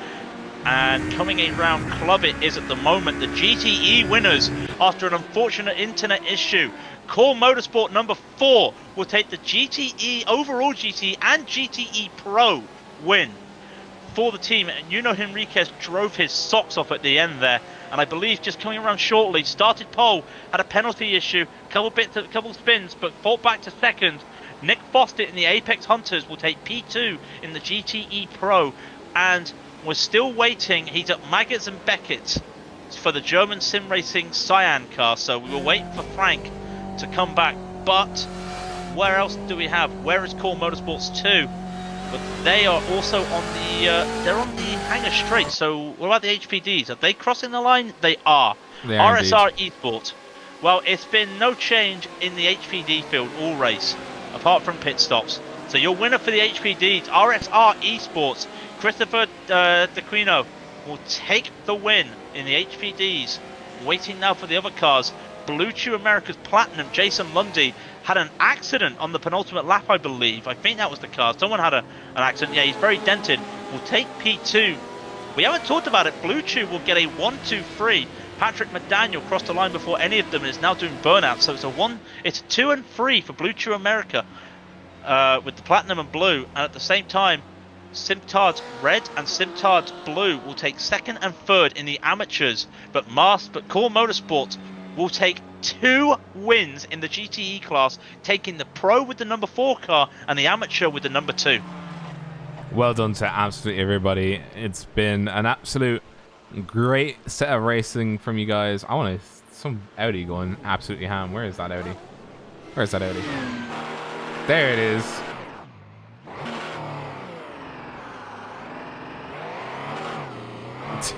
And coming around club it is at the moment. The GTE winners, after an unfortunate internet issue, Core Motorsport number 4 will take the GTE, overall GTE and GTE Pro win for the team. And Henriquez drove his socks off at the end there, and I believe just coming around shortly, started pole, had a penalty issue, couple spins, but fought back to second. Nick Foster in the Apex Hunters will take P2 in the GTE Pro, and we're still waiting. He's at Maggots and Beckett for the German sim racing Cyan car, so we will wait for Frank to come back. But where else do we have? Where is Core Motorsports 2? But they are also on the they're on the Hangar Straight. So what about the HPDs? Are they crossing the line? They are. They are RSR Esports. Well, it's been no change in the HPD field all race, apart from pit stops. So your winner for the HPDs, RSR Esports, Christopher D'Aquino, will take the win in the HPDs. Waiting now for the other cars. Blue Chew America's Platinum, Jason Lundy, had an accident on the penultimate lap, I believe. I think that was the car. Someone had an accident. Yeah, he's very dented. Will take P2. We haven't talked about it. Blue Chew will get a 1-2-3. Patrick McDaniel crossed the line before any of them and is now doing burnout. So it's a 2 and 3 for Blue Chew America with the Platinum and Blue. And at the same time, Simtards Red and Simtards Blue will take 2nd and 3rd in the amateurs. But Core Motorsports will take 2 wins in the GTE class, taking the Pro with the number 4 car and the amateur with the number 2. Well done to absolutely everybody. It's been an absolute great set of racing from you guys. I want some Audi going absolutely ham. Where is that Audi? Where's that Audi? There it is.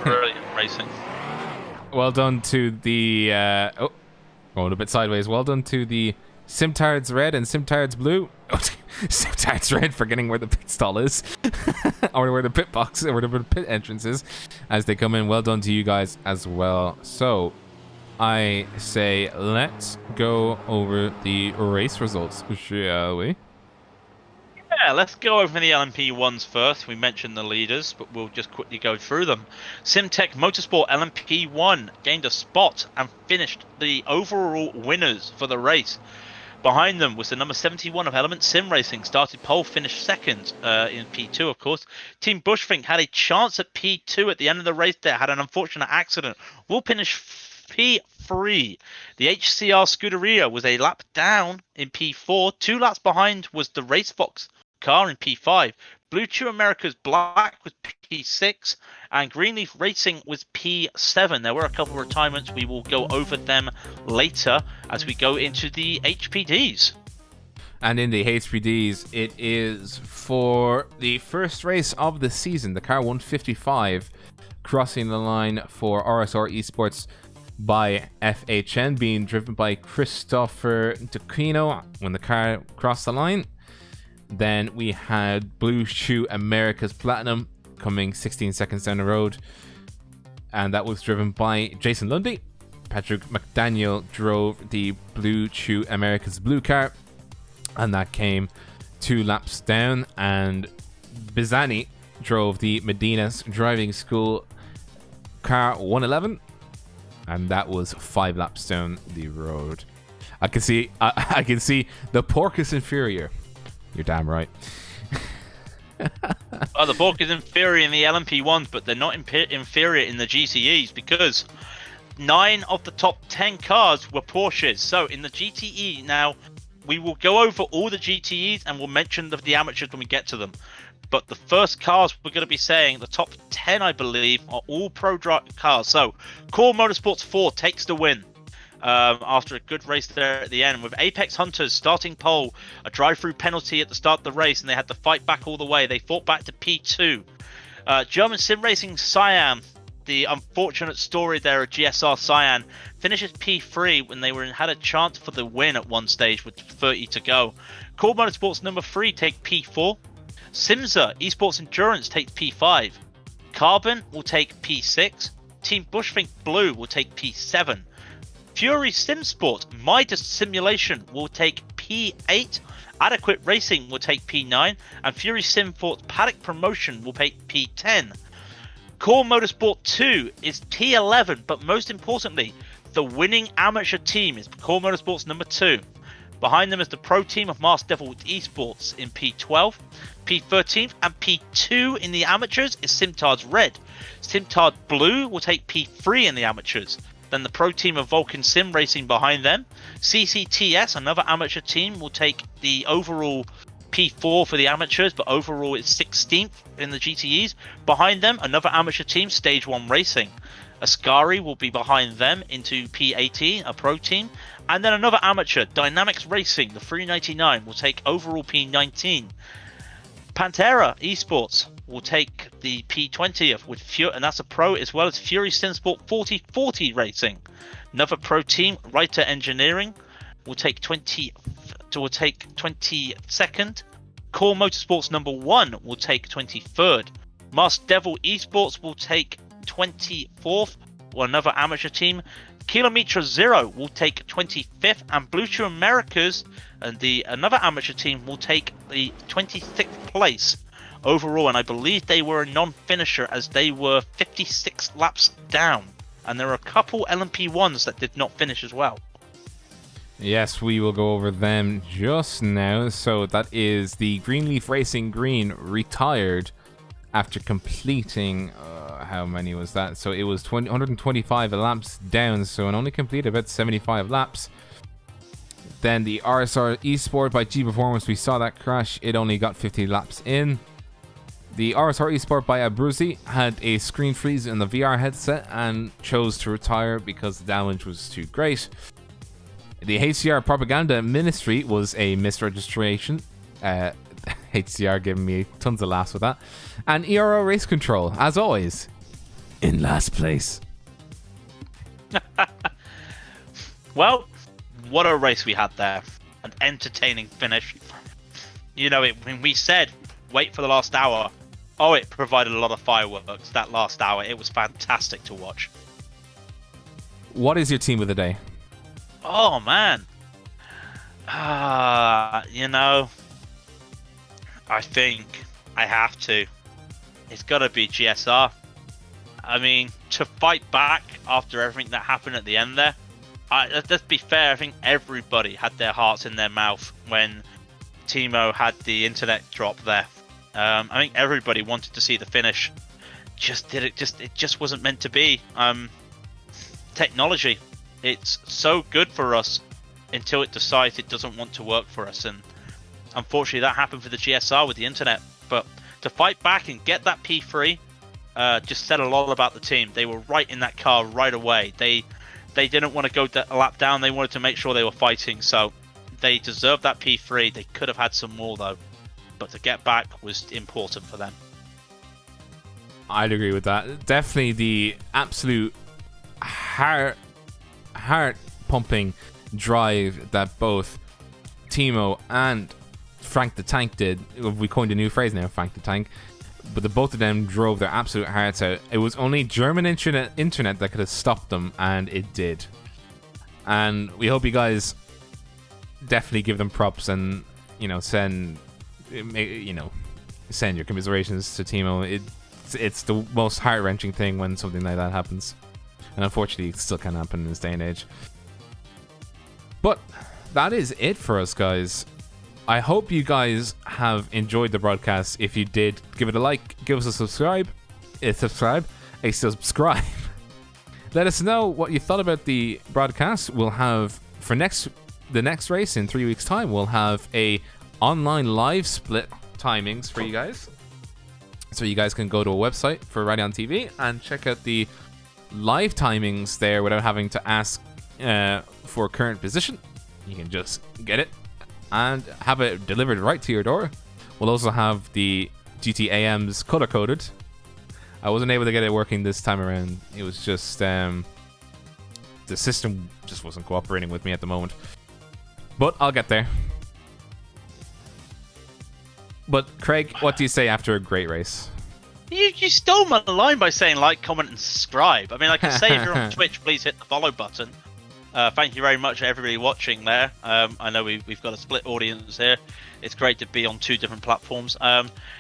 Brilliant racing. Well done to the going a bit sideways. Well done to the Simtards Red and Simtards Blue. Simtards Red, forgetting where the pit stall is, or where the pit box, or where the pit entrance is, as they come in. Well done to you guys as well. So, I say let's go over the race results, shall we? Yeah, let's go over the LMP ones first. We mentioned the leaders, but we'll just quickly go through them. Simtech Motorsport LMP 1 gained a spot and finished the overall winners for the race. Behind them was the number 71 of Element Sim Racing, started pole, finished second in P2, of course. Team Bushfink had a chance at P2 at the end of the race there, had an unfortunate accident. Will finish P3. The HCR Scuderia was a lap down in P4. 2 laps behind was the Racefox car in P5. Blue Chew America's Black was P6 and Greenleaf Racing was P7. There were a couple of retirements. We will go over them later as we go into the HPDs. And in the HPDs, it is for the first race of the season, the car 155 crossing the line for RSR Esports by FHN, being driven by Christopher D'Aquino when the car crossed the line. Then we had Blue Chew America's Platinum coming 16 seconds down the road, and that was driven by Jason Lundy. Patrick McDaniel drove the Blue Chew America's Blue car, and that came 2 laps down, and Bizani drove the Medina's Driving School car 111, and that was 5 laps down the road. I can see the pork is inferior. You're damn right. The pork is inferior in the LMP ones, but they're not inferior in the GTEs because 9 of the top 10 cars were Porsches. So in the GTE now, we will go over all the GTEs and we'll mention the amateurs when we get to them. But the first cars we're going to be saying, the top 10, I believe, are all pro cars. So, Core Motorsports 4 takes the win after a good race there at the end, with Apex Hunters starting pole, a drive-through penalty at the start of the race, and they had to fight back all the way. They fought back to P2. German Sim Racing Cyan, the unfortunate story there of GSR Cyan, finishes P3 when they had a chance for the win at one stage with 30 to go. Core Motorsports number 3 take P4. Simza Esports Endurance takes P5. Carbon will take P6. Team Bushfink Blue will take P7. Fury SimSport Midas Simulation will take P8. Adequate Racing will take P9. And Fury SimSport Paddock Promotion will take P10. Core Motorsport 2 is P11, but most importantly, the winning amateur team is Core Motorsports number 2. Behind them is the pro team of Masked Devil Esports in P12. P13 and P2 in the amateurs is Simtard's Red. Simtard Blue will take P3 in the amateurs. Then the pro team of Vulcan Sim Racing behind them. CCTS, another amateur team, will take the overall P4 for the amateurs, but overall it's 16th in the GTEs. Behind them, another amateur team, Stage 1 Racing. Ascari will be behind them into P18, a pro team. And then another amateur, Dynamics Racing, the 399, will take overall P19. Pantera Esports will take the P20th, with and that's a pro, as well as Fury SimSport 4040 Racing. Another pro team, Writer Engineering, will take 22nd. Core Motorsports number 1 will take 23rd. Masked Devil Esports will take 24th, or another amateur team. Kilometer Zero will take 25th, and Blue Chew Americas and another amateur team will take the 26th place overall, and I believe they were a non-finisher as they were 56 laps down, and there are a couple LMP ones that did not finish as well. Yes, we will go over them just now. So that is the Greenleaf Racing Green retired after completing how many was that? So it was 125 laps down, so it only completed about 75 laps. Then the RSR Esport by G Performance, we saw that crash. It only got 50 laps in. The RSR Esport by Abruzzi had a screen freeze in the VR headset and chose to retire because the damage was too great. The HCR Propaganda Ministry was a misregistration. HCR giving me tons of laughs with that. And ERO Race Control, as always, in last place. Well, what a race we had there. An entertaining finish. You know, when we said, wait for the last hour, it provided a lot of fireworks that last hour. It was fantastic to watch. What is your team of the day? Oh, man. You know, I think I have to. It's got to be GSR. I mean, to fight back after everything that happened at the end there, let's be fair, I think everybody had their hearts in their mouth when Timo had the internet drop there. I think everybody wanted to see the finish. It just wasn't meant to be. Technology, it's so good for us until it decides it doesn't want to work for us, and unfortunately that happened for the GSR with the internet. But to fight back and get that P3 just said a lot about the team. They were right in that car right away. They didn't want to go a lap down. They wanted to make sure they were fighting, so they deserved that P3. They could have had some more though, but to get back was important for them. I'd agree with that. Definitely the absolute heart pumping drive that both Timo and Frank the Tank did. We coined a new phrase now, Frank the Tank. But the both of them drove their absolute hearts out. It was only German internet that could have stopped them, and it did. And we hope you guys definitely give them props and, send your commiserations to Timo. It's the most heart-wrenching thing when something like that happens. And unfortunately, it still can happen in this day and age. But that is it for us, guys. I hope you guys have enjoyed the broadcast. If you did, give it a like, give us a subscribe. Let us know what you thought about the broadcast. We'll have the next race in 3 weeks' time. We'll have a online live split timings for you guys. So you guys can go to a website for Radeon TV and check out the live timings there without having to ask for current position. You can just get it and have it delivered right to your door. We'll also have the GTAMs color coded. I wasn't able to get it working this time around. It was just the system just wasn't cooperating with me at the moment. But I'll get there. But Craig, what do you say after a great race? You stole my line by saying like, comment, and subscribe. I mean, I can say if you're on Twitch, please hit the follow button. Thank you very much, everybody watching there. I know we've got a split audience here. It's great to be on 2 different platforms.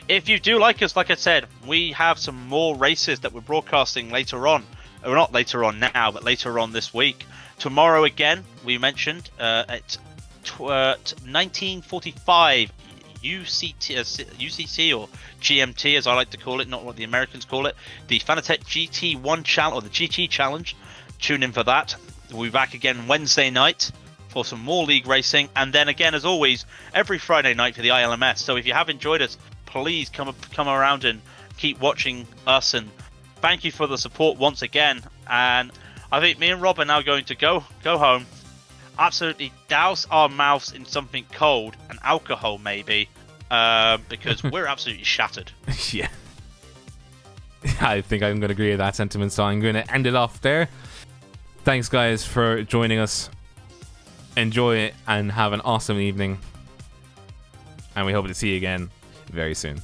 If you do like us, like I said, we have some more races that we're broadcasting later on. Or not later on now, but later on this week. Tomorrow again, we mentioned at 1945 UCT or GMT, as I like to call it, not what the Americans call it. The Fanatec GT1 challenge, or the GT challenge. Tune in for that. We'll be back again Wednesday night for some more league racing, and then again, as always, every Friday night for the ILMS. So if you have enjoyed us, please come around and keep watching us, and thank you for the support once again. And I think me and Rob are now going to go home, absolutely douse our mouths in something cold, and alcohol maybe, because we're absolutely shattered. Yeah. I think I'm going to agree with that sentiment, so I'm going to end it off there. Thanks, guys, for joining us. Enjoy it and have an awesome evening. And we hope to see you again very soon.